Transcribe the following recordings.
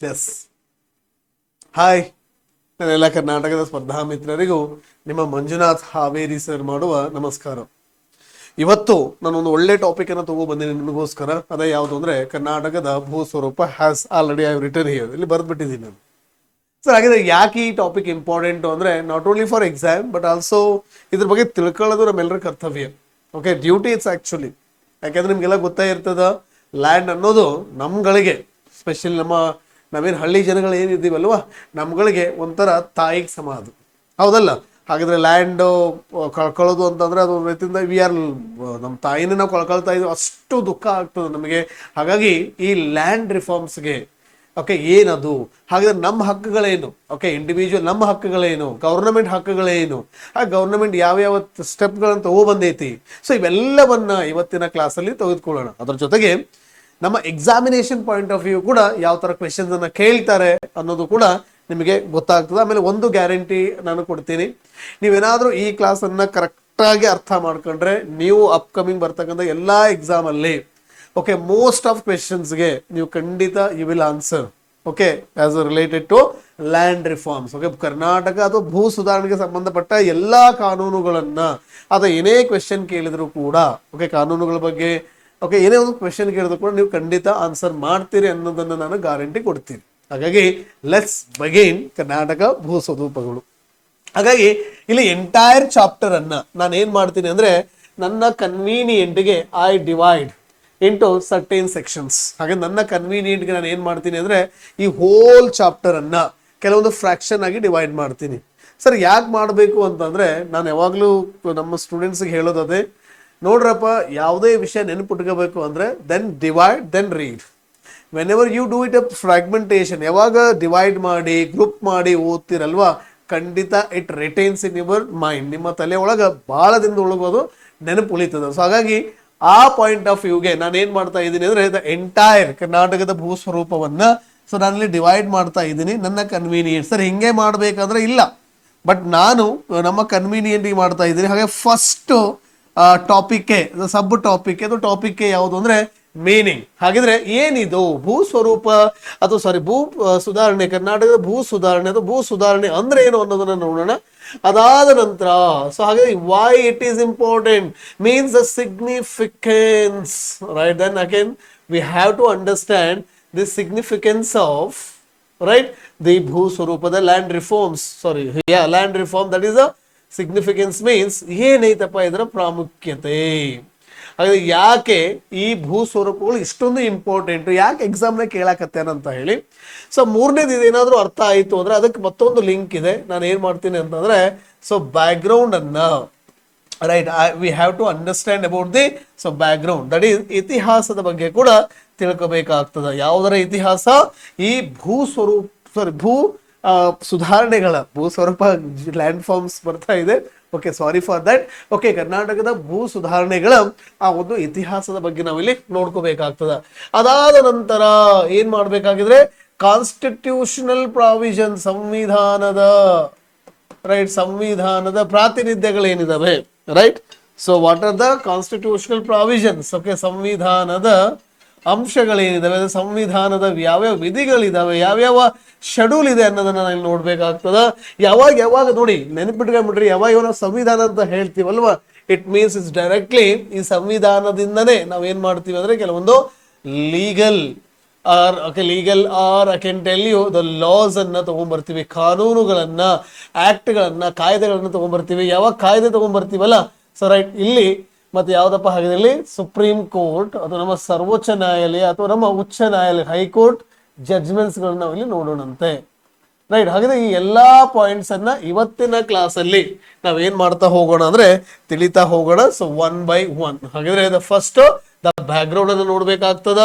Yes hi, ನಾನೆಲ್ಲ ಕರ್ನಾಟಕದ ಸ್ಪರ್ಧಾ ಮಿತ್ರರಿಗೂ ನಿಮ್ಮ ಮಂಜುನಾಥ್ ಹಾವೇರಿ ಸರ್ ಮಾಡುವ ನಮಸ್ಕಾರ. ಇವತ್ತು ನಾನೊಂದು ಒಳ್ಳೆ ಟಾಪಿಕ್ ಅನ್ನು ತಗೋ ಬಂದಿದ್ದೀನಿ ನಿಮಗೋಸ್ಕರ. ಅದೇ ಯಾವುದು ಅಂದ್ರೆ ಕರ್ನಾಟಕದ ಭೂ ಸ್ವರೂಪ has already I return here, ಇಲ್ಲಿ ಬರೆದ್ಬಿಟ್ಟಿದ್ದೀನಿ ನಾನು. ಸರ್ ಹಾಗಿದ್ರೆ ಯಾಕೆ ಈ ಟಾಪಿಕ್ ಇಂಪಾರ್ಟೆಂಟ್ ಅಂದ್ರೆ not only for exam but also ಇದ್ರ ಬಗ್ಗೆ ತಿಳ್ಕೊಳ್ಳೋದು ನಮ್ಮೆಲ್ಲರ ಕರ್ತವ್ಯ. Okay, duty it's actually. ಯಾಕೆಂದ್ರೆ ನಿಮ್ಗೆಲ್ಲ ಗೊತ್ತೇ ಇರ್ತದ, ಲ್ಯಾಂಡ್ ಅನ್ನೋದು ನಮ್ಗಳಿಗೆ ಸ್ಪೆಷಲಿ ನಾವೇನು ಹಳ್ಳಿ ಜನಗಳು ಏನಿದ್ದೀವಲ್ವ, ನಮ್ಗಳಿಗೆ ಒಂಥರ ತಾಯಿಗೆ ಸಮ ಅದು, ಹೌದಲ್ಲ? ಹಾಗಿದ್ರೆ ಲ್ಯಾಂಡ್ ಕಳ್ಕೊಳ್ಳೋದು ಅಂತಂದ್ರೆ ಅದು ರೀತಿಯಿಂದ ವಿ ಆರ್ ನಮ್ಮ ತಾಯಿನೇ ನಾವು ಕಳ್ಕೊಳ್ತಾ ಇದ್ವಿ, ಅಷ್ಟು ದುಃಖ ಆಗ್ತದೆ ನಮಗೆ. ಹಾಗಾಗಿ ಈ ಲ್ಯಾಂಡ್ ರಿಫಾರ್ಮ್ಸ್ಗೆ ಓಕೆ ಏನದು, ಹಾಗಾದ್ರೆ ನಮ್ಮ ಹಕ್ಕುಗಳೇನು, ಓಕೆ ಇಂಡಿವಿಜುವಲ್ ನಮ್ಮ ಹಕ್ಕುಗಳೇನು, ಗೌರ್ನಮೆಂಟ್ ಹಕ್ಕುಗಳೇನು, ಆ ಗೌರ್ನಮೆಂಟ್ ಯಾವ್ಯಾವ ಸ್ಟೆಪ್ಗಳನ್ನು ತಗೊಬಂದೈತಿ, ಸೊ ಇವೆಲ್ಲವನ್ನ ಇವತ್ತಿನ ಕ್ಲಾಸಲ್ಲಿ ತೆಗೆದುಕೊಳ್ಳೋಣ. ಅದ್ರ ಜೊತೆಗೆ ನಮ್ಮ ಎಕ್ಸಾಮಿನೇಷನ್ ಪಾಯಿಂಟ್ ಆಫ್ ವ್ಯೂ ಕೂಡ ಯಾವ ತರ ಕ್ವೆಶನ್ಸ್ ಅನ್ನ ಕೇಳ್ತಾರೆ ಅನ್ನೋದು ಕೂಡ ನಿಮಗೆ ಗೊತ್ತಾಗ್ತದೆ. ಆಮೇಲೆ ಒಂದು ಗ್ಯಾರಂಟಿ ನಾನು ಕೊಡ್ತೀನಿ, ನೀವೇನಾದ್ರೂ ಈ ಕ್ಲಾಸ್ ಅನ್ನ ಕರೆಕ್ಟ್ ಆಗಿ ಅರ್ಥ ಮಾಡ್ಕೊಂಡ್ರೆ ನೀವು ಅಪ್ಕಮಿಂಗ್ ಬರ್ತಕ್ಕಂಥ ಎಲ್ಲಾ ಎಕ್ಸಾಮ್ ಅಲ್ಲಿ ಓಕೆ ಮೋಸ್ಟ್ ಆಫ್ ಕ್ವೆಶನ್ಸ್ಗೆ ನೀವು ಖಂಡಿತ you will answer. Okay, as related to land reforms. Okay, Karnataka ಅಥವಾ ಭೂ ಸುಧಾರಣೆಗೆ ಸಂಬಂಧಪಟ್ಟ ಎಲ್ಲಾ ಕಾನೂನುಗಳನ್ನ ಅಥವಾ ಏನೇ ಕ್ವೆಶನ್ ಕೇಳಿದ್ರು ಕೂಡ ಓಕೆ ಕಾನೂನುಗಳ ಬಗ್ಗೆ ಓಕೆ ಏನೇ ಒಂದು ಕ್ವೆಶನ್ ಕೇಳಿದ್ರು ಕೂಡ ನೀವು ಖಂಡಿತ ಆನ್ಸರ್ ಮಾಡ್ತೀರಿ ಅನ್ನೋದನ್ನು ನಾನು ಗ್ಯಾರಂಟಿ ಕೊಡ್ತೀನಿ. ಹಾಗಾಗಿ ಲೆಟ್ಸ್ ಬಿಗಿನ್ ಕರ್ನಾಟಕ ಭೂ ಸ್ವರೂಪಗಳು. ಹಾಗಾಗಿ ಇಲ್ಲಿ ಎಂಟೈರ್ ಚಾಪ್ಟರ್ ಅನ್ನ ನಾನು ಏನ್ ಮಾಡ್ತೀನಿ ಅಂದ್ರೆ ನನ್ನ ಕನ್ವೀನಿಯೆಂಟ್ಗೆ I divide into certain sections. ಹಾಗೆ ನನ್ನ ಕನ್ವೀನಿಯೆಂಟ್ಗೆ ನಾನು ಏನ್ ಮಾಡ್ತೀನಿ ಅಂದ್ರೆ ಈ ಹೋಲ್ ಚಾಪ್ಟರ್ ಅನ್ನ ಕೆಲವೊಂದು ಫ್ರಾಕ್ಷನ್ ಆಗಿ ಡಿವೈಡ್ ಮಾಡ್ತೀನಿ. ಸರ್ ಯಾಕೆ ಮಾಡಬೇಕು ಅಂತಂದ್ರೆ ನಾನು ಯಾವಾಗ್ಲೂ ನಮ್ಮ ಸ್ಟೂಡೆಂಟ್ಸ್ಗೆ ಹೇಳೋದೇ, ನೋಡ್ರಪ್ಪ, ಯಾವುದೇ ವಿಷಯ ನೆನಪಿಟ್ಕೋಬೇಕು ಅಂದ್ರೆ then divide then read. Whenever you do it a fragmentation, ಯಾವಾಗ ಡಿವೈಡ್ ಮಾಡಿ ಗ್ರೂಪ್ ಮಾಡಿ ಓದ್ತಿರಲ್ವಾ, ಖಂಡಿತ it retains in your mind. ನಿಮ್ಮ ತಲೆ ಒಳಗೆ ಬಹಳ ದಿನದ ಒಳಗೋದು ನೆನಪು ಉಳಿತದೆ. ಸೊ ಹಾಗಾಗಿ ಆ ಪಾಯಿಂಟ್ ಆಫ್ ವ್ಯೂಗೆ ನಾನು ಏನ್ ಮಾಡ್ತಾ ಇದ್ದೀನಿ ಅಂದ್ರೆ ದ ಎಂಟೈರ್ ಕರ್ನಾಟಕದ ಭೂ ಸ್ವರೂಪವನ್ನ ಸೊ ನಾನಲ್ಲಿ ಡಿವೈಡ್ ಮಾಡ್ತಾ ಇದ್ದೀನಿ ನನ್ನ ಕನ್ವೀನಿಯೆಂಟ್. ಸರ್ ಹಿಂಗೆ ಮಾಡ್ಬೇಕಂದ್ರೆ ಇಲ್ಲ, ಬಟ್ ನಾನು ನಮ್ಮ ಕನ್ವೀನಿಯೆಂಟ್ ಮಾಡ್ತಾ ಇದ್ದೀನಿ. ಹಾಗೆ ಫಸ್ಟ್ ಟಾಪಿಕ್ ಸಬ್ ಟಾಪಿಕ್, ಅದು ಟಾಪಿಕ್ ಯಾವುದು ಅಂದ್ರೆ ಮೀನಿಂಗ್. ಹಾಗಿದ್ರೆ ಏನಿದು ಭೂ ಸ್ವರೂಪ ಅಥವಾ ಸಾರಿ ಭೂ ಸುಧಾರಣೆ, ಕರ್ನಾಟಕದ ಭೂ ಸುಧಾರಣೆ ಅಥವಾ ಭೂ ಸುಧಾರಣೆ ಅಂದ್ರೆ ಏನು ಅನ್ನೋದನ್ನ ನೋಡೋಣ. ಅದಾದ ನಂತರ ಸೊ ಹಾಗೆ why it is important means the significance, right? Then again we have to understand the significance of right the ಭೂ ಸ್ವರೂಪದ land reforms, sorry land reform, that is a significance means ಏನೈತಪ್ಪ ಇದರ ಪ್ರಾಮುಖ್ಯತೆ. ಹಾಗಾದ್ರೆ ಯಾಕೆ ಈ ಭೂ ಸ್ವರೂಪಗಳು ಇಷ್ಟೊಂದು ಇಂಪಾರ್ಟೆಂಟ್, ಯಾಕೆ ಎಕ್ಸಾಮ್ನ ಕೇಳಾಕತ್ತೇನಂತ ಹೇಳಿ. ಸೊ ಮೂರನೇದು ಇದೇನಾದ್ರೂ ಅರ್ಥ ಆಯ್ತು ಅಂದ್ರೆ ಅದಕ್ಕೆ ಮತ್ತೊಂದು ಲಿಂಕ್ ಇದೆ. ನಾನು ಏನ್ ಮಾಡ್ತೀನಿ ಅಂತಂದ್ರೆ ಸೊ ಬ್ಯಾಕ್ ಗ್ರೌಂಡ್ ಅನ್ನ right we have to understand about the so background, that is ಇತಿಹಾಸದ ಬಗ್ಗೆ ಕೂಡ ತಿಳ್ಕೋಬೇಕಾಗ್ತದ. ಯಾವುದರ ಇತಿಹಾಸ? ಈ ಭೂ ಸ್ವರೂಪ ಸಾರಿ ಭೂ ಸುಧಾರಣೆಗಳ ಭೂ ಸ್ವರೂಪ ಲ್ಯಾಂಡ್ ಫಾರ್ಮ್ಸ್ ಬರ್ತಾ ಇದೆ. Okay, sorry for that. Okay, ಕರ್ನಾಟಕದ ಭೂ ಸುಧಾರಣೆಗಳ ಆ ಒಂದು ಇತಿಹಾಸದ ಬಗ್ಗೆ ನಾವಿಲ್ಲಿ ನೋಡ್ಕೋಬೇಕಾಗ್ತದ. ಅದಾದ ನಂತರ ಏನ್ ಮಾಡ್ಬೇಕಾಗಿದ್ರೆ ಕಾನ್ಸ್ಟಿಟ್ಯೂಷನಲ್ ಪ್ರಾವಿಷನ್, ಸಂವಿಧಾನದ ರೈಟ್ ಸಂವಿಧಾನದ ಪ್ರಾತಿನಿಧ್ಯಗಳೇನಿದಾವೆ, right? So what are the constitutional provisions? Okay, ಸಂವಿಧಾನದ ಅಂಶಗಳೇನಿದಾವೆ, ಸಂವಿಧಾನದ ಯಾವ್ಯಾವ ವಿಧಿಗಳಿದಾವೆ, ಯಾವ್ಯಾವ ಶೆಡ್ಯೂಲ್ ಇದೆ ಅನ್ನೋದನ್ನ ನಾವು ನೋಡ್ಬೇಕಾಗ್ತದ. ಯಾವಾಗ ನೋಡಿ ನೆನಪಿಟ್ಕೊಂಡ್ಬಿಡ್ರಿ, ಯಾವಾಗ ನಾವು ಸಂವಿಧಾನ ಅಂತ ಹೇಳ್ತೀವಲ್ವಾ, ಇಟ್ ಮೀನ್ಸ್ ಇಟ್ಸ್ ಡೈರೆಕ್ಟ್ಲಿ ಈ ಸಂವಿಧಾನದಿಂದನೇ ನಾವೇನ್ ಮಾಡ್ತೀವಿ ಅಂದ್ರೆ ಕೆಲವೊಂದು legal or I can tell you the laws ಅನ್ನ ತಗೊಂಡ್ಬರ್ತೀವಿ, ಕಾನೂನುಗಳನ್ನ, ಆಕ್ಟ್ ಗಳನ್ನ, ಕಾಯ್ದೆಗಳನ್ನ ತಗೊಂಡ್ಬರ್ತೀವಿ. ಯಾವಾಗ ಕಾಯ್ದೆ ತಗೊಂಡ್ಬರ್ತೀವಲ್ಲ, ಸೊ ರೈಟ್ ಇಲ್ಲಿ ಮತ್ತೆ ಯಾವ್ದಪ್ಪ ಹಾಗಿದ್ರಲ್ಲಿ ಸುಪ್ರೀಂ ಕೋರ್ಟ್ ಅಥವಾ ನಮ್ಮ ಸರ್ವೋಚ್ಚ ನ್ಯಾಯಾಲಯ ಅಥವಾ ನಮ್ಮ ಉಚ್ಚ ನ್ಯಾಯಾಲಯ ಹೈಕೋರ್ಟ್ ಜಡ್ಜ್ಮೆಂಟ್ಸ್ ಗಳನ್ನ ನಾವಿಲ್ಲಿ ನೋಡೋಣಂತೆ, ರೈಟ್? ಹಾಗಾದ್ರೆ ಈ ಎಲ್ಲಾ ಪಾಯಿಂಟ್ಸ್ ಅನ್ನ ಇವತ್ತಿನ ಕ್ಲಾಸ್ ಅಲ್ಲಿ ನಾವೇನ್ ಮಾಡ್ತಾ ಹೋಗೋಣ ಅಂದ್ರೆ ತಿಳಿತಾ ಹೋಗೋಣ. So one by one. ಹಾಗಿದ್ರೆ the first the background ಅನ್ನು ನೋಡ್ಬೇಕಾಗ್ತದ,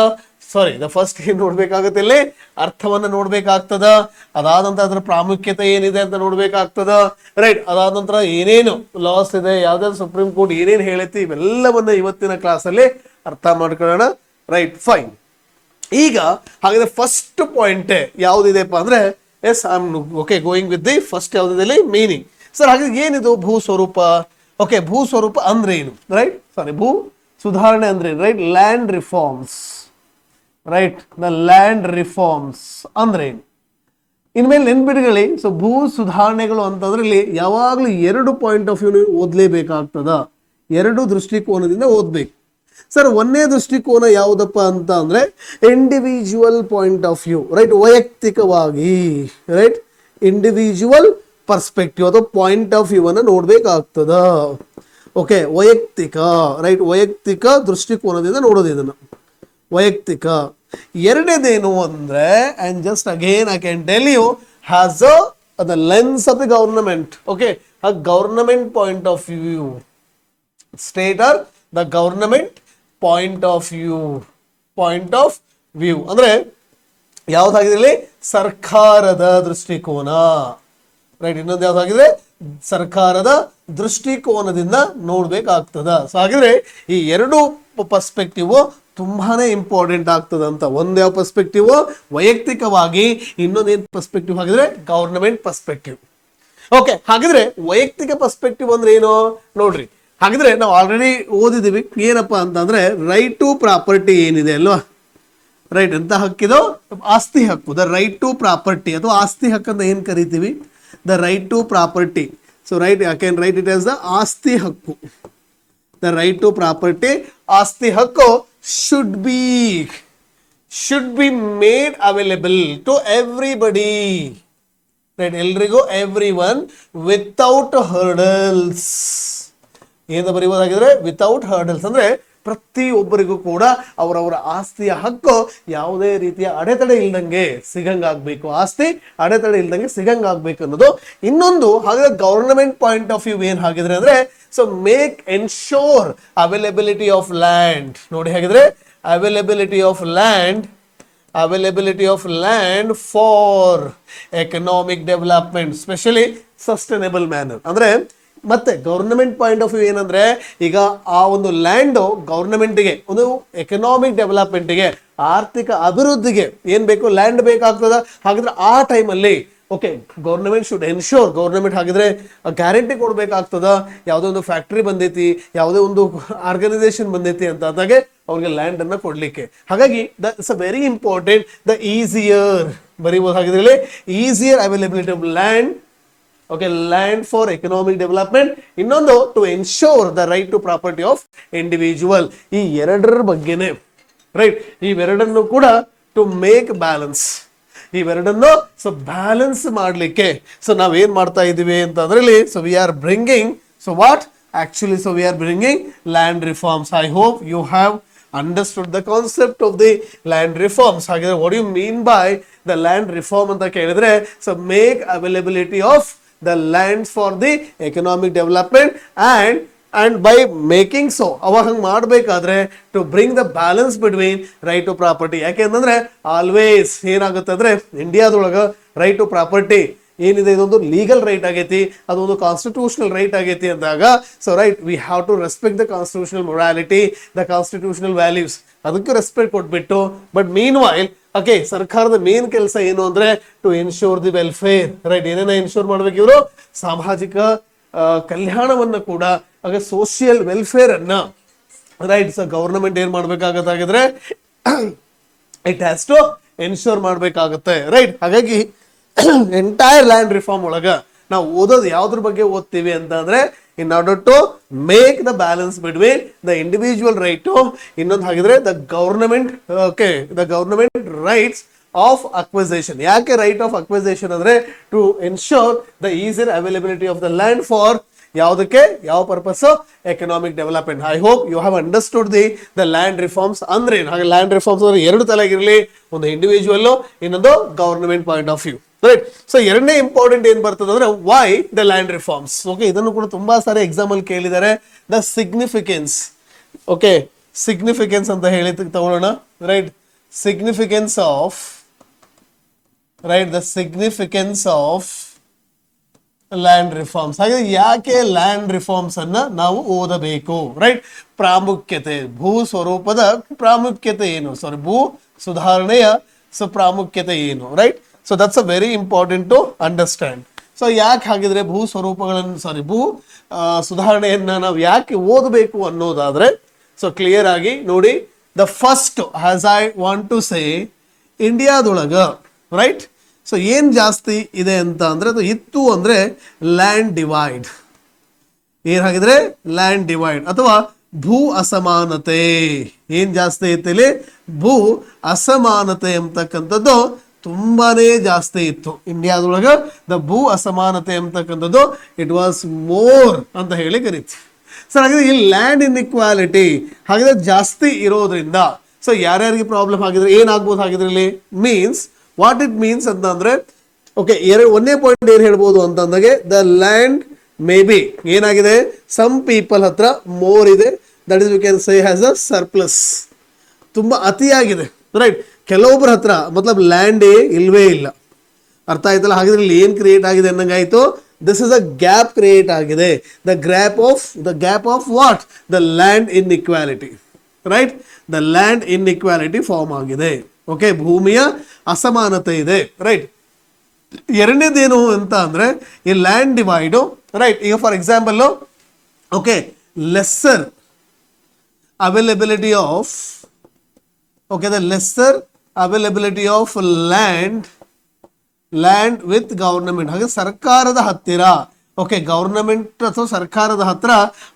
ಸಾರಿ ದ ಫಸ್ಟ್ ಏನ್ ನೋಡ್ಬೇಕಾಗುತ್ತೆ ಇಲ್ಲಿ ಅರ್ಥವನ್ನ ನೋಡ್ಬೇಕಾಗ್ತದ. ಅದಾದ ನಂತರ ಅದರ ಪ್ರಾಮುಖ್ಯತೆ ಏನಿದೆ ಅಂತ ನೋಡ್ಬೇಕಾಗ್ತದ, ರೈಟ್? ಅದಾದ ನಂತರ ಏನೇನು ಲಾಸ್ ಇದೆ, ಯಾವ್ದಾದ್ರು ಸುಪ್ರೀಂ ಕೋರ್ಟ್ ಏನೇನು ಹೇಳೈತಿ, ಇವೆಲ್ಲವನ್ನ ಇವತ್ತಿನ ಕ್ಲಾಸ್ ಅಲ್ಲಿ ಅರ್ಥ ಮಾಡ್ಕೊಳ್ಳೋಣ, ರೈಟ್? ಫೈನ್. ಈಗ ಹಾಗಾದ್ರೆ ಫಸ್ಟ್ ಪಾಯಿಂಟ್ ಯಾವ್ದಿದೆಪ್ಪ ಅಂದ್ರೆ yes I am okay going with the first ಯಾವ್ದಿದೆ ಮೀನಿಂಗ್. ಸರ್ ಹಾಗಾದ್ರೆ ಏನಿದು ಭೂ ಸ್ವರೂಪ? ಓಕೆ, ಭೂ ಸ್ವರೂಪ ಅಂದ್ರೆ ಏನು, ರೈಟ್? ಸಾರಿ ಭೂ ಸುಧಾರಣೆ ಅಂದ್ರೆ right land reforms. Right the land reforms ಅಂದ್ರೆ ಏನು? ಇನ್ಮೇಲೆ ನೆನ್ಪಿಟ್ಕೊಳ್ಳಿ. ಸೊ ಭೂ ಸುಧಾರಣೆಗಳು ಅಂತಂದ್ರಲ್ಲಿ ಯಾವಾಗಲೂ ಎರಡು ಪಾಯಿಂಟ್ ಆಫ್ ವ್ಯೂ ಓದಲೇಬೇಕಾಗ್ತದ, ಎರಡು ದೃಷ್ಟಿಕೋನದಿಂದ ಓದ್ಬೇಕು. ಸರ್ ಒಂದೇ ದೃಷ್ಟಿಕೋನ ಯಾವುದಪ್ಪ ಅಂತ ಅಂದ್ರೆ individual point of view, right, ವೈಯಕ್ತಿಕವಾಗಿ, ರೈಟ್, ಇಂಡಿವಿಜುವಲ್ ಪರ್ಸ್ಪೆಕ್ಟಿವ್ ಅಥವಾ ಪಾಯಿಂಟ್ ಆಫ್ ವ್ಯೂ ಅನ್ನು ನೋಡ್ಬೇಕಾಗ್ತದ. ಓಕೆ, ವೈಯಕ್ತಿಕ, ರೈಟ್, ವೈಯಕ್ತಿಕ ದೃಷ್ಟಿಕೋನದಿಂದ ನೋಡೋದು ಇದನ್ನು, ವೈಯಕ್ತಿಕ. ಎರಡನೇದೇನು ಅಂದ್ರೆ, and just again I can tell you, has the lens of the government. Okay, a government point of view, state or the government point of view ಅಂದ್ರೆ ಯಾವ್ದಾಗಿದೆ? ಸರ್ಕಾರದ ದೃಷ್ಟಿಕೋನ, ರೈಟ್. ಇನ್ನೊಂದು ಯಾವ್ದಾಗಿದೆ? ಸರ್ಕಾರದ ದೃಷ್ಟಿಕೋನದಿಂದ ನೋಡ್ಬೇಕಾಗ್ತದ. ಸೊ ಹಾಗಿದ್ರೆ ಈ ಎರಡು ಪರ್ಸ್ಪೆಕ್ಟಿವ್ ತುಂಬಾನೇ ಇಂಪಾರ್ಟೆಂಟ್ ಆಗ್ತದಂತ. ಒಂದ್ ಯಾವ ಪರ್ಸ್ಪೆಕ್ಟಿವ್ ವೈಯಕ್ತಿಕವಾಗಿ, ಇನ್ನೊಂದೇನ್ ಪರ್ಸ್ಪೆಕ್ಟಿವ್ ಆಗಿದ್ರೆ ಗವರ್ನಮೆಂಟ್ ಪರ್ಸ್ಪೆಕ್ಟಿವ್. ಓಕೆ, ಹಾಗಿದ್ರೆ ವೈಯಕ್ತಿಕ ಪರ್ಸ್ಪೆಕ್ಟಿವ್ ಅಂದ್ರೆ ಏನು ನೋಡ್ರಿ. ಹಾಗಿದ್ರೆ ನಾವು ಆಲ್ರೆಡಿ ಓದಿದೀವಿ ಏನಪ್ಪಾ ಅಂತಂದ್ರೆ ರೈಟ್ ಟು ಪ್ರಾಪರ್ಟಿ ಏನಿದೆ ಅಲ್ವಾ, ರೈಟ್, ಎಂತ ಹಕ್ಕಿದೋ? ಆಸ್ತಿ ಹಕ್ಕು, ದ ರೈಟ್ ಟು ಪ್ರಾಪರ್ಟಿ ಅಥವಾ ಆಸ್ತಿ ಹಕ್ಕು ಅಂತ ಏನ್ ಕರಿತೀವಿ, the right to property. So right, I can write it as the ಆಸ್ತಿ ಹಕ್ಕು, ದ ರೈಟ್ ಟು ಪ್ರಾಪರ್ಟಿ. ಆಸ್ತಿ ಹಕ್ಕು should be made available to everybody, right, ಎಲ್ರಿಗೂ, ಎವ್ರಿ ಒನ್, ವಿತೌಟ್ ಹರ್ಡಲ್ಸ್. ಏನು ಬರೀಬೋದಾಗಿದ್ರೆ ವಿತೌಟ್ ಹರ್ಡಲ್ಸ್ ಅಂದ್ರೆ ಪ್ರತಿಯೊಬ್ಬರಿಗೂ ಕೂಡ ಅವರವರ ಆಸ್ತಿಯ ಹಕ್ಕು ಯಾವುದೇ ರೀತಿಯ ಅಡೆತಡೆ ಇಲ್ದಂಗೆ ಸಿಗಂಗಾಗ್ಬೇಕು, ಆಸ್ತಿ ಅಡೆತಡೆ ಇಲ್ದಂಗೆ ಸಿಗಂಗಾಗ್ಬೇಕು ಅನ್ನೋದು. ಇನ್ನೊಂದು ಹಾಗಾದ್ರೆ ಗವರ್ನಮೆಂಟ್ ಪಾಯಿಂಟ್ ಆಫ್ ವ್ಯೂ ಏನ್ ಹಾಗಿದ್ರೆ ಅಂದ್ರೆ, so make ensure availability of land. ನೋಡಿ ಹಾಗಿದ್ರೆ availability of land for economic development, specially sustainable manner. ಅಂದ್ರೆ ಮತ್ತೆ ಗವರ್ನಮೆಂಟ್ ಪಾಯಿಂಟ್ ಆಫ್ ವ್ಯೂ ಏನಂದ್ರೆ, ಈಗ ಆ ಒಂದು ಲ್ಯಾಂಡ್ ಗವರ್ನಮೆಂಟ್ಗೆ ಒಂದು ಎಕನಾಮಿಕ್ ಡೆವಲಪ್ಮೆಂಟ್ಗೆ, ಆರ್ಥಿಕ ಅಭಿವೃದ್ಧಿಗೆ ಏನ್ ಬೇಕು? ಲ್ಯಾಂಡ್ ಬೇಕಾಗ್ತದ. ಹಾಗಿದ್ರೆ ಆ ಟೈಮಲ್ಲಿ okay, government should ensure, government ಹಾಗಿದ್ರೆ ಗ್ಯಾರಂಟಿ ಕೊಡ್ಬೇಕಾಗ್ತದ. ಯಾವುದೋ ಒಂದು ಫ್ಯಾಕ್ಟ್ರಿ ಬಂದೈತಿ, ಯಾವುದೇ ಒಂದು ಆರ್ಗನೈಸೇಷನ್ ಬಂದೈತಿ ಅಂತ ಆದಾಗೆ ಅವ್ರಿಗೆ ಲ್ಯಾಂಡ್ ಅನ್ನ ಕೊಡ್ಲಿಕ್ಕೆ. ಹಾಗಾಗಿ that's a very important. The easier ಬರೀಬಹುದು ಹಾಗಿದ್ರೆ, easier availability of land. Okay, land for economic development. ಇನ್ನೊಂದು to ensure the right to property of individual. ಈ ಎರಡರ ಬಗ್ಗೆನೆ, ರೈಟ್, ಇವೆರಡನ್ನು ಕೂಡ ಟು ಮೇಕ್ ಬ್ಯಾಲೆನ್ಸ್, ಇವೆರಡನ್ನು ಸೊ ಬ್ಯಾಲೆನ್ಸ್ ಮಾಡ್ಲಿಕ್ಕೆ ಸೊ ನಾವೇನ್ ಮಾಡ್ತಾ ಇದೀವಿ ಅಂತ ಅಂದ್ರೆ, so we are bringing, so what actually, so we are bringing land reforms. I hope you have understood the concept of the land reforms. Hagidre what do you mean by the land reform anta kelidre, so make availability of the lands for the economic development, and by making so ಅವ ಹಂಗೆ ಮಾಡಬೇಕಾದ್ರೆ to bring the balance between right to property. ಯಾಕೆಂತಂದ್ರೆ always ಏನಾಗುತ್ತೆ ಅಂದ್ರೆ ಇಂಡಿಯಾದೊಳಗ right to property ಏನಿದೆ ಇದೊಂದು legal right ಆಗೈತಿ, ಅದೊಂದು ಕಾನ್ಸ್ಟಿಟ್ಯೂಷನಲ್ ರೈಟ್ ಆಗೈತಿ ಅಂದಾಗ, so right we have to respect the constitutional morality, the constitutional values, ಅದಕ್ಕೆ ರೆಸ್ಪೆಕ್ಟ್ ಕೊಟ್ಬಿಟ್ಟು. ಬಟ್ ಮೀನ್ ವೈಲ್ ಓಕೆ, ಸರ್ಕಾರದ ಮೇನ್ ಕೆಲಸ ಏನು ಅಂದ್ರೆ to ensure the welfare, right. ಏನೇನ ಎನ್ಶೋರ್ ಮಾಡ್ಬೇಕು ಇವರು? ಸಾಮಾಜಿಕ ಕಲ್ಯಾಣವನ್ನ ಕೂಡ, ಹಾಗೆ ಸೋಷಿಯಲ್ ವೆಲ್ಫೇರ್ ಅನ್ನ, ರೈಟ್. ಸೊ ಗವರ್ನಮೆಂಟ್ ಏನ್ ಮಾಡ್ಬೇಕಾಗತ್ತಾಗಿದ್ರೆ ಇಟ್ ಹ್ಯಾಸ್ ಟು ಎನ್ಶೋರ್ ಮಾಡ್ಬೇಕಾಗತ್ತೆ, ರೈಟ್. ಹಾಗಾಗಿ ಎಂಟೈರ್ ಲ್ಯಾಂಡ್ ರಿಫಾರ್ಮ್ ಒಳಗ ನಾವು ಓದೋದು ಯಾವ್ದ್ರ ಬಗ್ಗೆ ಓದ್ತೀವಿ ಅಂತ ಅಂದ್ರೆ, in order to make the balance between the individual right ಇನ್ನೊಂದು ಹಾಗಿದ್ರೆ the government, okay, the government rights of acquisition. ಯಾಕೆ ರೈಟ್ ಆಫ್ ಅಕ್ವಿಸೇಷನ್ ಅಂದ್ರೆ to ensure the easier availability of the land for ಯಾವುದಕ್ಕೆ, ಯಾವ purpose? Economic development. I hope you have understood the land reforms ಅಂದ್ರೆ ಏನು. ಹಾಗೆ land reforms ಅಂದ್ರೆ ಎರಡು ತಲೆಗಿರಲಿ, ಒಂದು ಇಂಡಿವಿಜುವಲ್, ಇನ್ನೊಂದು government point of view, right. So ಎರಡನೇ ಇಂಪಾರ್ಟೆಂಟ್ ಏನ್ ಬರ್ತದೆ ಅಂದ್ರೆ why the land reforms. Okay, ಇದನ್ನು ಕೂಡ ತುಂಬಾ ಸಾರಿ ಎಕ್ಸಾಮ್ ಅಲ್ಲಿ ಕೇಳಿದ್ದಾರೆ. ದ ಸಿಗ್ನಿಫಿಕೆನ್ಸ್, ಓಕೆ, ಸಿಗ್ನಿಫಿಕೆನ್ಸ್ ಅಂತ ಹೇಳಿ ತಗೊಳ್ಳೋಣ, right. Significance of, right, the significance of land reforms. ಹಾಗೆ ಯಾಕೆ ಲ್ಯಾಂಡ್ ರಿಫಾರ್ಮ್ಸ್ ಅನ್ನ ನಾವು ಓದಬೇಕು, ರೈಟ್. ಪ್ರಾಮುಖ್ಯತೆ, ಭೂ ಸ್ವರೂಪದ ಪ್ರಾಮುಖ್ಯತೆ ಏನು, ಸಾರಿ, ಭೂ ಸುಧಾರಣೆಯ ಪ್ರಾಮುಖ್ಯತೆ ಏನು, right. So that's a very important to understand. So ಯಾಕೆ ಹಾಗಿದ್ರೆ ಭೂ ಸ್ವರೂಪಗಳನ್ನು, ಸಾರಿ, ಭೂ ಸುಧಾರಣೆಯನ್ನ ನಾವು ಯಾಕೆ ಓದಬೇಕು ಅನ್ನೋದಾದ್ರೆ, ಸೊ ಕ್ಲಿಯರ್ ಆಗಿ ನೋಡಿ, the first as I want to say ಇಂಡಿಯಾದೊಳಗ ರೈಟ್. ಸೊ ಏನ್ ಜಾಸ್ತಿ ಇದೆ ಅಂತ ಅಂದ್ರೆ ಅದು ಇತ್ತು ಅಂದ್ರೆ ಲ್ಯಾಂಡ್ ಡಿವೈಡ್. ಏನಾಗಿದ್ರೆ ಲ್ಯಾಂಡ್ ಡಿವೈಡ್ ಅಥವಾ ಭೂ ಅಸಮಾನತೆ. ಏನ್ ಜಾಸ್ತಿ ಐತೆ ಇಲ್ಲಿ? ಭೂ ಅಸಮಾನತೆ ಅಂತಕ್ಕಂಥದ್ದು ತುಂಬಾನೇ ಜಾಸ್ತಿ ಇತ್ತು ಇಂಡಿಯಾದೊಳಗ. ದ ಭೂ ಅಸಮಾನತೆ ಅಂತಕ್ಕಂಥದ್ದು ಇಟ್ ವಾಸ್ ಮೋರ್ ಅಂತ ಹೇಳಿ ಕರೀತೀವಿ. ಸರ್ ಹಾಗಾದ್ರೆ ಈ ಲ್ಯಾಂಡ್ ಇನ್ಇಕ್ವಾಲಿಟಿ ಹಾಗಾದ್ರೆ ಜಾಸ್ತಿ ಇರೋದ್ರಿಂದ ಸೊ ಯಾರ್ಯಾರಿಗೆ ಪ್ರಾಬ್ಲಮ್ ಆಗಿದ್ರೆ ಏನಾಗ್ಬೋದು ಹಾಗಿದ್ರೆ ಇಲ್ಲಿ? ಮೀನ್ಸ್ ವಾಟ್ ಇಟ್ ಮೀನ್ಸ್ ಅಂತ ಅಂದ್ರೆ ಓಕೆ, ಒಂದೇ ಪಾಯಿಂಟ್ ಏನ್ ಹೇಳ್ಬೋದು ಅಂತಂದಾಗೆ ದ ಲ್ಯಾಂಡ್ ಮೇ ಬಿ ಏನಾಗಿದೆ, ಸಮ್ ಪೀಪಲ್ ಹತ್ರ ಮೋರ್ ಇದೆ, that is we can say has a surplus, ತುಂಬಾ ಅತಿಯಾಗಿದೆ ರೈಟ್. ಕೆಲವೊಬ್ಬರ ಹತ್ರ ಮತ್ಲಬ್ ಲ್ಯಾಂಡೇ ಇಲ್ವೇ ಇಲ್ಲ. ಅರ್ಥ ಆಯ್ತಲ್ಲ? ಹಾಗಿದ್ರೆ ಇಲ್ಲಿ ಏನ್ ಕ್ರಿಯೇಟ್ ಆಗಿದೆ ಅನ್ನಂಗಾಯ್ತು, this is a gap create ಆಗಿದೆ. The gap of what? The land inequality right. The land inequality form ಆಗಿದೆ. ಓಕೆ, ಭೂಮಿಯ ಅಸಮಾನತೆ ಇದೆ ರೈಟ್. ಎರಡನೇದೇನು ಅಂತ ಅಂದ್ರೆ ಈ ಲ್ಯಾಂಡ್ ಡಿವೈಡ್ ರೈಟ್. ಈಗ for example okay, lesser availability of the lesser availability of land with government. ಹಾಗೆ ಸರ್ಕಾರದ ಹತ್ತಿರ ಓಕೆ, ಗವರ್ನಮೆಂಟ್ ಅಥವಾ ಸರ್ಕಾರದ ಹತ್ರ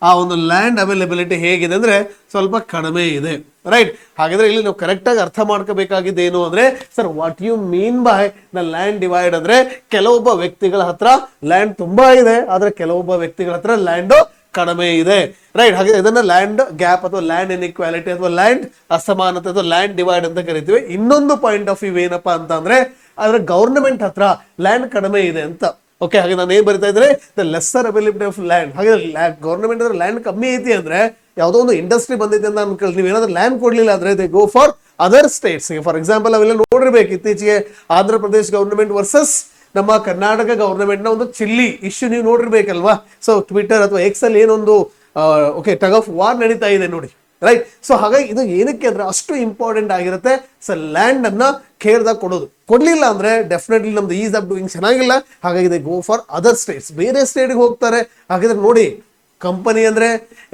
ಆ ಒಂದು ಲ್ಯಾಂಡ್ ಅವೈಲಬಿಲಿಟಿ ಹೇಗಿದೆ ಅಂದ್ರೆ ಸ್ವಲ್ಪ ಕಡಿಮೆ ಇದೆ ರೈಟ್. ಹಾಗಾದ್ರೆ ಇಲ್ಲಿ ನಾವು ಕರೆಕ್ಟ್ ಆಗಿ ಅರ್ಥ ಮಾಡ್ಕೋಬೇಕಾಗಿದ್ದು ಏನು ಅಂದ್ರೆ, sir what you mean by the land divide ಅಂದ್ರೆ ಕೆಲವೊಬ್ಬ ವ್ಯಕ್ತಿಗಳ ಹತ್ರ ಲ್ಯಾಂಡ್ ತುಂಬಾ ಇದೆ, ಆದ್ರೆ ಕೆಲವೊಬ್ಬ ವ್ಯಕ್ತಿಗಳ ಹತ್ರ ಲ್ಯಾಂಡ್ ಕಡಿಮೆ ಇದೆ ರೈಟ್. ಹಾಗೆ ಇದನ್ನ ಲ್ಯಾಂಡ್ ಗ್ಯಾಪ್ ಅಥವಾ ಲ್ಯಾಂಡ್ ಇನ್ಇಕ್ವಾಲಿಟಿ ಅಥವಾ ಲ್ಯಾಂಡ್ ಅಸಮಾನತೆ ಅಥವಾ ಲ್ಯಾಂಡ್ ಡಿವೈಡ್ ಅಂತ ಕರಿತೀವಿ. ಇನ್ನೊಂದು ಪಾಯಿಂಟ್ ಆಫ್ ವ್ಯೂ ಏನಪ್ಪಾ ಅಂತ ಅಂದ್ರೆ, ಆದ್ರೆ ಗವರ್ನಮೆಂಟ್ ಹತ್ರ ಲ್ಯಾಂಡ್ ಕಡಿಮೆ ಇದೆ ಅಂತ. ಓಕೆ, ಹಾಗೆ ನಾನು ಏನ್ ಬರಿತಾ ಇದ್ರೆ the lesser availability of land. ಹಾಗೆ ಗವರ್ನಮೆಂಟ್ ಹತ್ರ ಲ್ಯಾಂಡ್ ಕಮ್ಮಿ ಐತಿ ಅಂದ್ರೆ ಯಾವುದೋ ಒಂದು ಇಂಡಸ್ಟ್ರಿ ಬಂದೈತೆ ಅಂತ ಅನ್ಕೊಳ್ಳಿ, ನೀವು ಏನಾದ್ರು ಲ್ಯಾಂಡ್ ಕೊಡ್ಲಿಲ್ಲ ಅಂದ್ರೆ they go for other States. For example ಅವೆಲ್ಲ ನೋಡಿರ್ಬೇಕು ಇತ್ತೀಚೆಗೆ ಆಂಧ್ರ ಪ್ರದೇಶ್ ಗವರ್ನಮೆಂಟ್ ವರ್ಸಸ್ ನಮ್ಮ ಕರ್ನಾಟಕ ಗವರ್ನಮೆಂಟ್ ನ ಒಂದು ಚಿಲ್ಲಿ ಇಶ್ಯೂ ನೀವು ನೋಡಿರ್ಬೇಕಲ್ವಾ. ಸೊ ಟ್ವಿಟರ್ ಅಥವಾ ಎಕ್ಸ್ ಅಲ್ಲಿ ಏನೊಂದು ಓಕೆ ಟಗ್ ಆಫ್ ವಾರ್ ನಡೀತಾ ಇದೆ ನೋಡಿ ರೈಟ್. ಸೊ ಹಾಗಾಗಿ ಇದು ಏನಕ್ಕೆ ಅಂದ್ರೆ ಅಷ್ಟು ಇಂಪಾರ್ಟೆಂಟ್ ಆಗಿರುತ್ತೆ. ಸೊ ಲ್ಯಾಂಡ್ ಅನ್ನ ಕೇರ್ದಾಗ ಕೊಡೋದು. ಕೊಡ್ಲಿಲ್ಲ ಅಂದ್ರೆ ಡೆಫಿನೆಟ್ಲಿ ನಮ್ದು ಈಸ್ ಆಫ್ ಡೂಯಿಂಗ್ ಚೆನ್ನಾಗಿಲ್ಲ. ಹಾಗಾಗಿ ಗೋ ಫಾರ್ ಅದರ್ ಸ್ಟೇಟ್ಸ್, ಬೇರೆ ಸ್ಟೇಟ್ಗೆ ಹೋಗ್ತಾರೆ. ಹಾಗಾದ್ರೆ ನೋಡಿ, ಕಂಪನಿ ಅಂದ್ರೆ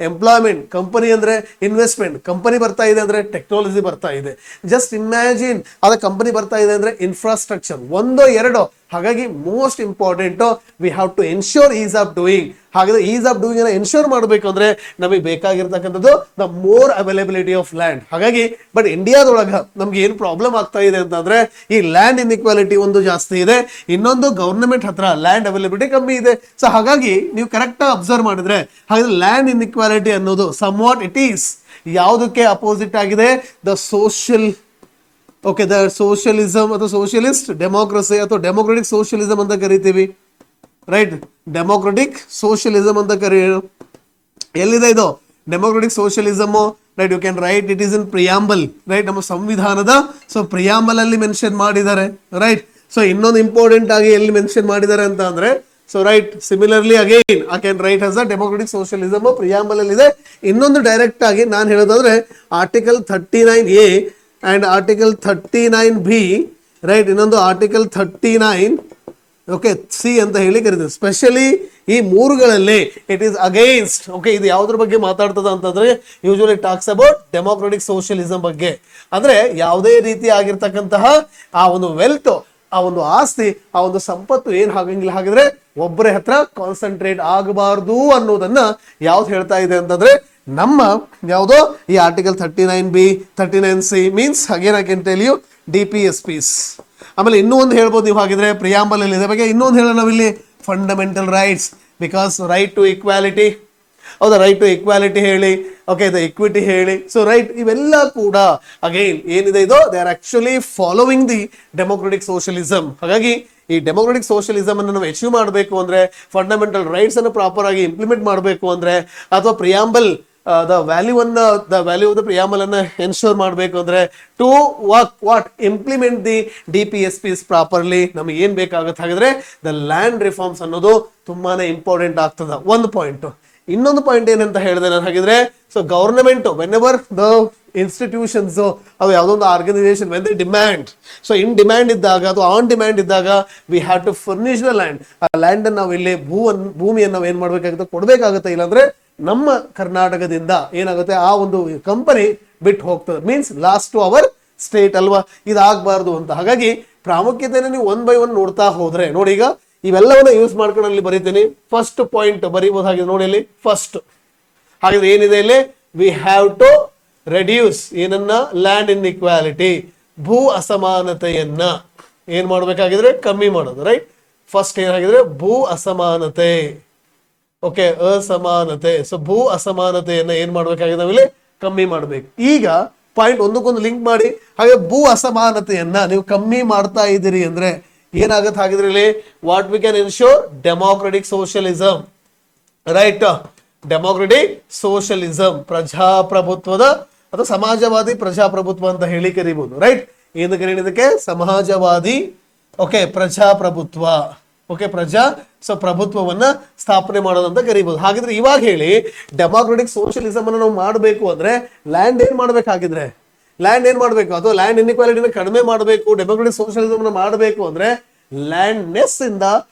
ಎಂಪ್ಲಾಯ್ಮೆಂಟ್, ಕಂಪನಿ ಅಂದ್ರೆ ಇನ್ವೆಸ್ಟ್ಮೆಂಟ್, ಕಂಪನಿ ಬರ್ತಾ ಇದೆ ಅಂದ್ರೆ ಟೆಕ್ನಾಲಜಿ ಬರ್ತಾ ಇದೆ. ಜಸ್ಟ್ ಇಮ್ಯಾಜಿನ್, ಅದ ಕಂಪನಿ ಬರ್ತಾ ಇದೆ ಅಂದ್ರೆ ಇನ್ಫ್ರಾಸ್ಟ್ರಕ್ಚರ್ ಒಂದೋ ಎರಡೋ. ಹಾಗಾಗಿ most important we have to ensure ease of doing. ಹಾಗಾದ್ರೆ ಈಸ್ ಆಫ್ ಡೂಯಿಂಗ್ ಅನ್ನ ಎನ್ಶೋರ್ ಮಾಡಬೇಕು ಅಂದ್ರೆ ನಮಗೆ ಬೇಕಾಗಿರ್ತಕ್ಕಂಥದ್ದು the more availability of land. ಹಾಗಾಗಿ ಬಟ್ ಇಂಡಿಯಾದೊಳಗ ನಮ್ಗೆ ಏನು ಪ್ರಾಬ್ಲಮ್ ಆಗ್ತಾ ಇದೆ ಅಂತಂದ್ರೆ ಈ ಲ್ಯಾಂಡ್ ಇನ್ಇಕ್ವಾಲಿಟಿ ಒಂದು ಜಾಸ್ತಿ ಇದೆ, ಇನ್ನೊಂದು ಗವರ್ನಮೆಂಟ್ ಹತ್ರ ಲ್ಯಾಂಡ್ ಅವೈಲಬಿಲಿಟಿ ಕಮ್ಮಿ ಇದೆ. ಸೊ ಹಾಗಾಗಿ ನೀವು ಕರೆಕ್ಟ್ ಆಗಿ ಅಬ್ಸರ್ವ್ ಮಾಡಿದ್ರೆ ಹಾಗಾದ್ರೆ ಲ್ಯಾಂಡ್ ಇನ್ಇಕ್ವಾಲಿಟಿ ಅನ್ನೋದು ಸಮ್ ವಾಟ್ ಇಟ್ ಈಸ್ ಯಾವುದಕ್ಕೆ ಅಪೋಸಿಟ್ ಆಗಿದೆ? The social okay, the socialism ಅಥವಾ ಸೋಷಿಯಲಿಸ್ಟ್ ಡೆಮೋಕ್ರಸಿ ಅಥವಾ ಡೆಮೋಕ್ರೆಟಿಕ್ ಸೋಷಿಯಲಿಸಮ್ ಅಂತ ಕರಿತೀವಿ ರೈಟ್. ಡೆಮೋಕ್ರೆಟಿಕ್ ಸೋಷಿಯಲಿಸಮ್ ಅಂತ ಎಲ್ಲಿದೆ ಇದು democratic socialism right? You can write it is in preamble right. ನಮ್ಮ ಸಂವಿಧಾನದ ಸೊ ಪ್ರಿಯಾಂಬಲ್ ಅಲ್ಲಿ ಮೆನ್ಷನ್ ಮಾಡಿದ್ದಾರೆ ರೈಟ್. ಸೊ ಇನ್ನೊಂದು ಇಂಪಾರ್ಟೆಂಟ್ ಆಗಿ ಎಲ್ಲಿ ಮೆನ್ಷನ್ ಮಾಡಿದ್ದಾರೆ ಅಂತ ಅಂದ್ರೆ, so right similarly again I can write as a democratic socialism preamble ಅಲ್ಲಿ ಇದೆ. ಇನ್ನೊಂದು ಡೈರೆಕ್ಟ್ ಆಗಿ ನಾನು ಹೇಳೋದಾದ್ರೆ article 39A and article 39B right. ಇನ್ನೊಂದು ಆರ್ಟಿಕಲ್ 39 ಓಕೆ ಸಿ ಅಂತ ಹೇಳಿ ಕರೀತೀವಿ. ಸ್ಪೆಷಲಿ ಈ ಮೂರುಗಳಲ್ಲಿ ಇಟ್ ಈಸ್ ಅಗೇನ್ಸ್ಟ್. ಓಕೆ, ಇದು ಯಾವ್ದ್ರ ಬಗ್ಗೆ ಮಾತಾಡ್ತದ ಅಂತಂದ್ರೆ usually talks about democratic socialism ಬಗ್ಗೆ. ಅಂದ್ರೆ ಯಾವುದೇ ರೀತಿ ಆಗಿರ್ತಕ್ಕಂತಹ ಆ ಒಂದು ವೆಲ್ತ್, ಆ ಒಂದು ಆಸ್ತಿ, ಆ ಒಂದು ಸಂಪತ್ತು ಏನ್ ಆಗಂಗಿಲ್ಲ, ಹಾಗಿದ್ರೆ ಒಬ್ಬರ ಹತ್ರ ಕಾನ್ಸಂಟ್ರೇಟ್ ಆಗಬಾರ್ದು ಅನ್ನೋದನ್ನ ಯಾವ್ದು ಹೇಳ್ತಾ ಇದೆ ಅಂತಂದ್ರೆ ನಮ್ಮ ಯಾವುದೋ ಈ article 39B 39C means again I can tell you DPSPs. ಆಮೇಲೆ ಇನ್ನೂ ಒಂದು ಹೇಳ್ಬೋದು ನೀವು ಹಾಗಿದ್ರೆ ಪ್ರಿಯಾಂಬಲ್ ಅಲ್ಲಿ ಇದ್ರ ಬಗ್ಗೆ ಇನ್ನೊಂದು ಹೇಳೋಣ ನಾವಿಲ್ಲಿ fundamental rights. Because right to equality, ಹೌದಾ, ರೈಟ್ ಟು ಈಕ್ವಾಲಿಟಿ ಹೇಳಿ, ಓಕೆ ದ ಇಕ್ವಿಟಿ ಹೇಳಿ. ಸೊ ರೈಟ್ ಇವೆಲ್ಲ ಕೂಡ ಅಗೈನ್ ಏನಿದೆ ಇದು they are actually following the democratic socialism. ಹಾಗಾಗಿ ಈ ಡೆಮೋಕ್ರೆಟಿಕ್ ಸೋಷಿಯಲಿಸಮ್ ಅನ್ನು ನಾವು ಅಚೀವ್ ಮಾಡಬೇಕು ಅಂದ್ರೆ, ಫಂಡಮೆಂಟಲ್ ರೈಟ್ಸ್ ಅನ್ನು ಪ್ರಾಪರ್ ಆಗಿ ಇಂಪ್ಲಿಮೆಂಟ್ ಮಾಡಬೇಕು ಅಂದ್ರೆ, ಅಥವಾ preamble the value of the preamble ಅನ್ನ ಎನ್ಶೋರ್ ಮಾಡಬೇಕು ಅಂದ್ರೆ, to what implement the DPSPs properly ನಮಗೆ ಏನ್ ಬೇಕಾಗುತ್ತೆ. ಹಾಗಾದ್ರೆ ದ ಲ್ಯಾಂಡ್ ರಿಫಾರ್ಮ್ಸ್ ಅನ್ನೋದು ತುಂಬಾನೇ ಇಂಪಾರ್ಟೆಂಟ್ ಆಗ್ತದ. ಒಂದು ಪಾಯಿಂಟ್. ಇನ್ನೊಂದು ಪಾಯಿಂಟ್ ಏನಂತ ಹೇಳಿದೆ ನಾನು ಹಾಗಿದ್ರೆ, so government whenever the institutions ಅವು ಯಾವುದೊಂದು organisation when they demand, so in demand ಇದ್ದಾಗ ಅಥವಾ ಆನ್ ಡಿಮ್ಯಾಂಡ್ ಇದ್ದಾಗ we have to furnish the land. ಆ ಲ್ಯಾಂಡ್ ಅನ್ನು ನಾವು ಇಲ್ಲಿ ಭೂಮಿಯನ್ನು ನಾವು ಏನ್ ಮಾಡ್ಬೇಕಾಗುತ್ತೆ, ಕೊಡ್ಬೇಕಾಗುತ್ತೆ. ಇಲ್ಲಾಂದ್ರೆ ನಮ್ಮ ಕರ್ನಾಟಕದಿಂದ ಏನಾಗುತ್ತೆ, ಆ ಒಂದು ಕಂಪನಿ ಬಿಟ್ಟು ಹೋಗ್ತದೆ. Means lost to our state ಅಲ್ವಾ, ಇದಾಗಬಾರ್ದು ಅಂತ. ಹಾಗಾಗಿ ಪ್ರಾಮುಖ್ಯತೆಯನ್ನು ನೀವು 1 by 1 ನೋಡ್ತಾ ಹೋದ್ರೆ ನೋಡಿ, ಈಗ ಇವೆಲ್ಲವನ್ನ ಯೂಸ್ ಮಾಡ್ಕೊಂಡು ಅಲ್ಲಿ ಬರೀತೀನಿ. ಫಸ್ಟ್ ಪಾಯಿಂಟ್ ಬರೀಬಹುದಾಗಿದೆ ನೋಡಿ ಇಲ್ಲಿ. ಫಸ್ಟ್ ಹಾಗಾದ್ರೆ ಏನಿದೆ ಇಲ್ಲಿ, ವಿ ಹ್ಯಾವ್ ಟು ರೆಡ್ಯೂಸ್ ಏನನ್ನ, ಲ್ಯಾಂಡ್ ಇನ್ಇಕ್ವಾಲಿಟಿ, ಭೂ ಅಸಮಾನತೆಯನ್ನ ಏನ್ ಮಾಡ್ಬೇಕಾಗಿದ್ರೆ ಕಮ್ಮಿ ಮಾಡೋದು. ರೈಟ್, ಫಸ್ಟ್ ಏನಾಗಿದ್ರೆ ಭೂ ಅಸಮಾನತೆ, ಓಕೆ, ಅಸಮಾನತೆ. ಸೊ ಭೂ ಅಸಮಾನತೆಯನ್ನ ಏನ್ ಮಾಡ್ಬೇಕಾಗಿದೆ ನಾವಿಲ್ಲಿ ಕಮ್ಮಿ ಮಾಡ್ಬೇಕು. ಈಗ ಪಾಯಿಂಟ್ ಒಂದಕ್ಕೊಂದು ಲಿಂಕ್ ಮಾಡಿ, ಹಾಗೆ ಭೂ ಅಸಮಾನತೆಯನ್ನ ನೀವು ಕಮ್ಮಿ ಮಾಡ್ತಾ ಇದ್ದೀರಿ ಅಂದ್ರೆ ಏನಾಗುತ್ತೆ ಹಾಗಿದ್ರೆ ಇಲ್ಲಿ, what we can ensure, democratic socialism. Right, democratic socialism, ಪ್ರಜಾಪ್ರಭುತ್ವದ ಅಥವಾ ಸಮಾಜವಾದಿ ಪ್ರಜಾಪ್ರಭುತ್ವ ಅಂತ ಹೇಳಿ ಕರಿಬಹುದು. ರೈಟ್, ಏನು ಕರೀದಕ್ಕೆ, ಸಮಾಜವಾದಿ, ಓಕೆ, ಪ್ರಜಾಪ್ರಭುತ್ವ, ಓಕೆ, ಪ್ರಭುತ್ವವನ್ನ ಸ್ಥಾಪನೆ ಮಾಡೋದಂತ ಕರಿಬಹುದು. ಹಾಗಿದ್ರೆ ಇವಾಗ ಹೇಳಿ, ಡೆಮೋಕ್ರೆಟಿಕ್ ಸೋಷಿಯಲಿಸಮ್ ಅನ್ನು ನಾವು ಮಾಡಬೇಕು ಅಂದ್ರೆ ಲ್ಯಾಂಡ್ ಏನ್ ಮಾಡ್ಬೇಕಾಗಿದ್ರೆ, ಲ್ಯಾಂಡ್ ಏನ್ ಮಾಡ್ಬೇಕು, ಅಥವಾ ಲ್ಯಾಂಡ್ ಇನ್ಇಕ್ವಾಲಿಟಿನ ಕಡಿಮೆ ಮಾಡಬೇಕು, ಡೆಮೋಕ್ರೆಟಿಕ್ ಸೋಷಿಯಲಿಸಮ್ ಅನ್ನು ಮಾಡಬೇಕು ಅಂದ್ರೆ ಲ್ಯಾಂಡ್ನೆಸ್ ಇಂದ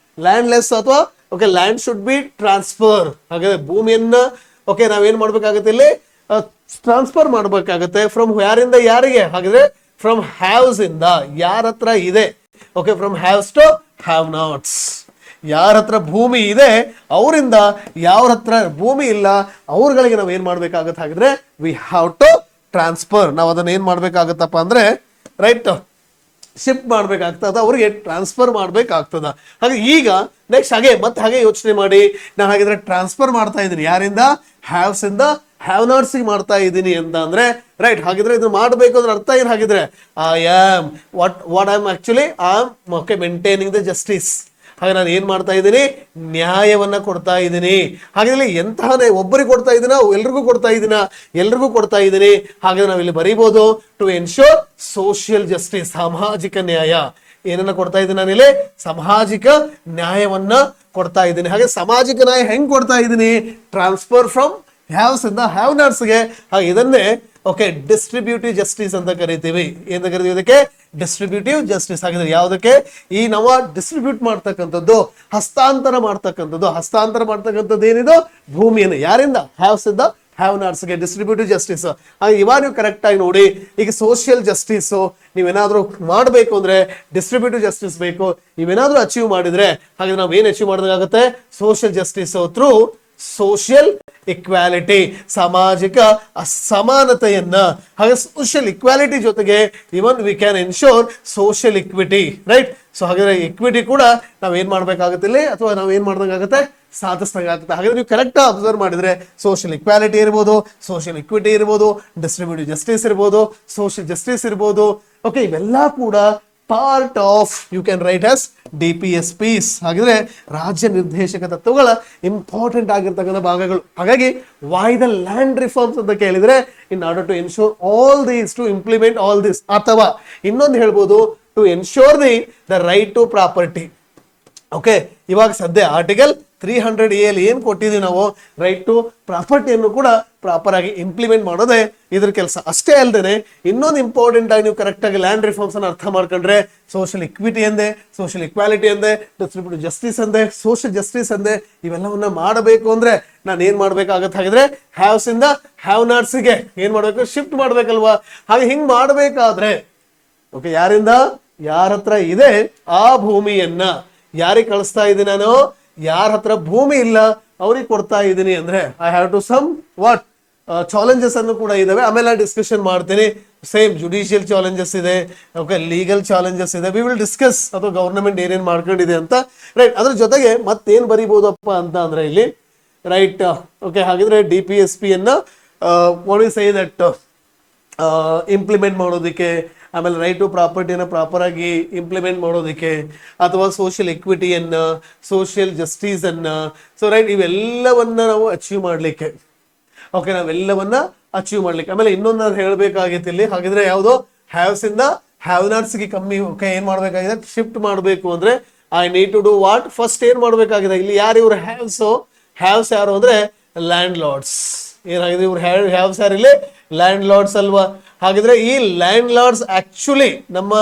ಲ್ಯಾಂಡ್ಲೆಸ್ ಅಥವಾ okay land should be transfer. ಹಾಗಾದ್ರೆ ಭೂಮಿಯನ್ನ ಓಕೆ ನಾವೇನ್ ಮಾಡ್ಬೇಕಾಗತ್ತೆ ಇಲ್ಲಿ, ಟ್ರಾನ್ಸ್ಫರ್ ಮಾಡ್ಬೇಕಾಗತ್ತೆ. ಫ್ರಮ್ ಯಾರಿಂದ ಯಾರಿಗೆ, ಹಾಗಿದ್ರೆ ಫ್ರಮ್ ಹ್ಯಾವ್ಸ್ ಇಂದ, ಯಾರ ಹತ್ರ ಇದೆ, okay, from haves to have nots. ಯಾರ ಹತ್ರ ಭೂಮಿ ಇದೆ ಅವರಿಂದ ಯಾರ ಹತ್ರ ಭೂಮಿ ಇಲ್ಲ ಅವ್ರಗಳಿಗೆ ನಾವ್ ಏನ್ ಮಾಡ್ಬೇಕಾಗತ್ತೆ, ಹಾಗಿದ್ರೆ ವಿ ಹ್ಯಾವ್ ಟು ಟ್ರಾನ್ಸ್ಫರ್. ನಾವು ಅದನ್ನ ಏನ್ ಮಾಡ್ಬೇಕಾಗತ್ತಪ್ಪ ಅಂದ್ರೆ ರೈಟ್ ಶಿಫ್ಟ್ ಮಾಡ್ಬೇಕಾಗ್ತದ, ಅವ್ರಿಗೆ ಟ್ರಾನ್ಸ್ಫರ್ ಮಾಡ್ಬೇಕಾಗ್ತದ. ಹಾಗೆ ಈಗ ನೆಕ್ಸ್ಟ್ ಹಾಗೆ ಯೋಚನೆ ಮಾಡಿ, ನಾನು ಹಾಗಿದ್ರೆ ಟ್ರಾನ್ಸ್ಫರ್ ಮಾಡ್ತಾ ಇದ್ದೀನಿ ಯಾರಿಂದ, ಹ್ಯಾವ್ಸ್ ಇಂದ ಹ್ಯಾವ್ ನಾಟ್ಸ್ ಮಾಡ್ತಾ ಇದ್ದೀನಿ ಅಂತ ಅಂದ್ರೆ ರೈಟ್. ಹಾಗಿದ್ರೆ ಇದು ಮಾಡಬೇಕು ಅಂದ್ರೆ ಅರ್ಥ ಏನು, ಹಾಗಿದ್ರೆ I am what I am actually I am okay maintaining the justice. ಹಾಗೆ ನಾನು ಏನ್ ಮಾಡ್ತಾ ಇದ್ದೀನಿ, ನ್ಯಾಯವನ್ನ ಕೊಡ್ತಾ ಇದ್ದೀನಿ. ಹಾಗಿದ್ರೆ ಎಂತಹನೇ ಒಬ್ಬರಿಗೆ ಕೊಡ್ತಾ ಇದ್ದೀನ, ಎಲ್ರಿಗೂ ಕೊಡ್ತಾ ಇದ್ದೀನ, ಎಲ್ರಿಗೂ ಕೊಡ್ತಾ ಇದ್ದೀನಿ. ಹಾಗಾದ್ರೆ ನಾವಿಲ್ಲಿ ಬರೀಬಹುದು, ಟು ಎನ್ಶೋರ್ ಸೋಷಿಯಲ್ ಜಸ್ಟಿಸ್, ಸಾಮಾಜಿಕ ನ್ಯಾಯ. ಏನನ್ನ ಕೊಡ್ತಾ ಇದ್ದೀನಿ ನಾನಿಲ್ಲಿ, ಸಾಮಾಜಿಕ ನ್ಯಾಯವನ್ನ ಕೊಡ್ತಾ ಇದ್ದೀನಿ. ಹಾಗೆ ಸಾಮಾಜಿಕ ನ್ಯಾಯ ಹೆಂಗ್ ಕೊಡ್ತಾ ಇದ್ದೀನಿ, ಟ್ರಾನ್ಸ್ಫರ್ ಫ್ರಮ್ ಹ್ಯಾವ್ಸ್ ಇಂದ ಹ್ಯಾವ್ ನಾಟ್ಸ್ಗೆ. ಹಾಗೆ ಇದನ್ನೇ ಓಕೆ ಡಿಸ್ಟ್ರಿಬ್ಯೂಟಿವ್ ಜಸ್ಟಿಸ್ ಅಂತ ಕರಿತೀವಿ. ಏನ್ ಕರಿತೀವಿ ಇದಕ್ಕೆ, ಡಿಸ್ಟ್ರಿಬ್ಯೂಟಿವ್ ಜಸ್ಟಿಸ್. ಹಾಗಿದ್ರೆ ಯಾವುದಕ್ಕೆ, ಈ ನಾವು ಡಿಸ್ಟ್ರಿಬ್ಯೂಟ್ ಮಾಡ್ತಕ್ಕಂಥದ್ದು, ಹಸ್ತಾಂತರ ಮಾಡ್ತಕ್ಕಂಥದ್ದು ಏನಿದು, ಭೂಮಿಯನ್ನು ಯಾರಿಂದ, ಹ್ಯಾವ್ಸ್ ಇಂದ ಹ್ಯಾವ್ ನಾಟ್ಸ್ಗೆ, ಡಿಸ್ಟ್ರಿಬ್ಯೂಟಿವ್ ಜಸ್ಟಿಸ್. ಹಾಗೆ ಇವಾಗ ನೀವು ಕರೆಕ್ಟ್ ಆಗಿ ನೋಡಿ, ಈಗ ಸೋಷಿಯಲ್ ಜಸ್ಟಿಸ್ ನೀವೇನಾದ್ರೂ ಮಾಡಬೇಕು ಅಂದ್ರೆ ಡಿಸ್ಟ್ರಿಬ್ಯೂಟಿವ್ ಜಸ್ಟಿಸ್ ಬೇಕು. ನೀವೇನಾದ್ರೂ ಅಚೀವ್ ಮಾಡಿದ್ರೆ ಹಾಗೆ ನಾವು ಏನ್ ಅಚೀವ್ ಮಾಡೋದಾಗುತ್ತೆ, social justice through social equality, ಸಾಮಾಜಿಕ ಅಸಮಾನತೆಯನ್ನ. ಹಾಗೆ ಸೋಷಿಯಲ್ ಇಕ್ವಾಲಿಟಿ ಜೊತೆಗೆ even we can ensure social equity. Right, so ಹಾಗಾದ್ರೆ ಇಕ್ವಿಟಿ ಕೂಡ ನಾವ್ ಏನ್ ಮಾಡ್ಬೇಕಾಗುತ್ತೆ ಇಲ್ಲಿ, ಅಥವಾ ನಾವ್ ಏನ್ ಮಾಡ್ದಂಗಾಗುತ್ತೆ, ಸಾಧಿಸ್ದಂಗಾಗುತ್ತೆ. ಹಾಗಾದ್ರೆ ನೀವು ಕರೆಕ್ಟ್ ಅಬ್ಸರ್ವ್ ಮಾಡಿದ್ರೆ ಸೋಷಿಯಲ್ ಇಕ್ವಾಲಿಟಿ ಇರ್ಬೋದು, ಸೋಷಿಯಲ್ ಇಕ್ವಿಟಿ ಇರ್ಬೋದು, ಡಿಸ್ಟ್ರಿಬ್ಯೂಟಿವ್ ಜಸ್ಟಿಸ್ ಇರ್ಬೋದು, ಸೋಷಿಯಲ್ ಜಸ್ಟಿಸ್ ಇರ್ಬೋದು. ಓಕೆ, ಇವೆಲ್ಲ ಕೂಡ part of you can write as DPSPs. ಹಾಗಿದ್ರೆ ರಾಜ್ಯ ನಿರ್ದೇಶಕ ತತ್ವಗಳ ಇಂಪಾರ್ಟೆಂಟ್ ಆಗಿರ್ತಕ್ಕಂಥ ಭಾಗಗಳು. ಹಾಗಾಗಿ ವೈ ದ ಲ್ಯಾಂಡ್ ರಿಫಾರ್ಮ್ಸ್ ಅಂತ ಕೇಳಿದ್ರೆ, in order to ensure all these, to implement all this, ಅಥವಾ ಇನ್ನೊಂದು ಹೇಳ್ಬೋದು, to ensure the right to property. Okay, ಇವಾಗ ಸದ್ಯ ಆರ್ಟಿಕಲ್ 300A ಏನ್ ಕೊಟ್ಟಿದ್ದೀವಿ ನಾವು, ರೈಟ್ ಟು ಪ್ರಾಪರ್ಟಿಯನ್ನು ಕೂಡ ಪ್ರಾಪರ್ ಆಗಿ ಇಂಪ್ಲಿಮೆಂಟ್ ಮಾಡೋದೇ ಇದ್ರ ಕೆಲಸ. ಅಷ್ಟೇ ಅಲ್ಲದೆ ಇನ್ನೊಂದು ಇಂಪಾರ್ಟೆಂಟ್ ಆಗಿ ನೀವು ಕರೆಕ್ಟ್ ಆಗಿ ಲ್ಯಾಂಡ್ ರಿಫಾರ್ಮ್ಸ್ ಅನ್ನು ಅರ್ಥ ಮಾಡ್ಕೊಂಡ್ರೆ, ಸೋಷಿಯಲ್ ಇಕ್ವಿಟಿ ಅಂದೆ, ಸೋಷಿಯಲ್ ಇಕ್ವಾಲಿಟಿ ಅಂದೆ, ಡಿಸ್ಟ್ರಿಬ್ಯೂಟಿವ್ ಜಸ್ಟಿಸ್ ಅಂದೆ, ಸೋಷಿಯಲ್ ಜಸ್ಟಿಸ್ ಅಂದೆ, ಇವೆಲ್ಲವನ್ನ ಮಾಡಬೇಕು ಅಂದ್ರೆ ನಾನು ಏನ್ ಮಾಡ್ಬೇಕಾಗತ್ತೆ, ಹಾಗಿದ್ರೆ ಹ್ಯಾವ್ಸ್ ಇಂದ ಹ್ಯಾವ್ ನಾಟ್ಸ್ಗೆ ಏನ್ ಮಾಡ್ಬೇಕು, ಶಿಫ್ಟ್ ಮಾಡ್ಬೇಕಲ್ವಾ. ಹಾಗೆ ಹಿಂಗ್ ಮಾಡ್ಬೇಕಾದ್ರೆ ಓಕೆ ಯಾರಿಂದ, ಯಾರ ಹತ್ರ ಇದೆ ಆ ಭೂಮಿಯನ್ನ ಯಾರಿಗೆ ಕಳಿಸ್ತಾ ಇದ್ದೀನಿ ನಾನು, ಯಾರ ಹತ್ರ ಭೂಮಿ ಇಲ್ಲ ಅವ್ರಿಗೆ ಕೊಡ್ತಾ ಇದ್ದೀನಿ ಅಂದ್ರೆ I have to somewhat challenges ಅನ್ನು ಕೂಡ ಇದಾವೆ. ಆಮೇಲೆ ಡಿಸ್ಕಷನ್ ಮಾಡ್ತೀನಿ. ಸೇಮ್ ಜುಡಿಷಿಯಲ್ ಚಾಲೆಂಜಸ್ ಇದೆ, ಓಕೆ ಲೀಗಲ್ ಚಾಲೆಂಜಸ್ ಇದೆ. ವಿ ವಿಲ್ ಡಿಸ್ಕಸ್ ಅಥವಾ ಗವರ್ನಮೆಂಟ್ ಏನೇನ್ ಮಾಡ್ಕೊಂಡಿದೆ ಅಂತ. ರೈಟ್, ಅದ್ರ ಜೊತೆಗೆ ಮತ್ತೇನ್ ಬರೀಬಹುದಪ್ಪ ಅಂತ ಅಂದ್ರೆ ಇಲ್ಲಿ ರೈಟ್ ಓಕೆ ಹಾಗಿದ್ರೆ DPSP ಅನ್ನ what we say that implement ಮಾಡೋದಕ್ಕೆ, ಆಮೇಲೆ ರೈಟ್ ಟು ಪ್ರಾಪರ್ಟಿನ ಪ್ರಾಪರ್ ಆಗಿ ಇಂಪ್ಲಿಮೆಂಟ್ ಮಾಡೋದಕ್ಕೆ, ಅಥವಾ ಸೋಷಿಯಲ್ ಇಕ್ವಿಟಿಯನ್ನ, ಸೋಷಿಯಲ್ ಜಸ್ಟಿಸ್ ಅನ್ನ, ಸೊ ರೈಟ್ ಇವೆಲ್ಲವನ್ನ ನಾವು ಅಚೀವ್ ಮಾಡ್ಲಿಕ್ಕೆ, ಓಕೆ ನಾವೆಲ್ಲವನ್ನ ಅಚೀವ್ ಮಾಡ್ಲಿಕ್ಕೆ. ಆಮೇಲೆ ಇನ್ನೊಂದು ನಾನು ಹೇಳ್ಬೇಕಾಗಿತ್ತು ಇಲ್ಲಿ, ಹಾಗಿದ್ರೆ ಯಾವುದು, ಹ್ಯಾವ್ಸ್ ಇಂದ ಹ್ಯಾವ್ ನಾಟ್ಸ್ಗೆ ಕಮ್ಮಿ ಓಕೆ ಏನ್ ಮಾಡ್ಬೇಕಾಗಿದೆ, ಶಿಫ್ಟ್ ಮಾಡಬೇಕು ಅಂದ್ರೆ I need to do what, first ಏನ್ ಮಾಡ್ಬೇಕಾಗಿದೆ ಇಲ್ಲಿ, ಯಾರು ಇವ್ರು ಹ್ಯಾವ್ಸ್ ಯಾರು ಅಂದ್ರೆ ಲ್ಯಾಂಡ್ ಲಾರ್ಡ್ಸ್. ಏನಾಗಿದೆ ಇವ್ರು ಹ್ಯಾವ್ಸ್ ಯಾರು ಇಲ್ಲಿ, ಲ್ಯಾಂಡ್ ಲಾರ್ಡ್ಸ್ ಅಲ್ವಾ. ಹಾಗಿದ್ರೆ ಈ ಲ್ಯಾಂಡ್ ಲಾರ್ಡ್ಸ್ ಆಕ್ಚುಲಿ ನಮ್ಮ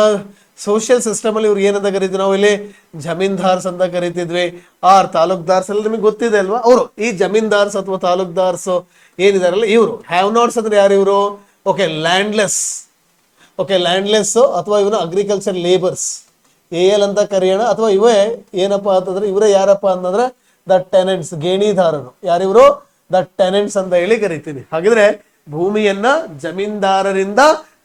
ಸೋಷಿಯಲ್ ಸಿಸ್ಟಮ್ ಅಲ್ಲಿ ಇವ್ರು ಏನಂತ ಕರಿತೀವಿ ನಾವು ಇಲ್ಲಿ ಜಮೀನ್ದಾರ್ಸ್ ಅಂತ ಕರಿತಿದ್ವಿ, ಆರ್ ತಾಲೂಕ್ದಾರ್ಸ್ ಎಲ್ಲ ನಿಮಗೆ ಗೊತ್ತಿದೆ ಅಲ್ವಾ. ಅವರು ಈ ಜಮೀನ್ದಾರ್ಸ್ ಅಥವಾ ತಾಲೂಕ್ದಾರ್ಸ್ ಏನಿದಾರಲ್ಲ ಇವರು. ಹ್ಯಾವ್ ನಾಟ್ಸ್ ಅಂದ್ರೆ ಯಾರು ಇವರು? Okay, landless. ಓಕೆ, ಲ್ಯಾಂಡ್ಲೆಸ್ ಅಥವಾ ಇವನು ಅಗ್ರಿಕಲ್ಚರ್ ಲೇಬರ್ಸ್ AL ಅಂತ ಕರೆಯೋಣ. ಅಥವಾ ಇವೇ ಏನಪ್ಪಾ ಅಂತಂದ್ರೆ ಇವರೇ ಯಾರಪ್ಪ ಅಂತಂದ್ರೆ ದ ಟೆನೆಂಟ್ಸ್, ಗೇಣಿದಾರರು. ಯಾರಿವರು? ದ ಟೆನೆಂಟ್ಸ್ ಅಂತ ಹೇಳಿ ಕರಿತೀವಿ. ಹಾಗಿದ್ರೆ ಭೂಮಿಯನ್ನ ಜಮೀನ್ದಾರರಿಂದ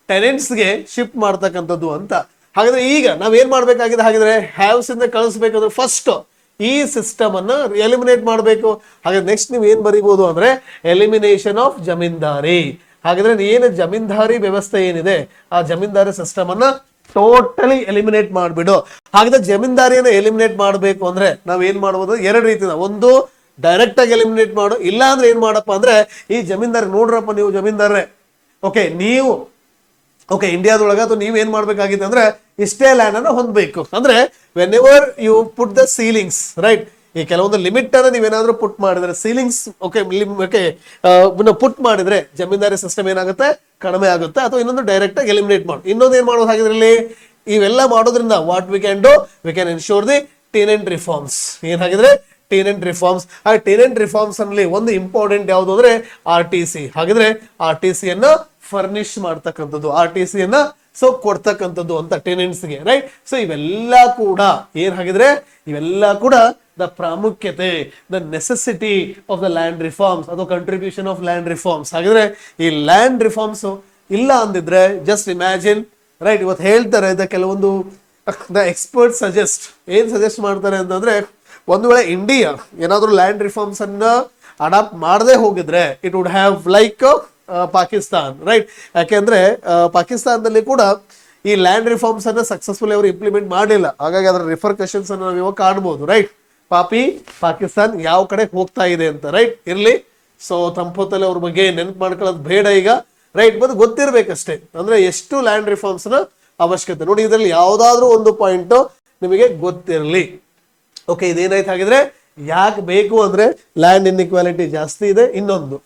ಟೆನೆಂಟ್ಸ್ಗೆ ಶಿಫ್ಟ್ ಮಾಡ್ತಕ್ಕಂಥದ್ದು ಅಂತ. ಹಾಗಾದ್ರೆ ಈಗ ನಾವೇನ್ ಮಾಡ್ಬೇಕಾಗಿದೆ? ಹಾಗಿದ್ರೆ ಹ್ಯಾವ್ಸ್ ಇಂದ ಕಳಿಸ್ಬೇಕಂದ್ರೆ ಫಸ್ಟ್ ಈ ಸಿಸ್ಟಮ್ ಅನ್ನ ಎಲಿಮಿನೇಟ್ ಮಾಡಬೇಕು. ಹಾಗಾದ್ರೆ ನೆಕ್ಸ್ಟ್ ನೀವು ಏನ್ ಬರೀಬಹುದು ಅಂದ್ರೆ ಎಲಿಮಿನೇಷನ್ ಆಫ್ ಜಮೀನ್ದಾರಿ. ಹಾಗಾದ್ರೆ ಏನು ಜಮೀನ್ದಾರಿ ವ್ಯವಸ್ಥೆ ಏನಿದೆ ಆ ಜಮೀನ್ದಾರಿ ಸಿಸ್ಟಮ್ ಅನ್ನ ಟೋಟಲಿ ಎಲಿಮಿನೇಟ್ ಮಾಡ್ಬಿಡು. ಹಾಗಾದ್ರೆ ಜಮೀನ್ದಾರಿಯನ್ನು ಎಲಿಮಿನೇಟ್ ಮಾಡಬೇಕು ಅಂದ್ರೆ ನಾವ್ ಏನ್ ಮಾಡ್ಬೋದು? ಎರಡು ರೀತಿ. ಒಂದು ಡೈರೆಕ್ಟ್ ಆಗಿ ಎಲಿಮಿನೇಟ್ ಮಾಡು, ಇಲ್ಲ ಅಂದ್ರೆ ಏನ್ ಮಾಡಪ್ಪ ಅಂದ್ರೆ ಈ ಜಮೀನ್ದಾರಿ ನೋಡ್ರಪ್ಪ ನೀವು ಜಮೀನ್ದಾರರೇ, ಓಕೆ ನೀವು ಇಂಡಿಯಾದೊಳಗ ಅಥವಾ ನೀವ್ ಏನ್ ಮಾಡ್ಬೇಕಾಗಿದೆ ಅಂದ್ರೆ ಇಷ್ಟೇ ಲ್ಯಾಂಡ್ ಅನ್ನ ಹೊಂದಬೇಕು. ಅಂದ್ರೆ whenever you put the ceilings, right, ಈ ಕೆಲವೊಂದು ಲಿಮಿಟ್ ಅನ್ನ ನೀವೇನಾದ್ರೂ ಪುಟ್ ಮಾಡಿದ್ರೆ ಸೀಲಿಂಗ್ಸ್ ಪುಟ್ ಮಾಡಿದ್ರೆ ಜಮೀನ್ದಾರಿ ಸಿಸ್ಟಮ್ ಏನಾಗುತ್ತೆ? ಕಡಿಮೆ ಆಗುತ್ತೆ. ಅಥವಾ ಇನ್ನೊಂದು ಡೈರೆಕ್ಟ್ ಆಗಿ ಎಲಿಮಿನೇಟ್ ಮಾಡು. ಇನ್ನೊಂದು ಏನ್ ಮಾಡೋದು ಹಾಗಿದ್ರಲ್ಲಿ? ಇವೆಲ್ಲ ಮಾಡೋದ್ರಿಂದ what we can do? We can ensure the tenant reforms. ಏನಾಗಿದ್ರೆ ಟೆನೆಂಟ್ ರಿಫಾರ್ಮ್ಸ್. ಆ ಟೆನೆಂಟ್ ರಿಫಾರ್ಮ್ಸ್ ಅಲ್ಲಿ ಒಂದು ಇಂಪಾರ್ಟೆಂಟ್ ಯಾವುದು ಅಂದ್ರೆ RTC. ಹಾಗಿದ್ರೆ RTC ಅನ್ನ ಫರ್ನಿಶ್ ಮಾಡ್ತಕ್ಕಂಥದ್ದು, RTC ಅನ್ನ ಕೊಡ್ತಕ್ಕಂಥದ್ದು ಅಂತ ಟೆನೆಂಟ್ಸ್ಗೆ, ರೈಟ್. ಸೊ ಇವೆಲ್ಲ ಕೂಡ ಏನಾಗಿದ್ರೆ ಇವೆಲ್ಲ ಕೂಡ ದ ಪ್ರಾಮುಖ್ಯತೆ, the necessity of the land reforms ಅಥವಾ ಕಂಟ್ರಿಬ್ಯೂಷನ್ ಆಫ್ ಲ್ಯಾಂಡ್ ರಿಫಾರ್ಮ್ಸ್. ಹಾಗಿದ್ರೆ ಈ ಲ್ಯಾಂಡ್ ರಿಫಾರ್ಮ್ಸ್ ಇಲ್ಲ ಅಂದಿದ್ರೆ ಜಸ್ಟ್ ಇಮ್ಯಾಜಿನ್, ರೈಟ್. ಇವತ್ತು ಹೇಳ್ತಾರೆ ಕೆಲವೊಂದು ದ ಎಕ್ಸ್ಪರ್ಟ್ ಏನ್ ಸಜೆಸ್ಟ್ ಮಾಡ್ತಾರೆ ಅಂತಂದ್ರೆ ಒಂದು ವೇಳೆ ಇಂಡಿಯಾ ಏನಾದ್ರೂ ಲ್ಯಾಂಡ್ ರಿಫಾರ್ಮ್ಸ್ ಅನ್ನ ಅಡಾಪ್ಟ್ ಮಾಡದೆ ಹೋಗಿದ್ರೆ it would have like Pakistan, right. ಯಾಕೆಂದ್ರೆ ಪಾಕಿಸ್ತಾನದಲ್ಲಿ ಕೂಡ ಈ ಲ್ಯಾಂಡ್ ರಿಫಾರ್ಮ್ಸ್ ಅನ್ನ ಸಕ್ಸಸ್ಫುಲಿ ಅವರು ಇಂಪ್ಲಿಮೆಂಟ್ ಮಾಡಿಲ್ಲ. ಹಾಗಾಗಿ ಅದರ ರಿಫರ್ಕಷನ್ಸ್ ಅನ್ನು ನಾವು ಇವಾಗ ಕಾಣಬಹುದು, ರೈಟ್. ಪಾಕಿಸ್ತಾನ್ ಯಾವ ಕಡೆ ಹೋಗ್ತಾ ಇದೆ ಅಂತ, ರೈಟ್. ಇರ್ಲಿ, ಸೊ ತಂಪೊತ್ತಲ್ಲಿ ಅವ್ರ ಬಗ್ಗೆ ನೆನಪು ಮಾಡ್ಕೊಳ್ಳೋದು ಬೇಡ ಈಗ, ರೈಟ್. ಬಟ್ ಗೊತ್ತಿರ್ಬೇಕಷ್ಟೇ ಅಂದ್ರೆ ಎಷ್ಟು ಲ್ಯಾಂಡ್ ರಿಫಾರ್ಮ್ಸ್ ನ ಅವಶ್ಯಕತೆ. ನೋಡಿ, ಇದರಲ್ಲಿ ಯಾವ್ದಾದ್ರು ಒಂದು ಪಾಯಿಂಟ್ ನಿಮಗೆ ಗೊತ್ತಿರಲಿ. ಓಕೆ, ಇದೇನಾಯ್ತು ಹಾಗಿದ್ರೆ ಯಾಕೆ ಬೇಕು ಅಂದ್ರೆ ಲ್ಯಾಂಡ್ ಇನ್ಇಕ್ವಾಲಿಟಿ ಜಾಸ್ತಿ ಇದೆ. ಇನ್ನೊಂದು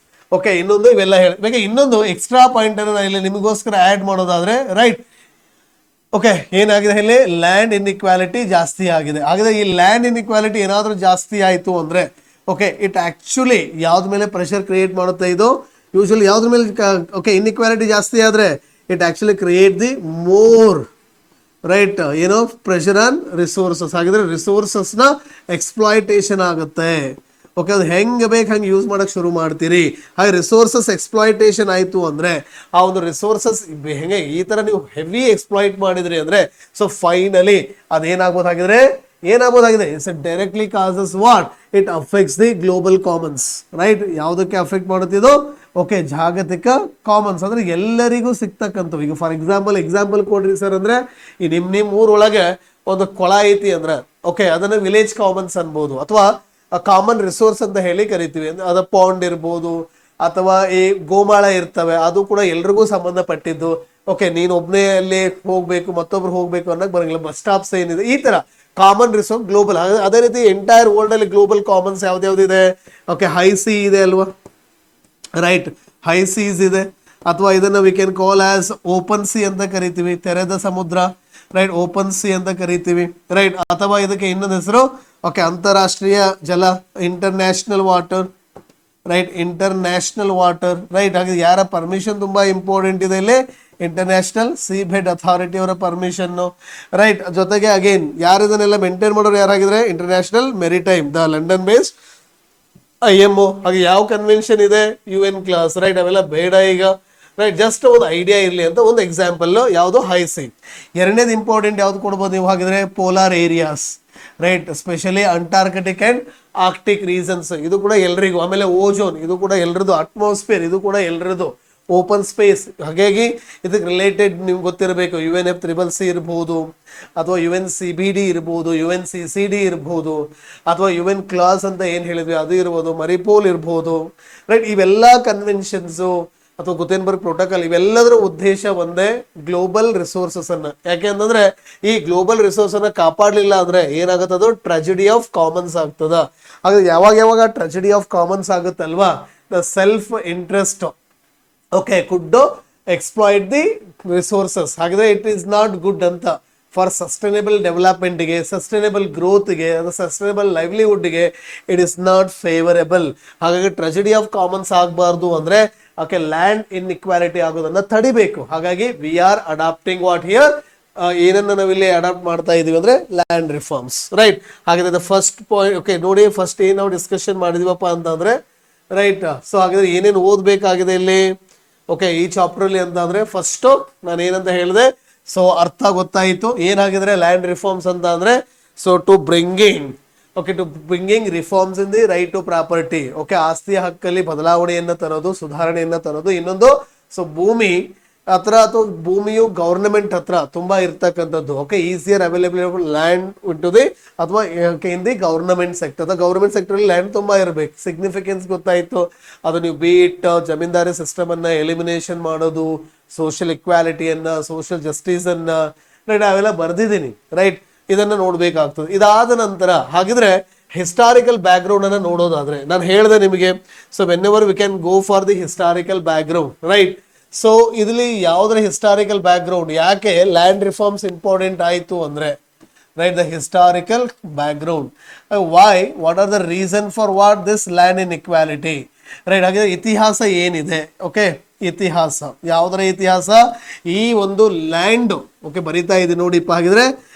ಇವೆಲ್ಲ ಹೇಳಬೇಕು. ಇನ್ನೊಂದು ಎಕ್ಸ್ಟ್ರಾ ಪಾಯಿಂಟ್ ಅನ್ನು ನಾನು ಇಲ್ಲಿ ನಿಮಗೋಸ್ಕರ ಆಡ್ ಮಾಡೋದಾದ್ರೆ, ರೈಟ್. ಓಕೆ, ಏನಾಗಿದೆ ಇಲ್ಲಿ? ಲ್ಯಾಂಡ್ ಇನ್ಇಕ್ವಾಲಿಟಿ ಜಾಸ್ತಿ ಆಗಿದೆ. ಹಾಗಾದ್ರೆ ಈ ಲ್ಯಾಂಡ್ ಇನ್ಇಕ್ವಾಲಿಟಿ ಏನಾದ್ರೂ ಜಾಸ್ತಿ ಆಯ್ತು ಅಂದ್ರೆ ಓಕೆ, ಇಟ್ ಆಕ್ಚುಲಿ ಯಾವ್ದ ಮೇಲೆ ಪ್ರೆಷರ್ ಕ್ರಿಯೇಟ್ ಮಾಡುತ್ತೆ? ಇದು ಯೂಶಲಿ ಯಾವ್ದ್ರ ಮೇಲೆ? ಓಕೆ, ಇನ್ಇಕ್ವಾಲಿಟಿ ಜಾಸ್ತಿ ಆದ್ರೆ it actually create the more, right, pressure on resources. ಹಾಗಿದ್ರೆ ರಿಸೋರ್ಸಸ್ ನ ಎಕ್ಸ್ಪ್ಲಾಯ್ಟೇಷನ್ ಆಗುತ್ತೆ. ಓಕೆ, ಅದು ಹೆಂಗೆ ಬೇಕು ಹಂಗೆ ಯೂಸ್ ಮಾಡಕ್ ಶುರು ಮಾಡ್ತೀರಿ. ಹಾಗೆ ರಿಸೋರ್ಸಸ್ ಎಕ್ಸ್ಪ್ಲಾಯ್ಟೇಷನ್ ಆಯ್ತು ಅಂದ್ರೆ ಆ ಒಂದು ರಿಸೋರ್ಸಸ್ ಹೆಂಗೆ ಈ ತರ ನೀವು ಹೆವಿ ಎಕ್ಸ್ಪ್ಲಾಯ್ಟ್ ಮಾಡಿದ್ರಿ ಅಂದ್ರೆ ಸೊ ಫೈನಲಿ ಅದೇನಾಗ್ಬೋದಾಗಿದ್ರೆ it's directly causes what? It affects the global commons, right. ಯಾವುದಕ್ಕೆ ಅಫೆಕ್ಟ್ ಮಾಡುತ್ತಿದ್ದು? ಓಕೆ, ಜಾಗತಿಕ ಕಾಮನ್ಸ್ ಅಂದ್ರೆ ಎಲ್ಲರಿಗೂ ಸಿಗ್ತಕ್ಕಂಥವು. ಈಗ ಫಾರ್ ಎಕ್ಸಾಂಪಲ್ ಕೊಡ್ರಿ ಸರ್ ಅಂದ್ರೆ ಈ ನಿಮ್ ಊರೊಳಗೆ ಒಂದು ಕೊಳ ಐತಿ ಅಂದ್ರೆ ಓಕೆ, ಅದನ್ನ ವಿಲೇಜ್ ಕಾಮನ್ಸ್ ಅನ್ಬೋದು ಅಥವಾ ಕಾಮನ್ ರಿಸೋರ್ಸ್ ಅಂತ ಹೇಳಿ ಕರಿತೀವಿ. ಅದ ಪಾಂಡ್ ಇರ್ಬೋದು ಅಥವಾ ಈ ಗೋಮಾಳ ಇರ್ತವೆ, ಅದು ಕೂಡ ಎಲ್ರಿಗೂ ಸಂಬಂಧಪಟ್ಟಿದ್ದು. ಓಕೆ, ನೀನ್ ಒಬ್ನೇ ಅಲ್ಲಿ ಹೋಗ್ಬೇಕು ಮತ್ತೊಬ್ರು ಹೋಗ್ಬೇಕು ಅನ್ನಕ್ ಬರಂಗಿಲ್ಲ. ಬಸ್ ಸ್ಟಾಪ್ಸ್ ಏನಿದೆ ಈ ತರ ಕಾಮನ್ ರಿಸೋರ್ಸ್ ಗ್ಲೋಬಲ್. ಅದೇ ರೀತಿ ಎಂಟೈರ್ ವರ್ಲ್ಡ್ ಅಲ್ಲಿ ಗ್ಲೋಬಲ್ ಕಾಮನ್ಸ್ ಯಾವ್ದಾವ್ದಿದೆ? ಓಕೆ, ಹೈ ಸಿ ಇದೆ ಅಲ್ವಾ, ರೈಟ್. ಹೈ ಸೀಸ್ ಇದೆ ಅಥವಾ ಇದನ್ನ we can call as open sea ಅಂತ ಕರಿತೀವಿ, ತೆರೆದ ಸಮುದ್ರ, ರೈಟ್. ಓಪನ್ ಸಿ ಅಂತ ಕರಿತೀವಿ, ರೈಟ್. ಅಥವಾ ಇದಕ್ಕೆ ಇನ್ನೊಂದು ಹೆಸರು ಓಕೆ ಅಂತಾರಾಷ್ಟ್ರೀಯ ಜಲ, international water, right. International water, right. ಹಾಗೆ ಯಾರ ಪರ್ಮಿಷನ್ ತುಂಬಾ ಇಂಪಾರ್ಟೆಂಟ್ ಇದೆ ಇಲ್ಲಿ? ಇಂಟರ್ನ್ಯಾಷನಲ್ ಸೀ ಬೆಡ್ ಅಥಾರಿಟಿ ಅವರ ಪರ್ಮಿಷನ್, ರೈಟ್. ಜೊತೆಗೆ ಅಗೇನ್ ಯಾರು ಇದನ್ನೆಲ್ಲ ಮೇಂಟೈನ್ ಮಾಡೋರು ಯಾರಾಗಿದ್ರೆ? International maritime, the London based IMO. ಹಾಗೆ ಯಾವ ಕನ್ವೆನ್ಷನ್ ಇದೆ? UN ಕ್ಲಾಸ್, ರೈಟ್. ಅವೆಲ್ಲ ಬೇಡ ಈಗ, ರೈಟ್. ಜಸ್ಟ್ ಒಂದು ಐಡಿಯಾ ಇರಲಿ ಅಂತ ಒಂದು ಎಕ್ಸಾಂಪಲ್ ಯಾವುದು? High C. ಎರಡನೇದು ಇಂಪಾರ್ಟೆಂಟ್ ಯಾವ್ದು ಕೊಡ್ಬೋದು ನೀವು ಹಾಗಿದ್ರೆ? Polar areas, right. Specially Antarctic and Arctic regions, ಇದು ಕೂಡ ಎಲ್ರಿಗೂ. ಆಮೇಲೆ ಓಜೋನ್, ಇದು ಕೂಡ ಎಲ್ರದು. ಅಟ್ಮಾಸ್ಫಿಯರ್, ಇದು ಕೂಡ ಎಲ್ರದು. ಓಪನ್ ಸ್ಪೇಸ್, ಹಾಗಾಗಿ ಇದಕ್ಕೆ ರಿಲೇಟೆಡ್ ನಿಮ್ಗೆ ಗೊತ್ತಿರಬೇಕು. UNFCCC ಇರ್ಬೋದು ಅಥವಾ UNCBD ಇರ್ಬೋದು, UNCCD ಇರ್ಬೋದು ಅಥವಾ UN ಕ್ಲಾಸ್ ಅಂತ ಏನ್ ಹೇಳಿದ್ವಿ ಅದು ಇರ್ಬೋದು, ಮರಿಪೋಲ್ ಇರ್ಬೋದು, ರೈಟ್. ಇವೆಲ್ಲ ಕನ್ವೆನ್ಷನ್ಸು ಅಥವಾ ಗುಟೆನ್ಬರ್ಗ್ ಪ್ರೋಟೋಕಾಲ್ ಇವೆಲ್ಲದರ ಉದ್ದೇಶ ಒಂದೇ, ಗ್ಲೋಬಲ್ ರಿಸೋರ್ಸಸ್ ಅನ್ನ. ಯಾಕೆ ಅಂತಂದ್ರೆ ಈ ಗ್ಲೋಬಲ್ ರಿಸೋರ್ಸ್ ಅನ್ನ ಕಾಪಾಡಲಿಲ್ಲ ಅಂದ್ರೆ ಏನಾಗುತ್ತದು? ಟ್ರಾಜಿಡಿ ಆಫ್ ಕಾಮನ್ಸ್ ಆಗ್ತದ. ಹಾಗಾದ್ರೆ ಯಾವಾಗ ಟ್ರಾಜಿಡಿ ಆಫ್ ಕಾಮನ್ಸ್ ಆಗುತ್ತಲ್ವಾ? The self interest okay could exploit the resources. ಹಾಗಿದ್ರೆ ಇಟ್ ಈಸ್ ನಾಟ್ ಗುಡ್ ಅಂತ ಫಾರ್ ಸಸ್ಟೈನಬಲ್ ಡೆವಲಪ್ಮೆಂಟ್ಗೆ, ಸಸ್ಟೈನಬಲ್ ಗ್ರೋತ್ಗೆ, ಸಸ್ಟೈನಬಲ್ ಲೈವ್ಲಿಹುಡ್ಗೆ ಇಟ್ ಇಸ್ ನಾಟ್ ಫೇವರೇಬಲ್. ಹಾಗಾಗಿ ಟ್ರೆಜಿಡಿ ಆಫ್ ಕಾಮನ್ಸ್ ಆಗಬಾರ್ದು ಅಂದ್ರೆ ಓಕೆ ಲ್ಯಾಂಡ್ ಇನ್ಇಕ್ವಾಲಿಟಿ ಆಗೋದನ್ನ ತಡಿಬೇಕು. ಹಾಗಾಗಿ we are adapting what here, ಏನನ್ನ ನಾವಿಲ್ಲಿ ಅಡಾಪ್ಟ್ ಮಾಡ್ತಾ ಇದೀವಿ ಅಂದ್ರೆ ಲ್ಯಾಂಡ್ ರಿಫಾರ್ಮ್ಸ್, ರೈಟ್. ಹಾಗಾದ್ರೆ ಫಸ್ಟ್ ಪಾಯಿಂಟ್ ಓಕೆ ನೋಡಿ, ಫಸ್ಟ್ ಏನ್ ನಾವು ಡಿಸ್ಕಷನ್ ಮಾಡಿದೀವಪ್ಪ ಅಂತಂದ್ರೆ ರೈಟ್. ಸೊ ಹಾಗಾದ್ರೆ ಏನೇನು ಓದ್ಬೇಕಾಗಿದೆ ಇಲ್ಲಿ ಓಕೆ ಈ ಚಾಪ್ಟರ್ ಅಲ್ಲಿ ಅಂತ ಅಂದ್ರೆ ಫಸ್ಟ್ ನಾನು ಏನಂತ ಹೇಳಿದೆ, ಸೊ ಅರ್ಥ ಗೊತ್ತಾಯಿತು ಏನಾಗಿದ್ರೆ ಲ್ಯಾಂಡ್ ರಿಫಾರ್ಮ್ಸ್ ಅಂತ ಅಂದ್ರೆ so to bringing reforms in the right to property. Okay ಆಸ್ತಿಯ ಹಕ್ಕಲ್ಲಿ ಬದಲಾವಣೆಯನ್ನ ತರೋದು, ಸುಧಾರಣೆಯನ್ನ ತರೋದು. ಇನ್ನೊಂದು ಸೊ ಭೂಮಿ ಹತ್ರ ಅಥವಾ ಭೂಮಿಯು ಗವರ್ನಮೆಂಟ್ ಹತ್ರ ತುಂಬಾ ಇರ್ತಕ್ಕಂಥದ್ದು. Okay easier available land into the ಅಥವಾ in the government sector. Government sector ಅಲ್ಲಿ ಲ್ಯಾಂಡ್ ತುಂಬಾ ಇರಬೇಕು. ಸಿಗ್ನಿಫಿಕೆನ್ಸ್ ಗೊತ್ತಾಯ್ತು. ಅದು ನೀವು ಬೀಟ್ ಜಮೀನ್ದಾರಿ ಸಿಸ್ಟಮ್ ಅನ್ನ ಎಲಿಮಿನೇಷನ್ ಮಾಡೋದು, ಸೋಷಿಯಲ್ ಇಕ್ವಾಲಿಟಿಯನ್ನ, ಸೋಷಿಯಲ್ ಜಸ್ಟಿಸ್ ಅನ್ನ, ರೈಟ್ ಅವೆಲ್ಲ ಬರ್ದಿದ್ದೀನಿ, ರೈಟ್. ಇದನ್ನ ನೋಡ್ಬೇಕಾಗ್ತದೆ. ಇದಾದ ನಂತರ ಹಾಗಿದ್ರೆ ಹಿಸ್ಟಾರಿಕಲ್ ಬ್ಯಾಕ್ ಗ್ರೌಂಡ್ ಅನ್ನ ನೋಡೋದಾದ್ರೆ ನಾನು ಹೇಳಿದೆ ನಿಮಗೆ, so whenever we can go for the historical background, right. So ಇಲ್ಲಿ ಯಾವ್ದ್ರ ಹಿಸ್ಟಾರಿಕಲ್ ಬ್ಯಾಕ್ ಗ್ರೌಂಡ್, ಯಾಕೆ ಲ್ಯಾಂಡ್ ರಿಫಾರ್ಮ್ಸ್ ಇಂಪಾರ್ಟೆಂಟ್ ಆಯ್ತು ಅಂದ್ರೆ right the historical background. Why, what are the reason for what this land inequality, right. ಹಾಗೆ ಇತಿಹಾಸ ಏನಿದೆ, okay ಇತಿಹಾಸ ಯಾವ್ದರ ಇತಿಹಾಸ, ಈ ಒಂದು ಲ್ಯಾಂಡ್ ಓಕೆ ಬರೀತಾ ಇದೆ ನೋಡಿಪ್ಪ. ಹಾಗಿದ್ರೆ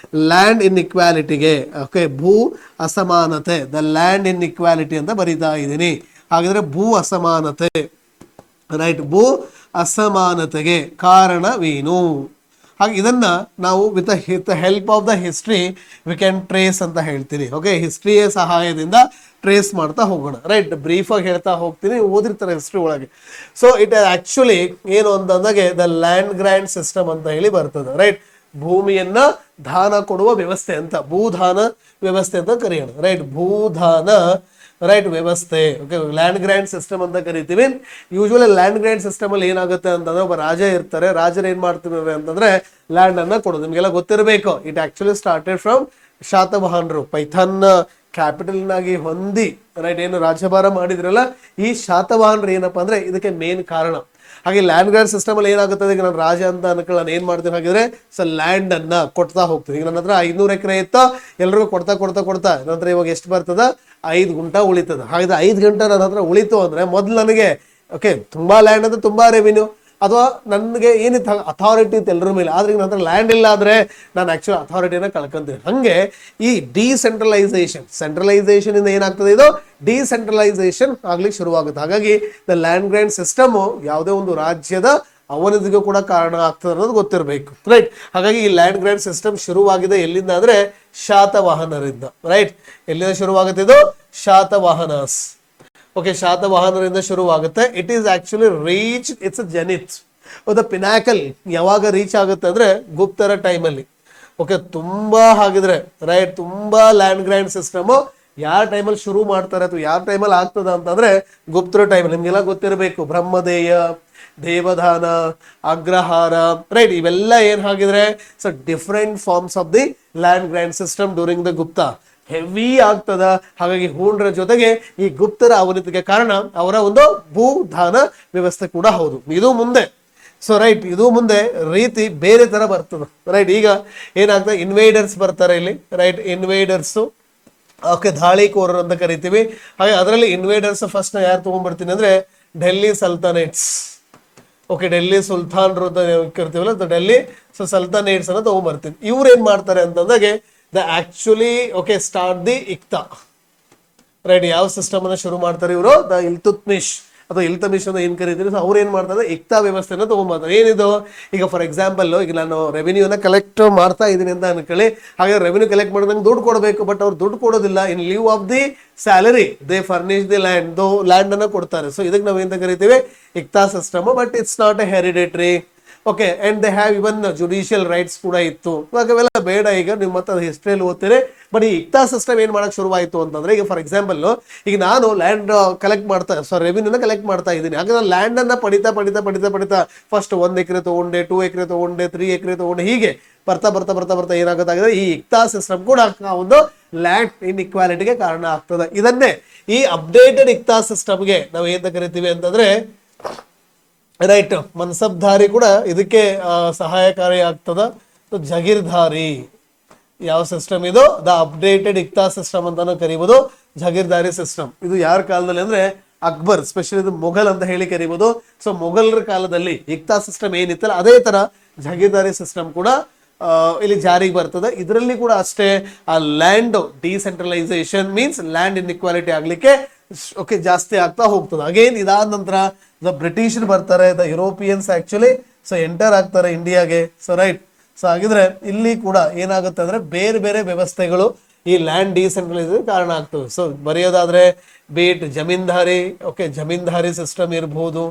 ಲ್ಯಾಂಡ್ ಇನ್ ಇಕ್ವಾಲಿಟಿಗೆ ಓಕೆ ಭೂ ಅಸಮಾನತೆ, ದ ಲ್ಯಾಂಡ್ ಇನ್ ಇಕ್ವಾಲಿಟಿ ಅಂತ ಬರೀತಾ ಇದ್ದೀನಿ. ಹಾಗಿದ್ರೆ ಭೂ ಅಸಮಾನತೆ, ರೈಟ್, ಭೂ ಅಸಮಾನತೆಗೆ ಕಾರಣವೇನು? ಹಾಗೆ ಇದನ್ನ ನಾವು with help of the history we can trace ಅಂತ ಹೇಳ್ತೀನಿ. ಓಕೆ ಹಿಸ್ಟ್ರಿಯ ಸಹಾಯದಿಂದ ಟ್ರೇಸ್ ಮಾಡ್ತಾ ಹೋಗೋಣ, ರೈಟ್. ಬ್ರೀಫ್ ಆಗಿ ಹೇಳ್ತಾ ಹೋಗ್ತೀನಿ, ಓದಿರ್ತಾರೆ ಹಿಸ್ಟ್ರಿ ಒಳಗೆ. ಸೊ ಇಟ್ ಆಕ್ಚುಲಿ ಏನು ಅಂತಂದಾಗೆ ದ ಲ್ಯಾಂಡ್ ಗ್ರ್ಯಾಂಡ್ ಸಿಸ್ಟಮ್ ಅಂತ ಹೇಳಿ ಬರ್ತದೆ, ರೈಟ್. ಭೂಮಿಯನ್ನ ದಾನ ಕೊಡುವ ವ್ಯವಸ್ಥೆ ಅಂತ, ಭೂದಾನ ವ್ಯವಸ್ಥೆ ಅಂತ ಕರೆಯೋಣ, ರೈಟ್. ಭೂದಾನ ರೈಟ್ ವ್ಯವಸ್ಥೆ, ಓಕೆ ಲ್ಯಾಂಡ್ ಗ್ರ್ಯಾಂಡ್ ಸಿಸ್ಟಮ್ ಅಂತ ಕರಿತೀವಿ. ಯೂಶುವಲಿ ಲ್ಯಾಂಡ್ ಗ್ರ್ಯಾಂಡ್ ಸಿಸ್ಟಮ್ ಅಲ್ಲಿ ಏನಾಗುತ್ತೆ ಅಂತಂದ್ರೆ ಒಬ್ಬ ರಾಜ ಇರ್ತಾರೆ. ರಾಜರು ಏನ್ ಮಾಡ್ತಿದ್ದಾರೆ ಅಂತಂದ್ರೆ ಲ್ಯಾಂಡ್ ಅನ್ನ ಕೊಡೋದು. ನಿಮ್ಗೆಲ್ಲ ಗೊತ್ತಿರಬೇಕು, ಇಟ್ ಆಕ್ಚುಲಿ ಸ್ಟಾರ್ಟೆಡ್ ಫ್ರಮ್ ಶಾತವಾಹನರು. ಪೈಥಾನ್ ಕ್ಯಾಪಿಟಲ್ ನಾಗಿ ಹೊಂದಿ ರೈಟ್ ಏನು ರಾಜ್ಯಭಾರ ಮಾಡಿದ್ರಲ್ಲ, ಈ ಶಾತವಾಹನರು ಏನಪ್ಪಾ ಅಂದ್ರೆ ಇದಕ್ಕೆ ಮೇನ್ ಕಾರಣ. ಹಾಗೆ ಲ್ಯಾಂಡ್ ಗ್ರ್ಯಾಂಡ್ ಸಿಸ್ಟಮ್ ಅಲ್ಲಿ ಏನಾಗುತ್ತದೆ, ಈಗ ನಾನು ರಾಜ ಅಂತ ಅನ್ಕೊಳ್ಳಿ, ನಾನು ಏನ್ ಮಾಡ್ತೀನಿ ಹಾಗಿದ್ರೆ ಸೊ ಲ್ಯಾಂಡ್ ಅನ್ನ ಕೊಡ್ತಾ ಹೋಗ್ತೀನಿ. ಈಗ ನನ್ನ ಹತ್ರ 500 ಎಕರೆ ಇತ್ತ, ಎಲ್ರಿಗೂ ಕೊಡ್ತಾ ಕೊಡ್ತಾ ಕೊಡ್ತಾ ನನ್ನ ಹತ್ರ ಇವಾಗ ಎಷ್ಟು ಬರ್ತದ, 5 ಗುಂಟ ಉಳಿತದ. ಹಾಗಾದ್ರೆ 5 ಗಂಟೆ ನನ್ನ ಹತ್ರ ಉಳಿತು ಅಂದ್ರೆ ಮೊದ್ಲು ನನಗೆ ಓಕೆ ತುಂಬಾ ಲ್ಯಾಂಡ್ ಅಂದ್ರೆ ತುಂಬಾ ರೆವಿನ್ಯೂ, ಅಥವಾ ನನಗೆ ಏನಿತ್ತು ಅಥಾರಿಟಿ ಇತ್ತು ಎಲ್ಲರ ಮೇಲೆ. ಆದ್ರೆ ಈಗ ನನ್ನ ಹತ್ರ ಲ್ಯಾಂಡ್ ಇಲ್ಲ ಆದ್ರೆ ನಾನು ಆಕ್ಚುಲಿ ಅಥಾರಿಟಿನ ಕಳ್ಕೊಂತೀನಿ. ಹಂಗೆ ಈ ಸೆಂಟ್ರಲೈಸೇಷನ್ ಇಂದ ಏನಾಗ್ತದೆ, ಇದು ಡಿಸೆಂಟ್ರಲೈಸೇಷನ್ ಆಗ್ಲಿಕ್ಕೆ ಶುರುವಾಗುತ್ತೆ. ಹಾಗಾಗಿ ದ ಲ್ಯಾಂಡ್ ಗ್ರ್ಯಾಂಡ್ ಸಿಸ್ಟಮ್ ಯಾವುದೇ ಒಂದು ರಾಜ್ಯದ ಅವನತಿಗೂ ಕೂಡ ಕಾರಣ ಆಗ್ತದೆ ಅನ್ನೋದು ಗೊತ್ತಿರಬೇಕು, ರೈಟ್. ಹಾಗಾಗಿ ಈ ಲ್ಯಾಂಡ್ ಗ್ರ್ಯಾಂಡ್ ಸಿಸ್ಟಮ್ ಶುರುವಾಗಿದೆ ಎಲ್ಲಿಂದ ಅಂದ್ರೆ ಶಾತವಾಹನರಿಂದ, ರೈಟ್. ಎಲ್ಲಿಂದ ಶುರುವಾಗುತ್ತೆ ಇದು, ಶಾತವಾಹನಸ್. ಓಕೆ ಶಾತವಾಹನರಿಂದ ಶುರುವಾಗುತ್ತೆ. It is actually reach it's Zenith, the pinnacle ಯಾವಾಗ ರೀಚ್ ಆಗುತ್ತೆ ಅಂದ್ರೆ ಗುಪ್ತರ ಟೈಮಲ್ಲಿ. ಓಕೆ ತುಂಬಾ ಹಾಗಿದ್ರೆ ರೈಟ್ ತುಂಬಾ ಲ್ಯಾಂಡ್ ಗ್ರ್ಯಾಂಡ್ ಸಿಸ್ಟಮ್ ಯಾರ ಟೈಮಲ್ಲಿ ಶುರು ಮಾಡ್ತಾರೆ ಅಥವಾ ಯಾರ ಟೈಮಲ್ಲಿ ಆಗ್ತದ ಅಂತಂದ್ರೆ ಗುಪ್ತರ ಟೈಮಲ್ಲಿ. ನಿಮ್ಗೆಲ್ಲ ಗೊತ್ತಿರಬೇಕು, ಬ್ರಹ್ಮದೇಯ, ದೇವದಾನ, ಅಗ್ರಹಾರ, ರೈಟ್ ಇವೆಲ್ಲ ಏನ್ ಹಾಗಿದ್ರೆ so different forms of the land grant system during the Gupta. Heavy ಆಗ್ತದ. ಹಾಗಾಗಿ ಹೂಣ್ರ ಜೊತೆಗೆ ಈ ಗುಪ್ತರ ಅವನತಿಗೆ ಕಾರಣ ಅವರ ಒಂದು ಭೂದಾನ ವ್ಯವಸ್ಥೆ ಕೂಡ ಹೌದು. ಇದು ಮುಂದೆ ಸೊ ರೈಟ್ ಇದು ಮುಂದೆ ರೀತಿ ಬೇರೆ ತರ ಬರ್ತದೆ, ರೈಟ್. ಈಗ ಏನಾಗ್ತದೆ, ಇನ್ವೇಡರ್ಸ್ ಬರ್ತಾರೆ ಇಲ್ಲಿ, ರೈಟ್. ಇನ್ವೇಡರ್ಸ್ ಓಕೆ ದಾಳಿಕೋರರು ಅಂತ ಕರಿತೀವಿ. ಹಾಗೆ ಅದರಲ್ಲಿ ಇನ್ವೇಡರ್ಸ್ ಫಸ್ಟ್ ನಾ ಯಾರು ತಗೊಂಡ್ಬರ್ತೀನಿ ಅಂದ್ರೆ ಡೆಲ್ಲಿ ಸಲ್ತನೇಟ್ಸ್. ಓಕೆ ಡೆಲ್ಲಿ ಸುಲ್ತಾನ್ರು ಅಂತ ಕರಿತೀವಲ್ಲ, ಡೆಲ್ಲಿ ಸೊ ಸಲ್ತನೇಟ್ಸ್ ಅನ್ನ ತಗೊಂಡ್ಬರ್ತೀನಿ. ಇವ್ರು ಏನ್ ಮಾಡ್ತಾರೆ ಅಂತಂದಾಗೆ the actually okay start the iqta, right. ಯಾವ ಸಿಸ್ಟಮ್ ಅನ್ನ ಶುರು ಮಾಡ್ತಾರೆ ಇವರು, ದ ಇಲ್ತುತ್ಮಿಶ್ ಅಥವಾ ಇಲ್ತಮಿಶ್ ಅಂತ ಏನ್ ಕರೀತೀರಿ. ಸೊ ಅವ್ರು ಏನ್ ಮಾಡ್ತಾರೆ, ಇಕ್ತಾ ವ್ಯವಸ್ಥೆನ ತಗೊಂಡ್ಬರ್ತಾರೆ. ಏನಿದು, ಈಗ ಫಾರ್ ಎಕ್ಸಾಂಪಲ್ ಈಗ ನಾನು ರೆವಿನ್ಯೂನ ಕಲೆಕ್ಟ್ ಮಾಡ್ತಾ ಇದ್ದೀನಿ ಅಂತ ಅನ್ಕೊಳ್ಳಿ. ಹಾಗೆ ರೆವಿನ್ಯೂ ಕಲೆಕ್ಟ್ ಮಾಡಿದಂಗೆ ದುಡ್ಡು ಕೊಡಬೇಕು, ಬಟ್ ಅವ್ರು ದುಡ್ಡು ಕೊಡೋದಿಲ್ಲ. In lieu of the salary they furnish the land, land ಅನ್ನ ಕೊಡ್ತಾರೆ. ಸೊ ಇದಕ್ಕೆ ನಾವು ಎಂತ ಕರಿತೀವಿ, iqta system. But it's not a hereditary, okay. And they have even judicial rights ಕೂಡ ಇತ್ತು. ಅವೆಲ್ಲ ಬೇಡ, ಈಗ ನೀವು ಮತ್ತೆ ಹಿಸ್ಟ್ರಿಯಲ್ಲಿ ಓದ್ತೀರಿ. ಬಟ್ ಈ ಇಕ್ತಾ ಸಿಸ್ಟಮ್ ಏನ್ ಮಾಡಕ್ ಶುರುವಾಯಿತು ಅಂತಂದ್ರೆ, ಈಗ ಫಾರ್ ಎಕ್ಸಾಂಪಲ್ ಈಗ ನಾನು ಲ್ಯಾಂಡ್ ಕಲೆಕ್ಟ್ ಮಾಡ್ತಾ ರೆವಿನ್ಯೂನ ಕಲೆಕ್ಟ್ ಮಾಡ್ತಾ ಇದ್ದೀನಿ. ಹಾಗಾದ್ರೆ ಲ್ಯಾಂಡ್ ಅನ್ನ ಪಡಿತಾ ಪಡಿತಾ ಪಡಿತಾ ಪಡಿತಾ ಫಸ್ಟ್ 1 ಎಕರೆ ತಗೊಂಡೆ, 2 ಎಕರೆ ತಗೊಂಡೆ, 3 ಎಕರೆ ತಗೊಂಡೆ, ಹೀಗೆ ಬರ್ತಾ ಬರ್ತಾ ಬರ್ತಾ ಬರ್ತಾ ಏನಾಗುತ್ತೆ, ಈ ಇಕ್ತಾ ಸಿಸ್ಟಮ್ ಕೂಡ ಒಂದು ಲ್ಯಾಂಡ್ ಇನ್ ಇಕ್ವಾಲಿಟಿಗೆ ಕಾರಣ ಆಗ್ತದೆ. ಇದನ್ನೇ ಈ ಅಪ್ಡೇಟೆಡ್ ಇಕ್ತಾ ಸಿಸ್ಟಮ್ಗೆ ನಾವು ಏನ್ ಕರಿತೀವಿ ಅಂತಂದ್ರೆ ರೈಟ್ ಮನ್ಸಬ್ದಾರಿ ಕೂಡ ಇದಕ್ಕೆ ಸಹಾಯಕಾರಿ ಆಗ್ತದ. ಜಗೀರ್ದಾರಿ ಯಾವ ಸಿಸ್ಟಮ್ ಇದು? ದ ಅಪ್ಡೇಟೆಡ್ ಇಕ್ತಾ ಸಿಸ್ಟಮ್ ಅಂತಾನು ಕರಿಬಹುದು, ಜಗೀರ್ದಾರಿ ಸಿಸ್ಟಮ್. ಇದು ಯಾರ ಕಾಲದಲ್ಲಿ ಅಂದ್ರೆ ಅಕ್ಬರ್, ಸ್ಪೆಷಲಿ ಇದು ಮೊಘಲ್ ಅಂತ ಹೇಳಿ ಕರಿಬಹುದು. ಸೊ ಮೊಘಲರ ಕಾಲದಲ್ಲಿ ಇಕ್ತಾ ಸಿಸ್ಟಮ್ ಏನಿತ್ತಲ್ಲ ಅದೇ ತರ ಜಗೀರ್ದಾರಿ ಸಿಸ್ಟಮ್ ಕೂಡ ಇಲ್ಲಿ ಜಾರಿಗೆ ಬರ್ತದೆ. ಇದರಲ್ಲಿ ಕೂಡ ಅಷ್ಟೇ ಆ land decentralisation means land inequality ಆಗ್ಲಿಕ್ಕೆ ಜಾಸ್ತಿ ಆಗ್ತಾ ಹೋಗ್ತದೆ. ಅಗೇನ್ ಇದಾದ ನಂತರ ದ ಬ್ರಿಟಿಷರ್ ಬರ್ತಾರೆ, the Europeans actually so enter ಆಗ್ತಾರೆ ಇಂಡಿಯಾಗೆ. ಸೊ ರೈಟ್, ಸೊ ಹಾಗಿದ್ರೆ ಇಲ್ಲಿ ಕೂಡ ಏನಾಗುತ್ತೆ ಅಂದ್ರೆ ಬೇರೆ ಬೇರೆ ವ್ಯವಸ್ಥೆಗಳು ಈ ಲ್ಯಾಂಡ್ ಡಿಸೆಂಟ್ರಲೈಸೇಷನ್ ಕಾರಣ ಆಗ್ತವೆ. ಸೊ ಬರೆಯೋದಾದ್ರೆ ಬೇಟ್ ಜಮೀನ್ದಾರಿ, ಜಮೀನ್ದಾರಿ ಸಿಸ್ಟಮ್ ಇರ್ಬೋದು,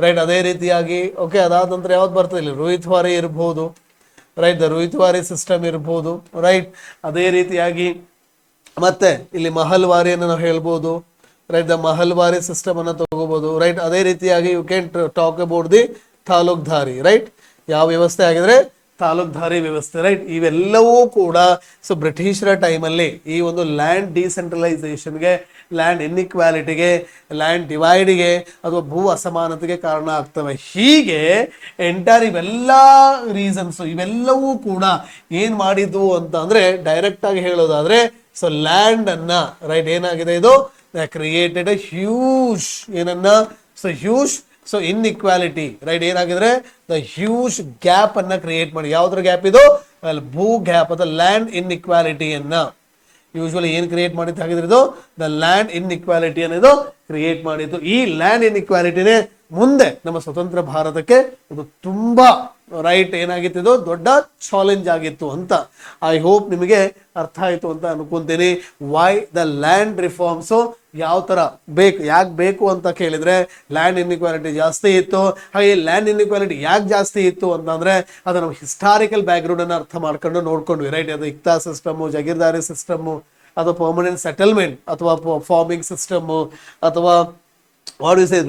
ರೈಟ್. ಅದೇ ರೀತಿಯಾಗಿ ಅದಾದ ನಂತರ ಯಾವ್ದು ಬರ್ತದೆ ಇಲ್ಲಿ ರೋಹಿತ್ವಾರಿ ಇರ್ಬೋದು, ರೈಟ್, ದ ರೋಹಿತ್ವಾರಿ ಸಿಸ್ಟಮ್ ಇರ್ಬೋದು, ರೈಟ್. ಅದೇ ರೀತಿಯಾಗಿ ಮತ್ತೆ ಇಲ್ಲಿ ಮಹಲ್ವಾರಿಯನ್ನು ನಾವು ಹೇಳ್ಬೋದು, ರೈಟ್, ದ ಮಹಲ್ವಾರಿ ಸಿಸ್ಟಮ್ ಅನ್ನ ತಗೋಬಹುದು, ರೈಟ್. ಅದೇ ರೀತಿಯಾಗಿ you can talk about the taluqdari, right. ಯಾವ ವ್ಯವಸ್ಥೆ ಆಗಿದ್ರೆ ತಾಲೂಕ್ದಾರಿ ವ್ಯವಸ್ಥೆ, ರೈಟ್. ಇವೆಲ್ಲವೂ ಕೂಡ ಸೊ ಬ್ರಿಟಿಷರ ಟೈಮಲ್ಲಿ ಈ ಒಂದು ಲ್ಯಾಂಡ್ ಡಿಸೆಂಟ್ರಲೈಸೇಷನ್ಗೆ, ಲ್ಯಾಂಡ್ ಇನ್ಇಕ್ವಾಲಿಟಿಗೆ, ಲ್ಯಾಂಡ್ ಡಿವೈಡ್ಗೆ ಅಥವಾ ಭೂ ಅಸಮಾನತೆಗೆ ಕಾರಣ ಆಗ್ತವೆ. ಹೀಗೆ ಎಂಟೈರ್ ಇವೆಲ್ಲ ರೀಸನ್ಸ್ ಇವೆಲ್ಲವೂ ಕೂಡ ಏನ್ ಮಾಡಿದ್ವು ಅಂತ ಅಂದ್ರೆ ಡೈರೆಕ್ಟ್ ಆಗಿ ಹೇಳೋದಾದ್ರೆ ಸೊ ಲ್ಯಾಂಡ್ ಅನ್ನ, ರೈಟ್, ಏನಾಗಿದೆ ಇದು ಕ್ರಿಯೇಟೆಡ್ ಅ ಹ್ಯೂಜ್ ಏನನ್ನ so huge so inequality, right. ಏನಾಗಿದ್ರೆ ದ ಹ್ಯೂಜ್ ಗ್ಯಾಪ್ ಅನ್ನ ಕ್ರಿಯೇಟ್ ಮಾಡಿ. ಯಾವ್ದ್ರ ಗ್ಯಾಪ್ ಇದು? ಭೂ ಗ್ಯಾಪ್ ಅಥವಾ ಲ್ಯಾಂಡ್ ಇನ್ಇಕ್ವಾಲಿಟಿಯನ್ನ ಯೂಶುವಲಿ ಏನ್ ಕ್ರಿಯೇಟ್ ಮಾಡಿತ್ತು ಹಾಗಿದ್ರೆ ಇದು ದ ಲ್ಯಾಂಡ್ ಇನ್ಇಕ್ವಾಲಿಟಿ ಅನ್ನೋದು ಕ್ರಿಯೇಟ್ ಮಾಡಿತ್ತು. ಈ ಲ್ಯಾಂಡ್ ಇನ್ಇಕ್ವಾಲಿಟಿನೇ ಮುಂದೆ ನಮ್ಮ ಸ್ವತಂತ್ರ ಭಾರತಕ್ಕೆ ಇದು ತುಂಬಾ, ರೈಟ್, ಏನಾಗಿತ್ತು ಇದು ದೊಡ್ಡ ಚಾಲೆಂಜ್ ಆಗಿತ್ತು ಅಂತ. ಐ ಹೋಪ್ ನಿಮಗೆ ಅರ್ಥ ಆಯ್ತು ಅಂತ ಅನ್ಕೊಂತೀನಿ. ವೈ ದ ಲ್ಯಾಂಡ್ ರಿಫಾರ್ಮ್ಸ್ ಯಾವ ತರ ಬೇಕು, ಯಾಕೆ ಬೇಕು ಅಂತ ಕೇಳಿದ್ರೆ ಲ್ಯಾಂಡ್ ಇನ್ಇಕ್ವಾಲಿಟಿ ಜಾಸ್ತಿ ಇತ್ತು. ಹಾಗೆ ಲ್ಯಾಂಡ್ ಇನ್ಇಕ್ವಾಲಿಟಿ ಯಾಕೆ ಜಾಸ್ತಿ ಇತ್ತು ಅಂತಂದ್ರೆ ಅದು ನಮ್ಮ ಹಿಸ್ಟಾರಿಕಲ್ ಬ್ಯಾಕ್ ಗ್ರೌಂಡ್ ಅನ್ನ ಅರ್ಥ ಮಾಡ್ಕೊಂಡು ನೋಡ್ಕೊಂಡ್ವಿ, ರೈಟ್. ಅದು ಇಕ್ತಾ ಸಿಸ್ಟಮ್, ಜಗೀರ್ದಾರಿ ಸಿಸ್ಟಮ್, ಅಥವಾ ಪರ್ಮನೆಂಟ್ ಸೆಟಲ್ಮೆಂಟ್ ಅಥವಾ ಫಾರ್ಮಿಂಗ್ ಸಿಸ್ಟಮ್, ಅಥವಾ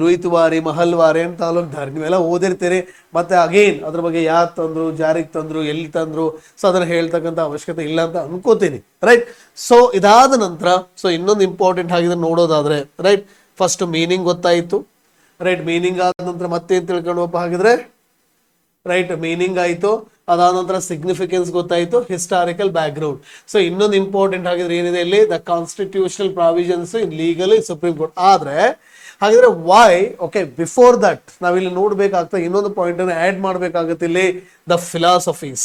ರುಯಿತುವಾರಿ, ಮಹಲ್ವಾರಿ ಅಂಡ್ ತಾಲೂಕ್ದಾರಿ ನೀವೆಲ್ಲ ಓದಿರ್ತೀರಿ. ಮತ್ತೆ ಅಗೇನ್ ಅದ್ರ ಬಗ್ಗೆ ಯಾರು ತಂದ್ರು, ಜಾರಿಗೆ ತಂದ್ರು, ಎಲ್ಲಿ ತಂದ್ರು, ಸೊ ಅದನ್ನ ಹೇಳ್ತಕ್ಕಂಥ ಅವಶ್ಯಕತೆ ಇಲ್ಲ ಅಂತ ಅನ್ಕೋತೀನಿ, ರೈಟ್. ಸೊ ಇದಾದ ನಂತರ ಸೊ ಇನ್ನೊಂದು ಇಂಪಾರ್ಟೆಂಟ್ ಆಗಿದೆ ನೋಡೋದಾದ್ರೆ, ರೈಟ್, ಫಸ್ಟ್ ಮೀನಿಂಗ್ ಗೊತ್ತಾಯ್ತು, ರೈಟ್. ಮೀನಿಂಗ್ ಆದ ನಂತರ ಮತ್ತೇನ್ ತಿಳ್ಕೊಂಡ್ವಪ್ಪ ಹಾಗಿದ್ರೆ, ರೈಟ್, ಮೀನಿಂಗ್ ಆಯ್ತು. ಅದಾದ ನಂತರ ಸಿಗ್ನಿಫಿಕೆನ್ಸ್ ಗೊತ್ತಾಯ್ತು, ಹಿಸ್ಟಾರಿಕಲ್ ಬ್ಯಾಕ್ ಗ್ರೌಂಡ್. ಸೊ ಇನ್ನೊಂದು ಇಂಪಾರ್ಟೆಂಟ್ ಆಗಿದ್ರೆ ಏನಿದೆ ಇಲ್ಲಿ the constitutional provisions in legal supreme court. ಆದ್ರೆ ಹಾಗಿದ್ರೆ ವೈ ಬಿಫೋರ್ ದಟ್ ನಾವಿಲ್ಲಿ ನೋಡ್ಬೇಕಾಗ್ತದೆ ಇನ್ನೊಂದು ಪಾಯಿಂಟ್ ಅನ್ನು ಆಡ್ ಮಾಡ್ಬೇಕಾಗತ್ತೆ ಇಲ್ಲಿ, ದ ಫಿಲಾಸಫೀಸ್,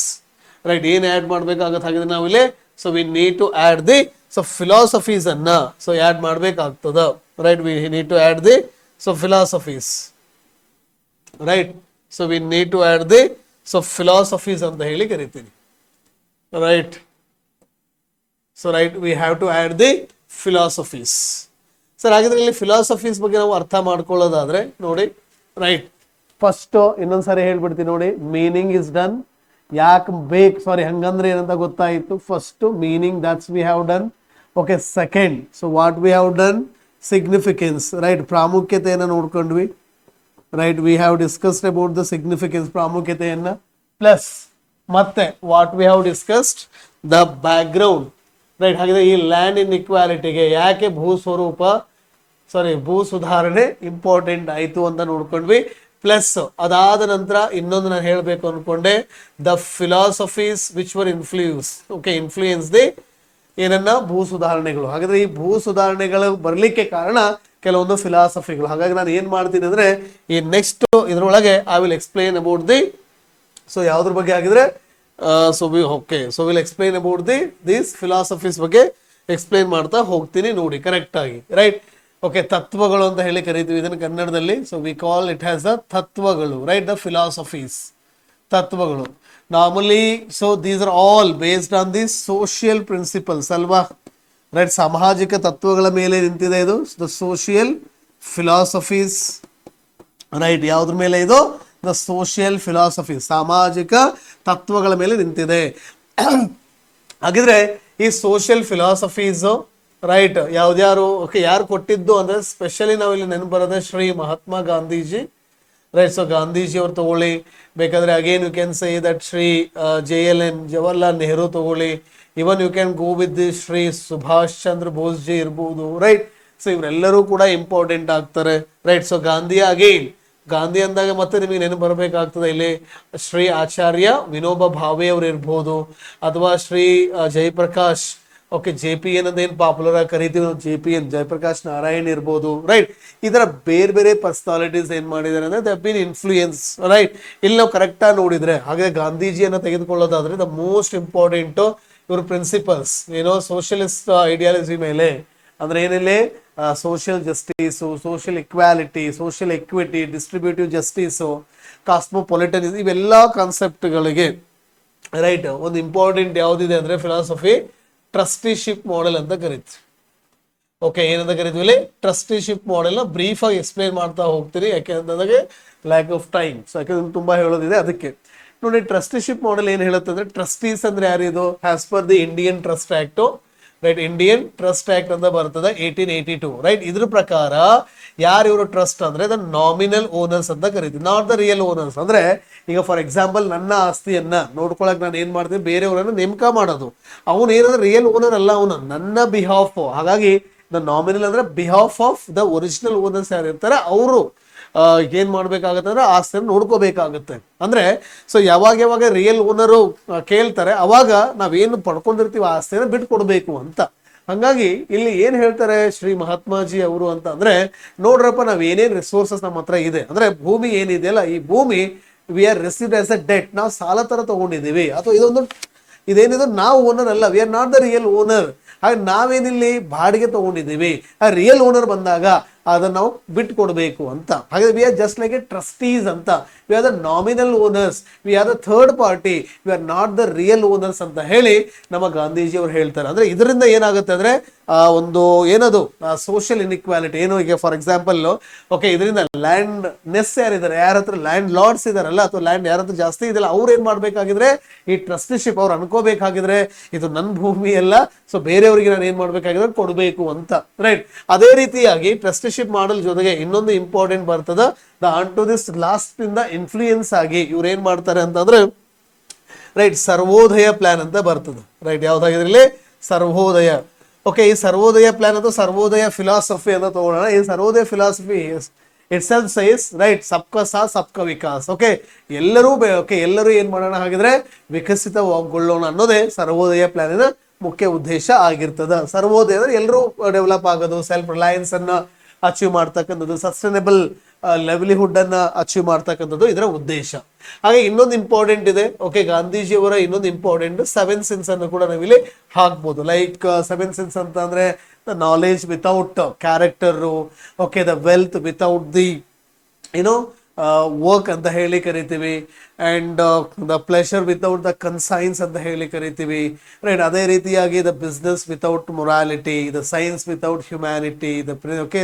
ರೈಟ್. ಏನ್ ಆಡ್ ಮಾಡ್ಬೇಕಾಗತ್ತೆ ಹಾಗಿದ್ರೆ ನಾವಿಲ್ಲಿ so we need to add the so philosophies ಅನ್ನ ಸೊ ಆಡ್ ಮಾಡ್ಬೇಕಾಗ್ತದ, right. We need to add the so philosophies, right. So we need to add the so philosophies ಅಂತ ಹೇಳಿ ಕರಿತೀನಿ, right. So right, we have to add the philosophies. Sir ಹಾಗಿದ್ರೆ ಇಲ್ಲಿ philosophies ಬಗ್ಗೆ ನಾವು ಅರ್ಥ ಮಾಡ್ಕೊಳ್ಳೋದಾದ್ರೆ ನೋಡಿ, ರೈಟ್, ಫಸ್ಟ್ ಇನ್ನೊಂದ್ಸರಿ ಹೇಳ್ಬಿಡ್ತೀನಿ ನೋಡಿ. ಮೀನಿಂಗ್ ಇಸ್ ಡನ್, ಯಾಕೆ ಬೇಕು, ಸಾರಿ ಹಂಗಂದ್ರೆ ಏನಂತ ಗೊತ್ತಾಯಿತು. First meaning, that's we have done. Second, so what we have done, significance, right, ಪ್ರಾಮುಖ್ಯತೆಯನ್ನು ನೋಡ್ಕೊಂಡ್ವಿ, right. We have discussed about the significance, ಪ್ರಾಮುಖ್ಯತೆಯನ್ನ, ಪ್ಲಸ್ ಮತ್ತೆ what we have discussed the background, right. ಹಾಗಿದ್ರೆ ಈ ಲ್ಯಾಂಡ್ ಇನ್ ಇಕ್ವಾಲಿಟಿಗೆ ಯಾಕೆ ಭೂ ಸುಧಾರಣೆ important ಆಯ್ತು ಅಂತ ನೋಡ್ಕೊಂಡ್ವಿ. ಪ್ಲಸ್ ಅದಾದ ನಂತರ ಇನ್ನೊಂದು ನಾನು ಹೇಳ್ಬೇಕು ಅನ್ಕೊಂಡೆ, the philosophies which were influence the ಏನನ್ನ ಭೂ ಸುಧಾರಣೆಗಳು. ಹಾಗಾದ್ರೆ ಈ ಭೂ ಸುಧಾರಣೆಗಳು ಬರ್ಲಿಕ್ಕೆ ಕಾರಣ ಕೆಲವೊಂದು ಫಿಲಾಸಫಿಗಳು. ಹಾಗಾಗಿ ನಾನು ಏನ್ ಮಾಡ್ತೀನಿ ಅಂದ್ರೆ ಈ ನೆಕ್ಸ್ಟ್ ಇದ್ರೊಳಗೆ I will explain about the so ಯಾವ್ದ್ರ ಬಗ್ಗೆ ಆಗಿದ್ರೆ so will explain about these philosophies ಬಗ್ಗೆ ಎಕ್ಸ್ಪ್ಲೇನ್ ಮಾಡ್ತಾ ಹೋಗ್ತೀನಿ ನೋಡಿ ಕರೆಕ್ಟ್ ಆಗಿ, ರೈಟ್. ತತ್ವಗಳು ಅಂತ ಹೇಳಿ ಕರಿತೀವಿ ಇದನ್ನು ಕನ್ನಡದಲ್ಲಿ. So we call it has the ತತ್ವಗಳು, ರೈಟ್, ದ ಫಿಲಾಸಫೀಸ್, ತತ್ವಗಳು. Normally so these are all based on the social principles ಅಲ್ವಾ, ರೈಟ್. ಸಾಮಾಜಿಕ ತತ್ವಗಳ ಮೇಲೆ ನಿಂತಿದೆ ಇದು, ದ ಸೋಷಿಯಲ್ ಫಿಲಾಸಫೀಸ್, ರೈಟ್. ಯಾವ್ದ್ರ ಮೇಲೆ ಇದು, ದ ಸೋಷಿಯಲ್ ಫಿಲಾಸಫಿ, ಸಾಮಾಜಿಕ ತತ್ವಗಳ ಮೇಲೆ ನಿಂತಿದೆ. ಹಾಗಿದ್ರೆ ಈ ಸೋಷಿಯಲ್ ಫಿಲಾಸಫೀಸ್, ರೈಟ್, ಯಾವ್ದ್ಯಾರು ಯಾರು ಕೊಟ್ಟಿದ್ದು ಅಂದ್ರೆ ಸ್ಪೆಷಲಿ ನಾವು ಇಲ್ಲಿ ನೆನಪು ಬರೋದೇ ಶ್ರೀ ಮಹಾತ್ಮ ಗಾಂಧೀಜಿ, ರೈಟ್. ಸೊ ಗಾಂಧೀಜಿ ಅವ್ರು ತಗೊಳ್ಳಿ, ಬೇಕಾದ್ರೆ again you can say that Shri JLN Jawaharlal Nehru ತಗೊಳ್ಳಿ, even you can go with the Shri Subhash Chandra Bose ji ಇರ್ಬೋದು, ರೈಟ್. ಸೊ ಇವರೆಲ್ಲರೂ ಕೂಡ ಇಂಪಾರ್ಟೆಂಟ್ ಆಗ್ತಾರೆ, right. So Gandhi again Gandhi ಅಂದಾಗ ಮತ್ತೆ ನಿಮಗೆ ನೆನಪು ಬರಬೇಕಾಗ್ತದೆ ಇಲ್ಲಿ ಶ್ರೀ ಆಚಾರ್ಯ ವಿನೋಬಾ ಭಾವೆ ಅವರು ಇರ್ಬೋದು, ಅಥವಾ Shri Jayaprakash, okay J P N ಅಂತ ಏನು ಪಾಪ್ಯುಲರ್ ಆಗಿ ಕರಿತೀವಿ ನಾವು, J P N Jayaprakash Narayan ಇರ್ಬೋದು, ರೈಟ್. ಇದರ ಬೇರೆ ಬೇರೆ ಪರ್ಸನಾಲಿಟೀಸ್ ಏನ್ ಮಾಡಿದ್ದಾರೆ ಅಂದ್ರೆ ದೇ ಬೀನ್ ಇನ್ಫ್ಲೂಯೆನ್ಸ್, ರೈಟ್. ಇಲ್ಲಿ ನಾವು ಕರೆಕ್ಟ್ ಆಗಿ ನೋಡಿದ್ರೆ, ಹಾಗೆ ಗಾಂಧೀಜಿಯನ್ನ ತೆಗೆದುಕೊಳ್ಳೋದಾದ್ರೆ ದ ಮೋಸ್ಟ್ ಇಂಪಾರ್ಟೆಂಟ್ ಇವ್ರ ಪ್ರಿನ್ಸಿಪಲ್ಸ್ ಏನೋ ಸೋಷಿಯಲಿಸ್ಟ್ ಐಡಿಯಾಲಜಿ ಮೇಲೆ, ಅಂದ್ರೆ ಏನಿಲ್ಲಿ social justice, social equality, social equity, distributive justice, cosmopolitanism, ಇವೆಲ್ಲ ಕಾನ್ಸೆಪ್ಟ್ಗಳಿಗೆ ರೈಟ್ ಒಂದು ಇಂಪಾರ್ಟೆಂಟ್ ಯಾವ್ದಿದೆ ಅಂದ್ರೆ ಫಿಲಾಸಫಿ ಟ್ರಸ್ಟಿಶಿಪ್ ಮಾಡೆಲ್ ಅಂತ ಕರಿತೀವಿ. ಓಕೆ, ಏನಂತ ಕರಿತೀವಿ ಇಲ್ಲಿ ಟ್ರಸ್ಟಿಶಿಪ್ ಮಾಡೆಲ್ ನ ಬ್ರೀಫ್ ಆಗಿ ಎಕ್ಸ್ಪ್ಲೈನ್ ಮಾಡ್ತಾ ಹೋಗ್ತೀರಿ, ಯಾಕೆಂದ್ರೆ ಲ್ಯಾಕ್ ಆಫ್ ಟೈಮ್. ಸೊ ಯಾಕಂದ್ರೆ ತುಂಬಾ ಹೇಳೋದಿದೆ ಅದಕ್ಕೆ ನೋಡಿ. ಟ್ರಸ್ಟಿಶಿಪ್ ಮಾಡೆಲ್ ಏನ್ ಹೇಳುತ್ತೆ ಅಂದ್ರೆ, ಟ್ರಸ್ಟೀಸ್ ಅಂದ್ರೆ ಯಾರಿದು, as per the Indian trust act, right, Indian trust act ಅಂತ ಬರ್ತದೆ 1882, ರೈಟ್. ಇದ್ರ ಪ್ರಕಾರ ಯಾರು ಇವರು ಟ್ರಸ್ಟ್ ಅಂದ್ರೆ ದ ನಾಮಿನಲ್ ಓನರ್ಸ್ ಅಂತ ಕರಿತೀವಿ, ನಾಟ್ ದ ರಿಯಲ್ ಓನರ್ಸ್. ಅಂದ್ರೆ ಈಗ ಫಾರ್ ಎಕ್ಸಾಂಪಲ್ ನನ್ನ ಆಸ್ತಿಯನ್ನ ನೋಡ್ಕೊಳಕ್ ನಾನು ಏನ್ ಮಾಡ್ತೀನಿ, ಬೇರೆಯವರನ್ನ ನೇಮಕ ಮಾಡೋದು, ಅವನು ಏನಂದ್ರೆ ರಿಯಲ್ ಓನರ್ ಅಲ್ಲ, ಅವನು ನನ್ನ ಬಿಹಾಫ್. ಹಾಗಾಗಿ ದ ನಾಮಿನಲ್ ಅಂದ್ರೆ behalf of the original owners ಯಾರು ಇರ್ತಾರೆ ಅವರು ಏನ್ ಮಾಡ್ಬೇಕಾಗತ್ತೆ ಅಂದ್ರೆ ಆಸ್ತಿಯನ್ನು ನೋಡ್ಕೋಬೇಕಾಗುತ್ತೆ. ಅಂದ್ರೆ ಸೊ ಯಾವಾಗ ರಿಯಲ್ ಓನರು ಕೇಳ್ತಾರೆ ಅವಾಗ ನಾವೇನು ಪಡ್ಕೊಂಡಿರ್ತೀವಿ ಆ ಆಸ್ತಿಯನ್ನು ಬಿಟ್ಟು ಕೊಡ್ಬೇಕು ಅಂತ. ಹಂಗಾಗಿ ಇಲ್ಲಿ ಏನ್ ಹೇಳ್ತಾರೆ ಶ್ರೀ ಮಹಾತ್ಮಾಜಿ ಅವರು ಅಂತ ಅಂದ್ರೆ, ನೋಡ್ರಪ್ಪ ನಾವ್ ಏನೇನ್ ರಿಸೋರ್ಸಸ್ ನಮ್ಮ ಹತ್ರ ಇದೆ ಅಂದ್ರೆ ಭೂಮಿ ಏನಿದೆಯಲ್ಲ, ಈ ಭೂಮಿ we are received as a debt, ನಾವು ಸಾಲ ತರ ತಗೊಂಡಿದೀವಿ, ಅಥವಾ ಇದೇನಿದೆ ನಾವು ಓನರ್ ಅಲ್ಲ, V are not the real owner. ಹಾಗೆ ನಾವೇನಿಲ್ಲಿ ಬಾಡಿಗೆ ತಗೊಂಡಿದ್ದೀವಿ, ಆ ರಿಯಲ್ ಓನರ್ ಬಂದಾಗ ಅದನ್ನ ನಾವು ಬಿಟ್ಟು ಕೊಡಬೇಕು ಅಂತ. ಹಾಗಾದ್ರೆ we are just like a trustees ಅಂತ, we are the nominal owners, we are the third party, we are not the real owners ಅಂತ ಹೇಳಿ ನಮ್ಮ ಗಾಂಧೀಜಿ ಅವರು ಹೇಳ್ತಾರೆ. ಅಂದ್ರೆ ಇದರಿಂದ ಏನಾಗುತ್ತೆ ಅಂದ್ರೆ ಒಂದು ಏನದು ಸೋಷಿಯಲ್ ಇನ್ಇಕ್ವಾಲಿಟಿ ಏನು, ಈಗ ಫಾರ್ ಎಕ್ಸಾಂಪಲ್ ಓಕೆ ಇದರಿಂದ ಲ್ಯಾಂಡ್ ನೆಸ್ ಯಾರಿದ್ದಾರೆ, ಯಾರ ಹತ್ರ ಲ್ಯಾಂಡ್ ಲಾರ್ಡ್ಸ್ ಇದಾರಲ್ಲ, ಅಥವಾ ಲ್ಯಾಂಡ್ ಯಾರ ಹತ್ರ ಜಾಸ್ತಿ ಇದೆಯಲ್ಲ, ಅವ್ರು ಏನ್ ಮಾಡ್ಬೇಕಾಗಿದ್ರೆ ಈ ಟ್ರಸ್ಟಿಶಿಪ್ ಅವ್ರು ಅನ್ಕೋಬೇಕಾಗಿದ್ರೆ ಇದು ನನ್ನ ಭೂಮಿ ಅಲ್ಲ, ಸೊ ಬೇರೆಯವರಿಗೆ ನಾನು ಏನ್ ಮಾಡ್ಬೇಕಾಗಿದ್ರೆ ಕೊಡಬೇಕು ಅಂತ, ರೈಟ್. ಅದೇ ರೀತಿಯಾಗಿ ಟ್ರಸ್ಟಿಶಿಪ್ ಮಾಡಲ್ ಜೊತೆಗೆ ಇನ್ನೊಂದು ಇಂಪಾರ್ಟೆಂಟ್ ಬರ್ತದ, the unto this last ಇಂದ ಇನ್ಫ್ಲೂಯೆನ್ಸ್ ಆಗಿ ಇವ್ರು ಏನ್ ಮಾಡ್ತಾರೆ ಅಂತಂದ್ರೆ ರೈಟ್ ಸರ್ವೋದಯ ಪ್ಲಾನ್ ಅಂತ ಬರ್ತದೆ, ರೈಟ್. ಯಾವ್ದಾಗಿದ್ರಲ್ಲಿ ಸರ್ವೋದಯ. ಓಕೆ, ಈ ಸರ್ವೋದಯ ಪ್ಲಾನ್ ಅಥವಾ ಸರ್ವೋದಯ ಫಿಲಾಸಫಿ ಅಂತ ತಗೊಳ್ಳೋಣ. ಈ ಸರ್ವೋದಯ ಫಿಲಾಸಫಿ itself says ರೈಟ್ ಸಬ್ಕಾ ಸಾಥ್ ಸಬ್ಕಾ ವಿಕಾಸ್. ಓಕೆ, ಎಲ್ಲರೂ ಏನ್ ಮಾಡೋಣ ಹಾಗಿದ್ರೆ ವಿಕಸಿತಗೊಳ್ಳೋಣ ಅನ್ನೋದೇ ಸರ್ವೋದಯ ಪ್ಲಾನಿನ ಮುಖ್ಯ ಉದ್ದೇಶ ಆಗಿರ್ತದ. ಸರ್ವೋದಯ ಅಂದ್ರೆ ಎಲ್ಲರೂ ಡೆವಲಪ್ ಆಗೋದು, ಸೆಲ್ಫ್ ರಿಲಯನ್ಸ್ ಅನ್ನ ಅಚೀವ್ ಮಾಡ್ತಕ್ಕಂಥದ್ದು, ಸಸ್ಟೈನಬಲ್ ಲೆವ್ಲಿಹುಡ್ ಅನ್ನ ಅಚೀವ್ ಮಾಡ್ತಕ್ಕಂಥದ್ದು ಇದರ ಉದ್ದೇಶ. ಹಾಗೆ ಇನ್ನೊಂದು ಇಂಪಾರ್ಟೆಂಟ್ ಇದೆ, ಓಕೆ, ಗಾಂಧೀಜಿಯವರ ಇನ್ನೊಂದು ಇಂಪಾರ್ಟೆಂಟ್ 7 ಸಿನ್ಸ್ ಅನ್ನು ಕೂಡ ನಾವಿಲ್ಲಿ ಹಾಕ್ಬೋದು. ಲೈಕ್ 7 ಸಿನ್ಸ್ ಅಂತ ಅಂದ್ರೆ the knowledge without character, okay, the wealth without the work ಅಂತ ಹೇಳಿ ಕರಿತೀವಿ, and the pleasure without the conscience ಅಂತ ಹೇಳಿ ಕರಿತೀವಿ, ರೈಟ್. ಅದೇ ರೀತಿಯಾಗಿ the business without morality, the science without humanity,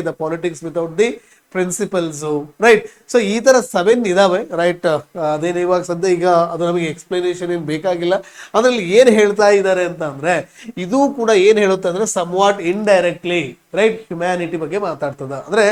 the politics without the principles, right. So ಈ ತರ 7 ಇದಾವೆ, ರೈಟ್. ಅದೇನು ಇವಾಗ ಸದ್ಯ ಈಗ ಅದು ನಮಗೆ ಎಕ್ಸ್ಪ್ಲನೇಷನ್ ಏನ್ ಬೇಕಾಗಿಲ್ಲ. ಅದ್ರಲ್ಲಿ ಏನ್ ಹೇಳ್ತಾ ಇದ್ದಾರೆ ಅಂತ ಅಂದ್ರೆ, ಇದು ಕೂಡ ಏನ್ ಹೇಳುತ್ತೆ ಅಂದ್ರೆ ಸಮ್ವಾಟ್ ಇಂಡೈರೆಕ್ಟ್ಲಿ, ರೈಟ್, ಹ್ಯುಮ್ಯಾನಿಟಿ ಬಗ್ಗೆ ಮಾತಾಡ್ತದ. ಅಂದ್ರೆ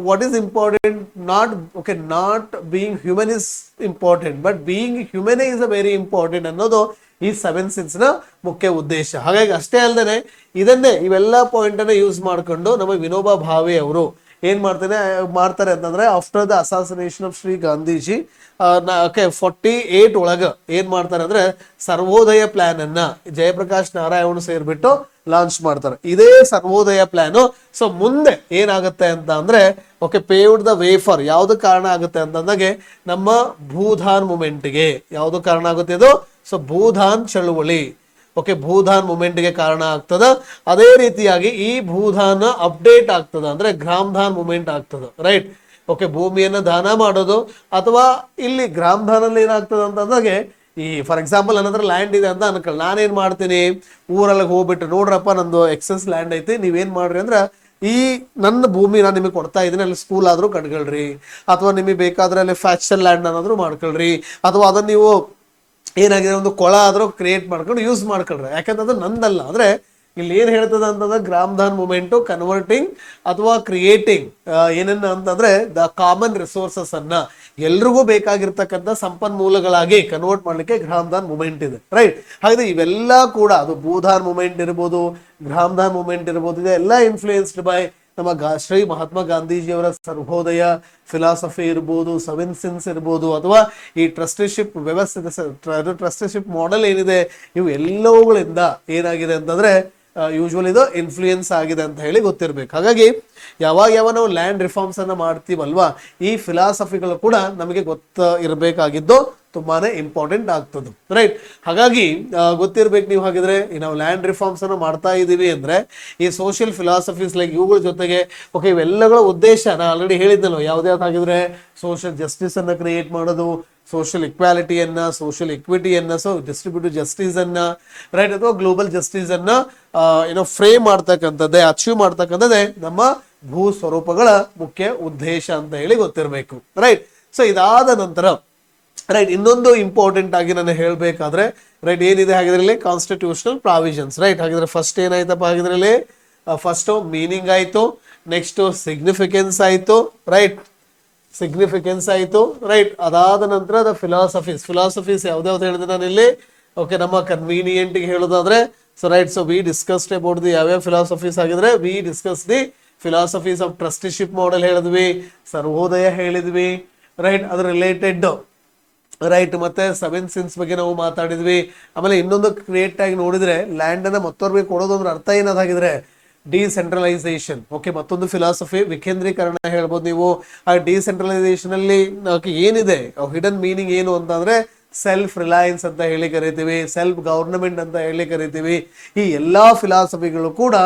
what is important, not being human is important, but being human is a very important ಅನ್ನೋದು ಈ 7 ಸಿನ್ಸ್ ನ ಮುಖ್ಯ ಉದ್ದೇಶ. ಹಾಗಾಗಿ ಅಷ್ಟೇ ಅಲ್ಲದೆ ಇವೆಲ್ಲ ಪಾಯಿಂಟ್ ಅನ್ನ ಯೂಸ್ ಮಾಡ್ಕೊಂಡು ನಮ್ಮ ವಿನೋಬಾ ಭಾವೆ ಅವರು ಏನ್ ಮಾಡ್ತಾರೆ ಅಂತಂದ್ರೆ, after the assassination of Shri Gandhiji 48 ಒಳಗ ಏನ್ ಮಾಡ್ತಾರೆ ಅಂದ್ರೆ ಸರ್ವೋದಯ ಪ್ಲಾನ್ ಅನ್ನ ಜಯಪ್ರಕಾಶ್ ನಾರಾಯಣ್ ಸೇರ್ಬಿಟ್ಟು ಲಾಂಚ್ ಮಾಡ್ತಾರೆ. ಇದೇ ಸರ್ವೋದಯ ಪ್ಲಾನ್ ಸೊ ಮುಂದೆ ಏನಾಗುತ್ತೆ ಅಂತ ಅಂದ್ರೆ, okay, paved the way for ಯಾವ್ದು ಕಾರಣ ಆಗುತ್ತೆ ಅಂತಂದಾಗೆ ನಮ್ಮ ಭೂದಾನ್ ಮೂಮೆಂಟ್ಗೆ ಯಾವ್ದು ಕಾರಣ ಆಗುತ್ತೆ ಇದು, ಸೊ ಭೂದಾನ್ ಚಳುವಳಿ, ಓಕೆ, ಭೂದಾನ್ ಮೂಮೆಂಟ್ಗೆ ಕಾರಣ ಆಗ್ತದ. ಅದೇ ರೀತಿಯಾಗಿ ಈ ಭೂದಾನ ಅಪ್ಡೇಟ್ ಆಗ್ತದ ಅಂದ್ರೆ ಗ್ರಾಮದಾನ್ ಮೂಮೆಂಟ್ ಆಗ್ತದ, ರೈಟ್. ಓಕೆ, ಭೂಮಿಯನ್ನ ದಾನ ಮಾಡೋದು, ಅಥವಾ ಇಲ್ಲಿ ಗ್ರಾಮದಾನಲ್ಲಿ ಏನಾಗ್ತದ ಅಂತಂದಾಗೆ ಈ ಫಾರ್ ಎಕ್ಸಾಂಪಲ್ ನನ್ನ ಹತ್ರ ಲ್ಯಾಂಡ್ ಇದೆ ಅಂತ ಅನ್ಕೊಳ್ಳಿ, ನಾನೇನ್ ಮಾಡ್ತೀನಿ ಊರಲ್ಲಿ ಹೋಗ್ಬಿಟ್ಟು, ನೋಡ್ರಪ್ಪ ನಂದು ಎಕ್ಸೆಸ್ ಲ್ಯಾಂಡ್ ಐತಿ, ನೀವೇನ್ ಮಾಡ್ರಿ ಅಂದ್ರ ಈ ನನ್ನ ಭೂಮಿ ನಾನು ನಿಮಗೆ ಕೊಡ್ತಾ ಇದ್ದೀನಿ, ಅಲ್ಲಿ ಸ್ಕೂಲ್ ಆದ್ರೂ ಕಟ್ಕೊಳ್ರಿ, ಅಥವಾ ನಿಮಗೆ ಬೇಕಾದ್ರೆ ಅಲ್ಲಿ ಫ್ಯಾಕ್ಷನ್ ಲ್ಯಾಂಡ್ ಅನ್ನಾದ್ರೂ ಮಾಡ್ಕೊಳ್ರಿ, ಅಥವಾ ಅದನ್ನ ನೀವು ಏನಾಗಿದೆ ಒಂದು ಕೊಳ ಆದ್ರೂ ಕ್ರಿಯೇಟ್ ಮಾಡ್ಕೊಂಡು ಯೂಸ್ ಮಾಡ್ಕೊಳ್ರಿ, ಯಾಕಂತಂದ್ರೆ ನಂದಲ್ಲ. ಅಂದ್ರೆ ಇಲ್ಲಿ ಏನ್ ಹೇಳ್ತದ ಅಂತಂದ್ರೆ ಗ್ರಾಮದಾನ್ ಮೂಮೆಂಟು ಕನ್ವರ್ಟಿಂಗ್ ಅಥವಾ ಕ್ರಿಯೇಟಿಂಗ್ ಏನನ್ನ ಅಂತಂದ್ರೆ ದ ಕಾಮನ್ ರಿಸೋರ್ಸಸ್ ಅನ್ನ ಎಲ್ರಿಗೂ ಬೇಕಾಗಿರ್ತಕ್ಕಂಥ ಸಂಪನ್ಮೂಲಗಳಾಗಿ ಕನ್ವರ್ಟ್ ಮಾಡ್ಲಿಕ್ಕೆ ಗ್ರಾಮದಾನ್ ಮೂಮೆಂಟ್ ಇದೆ, ರೈಟ್. ಹಾಗಾದ್ರೆ ಇವೆಲ್ಲ ಕೂಡ ಅದು ಭೂದಾನ್ ಮೂಮೆಂಟ್ ಇರ್ಬೋದು, ಗ್ರಾಮದಾನ್ ಮೂಮೆಂಟ್ ಇರ್ಬೋದು, ಇದೆಲ್ಲ ಇನ್ಫ್ಲೂಯೆನ್ಸ್ಡ್ ಬೈ ನಮ್ಮ ಶ್ರೀ ಮಹಾತ್ಮ ಗಾಂಧೀಜಿಯವರ ಸರ್ವೋದಯ ಫಿಲಾಸಫಿ ಇರ್ಬೋದು, 7 ಸಿನ್ಸ್ ಇರ್ಬೋದು, ಅಥವಾ ಈ ಟ್ರಸ್ಟಿಶಿಪ್ ವ್ಯವಸ್ಥೆ, ಟ್ರಸ್ಟಿಶಿಪ್ ಮಾಡೆಲ್ ಏನಿದೆ, ಇವು ಎಲ್ಲವುಗಳಿಂದ ಏನಾಗಿದೆ ಅಂತಂದ್ರೆ ಯೂಶುವಲಿ ಇದು ಇನ್ಫ್ಲೂಯೆನ್ಸ್ ಆಗಿದೆ ಅಂತ ಹೇಳಿ ಗೊತ್ತಿರ್ಬೇಕು. ಹಾಗಾಗಿ ಯಾವಾಗ ನಾವು ಲ್ಯಾಂಡ್ ರಿಫಾರ್ಮ್ಸ್ ಅನ್ನ ಮಾಡ್ತೀವಲ್ವಾ, ಈ ಫಿಲಾಸಫಿಗಳು ಕೂಡ ನಮಗೆ ಇರಬೇಕಾಗಿದ್ದು ತುಂಬಾನೇ ಇಂಪಾರ್ಟೆಂಟ್ ಆಗ್ತದೆ, ರೈಟ್. ಹಾಗಾಗಿ ಗೊತ್ತಿರ್ಬೇಕು ನೀವು. ಹಾಗಿದ್ರೆ ನಾವು ಲ್ಯಾಂಡ್ ರಿಫಾರ್ಮ್ಸ್ ಅನ್ನು ಮಾಡ್ತಾ ಇದ್ದೀವಿ ಅಂದ್ರೆ ಈ ಸೋಷಿಯಲ್ ಫಿಲಾಸಫೀಸ್ ಲೈಕ್ ಇವುಗಳ ಜೊತೆಗೆ ಓಕೆ ಇವೆಲ್ಲಗಳ ಉದ್ದೇಶ ನಾನು ಆಲ್ರೆಡಿ ಹೇಳಿದ್ನಲ್ಲ, ಯಾವ್ದಾಗಿದ್ರೆ ಸೋಷಿಯಲ್ ಜಸ್ಟಿಸ್ ಅನ್ನ ಕ್ರಿಯೇಟ್ ಮಾಡೋದು, ಸೋಷಿಯಲ್ ಇಕ್ವಾಲಿಟಿಯನ್ನ, ಸೋಷಿಯಲ್ ಇಕ್ವಿಟಿಯನ್ನ, ಸೊ ಡಿಸ್ಟ್ರಿಬ್ಯೂಟಿವ್ ಜಸ್ಟಿಸ್ ಅನ್ನ, ರೈಟ್, ಅಥವಾ ಗ್ಲೋಬಲ್ ಜಸ್ಟಿಸ್ ಅನ್ನ ಫ್ರೇಮ್ ಮಾಡ್ತಕ್ಕಂಥದ್ದೇ, ಅಚೀವ್ ಮಾಡ್ತಕ್ಕಂಥದ್ದೇ ನಮ್ಮ ಭೂ ಸ್ವರೂಪಗಳ ಮುಖ್ಯ ಉದ್ದೇಶ ಅಂತ ಹೇಳಿ ಗೊತ್ತಿರಬೇಕು, ರೈಟ್. ಸೊ ಇದಾದ ನಂತರ ರೈಟ್ ಇನ್ನೊಂದು ಇಂಪಾರ್ಟೆಂಟ್ ಆಗಿ ನಾನು ಹೇಳ್ಬೇಕಾದ್ರೆ ರೈಟ್ ಏನಿದೆ ಹಾಗಿದ್ರಲ್ಲಿ ಕಾನ್ಸ್ಟಿಟ್ಯೂಷನಲ್ ಪ್ರಾವಿಷನ್ಸ್, ರೈಟ್. ಹಾಗಿದ್ರೆ ಫಸ್ಟ್ ಏನಾಯ್ತಪ್ಪ, ಹಾಗಿದ್ರಲ್ಲಿ ಫಸ್ಟ್ ಮೀನಿಂಗ್ ಆಯ್ತು, ನೆಕ್ಸ್ಟ್ ಸಿಗ್ನಿಫಿಕೆನ್ಸ್ ಆಯ್ತು, ರೈಟ್, ಸಿಗ್ನಿಫಿಕೆನ್ಸ್ ಆಯ್ತು, ರೈಟ್. ಅದಾದ ನಂತರ ದ ಫಿಲಾಸಫೀಸ್ ಯಾವ್ದಾವ್ದು ಹೇಳಿದೆ ನಾನು ಇಲ್ಲಿ, ಓಕೆ, ನಮ್ಮ ಕನ್ವೀನಿಯೆಂಟ್ ಗೆ ಹೇಳೋದಾದ್ರೆ so right, so we discussed about the ಯಾವ್ಯಾವ ಫಿಲಾಸಫೀಸ್ ಆಗಿದ್ರೆ, we discuss the philosophies of trusteeship model ಹೇಳಿದ್ವಿ, ಸರ್ವೋದಯ ಹೇಳಿದ್ವಿ, ರೈಟ್, ಅದ್ರ ರಿಲೇಟೆಡ್, ರೈಟ್, ಮತ್ತೆ 7 ಸಿನ್ಸ್ ಬಗ್ಗೆ ನಾವು ಮಾತಾಡಿದ್ವಿ. ಆಮೇಲೆ ಇನ್ನೊಂದು ಕ್ರಿಯೇಟ್ ಆಗಿ ನೋಡಿದ್ರೆ ಲ್ಯಾಂಡ್ ಅನ್ನ ಮತ್ತೊರ್ಗೆ ಕೊಡೋದು ಅಂದ್ರೆ ಅರ್ಥ ಏನಾದಾಗಿದ್ರೆ ಡಿಸೆಂಟ್ರಲೈಸೇಷನ್, ಓಕೆ, ಮತ್ತೊಂದು ಫಿಲಾಸಫಿ ವಿಕೇಂದ್ರೀಕರಣ ಹೇಳ್ಬೋದು ನೀವು. ಆ ಡಿಸೆಂಟ್ರಲೈಸೇಷನ್ ಅಲ್ಲಿ ಏನಿದೆ ಹಿಡನ್ ಮೀನಿಂಗ್ ಏನು ಅಂತಂದ್ರೆ ಸೆಲ್ಫ್ ರಿಲಯನ್ಸ್ ಅಂತ ಹೇಳಿ ಕರಿತೀವಿ, ಸೆಲ್ಫ್ ಗವರ್ನಮೆಂಟ್ ಅಂತ ಹೇಳಿ ಕರಿತೀವಿ. ಈ ಎಲ್ಲಾ ಫಿಲಾಸಫಿಗಳು ಕೂಡ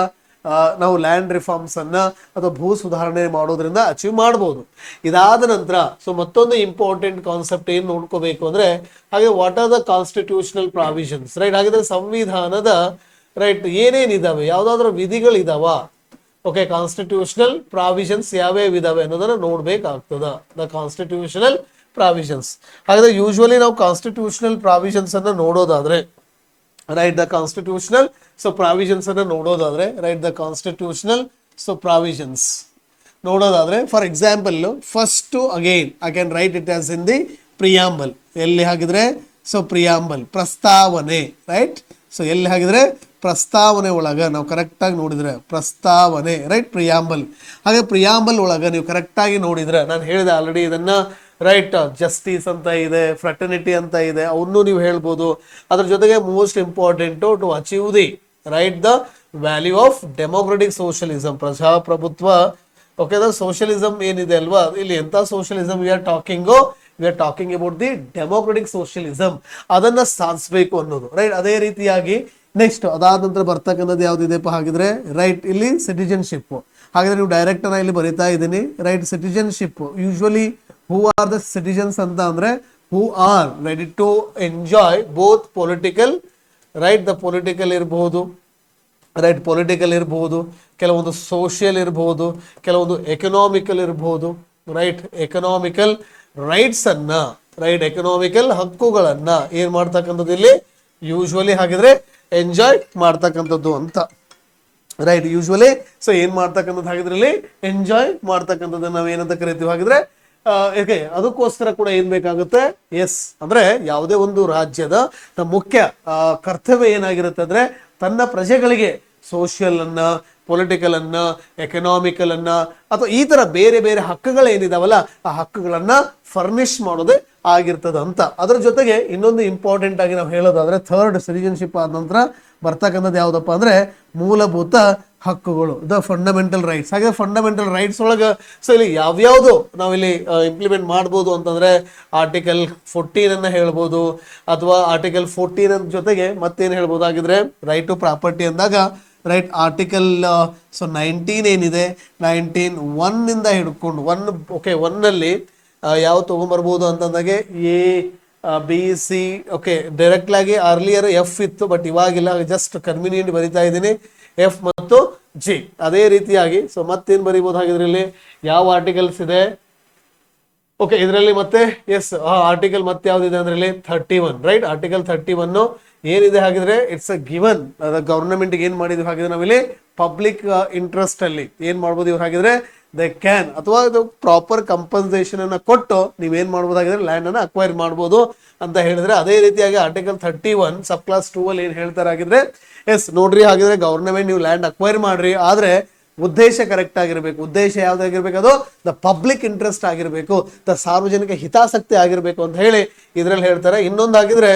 ನಾವು ಲ್ಯಾಂಡ್ ರಿಫಾರ್ಮ್ಸ್ ಅನ್ನ ಅಥವಾ ಭೂ ಸುಧಾರಣೆ ಮಾಡೋದ್ರಿಂದ ಅಚೀವ್ ಮಾಡಬಹುದು. ಇದಾದ ನಂತರ ಸೊ ಮತ್ತೊಂದು ಇಂಪಾರ್ಟೆಂಟ್ ಕಾನ್ಸೆಪ್ಟ್ ಏನ್ ನೋಡ್ಕೋಬೇಕು ಅಂದ್ರೆ ಹಾಗೆ what are the constitutional provisions, right. ಹಾಗಿದ್ರೆ ಸಂವಿಧಾನದ ರೈಟ್ ಏನೇನಿದಾವೆ, ಯಾವ್ದಾದ್ರು ವಿಧಿಗಳಿದಾವ, ಓಕೆ, ಕಾನ್ಸ್ಟಿಟ್ಯೂಷನಲ್ ಪ್ರಾವಿಷನ್ಸ್ ಯಾವ್ಯಾವ ಇದಾವೆ ಅನ್ನೋದನ್ನ ನೋಡ್ಬೇಕಾಗ್ತದ, ದ ಕಾನ್ಸ್ಟಿಟ್ಯೂಷನಲ್ ಪ್ರಾವಿಷನ್ಸ್. ಹಾಗಾದ್ರೆ ಯೂಶುವಲಿ ನಾವು ಕಾನ್ಸ್ಟಿಟ್ಯೂಷನಲ್ ಪ್ರಾವಿಷನ್ಸ್ ಅನ್ನ ನೋಡೋದಾದ್ರೆ right, the constitutional so provisions ಅನ್ನ ನೋಡೋದಾದ್ರೆ right, the constitutional so provisions ನೋಡೋದಾದ್ರೆ for example first again I can write it as in the preamble. ಎಲ್ಲಿ ಹಾಗಿದ್ರೆ ಸೊ ಪ್ರಿಯಾಂಬಲ್ ಪ್ರಸ್ತಾವನೆ, ರೈಟ್. ಸೊ ಎಲ್ಲಿ ಹಾಗಿದ್ರೆ ಪ್ರಸ್ತಾವನೆ ಒಳಗ ನಾವು ಕರೆಕ್ಟ್ ಆಗಿ ನೋಡಿದ್ರೆ ಪ್ರಸ್ತಾವನೆ, ರೈಟ್, ಪ್ರಿಯಾಂಬಲ್. ಹಾಗೆ ಪ್ರಿಯಾಂಬಲ್ ಒಳಗ ನೀವು ಕರೆಕ್ಟ್ ಆಗಿ ನೋಡಿದ್ರೆ ನಾನು ಹೇಳಿದೆ ಆಲ್ರೆಡಿ ಇದನ್ನ, ರೈಟ್, ಜಸ್ಟಿಸ್ ಅಂತ ಇದೆ, ಫ್ರೆಟರ್ನಿಟಿ ಅಂತ ಇದೆ, ಅವನ್ನೂ ನೀವು ಹೇಳ್ಬೋದು. ಅದ್ರ ಜೊತೆಗೆ most important to achieve the right the value of democratic socialism, ಪ್ರಜಾಪ್ರಭುತ್ವ, ಓಕೆ, ದ ಸೋಷಿಯಲಿಸಂ ಏನಿದೆ ಅಲ್ವಾ, ಇಲ್ಲಿ ಎಂತ socialism we are talking about the democratic socialism, ಅದನ್ನ ಸಾಧಿಸಬೇಕು ಅನ್ನೋದು, ರೈಟ್. ಅದೇ ರೀತಿಯಾಗಿ ನೆಕ್ಸ್ಟ್ ಅದಾದ ನಂತರ ಬರ್ತಕ್ಕಂಥದ್ದು ಯಾವ್ದಿದೆಪ್ಪ ಹಾಗಿದ್ರೆ ರೈಟ್, ಇಲ್ಲಿ ಸಿಟಿಜನ್ಶಿಪ್. ಹಾಗಿದ್ರೆ ನೀವು ಡೈರೆಕ್ಟ್ ಅನ್ನ ಇಲ್ಲಿ ಬರಿತಾ ಇದ್ದೀನಿ, right, citizenship. Usually who are the citizens ಅಂತ ಅಂದ್ರೆ who are ready to enjoy both political, right, the political ಇರಬಹುದು, ರೈಟ್, ಪೊಲಿಟಿಕಲ್ ಇರಬಹುದು, ಕೆಲವೊಂದು ಸೋಷಿಯಲ್ ಇರಬಹುದು, ಕೆಲವೊಂದು ಎಕನಾಮಿಕಲ್ ಇರಬಹುದು, ರೈಟ್, ಎಕನಾಮಿಕಲ್ ರೈಟ್ಸ್ ಅನ್ನ, ರೈಟ್, ಎಕನಾಮಿಕಲ್ ಹಕ್ಕುಗಳನ್ನ ಏನ್ ಮಾಡ್ತಕ್ಕಂಥದ್ದು ಇಲ್ಲಿ ಯೂಶುವಲಿ ಹಾಗಿದ್ರೆ ಎಂಜಾಯ್ ಮಾಡ್ತಕ್ಕಂಥದ್ದು ಅಂತ, ರೈಟ್. ಯೂಶುವಲಿ ಸೊ ಏನ್ ಮಾಡ್ತಕ್ಕಂಥದ್ದು ಹಾಗಿದ್ರೆ ಇಲ್ಲಿ ಎಂಜಾಯ್ ಮಾಡ್ತಕ್ಕಂಥದ್ದು ನಾವ್ ಏನಂತ ಕರಿತೀವಿ ಹಾಗಿದ್ರೆ ಏಕೆ ಅದಕ್ಕೋಸ್ಕರ ಕೂಡ ಏನ್ ಬೇಕಾಗುತ್ತೆ, ಎಸ್ ಅಂದ್ರೆ ಯಾವುದೇ ಒಂದು ರಾಜ್ಯದ ಮುಖ್ಯ ಕರ್ತವ್ಯ ಏನಾಗಿರುತ್ತೆ ಅಂದ್ರೆ ತನ್ನ ಪ್ರಜೆಗಳಿಗೆ ಸೋಷಿಯಲ್ ಅನ್ನ, ಪೊಲಿಟಿಕಲ್ ಅನ್ನ, ಎಕನಾಮಿಕಲ್ ಅನ್ನ ಅಥವಾ ಈ ತರ ಬೇರೆ ಬೇರೆ ಹಕ್ಕುಗಳೇನಿದಾವಲ್ಲ ಆ ಹಕ್ಕುಗಳನ್ನ ಫರ್ನಿಶ್ ಮಾಡೋದೇ ಆಗಿರ್ತದ ಅಂತ. ಅದ್ರ ಜೊತೆಗೆ ಇನ್ನೊಂದು ಇಂಪಾರ್ಟೆಂಟ್ ಆಗಿ ನಾವು ಹೇಳೋದಾದ್ರೆ ಥರ್ಡ್ ಸಿಟಿಜನ್ಶಿಪ್ ಆದ ನಂತರ ಬರ್ತಕ್ಕಂಥದ್ದು ಯಾವ್ದಪ್ಪ ಅಂದ್ರೆ ಮೂಲಭೂತ ಹಕ್ಕುಗಳು, ದ ಫಂಡಮೆಂಟಲ್ ರೈಟ್ಸ್. ಹಾಗೆ ಫಂಡಮೆಂಟಲ್ ರೈಟ್ಸ್ ಒಳಗ ಸೊ ಇಲ್ಲಿ ಯಾವ್ಯಾವ್ದು ನಾವಿಲ್ಲಿ ಇಂಪ್ಲಿಮೆಂಟ್ ಮಾಡ್ಬೋದು ಅಂತಂದ್ರೆ ಆರ್ಟಿಕಲ್ 14 ಅನ್ನ ಹೇಳ್ಬೋದು, ಅಥವಾ ಆರ್ಟಿಕಲ್ 14 ಜೊತೆಗೆ ಮತ್ತೇನು ಹೇಳ್ಬೋದು ಆಗಿದ್ರೆ ರೈಟ್ ಟು ಪ್ರಾಪರ್ಟಿ ಅಂದಾಗ ರೈಟ್ ಆರ್ಟಿಕಲ್ ಸೊ 19 ಏನಿದೆ 19(1) ಇಂದ ಹಿಡ್ಕೊಂಡು 1, ಓಕೆ, 1 ನಲ್ಲಿ ಯಾವ ತಗೊಂಡ್ಬರ್ಬೋದು ಅಂತಂದಾಗೆ A, B, C, okay, direct ಆಗಿ ಅರ್ಲಿಯರ್ F ಇತ್ತು, ಬಟ್ ಇವಾಗಿಲ್ಲ, ಜಸ್ಟ್ ಕನ್ವೀನಿಯಂಟ್ ಬರಿತಾ ಇದ್ದೀನಿ F ಮತ್ತು G. ಅದೇ ರೀತಿಯಾಗಿ ಸೊ ಮತ್ತೇನ್ ಬರಿಬಹುದು ಹಾಗಿದ್ರೆ ಇಲ್ಲಿ ಯಾವ ಆರ್ಟಿಕಲ್ಸ್ ಇದೆ, ಓಕೆ, ಇದರಲ್ಲಿ ಮತ್ತೆ ಎಸ್ ಆರ್ಟಿಕಲ್ ಮತ್ತೆ ಯಾವ್ದಿದೆ ಅಂದ್ರೆ ಇಲ್ಲಿ 31, ರೈಟ್. ಆರ್ಟಿಕಲ್ 31 ಏನಿದೆ ಹಾಗಿದ್ರೆ ಇಟ್ಸ್ ಅ ಗಿವನ್ ಗವರ್ನಮೆಂಟ್ ಏನ್ ಮಾಡಿದ್ವಿ ಹಾಗಿದ್ರೆ ನಾವಿಲ್ಲಿ ಪಬ್ಲಿಕ್ ಇಂಟ್ರೆಸ್ಟ್ ಅಲ್ಲಿ ಏನ್ ಮಾಡ್ಬೋದು ಇವ್ರು ಹಾಗಿದ್ರೆ ದೇ ಕ್ಯಾನ್, ಅಥವಾ ಇದು ಪ್ರಾಪರ್ ಕಂಪನ್ಸೇಷನ್ ಅನ್ನ ಕೊಟ್ಟು ನೀವೇನ್ ಮಾಡ್ಬೋದಾಗಿದ್ರೆ ಲ್ಯಾಂಡ್ ಅನ್ನ ಅಕ್ವೈರ್ ಮಾಡ್ಬೋದು ಅಂತ ಹೇಳಿದ್ರೆ. ಅದೇ ರೀತಿಯಾಗಿ ಆರ್ಟಿಕಲ್ 31 ಸಬ್ ಕ್ಲಾಸ್ 2 ಅಲ್ಲಿ ಏನ್ ಹೇಳ್ತಾರೆ ಹಾಗಿದ್ರೆ ಎಸ್ ನೋಡ್ರಿ ಹಾಗಿದ್ರೆ ಗವರ್ನಮೆಂಟ್ ನೀವು ಲ್ಯಾಂಡ್ ಅಕ್ವೈರ್ ಮಾಡ್ರಿ, ಆದ್ರೆ ಉದ್ದೇಶ ಕರೆಕ್ಟ್ ಆಗಿರಬೇಕು. ಉದ್ದೇಶ ಯಾವ್ದಾಗಿರ್ಬೇಕು? ಅದು ದ ಪಬ್ಲಿಕ್ ಇಂಟ್ರೆಸ್ಟ್ ಆಗಿರಬೇಕು, ದ ಸಾರ್ವಜನಿಕ ಹಿತಾಸಕ್ತಿ ಆಗಿರಬೇಕು ಅಂತ ಹೇಳಿ ಇದ್ರಲ್ಲಿ ಹೇಳ್ತಾರೆ. ಇನ್ನೊಂದಾಗಿದ್ರೆ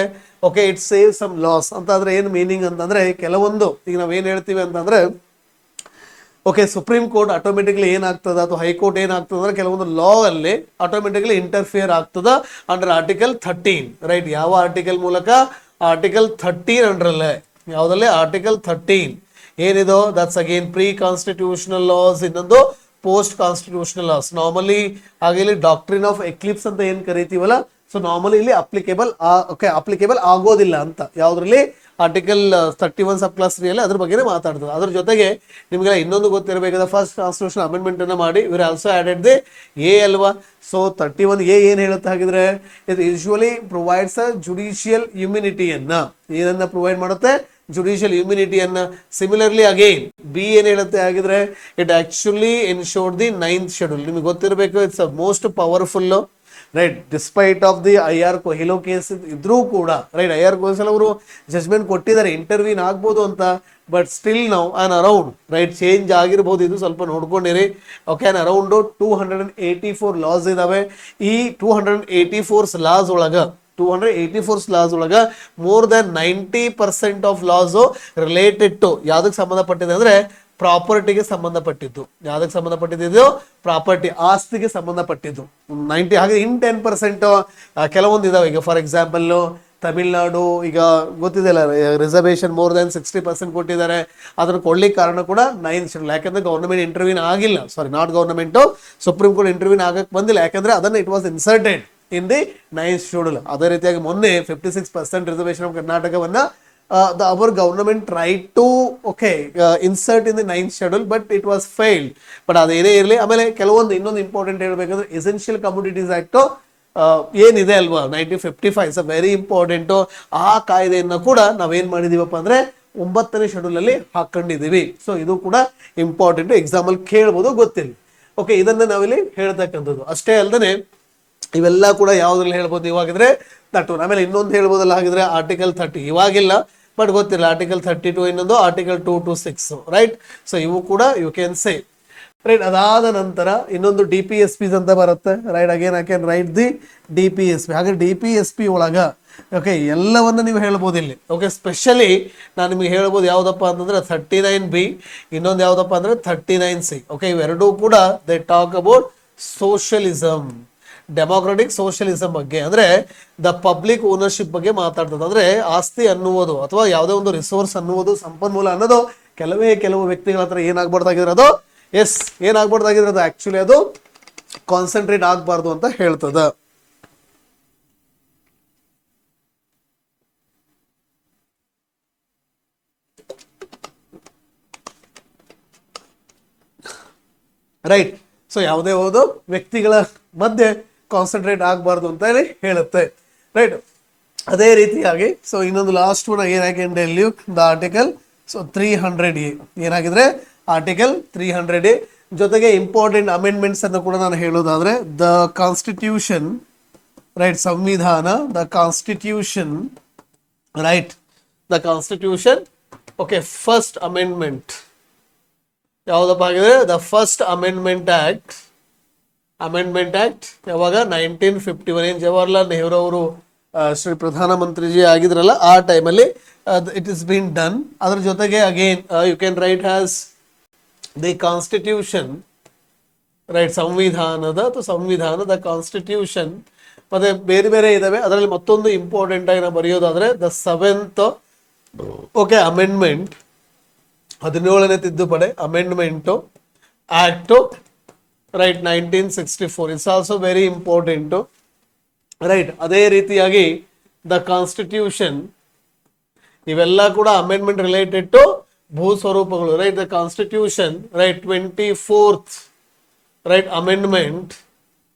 okay, it save some loss ಅಂತಂದ್ರೆ ಏನ್ ಮೀನಿಂಗ್ ಅಂತಂದ್ರೆ, ಕೆಲವೊಂದು ಈಗ ನಾವೇನ್ ಹೇಳ್ತೀವಿ ಅಂತಂದ್ರೆ ಓಕೆ, ಸುಪ್ರೀಂ ಕೋರ್ಟ್ ಆಟೋಮೆಟಿಕ್ಲಿ ಏನಾಗ್ತದ ಅಥವಾ ಹೈಕೋರ್ಟ್ ಏನಾಗ್ತದ ಅಂದ್ರೆ ಕೆಲವೊಂದು ಲಾ ಅಲ್ಲಿ ಆಟೋಮೆಟಿಕ್ಲಿ ಇಂಟರ್ಫಿಯರ್ ಆಗ್ತದ ಅಂಡರ್ ಆರ್ಟಿಕಲ್ 13, ರೈಟ್. ಯಾವ ಆರ್ಟಿಕಲ್ ಮೂಲಕ? ಆರ್ಟಿಕಲ್ 13 ಅಂಡ್ರಲ್ಲೇ. ಯಾವ್ದಲ್ಲಿ? ಆರ್ಟಿಕಲ್ 13 ಏನಿದು? That's again pre constitutional laws, ಇನ್ನೊಂದು ಪೋಸ್ಟ್ ಕಾನ್ಸ್ಟಿಟ್ಯೂಷನಲ್ ಲಾಸ್. ನಾರ್ಮಲಿ ಹಾಗೆ ಇಲ್ಲಿ ಡಾಕ್ಟ್ರಿನ್ ಆಫ್ ಎಕ್ಲಿಪ್ಸ್ ಅಂತ ಏನ್ ಕರಿತೀವಲ್ಲ, ಸೊ ನಾರ್ಮಲಿ ಇಲ್ಲಿ ಅಪ್ಲಿಕೇಬಲ್ ಆಗೋದಿಲ್ಲ ಅಂತ. ಯಾವ್ದ್ರಲ್ಲಿ? ಆರ್ಟಿಕಲ್ 31 ಸಬ್ ಕ್ಲಾಸ್ 3 ಅಲ್ಲಿ ಅದ್ರ ಬಗ್ಗೆ ಮಾತಾಡ್ತದೆ. ಅದ್ರ ಜೊತೆಗೆ ನಿಮ್ಗೆ ಇನ್ನೊಂದು ಗೊತ್ತಿರಬೇಕಾದ ಫಸ್ಟ್ ಕಾನ್ಸ್ಟಿಟ್ಯೂಷನ್ ಅಮೆಂಡ್ಮೆಂಟ್ ಅನ್ನ ಮಾಡಿ ಇವರು ಆಲ್ಸೋ ಆಡೆಡ್ ದಿ ಎ ಅಲ್ವಾ. ಸೊ 31A ಏನ್ ಹೇಳುತ್ತೆ ಹಾಗಿದ್ರೆ? ಇದು ಯೂಶುವಲಿ ಪ್ರೊವೈಡ್ಸ್ ಅ ಜುಡಿಷಿಯಲ್ ಇಮ್ಯುನಿಟಿಯನ್ನ. ಏನನ್ನ ಪ್ರೊವೈಡ್ ಮಾಡುತ್ತೆ? ಜುಡಿಷಿಯಲ್ ಇಮ್ಯುನಿಟಿಯನ್ನ. ಸಿಮಿಲರ್ಲಿ ಅಗೇನ್ ಬಿ ಏನ್ ಹೇಳುತ್ತೆ ಹಾಗಿದ್ರೆ? It actually enshrined the 9th schedule. ನಿಮ್ಗೆ ಗೊತ್ತಿರಬೇಕು, it's a most powerful, right. Despite of the IR Coelho case ಇದ್ರೂ ಕೂಡ, ರೈಟ್, IR ಕೇಸಲ್ಲಿ ಅವರು ಜಜ್ಮೆಂಟ್ ಕೊಟ್ಟಿದ್ದಾರೆ ಇಂಟರ್ವ್ಯೂನ್ ಆಗ್ಬೋದು ಅಂತ, ಬಟ್ ಸ್ಟಿಲ್ ನಾವು ಅರೌಂಡ್, ರೈಟ್, ಚೇಂಜ್ ಆಗಿರ್ಬೋದು. ಇದು ಸ್ವಲ್ಪ ನೋಡ್ಕೊಂಡಿರಿ. ಓಕೆ, ಅರೌಂಡ್ 284 ಲಾಸ್ ಇದಾವೆ. ಈ 284 ಲಾಸ್ ಒಳಗ more than 90% of laws related to ಯಾವ್ದಕ್ಕೆ ಸಂಬಂಧಪಟ್ಟಿದೆ ಅಂದ್ರೆ ಪ್ರಾಪರ್ಟಿಗೆ ಸಂಬಂಧಪಟ್ಟಿದ್ದು. ಯಾವ್ದಕ್ಕೆ ಸಂಬಂಧಪಟ್ಟಿದ್ದು? ಪ್ರಾಪರ್ಟಿ, ಆಸ್ತಿಗೆ ಸಂಬಂಧಪಟ್ಟಿದ್ದು 90. ಹಾಗೆ ಇನ್ 10% ಕೆಲವೊಂದು ಇದಾವೆ. ಈಗ ಫಾರ್ ಎಕ್ಸಾಂಪಲ್ ತಮಿಳ್ನಾಡು ಈಗ ಗೊತ್ತಿದೆಯಲ್ಲ, ರಿಸರ್ವೇಶನ್ ಮೋರ್ ದನ್ 60% ಕೊಟ್ಟಿದ್ದಾರೆ. ಅದನ್ನು ಕೊಡ್ಲಿಕ್ಕೆ ಕಾರಣ ಕೂಡ 9th ಶೆಡ್ಯೂಲ್. ಯಾಕಂದ್ರೆ ಗವರ್ನಮೆಂಟ್ ಇಂಟರ್ವ್ಯೂನ್ ಆಗಿಲ್ಲ, sorry not government, supreme court intervene ಆಗಕ್ಕೆ ಬಂದಿಲ್ಲ. ಯಾಕಂದ್ರೆ ಅದನ್ನ it was inserted in the 9th schedule. ಅದೇ ರೀತಿಯಾಗಿ ಮೊನ್ನೆ 56% ರಿಸರ್ವೇಶನ್ ಆಫ್ ಕರ್ನಾಟಕವನ್ನ our government tried to insert in the 9th schedule, but it was failed. But ಅದೇನೇ ಇರಲಿ. ಆಮೇಲೆ ಕೆಲವೊಂದು ಇನ್ನೊಂದು ಇಂಪಾರ್ಟೆಂಟ್ ಹೇಳ್ಬೇಕಂದ್ರೆ ಎಸೆನ್ಷಿಯಲ್ ಕಮೋಡಿಟೀಸ್ ಆಕ್ಟ್ ಏನಿದೆ ಅಲ್ವಾ 1955, ಇಟ್ಸ್ ವೆರಿ ಇಂಪಾರ್ಟೆಂಟ್. ಆ ಕಾಯ್ದೆಯನ್ನು ಕೂಡ ನಾವೇನ್ ಮಾಡಿದೀವಪ್ಪ ಅಂದ್ರೆ 9ನೇ ಶೆಡ್ಯೂಲ್ ಅಲ್ಲಿ ಹಾಕೊಂಡಿದೀವಿ. ಸೊ ಇದು ಕೂಡ ಇಂಪಾರ್ಟೆಂಟ್, ಎಕ್ಸಾಂಪಲ್ ಕೇಳ್ಬೋದು, ಗೊತ್ತಿಲ್ಲ. ಓಕೆ, ಇದನ್ನ ನಾವಿಲ್ಲಿ ಹೇಳ್ತಕ್ಕಂಥದ್ದು. ಅಷ್ಟೇ ಅಲ್ಲದೆ ಇವೆಲ್ಲ ಕೂಡ ಯಾವ್ದ್ರಲ್ಲಿ ಹೇಳ್ಬೋದು ಇವಾಗಿದ್ರೆ ದಟ್ ಒನ್. ಆಮೇಲೆ ಇನ್ನೊಂದು ಹೇಳ್ಬೋದಲ್ಲ ಹಾಗಿದ್ರೆ ಆರ್ಟಿಕಲ್ 30, ಇವಾಗಿಲ್ಲ ಬಟ್ ಗೊತ್ತಿಲ್ಲ. ಆರ್ಟಿಕಲ್ 32, ಇನ್ನೊಂದು ಆರ್ಟಿಕಲ್ 2 to 6, ರೈಟ್. ಸೊ ಇವು ಕೂಡ ಯು ಕ್ಯಾನ್ ಸೇ, ರೈಟ್. ಅದಾದ ನಂತರ ಇನ್ನೊಂದು DPSPs ಅಂತ ಬರುತ್ತೆ, right. Again I can right the DPSP. ಹಾಗೆ DPSP ಒಳಗ ಓಕೆ ಎಲ್ಲವನ್ನ ನೀವು ಹೇಳ್ಬೋದು ಇಲ್ಲಿ. ಓಕೆ, ಸ್ಪೆಷಲಿ ನಾನು ನಿಮಗೆ ಹೇಳ್ಬೋದು ಯಾವ್ದಪ್ಪ ಅಂತಂದ್ರೆ 39B, ಇನ್ನೊಂದು ಯಾವ್ದಪ್ಪ ಅಂದ್ರೆ 39C. ಓಕೆ, ಇವೆರಡೂ ಕೂಡ they talk about socialism, democratic socialism ಬಗ್ಗೆ, ಅಂದ್ರೆ ದ ಪಬ್ಲಿಕ್ ಓನರ್ಶಿಪ್ ಬಗ್ಗೆ ಮಾತಾಡ್ತದೆ. ಅಂದ್ರೆ ಆಸ್ತಿ ಅನ್ನುವುದು ಅಥವಾ ಯಾವುದೇ ಒಂದು ರಿಸೋರ್ಸ್ ಅನ್ನುವುದು, ಸಂಪನ್ಮೂಲ ಅನ್ನೋದು ಕೆಲವು ವ್ಯಕ್ತಿಗಳ ಹತ್ರ ಏನಾಗ್ಬಾರ್ದಾಗಿದ್ರೆ ಅದು ಏನಾಗ್ಬಾರ್ದಾಗಿದ್ರೆ ಅದು ಆಕ್ಚುಲಿ ಅದು ಕಾನ್ಸಂಟ್ರೇಟ್ ಆಗ್ಬಾರ್ದು ಅಂತ ಹೇಳ್ತದ. ರೈಟ್. ಸೊ ಯಾವುದೇ ಒಂದು ವ್ಯಕ್ತಿಗಳ ಮಧ್ಯೆ ಕಾನ್ಸಂಟ್ರೇಟ್ ಆಗಬಾರ್ದು ಅಂತ ಹೇಳಿ ಹೇಳುತ್ತೆ, ರೈಟ್. ಅದೇ ರೀತಿಯಾಗಿ ಸೊ ಇನ್ನೊಂದು ಲಾಸ್ಟ್ ಒನ್ ಏನಾಗಿದೆ ದ ಆರ್ಟಿಕಲ್ 300A ಏನಾಗಿದ್ರೆ ಆರ್ಟಿಕಲ್ 300A ಜೊತೆಗೆ ಇಂಪಾರ್ಟೆಂಟ್ ಅಮೆಂಡ್ಮೆಂಟ್ಸ್ ಅನ್ನು ಕೂಡ ನಾನು ಹೇಳೋದಾದ್ರೆ ದ ಕಾನ್ಸ್ಟಿಟ್ಯೂಷನ್, ರೈಟ್, ಸಂವಿಧಾನ, the constitution, right, the constitution. Okay, first amendment ಯಾವ್ದಪ್ಪ ಆಗಿದ್ರೆ ದ ಫಸ್ಟ್ ಅಮೆಂಡ್ಮೆಂಟ್ ಆಕ್ಟ್ ಯಾವಾಗ 1951, ಏನ್ ಜವಾಹರ್ಲಾಲ್ ನೆಹರು ಅವರು ಶ್ರೀ ಪ್ರಧಾನಮಂತ್ರಿಜಿ ಆಗಿದ್ರಲ್ಲ ಆ ಟೈಮಲ್ಲಿ ಇಟ್ ಇಸ್ ಬೀನ್ ಡನ್. ಅದ್ರ ಜೊತೆಗೆ again you can write has the constitution, right, ಸಂವಿಧಾನದ ಕಾನ್ಸ್ಟಿಟ್ಯೂಷನ್. ಮತ್ತೆ ಬೇರೆ ಬೇರೆ ಇದಾವೆ. ಅದರಲ್ಲಿ ಮತ್ತೊಂದು ಇಂಪಾರ್ಟೆಂಟ್ ಆಗಿ ನಾವು ಬರೆಯೋದಾದ್ರೆ ದ 7th ಅಮೆಂಡ್ಮೆಂಟ್, 17ನೇ ತಿದ್ದುಪಡಿ amendment act, right, 1964. It's also very important, right. ಅದೇ ರೀತಿಯಾಗಿ ದ ಕಾನ್ಸ್ಟಿಟ್ಯೂಷನ್, ಇವೆಲ್ಲ ಕೂಡ ಅಮೆಂಡ್ಮೆಂಟ್ ರಿಲೇಟೆಡ್ ಟು ಭೂ ಸ್ವರೂಪಗಳು, right. The constitution, right, 24th, right, amendment.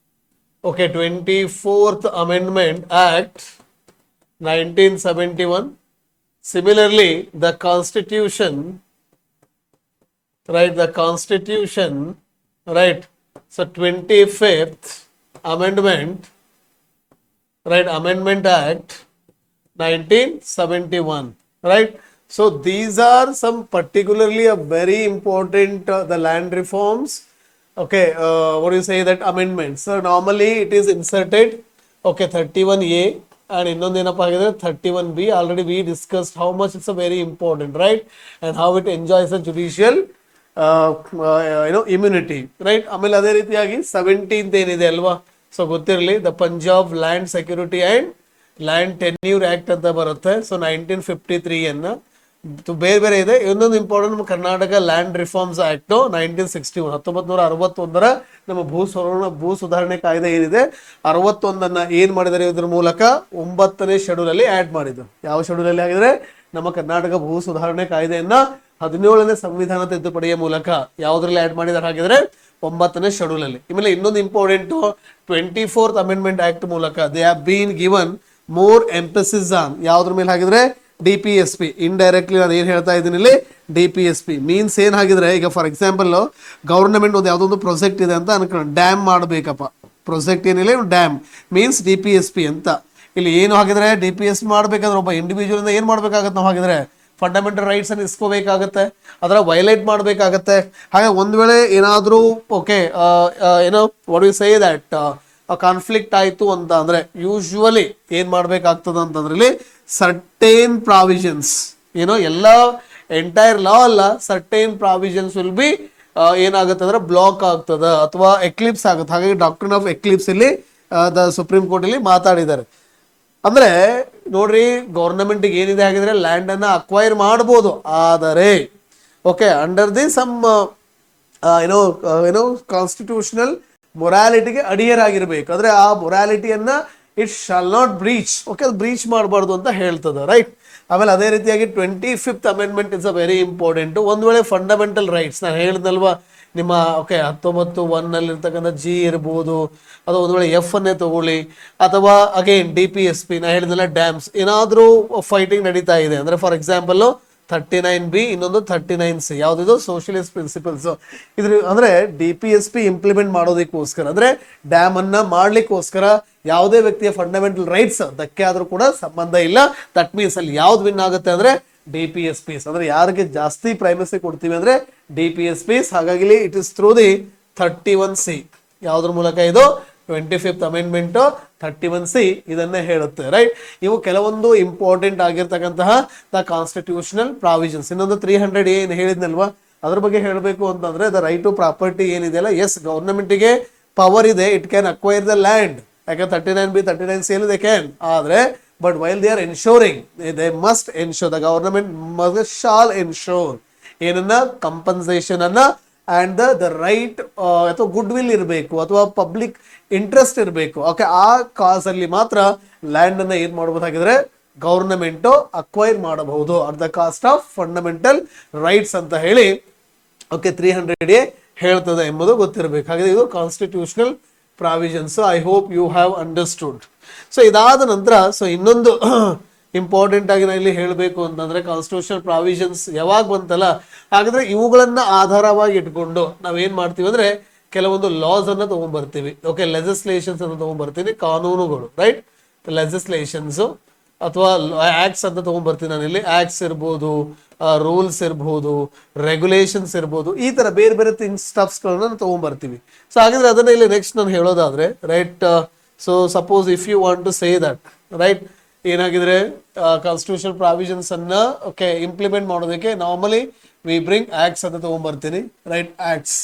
Okay, 24th amendment act 1971. Similarly, the Constitution, right, the Constitution, right, so 25th Amendment, right, Amendment Act 1971, right. So these are some particularly a very important the land reforms. Okay, what do you say that amendments? So normally it is inserted. Okay, 31A and ಇನ್ನೊಂದೇನಪ್ಪ ಆಗಿದೆ 31B. Already we discussed how much it's a very important, right? And how it enjoys a judicial immunity, right? ಆಮೇಲೆ ಅದೇ ರೀತಿಯಾಗಿ 17th ಏನಿದೆ ಅಲ್ವಾ, so ಗೊತ್ತಿರಲಿ, the Punjab land security and land tenure act ಅಂತ ಬರುತ್ತೆ. ಸೊ 1953 ಬೇರೆ ಬೇರೆ ಇದೆ. ಇನ್ನೊಂದು ಇಂಪಾರ್ಟೆಂಟ್ ನಮ್ಮ ಕರ್ನಾಟಕ ಲ್ಯಾಂಡ್ ರಿಫಾರ್ಮ್ಸ್ ಆಕ್ಟ್ 1961, 1961 ನಮ್ಮ ಭೂ ಸುಧಾರಣೆ ಕಾಯ್ದೆ ಏನಿದೆ 61 ಏನ್ ಮಾಡಿದ್ದಾರೆ, ಇದ್ರ ಮೂಲಕ 9ನೇ ಶೆಡ್ಯೂಲ್ ಅಲ್ಲಿ ಆಡ್ ಮಾಡಿದ್ರು. ಯಾವ ಶೆಡ್ಯೂಲ್ ಅಲ್ಲಿ ಆಗಿದ್ರೆ ನಮ್ಮ ಕರ್ನಾಟಕ ಭೂ ಸುಧಾರಣೆ ಕಾಯ್ದೆಯನ್ನ 17ನೇ ಸಂವಿಧಾನ ತಿದ್ದುಪಡಿಯ ಮೂಲಕ ಯಾವ್ದ್ರಲ್ಲಿ ಆಡ್ ಮಾಡಿದಾರೆ ಹಾಗಿದ್ರೆ 9ನೇ ಶೆಡ್ಯೂಲ್ ಅಲ್ಲಿ. ಆಮೇಲೆ ಇನ್ನೊಂದು ಇಂಪಾರ್ಟೆಂಟ್ 24th ಅಮೆಂಡ್ಮೆಂಟ್ ಆಕ್ಟ್ ಮೂಲಕ they have bean given more emphasis on ಯಾವ್ದ್ರ ಮೇಲೆ ಹಾಗಿದ್ರೆ DPSP. ಇಂಡೈರೆಕ್ಟ್ಲಿ ನಾನು ಏನ್ ಹೇಳ್ತಾ ಇದ್ದೀನಿ ಇಲ್ಲಿ, DPSP ಮೀನ್ಸ್ ಏನ್ ಹಾಗಿದ್ರೆ, ಈಗ ಫಾರ್ ಎಕ್ಸಾಂಪಲ್ ಗವರ್ನಮೆಂಟ್ ಒಂದು ಯಾವ್ದೊಂದು ಪ್ರಾಜೆಕ್ಟ್ ಇದೆ ಅಂತ ಅನ್ಕೊಳ್ಳೋಣ, ಡ್ಯಾಮ್ ಮಾಡಬೇಕಪ್ಪ, ಪ್ರಾಜೆಕ್ಟ್ ಏನಿಲ್ಲ ಡ್ಯಾಮ್ ಮೀನ್ಸ್ DPSP ಅಂತ. ಇಲ್ಲಿ ಏನು ಹಾಗಿದ್ರೆ DPSP ಮಾಡ್ಬೇಕಾದ್ರೆ ಒಬ್ಬ ಇಂಡಿವಿಜುವಲ್ ಇಂದ ಏನ್ ಮಾಡ್ಬೇಕಾಗತ್ತೆ ನಾವು ಹಾಗಿದ್ರೆ ಫಂಡಮೆಂಟಲ್ ರೈಟ್ಸ್ ಅನ್ನು ಇಸ್ಕೋಬೇಕಾಗತ್ತೆ, ಅದರ ವೈಲೇಟ್ ಮಾಡಬೇಕಾಗತ್ತೆ. ಹಾಗೆ ಒಂದ್ ವೇಳೆ ಏನಾದ್ರೂ ಓಕೆ ಏನೋ what you say that conflict ಆಯ್ತು ಅಂತ ಅಂದ್ರೆ ಯೂಶುವಲಿ ಏನ್ ಮಾಡ್ಬೇಕಾಗ್ತದ ಅಂತಂದ್ರೆ ಇಲ್ಲಿ ಸರ್ಟೇನ್ ಪ್ರಾವಿಷನ್ಸ್, ಏನೋ ಎಲ್ಲ ಎಂಟೈರ್ ಲಾ ಅಲ್ಲ, ಸರ್ಟೇನ್ ಪ್ರಾವಿಷನ್ಸ್ ವಿಲ್ ಬಿ ಏನಾಗುತ್ತೆ ಅಂದ್ರೆ ಬ್ಲಾಕ್ ಆಗ್ತದ ಅಥವಾ ಎಕ್ಲಿಪ್ಸ್ ಆಗುತ್ತೆ. ಹಾಗಾಗಿ ಡಾಕ್ಟ್ರಿನ್ ಆಫ್ ಎಕ್ಲಿಪ್ಸ್ ಇಲ್ಲಿ ದ ಸುಪ್ರೀಂ ಕೋರ್ಟ್ ಇಲ್ಲಿ ಮಾತಾಡಿದ್ದಾರೆ. ಅಂದ್ರೆ ನೋಡ್ರಿ, ಗೌರ್ನಮೆಂಟ್ ಏನಿದೆ ಹಾಗಿದ್ರೆ ಲ್ಯಾಂಡ್ ಅನ್ನ ಅಕ್ವೈರ್ ಮಾಡಬಹುದು, ಆದರೆ ಓಕೆ ಅಂಡರ್ ದಿ ಸಮ್ ಏನೋ ಕಾನ್ಸ್ಟಿಟ್ಯೂಷನಲ್ ಮೊರಾಲಿಟಿಗೆ ಅಡಿಯರ್ ಆಗಿರ್ಬೇಕು. ಅಂದ್ರೆ ಆ ಮೊರಾಲಿಟಿಯನ್ನ it shall not breach, okay ಅದು ಬ್ರೀಚ್ ಮಾಡಬಾರ್ದು ಅಂತ ಹೇಳ್ತದೆ, ರೈಟ್. ಆಮೇಲೆ ಅದೇ ರೀತಿಯಾಗಿ 25th amendment is a very important. ಒಂದ್ ವೇಳೆ ಫಂಡಮೆಂಟಲ್ ರೈಟ್ಸ್ ನಾನು ಹೇಳಿದ್ನಲ್ವಾ ನಿಮ್ಮ ಓಕೆ 19(1) ಇರ್ತಕ್ಕಂಥ G ಇರ್ಬೋದು, ಅದು ಒಂದ್ ವೇಳೆ F ಅನ್ನೇ ತಗೊಳ್ಳಿ, ಅಥವಾ ಅಗೇನ್ DPSP ನಾ ಹೇಳಿದ್ನಲ್ಲ ಡ್ಯಾಮ್ಸ್ ಏನಾದ್ರೂ ಫೈಟಿಂಗ್ ನಡೀತಾ ಇದೆ ಅಂದ್ರೆ ಫಾರ್ ಎಕ್ಸಾಂಪಲ್ 39B ಇನ್ನೊಂದು 39C ಯಾವ್ದಿದು ಸೋಷಿಯಲಿಸ್ಟ್ ಪ್ರಿನ್ಸಿಪಲ್ಸ್. ಇದ್ರ ಅಂದ್ರೆ DPSP ಇಂಪ್ಲಿಮೆಂಟ್ ಮಾಡೋದಕ್ಕೋಸ್ಕರ ಅಂದ್ರೆ ಡ್ಯಾಮ್ ಅನ್ನ ಮಾಡ್ಲಿಕ್ಕೋಸ್ಕರ ಯಾವುದೇ ವ್ಯಕ್ತಿಯ ಫಂಡಮೆಂಟಲ್ ರೈಟ್ಸ್ ಧಕ್ಕೆ ಆದ್ರೂ ಕೂಡ ಸಂಬಂಧ ಇಲ್ಲ. ದಟ್ ಮೀನ್ಸ್ ಅಲ್ಲಿ ಯಾವ್ದು ವಿನ್ ಆಗುತ್ತೆ ಅಂದ್ರೆ DPSPs. ಅಂದ್ರೆ ಯಾರಿಗೆ ಜಾಸ್ತಿ ಪ್ರೈಮಸಿ ಕೊಡ್ತೀವಿ ಅಂದ್ರೆ DPSPs. ಹಾಗಾಗಿ it is through the 31C. ಯಾವ್ದ್ರ ಮೂಲಕ ಇದು 25th ಅಮೆಂಡ್ಮೆಂಟ್ 31C ಇದನ್ನೇ ಹೇಳುತ್ತೆ, ರೈಟ್. ಇವು ಕೆಲವೊಂದು ಇಂಪಾರ್ಟೆಂಟ್ ಆಗಿರ್ತಕ್ಕಂತಹ ದ ಕಾನ್ಸ್ಟಿಟ್ಯೂಷನಲ್ ಪ್ರಾವಿಷನ್ಸ್. ಇನ್ನೊಂದು 300 ಏನ್ ಹೇಳಿದ್ನಲ್ವಾ ಅದ್ರ ಬಗ್ಗೆ ಹೇಳಬೇಕು ಅಂತಂದ್ರೆ ದ ರೈಟ್ ಟು ಪ್ರಾಪರ್ಟಿ ಏನಿದೆಯಲ್ಲ, ಎಸ್ ಗವರ್ನಮೆಂಟ್ಗೆ ಪವರ್ ಇದೆ, it can acquire the land. ಯಾಕಂದ್ರೆ 39B 39C ದೇ ಕ್ಯಾನ್, ಆದ್ರೆ but while they are ensuring they must ensure, the government shall ensure ಏನನ್ನ ಕಂಪನ್ಸೇಷನ್ ಅನ್ನ ಅಂಡ್ ದ ರೈಟ್ ಅಥವಾ good will ಇರಬೇಕು ಅಥವಾ ಪಬ್ಲಿಕ್ ಇಂಟ್ರೆಸ್ಟ್ ಇರಬೇಕು. ಓಕೆ ಆ ಕಾಸ್ ಅಲ್ಲಿ ಮಾತ್ರ ಲ್ಯಾಂಡ್ ಅನ್ನ ಏನ್ ಮಾಡಬಹುದಾಗಿದ್ರೆ ಗವರ್ನಮೆಂಟ್ ಅಕ್ವೈರ್ ಮಾಡಬಹುದು at the cost of fundamental rights ಅಂತ ಹೇಳಿ ಓಕೆ 300A ಹೇಳ್ತದೆ ಎಂಬುದು ಗೊತ್ತಿರಬೇಕು. ಹಾಗೆ ಇದು constitutional provisions. I hope you have understood. So ಇದಾದ ನಂತರ ಸೊ ಇನ್ನೊಂದು ಇಂಪಾರ್ಟೆಂಟ್ ಆಗಿ ನಾ ಇಲ್ಲಿ ಹೇಳಬೇಕು ಅಂತಂದ್ರೆ ಕಾನ್ಸ್ಟಿಟ್ಯೂಷನಲ್ ಪ್ರಾವಿಷನ್ಸ್ ಯಾವಾಗ ಬಂತಲ್ಲ, ಹಾಗಾದ್ರೆ ಇವುಗಳನ್ನ ಆಧಾರವಾಗಿ ಇಟ್ಕೊಂಡು ನಾವೇನ್ ಮಾಡ್ತೀವಿ ಅಂದ್ರೆ ಕೆಲವೊಂದು ಲಾಸ್ ಅನ್ನ ತಗೊಂಡ್ಬರ್ತೀವಿ. ಓಕೆ ಲೆಜಿಸ್ಲೇಷನ್ಸ್ ಅನ್ನು ತಗೊಂಡ್ಬರ್ತೀನಿ, ಕಾನೂನುಗಳು, ರೈಟ್. ಲೆಜಿಸ್ಲೇಷನ್ಸ್ ಅಥವಾ ಆಕ್ಟ್ಸ್ ಅಂತ ತಗೊಂಡ್ಬರ್ತೀನಿ ನಾನು ಇಲ್ಲಿ. ಆಕ್ಟ್ಸ್ ಇರ್ಬೋದು, ರೂಲ್ಸ್ ಇರ್ಬೋದು, ರೆಗ್ಯುಲೇಷನ್ಸ್ ಇರ್ಬೋದು, ಈ ತರ ಬೇರೆ ಬೇರೆ ಸ್ಟಫ್ಸ್ಗಳನ್ನ ತಗೊಂಡ್ಬರ್ತೀವಿ. ಸೊ ಹಾಗಾದ್ರೆ ಅದನ್ನ ಇಲ್ಲಿ ನೆಕ್ಸ್ಟ್ ನಾನು ಹೇಳೋದಾದ್ರೆ, right. So suppose if you want to say that, right, ಏನಾಗಿದ್ರೆ ಕಾನ್ಸ್ಟಿಟ್ಯೂಷನಲ್ ಪ್ರಾವಿಷನ್ಸ್ ಅನ್ನ ಓಕೆ ಇಂಪ್ಲಿಮೆಂಟ್ ಮಾಡೋದಕ್ಕೆ ನಾರ್ಮಲಿ ವಿ ಬ್ರಿಂಗ್ ಆಕ್ಟ್ಸ್ ಅಂತ ತಗೊಂಡ್ಬರ್ತೀನಿ, ರೈಟ್. Acts,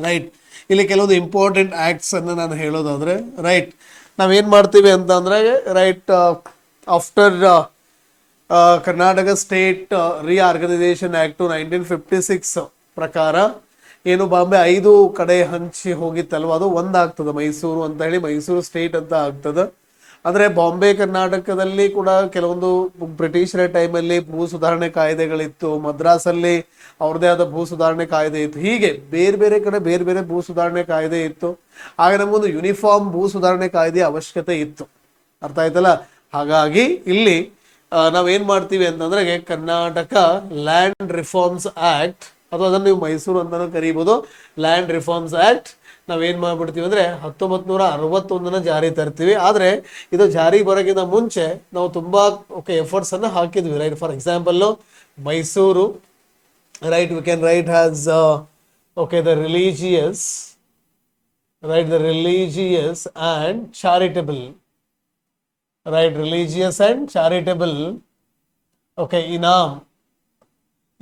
right. ಇಲ್ಲಿ ಕೆಲವೊಂದು ಇಂಪಾರ್ಟೆಂಟ್ ಆಕ್ಟ್ಸ್ ಅನ್ನ ನಾನು ಹೇಳೋದಾದ್ರೆ, ರೈಟ್, ನಾವೇನ್ ಮಾಡ್ತೀವಿ ಅಂತ ಅಂದ್ರೆ, right, after Karnataka state reorganisation act 1956 ಪ್ರಕಾರ ಏನು ಬಾಂಬೆ 5 ಕಡೆ ಹಂಚಿ ಹೋಗಿತ್ತಲ್ವ, ಅದು ಒಂದಾಗ್ತದೆ ಮೈಸೂರು ಅಂತ ಹೇಳಿ, ಮೈಸೂರು ಸ್ಟೇಟ್ ಅಂತ ಆಗ್ತದೆ. ಅಂದ್ರೆ ಬಾಂಬೆ ಕರ್ನಾಟಕದಲ್ಲಿ ಕೂಡ ಕೆಲವೊಂದು ಬ್ರಿಟಿಷರ ಟೈಮಲ್ಲಿ ಭೂ ಸುಧಾರಣೆ ಕಾಯ್ದೆಗಳಿತ್ತು, ಮದ್ರಾಸಲ್ಲಿ ಅವ್ರದೇ ಆದ ಭೂ ಸುಧಾರಣೆ ಕಾಯ್ದೆ ಇತ್ತು, ಹೀಗೆ ಬೇರೆ ಬೇರೆ ಕಡೆ ಬೇರೆ ಬೇರೆ ಭೂ ಸುಧಾರಣೆ ಕಾಯ್ದೆ ಇತ್ತು. ಆಗ ನಮಗೊಂದು ಯೂನಿಫಾರ್ಮ್ ಭೂ ಸುಧಾರಣೆ ಕಾಯ್ದೆ ಅವಶ್ಯಕತೆ ಇತ್ತು, ಅರ್ಥ ಆಯ್ತಲ್ಲ. ಹಾಗಾಗಿ ಇಲ್ಲಿ ನಾವೇನ್ ಮಾಡ್ತೀವಿ ಅಂತಂದ್ರೆ ಕರ್ನಾಟಕ ಲ್ಯಾಂಡ್ ರಿಫಾರ್ಮ್ಸ್ ಆಕ್ಟ್, ಅಥವಾ ಅದನ್ನು ನೀವು ಮೈಸೂರು ಅಂತಾನು ಕರೀಬಹುದು, ಲ್ಯಾಂಡ್ ರಿಫಾರ್ಮ್ಸ್ ಆಕ್ಟ್ ನಾವೇನ್ ಮಾಡ್ಬಿಡ್ತೀವಿ ಅಂದ್ರೆ 1961 ಜಾರಿ ತರ್ತೀವಿ. ಆದ್ರೆ ಇದು ಜಾರಿ ಬರೋಕ್ಕಿಂತ ಮುಂಚೆ ನಾವು ತುಂಬಾ ಎಫರ್ಟ್ಸ್ ಅನ್ನ ಹಾಕಿದ್ವಿ, right. For example Mysuru, right, we can write as the religious, right, the religious and charitable, right, religious and charitable,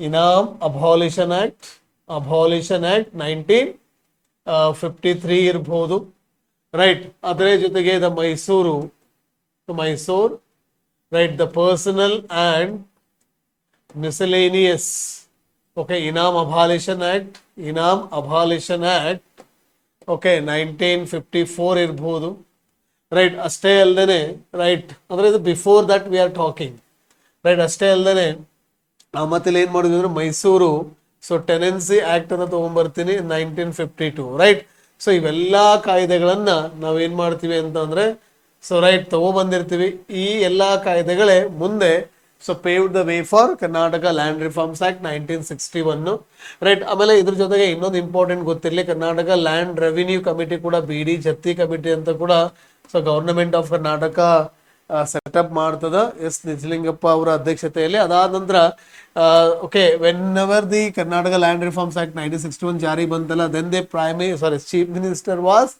Inam Abolition Act 1953 ಇರಬಹುದು, ರೈಟ್. ಅದರ ಜೊತೆಗೆ the Mysuru, right, the personal and miscellaneous, Inam Abolition Act 1954 ಇರಬಹುದು, right. ಅಷ್ಟೇ ಅಲ್ಲದೆ, right, ಅಂದ್ರೆ ಇದು before that we are talking, right. ಅಷ್ಟೇ ಅಲ್ಲದೆ ಮತ್ತೆ ಏನ್ ಮಾಡಿದ್ವಿ ಅಂದ್ರೆ ಮೈಸೂರು ಟೆನೆನ್ಸಿ ಆಕ್ಟ್ ಅನ್ನ ತಗೊಂಡ್ಬರ್ತೀನಿ 1952, ರೈಟ್. ಸೊ ಇವೆಲ್ಲಾ ಕಾಯ್ದೆಗಳನ್ನ ನಾವೇನ್ ಮಾಡ್ತೀವಿ ಅಂತಂದ್ರೆ ರೈಟ್ ತಗೊಬಂದಿರ್ತೀವಿ. ಈ ಎಲ್ಲಾ ಕಾಯ್ದೆಗಳೇ ಮುಂದೆ paved the way for Karnataka Land Reforms Act 1961, right. ಆಮೇಲೆ ಇದ್ರ ಜೊತೆಗೆ ಇನ್ನೊಂದು ಇಂಪಾರ್ಟೆಂಟ್ ಗೊತ್ತಿರಲಿ, ಕರ್ನಾಟಕ ಲ್ಯಾಂಡ್ ರೆವಿನ್ಯೂ ಕಮಿಟಿ ಕೂಡ BD ಜತ್ತಿ ಕಮಿಟಿ ಅಂತ ಕೂಡ ಗವರ್ನಮೆಂಟ್ ಆಫ್ ಕರ್ನಾಟಕ ಸೆಟಪ್ ಮಾಡ್ತದ, ಎಸ್ ನಿಜಲಿಂಗಪ್ಪ ಅವರ ಅಧ್ಯಕ್ಷತೆಯಲ್ಲಿ. ಅದಾದ ನಂತರ whenever the Karnataka land reforms act 1961 ಜಾರಿ ಬಂತಲ್ಲ, then the chief minister was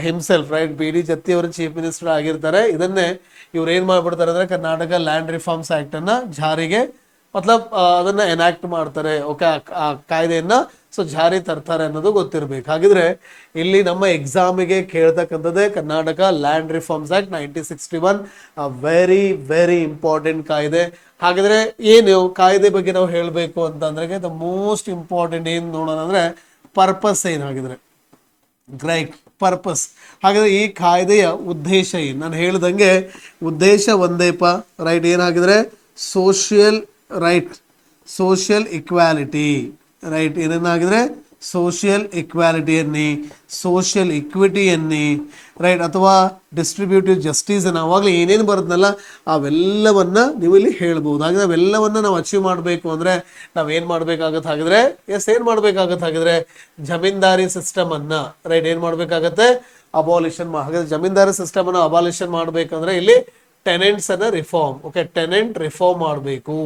himself, right. BD Jatti ಅವರು ಚೀಫ್ ಮಿನಿಸ್ಟರ್ ಆಗಿರ್ತಾರೆ. ಇದನ್ನೇ ಇವ್ರು ಏನ್ ಮಾಡ್ಬಿಡ್ತಾರೆ ಅಂದ್ರೆ ಕರ್ನಾಟಕ ಲ್ಯಾಂಡ್ ರಿಫಾರ್ಮ್ಸ್ ಆಕ್ಟ್ ಅನ್ನ ಜಾರಿಗೆ ಅದನ್ನ ಎನಾಕ್ಟ್ ಮಾಡ್ತಾರೆ, ಆ ಕಾಯ್ದೆಯನ್ನ ಜಾರಿ ತರ್ತಾರೆ ಅನ್ನೋದು ಗೊತ್ತಿರ್ಬೇಕು. ಹಾಗಿದ್ರೆ ಇಲ್ಲಿ ನಮ್ಮ ಎಕ್ಸಾಮಿಗೆ ಕೇಳ್ತಕ್ಕಂಥದ್ದೇ Karnataka land reforms act 1961, very very important ಕಾಯ್ದೆ. ಹಾಗಿದ್ರೆ ಏನು ಕಾಯ್ದೆ ಬಗ್ಗೆ ನಾವು ಹೇಳಬೇಕು ಅಂತಂದ್ರೆ ದ ಮೋಸ್ಟ್ ಇಂಪಾರ್ಟೆಂಟ್ ಏನ್ ನೋಡೋಣ ಅಂದ್ರೆ ಪರ್ಪಸ್ ಏನಾಗಿದ್ರೆ, ರೈಟ್, ಪರ್ಪಸ್. ಹಾಗಾದ್ರೆ ಈ ಕಾಯ್ದೆಯ ಉದ್ದೇಶ ಏನು? ನಾನು ಹೇಳ್ದಂಗೆ ಉದ್ದೇಶ ಒಂದೇಪ, ರೈಟ್. ಏನಾಗಿದ್ರೆ ಸೋಷಿಯಲ್ ಇಕ್ವಾಲಿಟಿ, ರೈಟ್. ಏನೇನಾಗಿದ್ರೆ ಸೋಷಿಯಲ್ ಇಕ್ವಾಲಿಟಿಯನ್ನಿ, ಸೋಷಿಯಲ್ ಇಕ್ವಿಟಿಯನ್ನಿ, ರೈಟ್, ಅಥವಾ ಡಿಸ್ಟ್ರಿಬ್ಯೂಟಿವ್ ಜಸ್ಟಿಸ್ ಅನ್ನ ಅವಾಗಲೇ ಏನೇನು ಬರುತ್ತಲ್ಲ ಅವೆಲ್ಲವನ್ನ ನೀವು ಇಲ್ಲಿ ಹೇಳ್ಬೋದು. ಹಾಗೆ ಅವೆಲ್ಲವನ್ನ ನಾವು ಅಚೀವ್ ಮಾಡಬೇಕು ಅಂದ್ರೆ ನಾವೇನ್ ಮಾಡ್ಬೇಕಾಗತ್ತೆ? ಹಾಗಿದ್ರೆ ಏನ್ ಮಾಡ್ಬೇಕಾಗತ್ತೆ? ಹಾಗಿದ್ರೆ ಜಮೀನ್ದಾರಿ ಸಿಸ್ಟಮ್ ಅನ್ನ, ರೈಟ್, ಏನ್ ಮಾಡ್ಬೇಕಾಗತ್ತೆ? ಅಬಾಲಿಷನ್. ಹಾಗಾದ್ರೆ ಜಮೀನ್ದಾರಿ ಸಿಸ್ಟಮ್ ಅನ್ನ ಅಬಾಲಿಷನ್ ಮಾಡ್ಬೇಕಂದ್ರೆ ಇಲ್ಲಿ ಟೆನೆಂಟ್ಸ್ ಅನ್ನ ರಿಫಾರ್ಮ್, ಟೆನೆಂಟ್ ರಿಫಾರ್ಮ್ ಮಾಡಬೇಕು.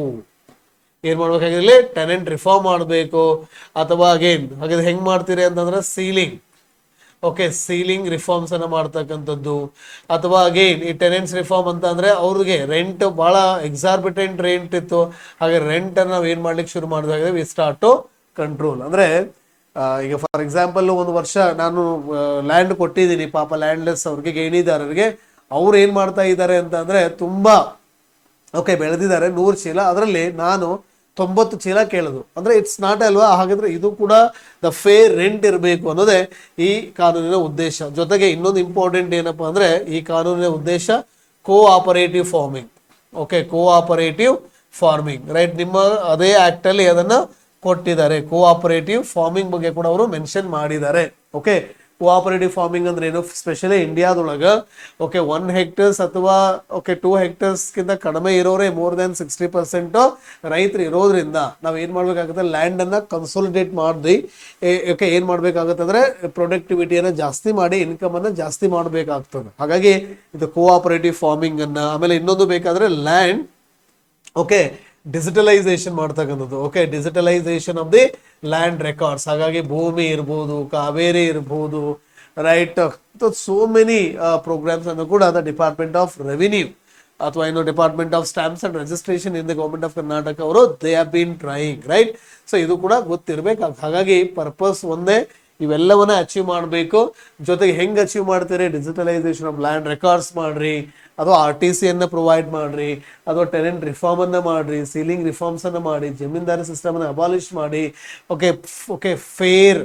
ಏನ್ ಮಾಡ್ಬೇಕಾಗಿದೆ ಇಲ್ಲಿ? ಟೆನೆಂಟ್ ರಿಫಾರ್ಮ್ ಮಾಡಬೇಕು. ಅಥವಾ ಅಗೇನ್ ಹಾಗಾದ್ರೆ ಹೆಂಗ್ ಮಾಡ್ತೀರಿ ಅಂತಂದ್ರೆ ಸೀಲಿಂಗ್, ಸೀಲಿಂಗ್ ರಿಫಾರ್ಮ್ಸ್ ಅನ್ನ ಮಾಡ್ತಕ್ಕಂಥದ್ದು. ಅಥವಾ ಅಗೇನ್ ಈ ಟೆನೆಂಟ್ಸ್ ರಿಫಾರ್ಮ್ ಅಂತ ಅಂದ್ರೆ ಅವ್ರಿಗೆ ರೆಂಟ್ ಬಹಳ ಎಕ್ಸಾರ್ಬಿಟೆಂಟ್ ರೆಂಟ್ ಇತ್ತು, ಹಾಗೆ ರೆಂಟ್ ಅನ್ನ ನಾವ್ ಏನ್ ಮಾಡ್ಲಿಕ್ಕೆ ಶುರು ಮಾಡಿದಾಗ ವಿ ಸ್ಟಾರ್ಟ್ ಟು ಕಂಟ್ರೋಲ್. ಅಂದ್ರೆ ಈಗ ಫಾರ್ ಎಕ್ಸಾಂಪಲ್ ಒಂದು ವರ್ಷ ನಾನು ಲ್ಯಾಂಡ್ ಕೊಟ್ಟಿದ್ದೀನಿ, ಪಾಪ ಲ್ಯಾಂಡ್ಲೆಸ್ ಅವ್ರಿಗೆ, ಗೇಣಿದಾರರಿಗೆ. ಅವ್ರು ಏನ್ ಮಾಡ್ತಾ ಇದ್ದಾರೆ ಅಂತ ಅಂದ್ರೆ ತುಂಬಾ ಬೆಳೆದಿದ್ದಾರೆ 100 ಚೀಲ, ಅದರಲ್ಲಿ ನಾನು 90 ಚೀಲ ಕೇಳೋದು ಅಂದ್ರೆ ಇಟ್ಸ್ ನಾಟ್ ಅಲ್ವಾ? ಹಾಗಾದ್ರೆ ಇದು ಕೂಡ ದ ಫೇರ್ ರೆಂಟ್ ಇರಬೇಕು ಅನ್ನೋದೇ ಈ ಕಾನೂನಿನ ಉದ್ದೇಶ. ಜೊತೆಗೆ ಇನ್ನೊಂದು ಇಂಪಾರ್ಟೆಂಟ್ ಏನಪ್ಪಾ ಅಂದ್ರೆ ಈ ಕಾನೂನಿನ ಉದ್ದೇಶ cooperative farming, cooperative farming, right. ನಿಮ್ಮ ಅದೇ ಆಕ್ಟ್ ಅಲ್ಲಿ ಅದನ್ನ ಕೊಟ್ಟಿದ್ದಾರೆ, ಕೋಆಪರೇಟಿವ್ ಫಾರ್ಮಿಂಗ್ ಬಗ್ಗೆ ಕೂಡ ಅವರು ಮೆನ್ಷನ್ ಮಾಡಿದ್ದಾರೆ. ಕೋಆಪರೇಟಿವ್ ಫಾರ್ಮಿಂಗ್ ಅಂದ್ರೆ ಏನು? ಸ್ಪೆಷಲಿ ಇಂಡಿಯಾದೊಳಗ 1 ಹೆಕ್ಟರ್ಸ್ ಅಥವಾ 2 ಹೆಕ್ಟರ್ಸ್ ಗಿಂತ ಕಡಿಮೆ ಇರೋರೇ ಮೋರ್ ದನ್ 60% ರೈತರು ಇರೋದ್ರಿಂದ ನಾವ್ ಏನ್ ಮಾಡ್ಬೇಕಾಗುತ್ತೆ? ಲ್ಯಾಂಡ್ ಅನ್ನ ಕನ್ಸೋಲಿಡೇಟ್ ಮಾಡಿ ಏನ್ ಮಾಡ್ಬೇಕಾಗತ್ತೆ ಅಂದ್ರೆ ಪ್ರೊಡಕ್ಟಿವಿಟಿಯನ್ನ ಜಾಸ್ತಿ ಮಾಡಿ ಇನ್ಕಮ್ ಅನ್ನ ಜಾಸ್ತಿ ಮಾಡ್ಬೇಕಾಗ್ತದೆ. ಹಾಗಾಗಿ ಇದು ಕೋಆಪರೇಟಿವ್ ಫಾರ್ಮಿಂಗ್ ಅನ್ನ. ಆಮೇಲೆ ಇನ್ನೊಂದು ಬೇಕಾದ್ರೆ ಲ್ಯಾಂಡ್ ಡಿಜಿಟಲೈಸೇಷನ್ ಮಾಡ್ತಕ್ಕಂಥದ್ದು, digitalisation of the land records. ಹಾಗಾಗಿ ಭೂಮಿ ಇರ್ಬೋದು, ಕಾವೇರಿ ಇರ್ಬೋದು, ರೈಟ್, ಸೋ ಮೆನಿ ಪ್ರೋಗ್ರಾಮ್ಸ್ ಅನ್ನು ಕೂಡ ದ ಡಿಪಾರ್ಟ್ಮೆಂಟ್ ಆಫ್ ರೆವಿನ್ಯೂ ಅಥವಾ ಏನು department of stamps and registration in the government of Karnataka ಅವರು they have been trying, right. So ಇದು ಕೂಡ ಗೊತ್ತಿರ್ಬೇಕು. ಹಾಗಾಗಿ ಪರ್ಪಸ್ ಒಂದೇ, ಇವೆಲ್ಲವನ್ನ ಅಚೀವ್ ಮಾಡಬೇಕು. ಜೊತೆಗೆ ಹೆಂಗ್ ಅಚೀವ್ ಮಾಡ್ತೀರಿ? ಡಿಜಿಟಲೈಸೇಷನ್ ಆಫ್ ಲ್ಯಾಂಡ್ ರೆಕಾರ್ಡ್ಸ್ ಮಾಡ್ರಿ, ಅಥವಾ RTC ಅನ್ನ ಪ್ರೊವೈಡ್ ಮಾಡ್ರಿ, ಅಥವಾ ಟೆನೆಂಟ್ ರಿಫಾರ್ಮ್ ಅನ್ನ ಮಾಡ್ರಿ, ಸೀಲಿಂಗ್ ರಿಫಾರ್ಮ್ಸ್ ಅನ್ನ ಮಾಡಿ, ಜಮೀನ್ದಾರಿ ಸಿಸ್ಟಮ್ ಅನ್ನ ಅಬಾಲಿಷ್ ಮಾಡಿ, ಫೇರ್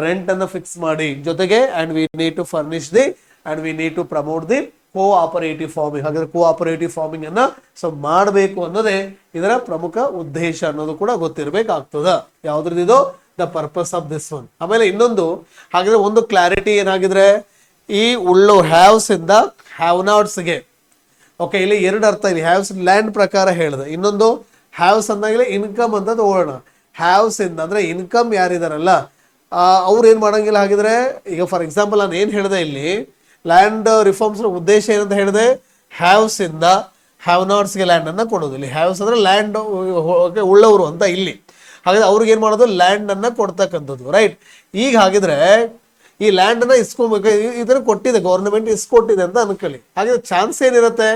ರೆಂಟ್ ಅನ್ನ ಫಿಕ್ಸ್ ಮಾಡಿ. ಜೊತೆಗೆ and we need to furnish the and we need to promote the cooperative farming. ಹಾಗಾದ್ರೆ ಕೋಆಪರೇಟಿವ್ ಫಾರ್ಮಿಂಗ್ ಅನ್ನ ಮಾಡಬೇಕು ಅನ್ನೋದೇ ಇದರ ಪ್ರಮುಖ ಉದ್ದೇಶ ಅನ್ನೋದು ಕೂಡ ಗೊತ್ತಿರ್ಬೇಕಾಗ್ತದ. ಯಾವ್ದ್ರದ್ದು? The purpose of this one. ಆಮೇಲೆ ಇನ್ನೊಂದು ಹಾಗಿದ್ರೆ ಒಂದು ಕ್ಲಾರಿಟಿ ಏನಾಗಿದ್ರೆ ಈ ಉಳ್ಳೋ ಹ್ಯಾವ್ಸ್ ಇಂದ ಹ್ಯಾವ್ ನಾಟ್ಸ್ಗೆ ಇಲ್ಲಿ 2 ಅರ್ಥ ಇದೆ. ಹ್ಯಾವ್ಸ್ ಲ್ಯಾಂಡ್ ಪ್ರಕಾರ ಹೇಳಿದೆ, ಇನ್ನೊಂದು ಹ್ಯಾವ್ಸ್ ಅಂದಾಗಲೇ ಇನ್ಕಮ್ ಅಂತ ತಗೊಳ್ಳೋಣ. ಹ್ಯಾವ್ಸ್ ಇಂದ ಅಂದ್ರೆ ಇನ್ಕಮ್ ಯಾರಿದಾರಲ್ಲ ಅವ್ರು ಏನು ಮಾಡಂಗಿಲ್ಲ. ಹಾಗಿದ್ರೆ ಈಗ ಫಾರ್ ಎಕ್ಸಾಂಪಲ್ ನಾನು ಏನು ಹೇಳಿದೆ ಇಲ್ಲಿ, ಲ್ಯಾಂಡ್ ರಿಫಾರ್ಮ್ಸ್ ಉದ್ದೇಶ ಏನಂತ ಹೇಳಿದೆ, ಹ್ಯಾವ್ಸ್ ಇಂದ ಹ್ಯಾವ್ ನಾಟ್ಸ್ಗೆ ಲ್ಯಾಂಡ್ ಅನ್ನ ಕೊಡೋದು. ಇಲ್ಲಿ ಹ್ಯಾವ್ಸ್ ಅಂದ್ರೆ ಲ್ಯಾಂಡ್ ಉಳ್ಳವರು ಅಂತ ಇಲ್ಲಿ. ಹಾಗಾದ್ರೆ ಅವ್ರಿಗೆ ಏನು ಮಾಡೋದು, ಲ್ಯಾಂಡ್ ಅನ್ನ ಕೊಡ್ತಕ್ಕಂಥದ್ದು, ರೈಟ್. ಈಗ ಹಾಗಿದ್ರೆ ಈ ಲ್ಯಾಂಡ್ ಅನ್ನ ಇಸ್ಕೊಬೇಕು, ಇದನ್ನ ಕೊಟ್ಟಿದೆ ಗೌರ್ಮೆಂಟ್, ಇಸ್ಕೊಟ್ಟಿದೆ ಅಂತ ಅನ್ಕೊಳ್ಳಿ. ಹಾಗಿದ್ರೆ ಚಾನ್ಸ್ ಏನಿರುತ್ತೆ,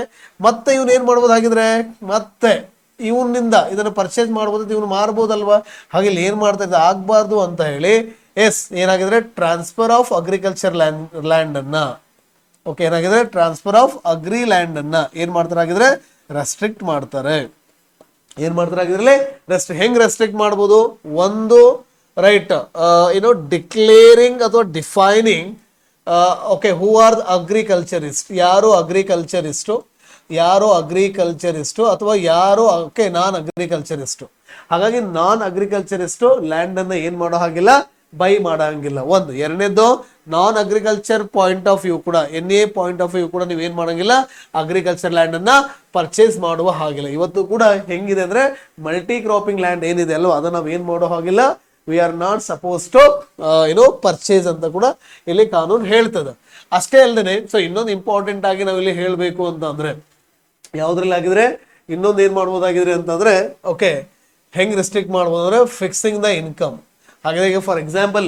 ಮತ್ತೆ ಇವನ್ ಏನ್ ಮಾಡ್ಬೋದು, ಹಾಗಿದ್ರೆ ಮತ್ತೆ ಇವನಿಂದ ಇದನ್ನ ಪರ್ಚೇಸ್ ಮಾಡ್ಬೋದು, ಇವನು ಮಾರ್ಬೋದಲ್ವಾ. ಹಾಗೆ ಇಲ್ಲಿ ಏನ್ ಮಾಡ್ತಾ ಇದ್ದ, ಆಗ್ಬಾರ್ದು ಅಂತ ಹೇಳಿ ಏನಾಗಿದ್ರೆ ಟ್ರಾನ್ಸ್ಫರ್ ಆಫ್ ಅಗ್ರಿಕಲ್ಚರ್ ಲ್ಯಾಂಡ್ ಅನ್ನ, ಓಕೆ, ಏನಾಗಿದೆ ಟ್ರಾನ್ಸ್ಫರ್ ಆಫ್ ಅಗ್ರಿ ಲ್ಯಾಂಡ್ ಅನ್ನ ಏನ್ ಮಾಡ್ತಾರೆ ಹಾಗಿದ್ರೆ, ರೆಸ್ಟ್ರಿಕ್ಟ್ ಮಾಡ್ತಾರೆ. ಏನ್ ಮಾಡ್ತಾರೆ ಹಾಗಿದ್ರೆ ಹೆಂಗ್ ರೆಸ್ಟ್ರಿಕ್ಟ್ ಮಾಡ್ಬೋದು, ಒಂದು ರೈಟ್ ಡಿಕ್ಲೇರಿಂಗ್ ಅಥವಾ defining, okay, who are agriculturist, ಯಾರು ಅಗ್ರಿಕಲ್ಚರಿಸ್ಟು ಅಥವಾ ಯಾರು ಓಕೆ ನಾನ್ ಅಗ್ರಿಕಲ್ಚರಿಸ್ಟು. ಹಾಗಾಗಿ ನಾನ್ ಅಗ್ರಿಕಲ್ಚರಿಸ್ಟು ಲ್ಯಾಂಡ್ ಅನ್ನ ಏನ್ ಮಾಡೋ ಹಾಗಿಲ್ಲ, ಬೈ ಮಾಡಂಗಿಲ್ಲ. ಒಂದು ಎರಡನೇದು, ನಾನ್ ಅಗ್ರಿಕಲ್ಚರ್ ಪಾಯಿಂಟ್ ಆಫ್ ವ್ಯೂ ಕೂಡ, NA ಪಾಯಿಂಟ್ ಆಫ್ ವ್ಯೂ ಕೂಡ ನೀವೇನ್ ಮಾಡಂಗಿಲ್ಲ, ಅಗ್ರಿಕಲ್ಚರ್ ಲ್ಯಾಂಡ್ ಅನ್ನ ಪರ್ಚೇಸ್ ಮಾಡುವ ಹಾಗಿಲ್ಲ. ಇವತ್ತು ಕೂಡ ಹೆಂಗಿದೆ ಅಂದ್ರೆ ಮಲ್ಟಿ ಕ್ರಾಪಿಂಗ್ ಲ್ಯಾಂಡ್ ಏನಿದೆ ಅಲ್ವಾ, ಅದನ್ನ ನಾವ್ ಏನ್ ಮಾಡೋ ಹಾಗಿಲ್ಲ, we are not suppose to purchase ಅಂತ ಕೂಡ ಇಲ್ಲಿ ಕಾನೂನು ಹೇಳ್ತದೆ. ಅಷ್ಟೇ ಅಲ್ಲದೆ ಸೊ ಇನ್ನೊಂದು ಇಂಪಾರ್ಟೆಂಟ್ ಆಗಿ ನಾವು ಇಲ್ಲಿ ಹೇಳ್ಬೇಕು ಅಂತ ಅಂದ್ರೆ ಯಾವ್ದ್ರಲ್ಲಿ ಆಗಿದ್ರೆ, ಇನ್ನೊಂದು ಏನ್ ಮಾಡ್ಬೋದಾಗಿದ್ರೆ ಅಂತಂದ್ರೆ, ಓಕೆ, ಹೆಂಗ್ ರೆಸ್ಟ್ರಿಕ್ಟ್ ಮಾಡ್ಬೋದು ಅಂದ್ರೆ ಫಿಕ್ಸಿಂಗ್ ದ ಇನ್ಕಮ್. ಹಾಗಾದ್ರೆ ಈಗ ಫಾರ್ ಎಕ್ಸಾಂಪಲ್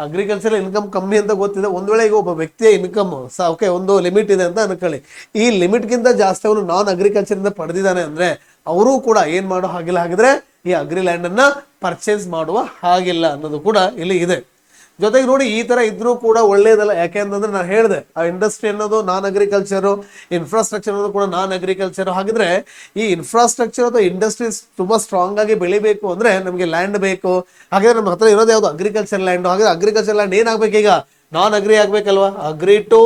ಅಗ್ರಿಕಲ್ಚರ್ ಇನ್ಕಮ್ ಕಮ್ಮಿ ಅಂತ ಗೊತ್ತಿದೆ, ಒಂದ್ ವೇಳೆ ಈಗ ಒಬ್ಬ ವ್ಯಕ್ತಿಯ ಇನ್ಕಮ್ ಓಕೆ ಒಂದು ಲಿಮಿಟ್ ಇದೆ ಅಂತ ಅನ್ಕೊಳ್ಳಿ, ಈ ಲಿಮಿಟ್ಗಿಂತ ಜಾಸ್ತಿ ಅವನು ನಾನ್ ಅಗ್ರಿಕಲ್ಚರ್ ಇಂದ ಪಡೆದಿದ್ದಾನೆ ಅಂದ್ರೆ ಅವರು ಕೂಡ ಏನ್ ಮಾಡೋ ಹಾಗಿಲ್ಲ, ಹಾಗಿದ್ರೆ ಈ ಅಗ್ರಿ ಲ್ಯಾಂಡ್ ಅನ್ನ ಪರ್ಚೇಸ್ ಮಾಡುವ ಹಾಗಿಲ್ಲ ಅನ್ನೋದು ಕೂಡ ಇಲ್ಲಿ ಇದೆ. ಜೊತೆಗೆ ನೋಡಿ, ಈ ತರ ಇದ್ರೂ ಕೂಡ ಒಳ್ಳೇದಲ್ಲ. ಯಾಕೆ ಅಂತಂದ್ರೆ ನಾನು ಹೇಳಿದೆ, ಆ ಇಂಡಸ್ಟ್ರಿ ಅನ್ನೋದು ನಾನ್ ಅಗ್ರಿಕಲ್ಚರ್, ಇನ್ಫ್ರಾಸ್ಟ್ರಕ್ಚರ್ ಅನ್ನೋದು ಕೂಡ ನಾನ್ ಅಗ್ರಿಕಲ್ಚರ್. ಹಾಗಿದ್ರೆ ಈ ಇನ್ಫ್ರಾಸ್ಟ್ರಕ್ಚರ್ ಅಥವಾ ಇಂಡಸ್ಟ್ರೀಸ್ ತುಂಬಾ ಸ್ಟ್ರಾಂಗ್ ಆಗಿ ಬೆಳಿಬೇಕು ಅಂದ್ರೆ ನಮಗೆ ಲ್ಯಾಂಡ್ ಬೇಕು. ಹಾಗಾದ್ರೆ ನಮ್ಮ ಹತ್ರ ಇರೋದು ಯಾವ್ದು, ಅಗ್ರಿಕಲ್ಚರ್ ಲ್ಯಾಂಡ್. ಹಾಗಾದ್ರೆ ಅಗ್ರಿಕಲ್ಚರ್ ಲ್ಯಾಂಡ್ ಏನಾಗ್ಬೇಕು, ಈಗ ನಾನ್ ಅಗ್ರಿ ಆಗ್ಬೇಕಲ್ವಾ, ಅಗ್ರಿ ಟು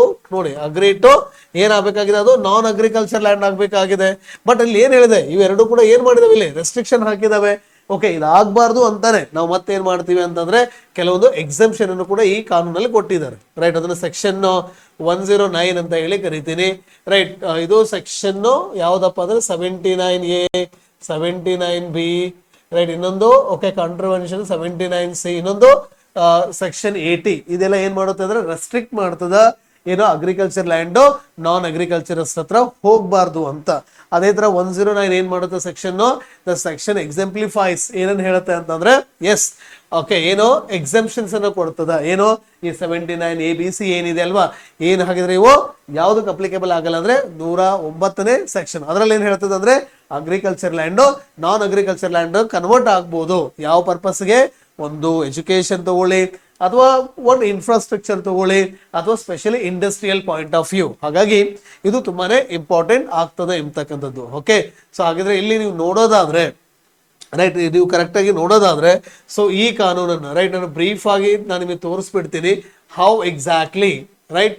ಏನಾಗಬೇಕಾಗಿದೆ, ಅದು ನಾನ್ ಅಗ್ರಿಕಲ್ಚರ್ ಲ್ಯಾಂಡ್ ಆಗ್ಬೇಕಾಗಿದೆ. ಬಟ್ ಅಲ್ಲಿ ಏನ್ ಹೇಳಿದೆ, ಇವೆರಡು ಕೂಡ ಏನ್ ಮಾಡಿದಾವೆ, ಇಲ್ಲಿ ರೆಸ್ಟ್ರಿಕ್ಷನ್ ಹಾಕಿದಾವೆ. ಓಕೆ, ಇದಾಗಬಾರ್ದು ಅಂತಾನೆ ನಾವು ಮತ್ತೇನ್ ಮಾಡ್ತೀವಿ ಅಂತಂದ್ರೆ ಕೆಲವೊಂದು ಎಕ್ಸೆಂಪ್ಷನ್ ಅನ್ನು ಕೂಡ ಈ ಕಾನೂನಲ್ಲಿ ಕೊಟ್ಟಿದ್ದಾರೆ, ರೈಟ್. ಅದನ್ನ ಸೆಕ್ಷನ್ 109 ಅಂತ ಹೇಳಿ ಕರಿತೀನಿ, ರೈಟ್. ಇದು ಸೆಕ್ಷನ್ ಯಾವ್ದಪ್ಪ ಅಂದ್ರೆ 79A, 79B, ರೈಟ್. ಇನ್ನೊಂದು ಓಕೆ ಕಾಂಟ್ರವೆನ್ಷನ್ 79C, ಇನ್ನೊಂದು ಸೆಕ್ಷನ್ 80. ಇದೆಲ್ಲ ಏನ್ ಮಾಡುತ್ತೆ ಅಂದ್ರೆ ರೆಸ್ಟ್ರಿಕ್ಟ್ ಮಾಡ್ತದ, ಏನೋ ಅಗ್ರಿಕಲ್ಚರ್ ಲ್ಯಾಂಡ್ ನಾನ್ ಅಗ್ರಿಕಲ್ಚರಸ್ ಹತ್ರ ಹೋಗ್ಬಾರ್ದು ಅಂತ. ಅದೇ ತರ 109 ಏನ್ ಮಾಡುತ್ತೆ ಸೆಕ್ಷನ್, ದ ಸೆಕ್ಷನ್ ಎಕ್ಸಾಂಪ್ಲಿಫೈಸ್ ಏನನ್ನ ಹೇಳುತ್ತೆ ಅಂತಂದ್ರೆ, ಎಸ್ ಓಕೆ, ಏನೋ ಎಕ್ಸೆಂಪ್ಷನ್ಸ್ ಅನ್ನು ಕೊಡ್ತದ. ಏನೋ ಈ 79ABC ಏನಿದೆ ಅಲ್ವಾ, ಏನ್ ಹಾಗಿದ್ರೆ ಇವು ಯಾವ್ದಕ್ಕೆ ಅಪ್ಲಿಕೇಬಲ್ ಆಗಲ್ಲ ಅಂದ್ರೆ 109ನೇ ಸೆಕ್ಷನ್. ಅದ್ರಲ್ಲಿ ಏನ್ ಹೇಳ್ತದೆ ಅಂದ್ರೆ ಅಗ್ರಿಕಲ್ಚರ್ ಲ್ಯಾಂಡ್ ನಾನ್ ಅಗ್ರಿಕಲ್ಚರ್ ಲ್ಯಾಂಡ್ ಕನ್ವರ್ಟ್ ಆಗ್ಬೋದು. ಯಾವ ಪರ್ಪಸ್ಗೆ, ಒಂದು ಎಜುಕೇಶನ್ ತಗೊಳ್ಳಿ, ಅಥವಾ ಒಂದು ಇನ್ಫ್ರಾಸ್ಟ್ರಕ್ಚರ್ ತಗೊಳ್ಳಿ, ಅಥವಾ specially industrial point of view. ಹಾಗಾಗಿ ಇದು ತುಂಬಾನೇ ಇಂಪಾರ್ಟೆಂಟ್ ಆಗ್ತದೆ ಎಂಬತಕ್ಕಂಥದ್ದು. ಓಕೆ, ಸೊ ಹಾಗಿದ್ರೆ ಇಲ್ಲಿ ನೀವು ನೋಡೋದಾದ್ರೆ, ರೈಟ್, ನೀವು ಕರೆಕ್ಟ್ ಆಗಿ ನೋಡೋದಾದ್ರೆ, ಸೊ ಈ ಕಾನೂನನ್ನ ರೈಟ್ ನಾನು ಬ್ರೀಫ್ ಆಗಿ ನಾನು ನಿಮಗೆ ತೋರಿಸ್ಬಿಡ್ತೀನಿ ಹೌ ಎಕ್ಸಾಕ್ಟ್ಲಿ, ರೈಟ್.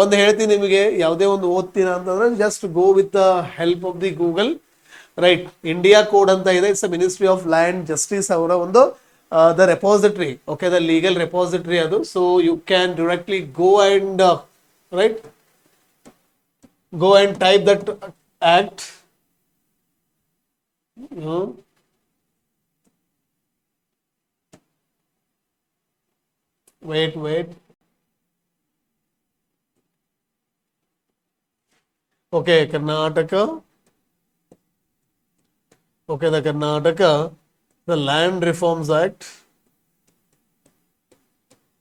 ಒಂದು ಹೇಳ್ತೀನಿ ನಿಮಗೆ, ಯಾವುದೇ ಒಂದು ಓದ್ತೀರಾ ಅಂತಂದ್ರೆ just go with the help of the Google, right. India code ಅಂತ ಇದೆ, it's ministry of land justice ಅವರ ಒಂದು the repository, okay, the legal repository adu. So you can directly go and right, go and type that act. Wait, okay, Karnataka, okay, the Karnataka, the Land Reforms Act,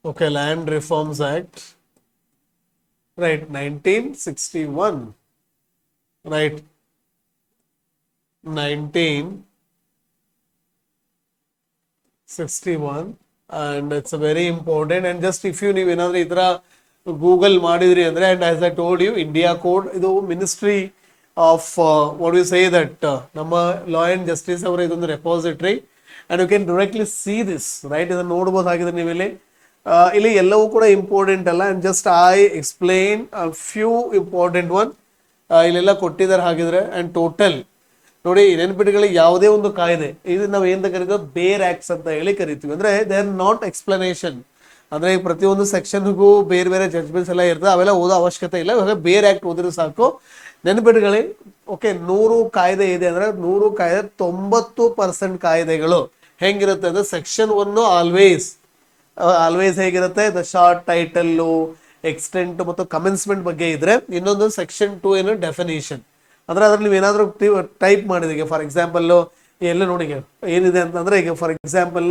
okay, Land Reforms Act, right, 1961, right, 1961, and it's a very important. And just if you need another idra Google madidri andre, and as I told you, India code idu ministry of what do you say that nama law and justice avರ ಇದೊಂದು repository, and you can directly see this, right. ಇದನ್ನ ನೋಡಬಹುದು. ಹಾಗಿದ್ರೆ ನೀವು ಇಲ್ಲಿ ಎಲ್ಲವೂ ಕೂಡ important ಅಲ್ಲ, and just I explain a few important one ಇಲ್ಲೆಲ್ಲ ಕೊಟ್ಟಿದ್ದಾರೆ. ಹಾಗಿದ್ರೆ and total ನೋಡಿ, ನೆನಪಿಟ್ಟುಕೊಳ್ಳಿ, ಯಾವುದೇ ಒಂದು ಕಾಯ್ದೆ ಇದು ನಾವು ಏನ್ ಕರಿತೀವಿ, ಬೇರ್ ಆಕ್ಟ್ಸ್ ಅಂತ ಹೇಳಿ ಕರಿತೀವಿ. ಅಂದ್ರೆ ದೇ ಆರ್ ನಾಟ್ ಎಕ್ಸ್ಪ್ಲನೇಷನ್, ಅಂದ್ರೆ ಪ್ರತಿಯೊಂದು ಸೆಕ್ಷನ್ಗೂ ಬೇರೆ ಬೇರೆ ಜಡ್ಜ್ಮೆಂಟ್ಸ್ ಎಲ್ಲ ಇರ್ತದೆ, ಅವೆಲ್ಲ ಓದೋ ಅವಶ್ಯಕತೆ ಇಲ್ಲ. ಇವಾಗ ಬೇರ್ ಆಕ್ಟ್ ಓದಿದ್ರೆ ಸಾಕು. ನೆನಪಿಟ್ಟುಕೊಳ್ಳಿ, ಓಕೆ, 100 ಕಾಯ್ದೆ ಇದೆ ಅಂದ್ರೆ 100 ಕಾಯ್ದೆ 90% ಕಾಯ್ದೆಗಳು ಹೆಂಗಿರುತ್ತೆ ಅಂದ್ರೆ ಸೆಕ್ಷನ್ 1 ಆಲ್ವೇಸ್ ಆಲ್ವೇಸ್ ಹೇಗಿರುತ್ತೆ, ದ ಶಾರ್ಟ್ ಟೈಟಲ್ಲು, ಎಕ್ಸ್ಟೆಂಟ್ ಮತ್ತು ಕಮೆನ್ಸ್ಮೆಂಟ್ ಬಗ್ಗೆ ಇದ್ರೆ, ಇನ್ನೊಂದು ಸೆಕ್ಷನ್ 2 ಏನು ಡೆಫಿನೇಷನ್. ಅಂದ್ರೆ ಅದ್ರಲ್ಲಿ ನೀವು ಏನಾದರೂ ಟೈಪ್ ಮಾಡಿದ್ರೆ, ಈಗ ಫಾರ್ ಎಕ್ಸಾಂಪಲ್ ಎಲ್ಲ ನೋಡಿ ಏನಿದೆ ಅಂತಂದ್ರೆ, ಈಗ ಫಾರ್ ಎಕ್ಸಾಂಪಲ್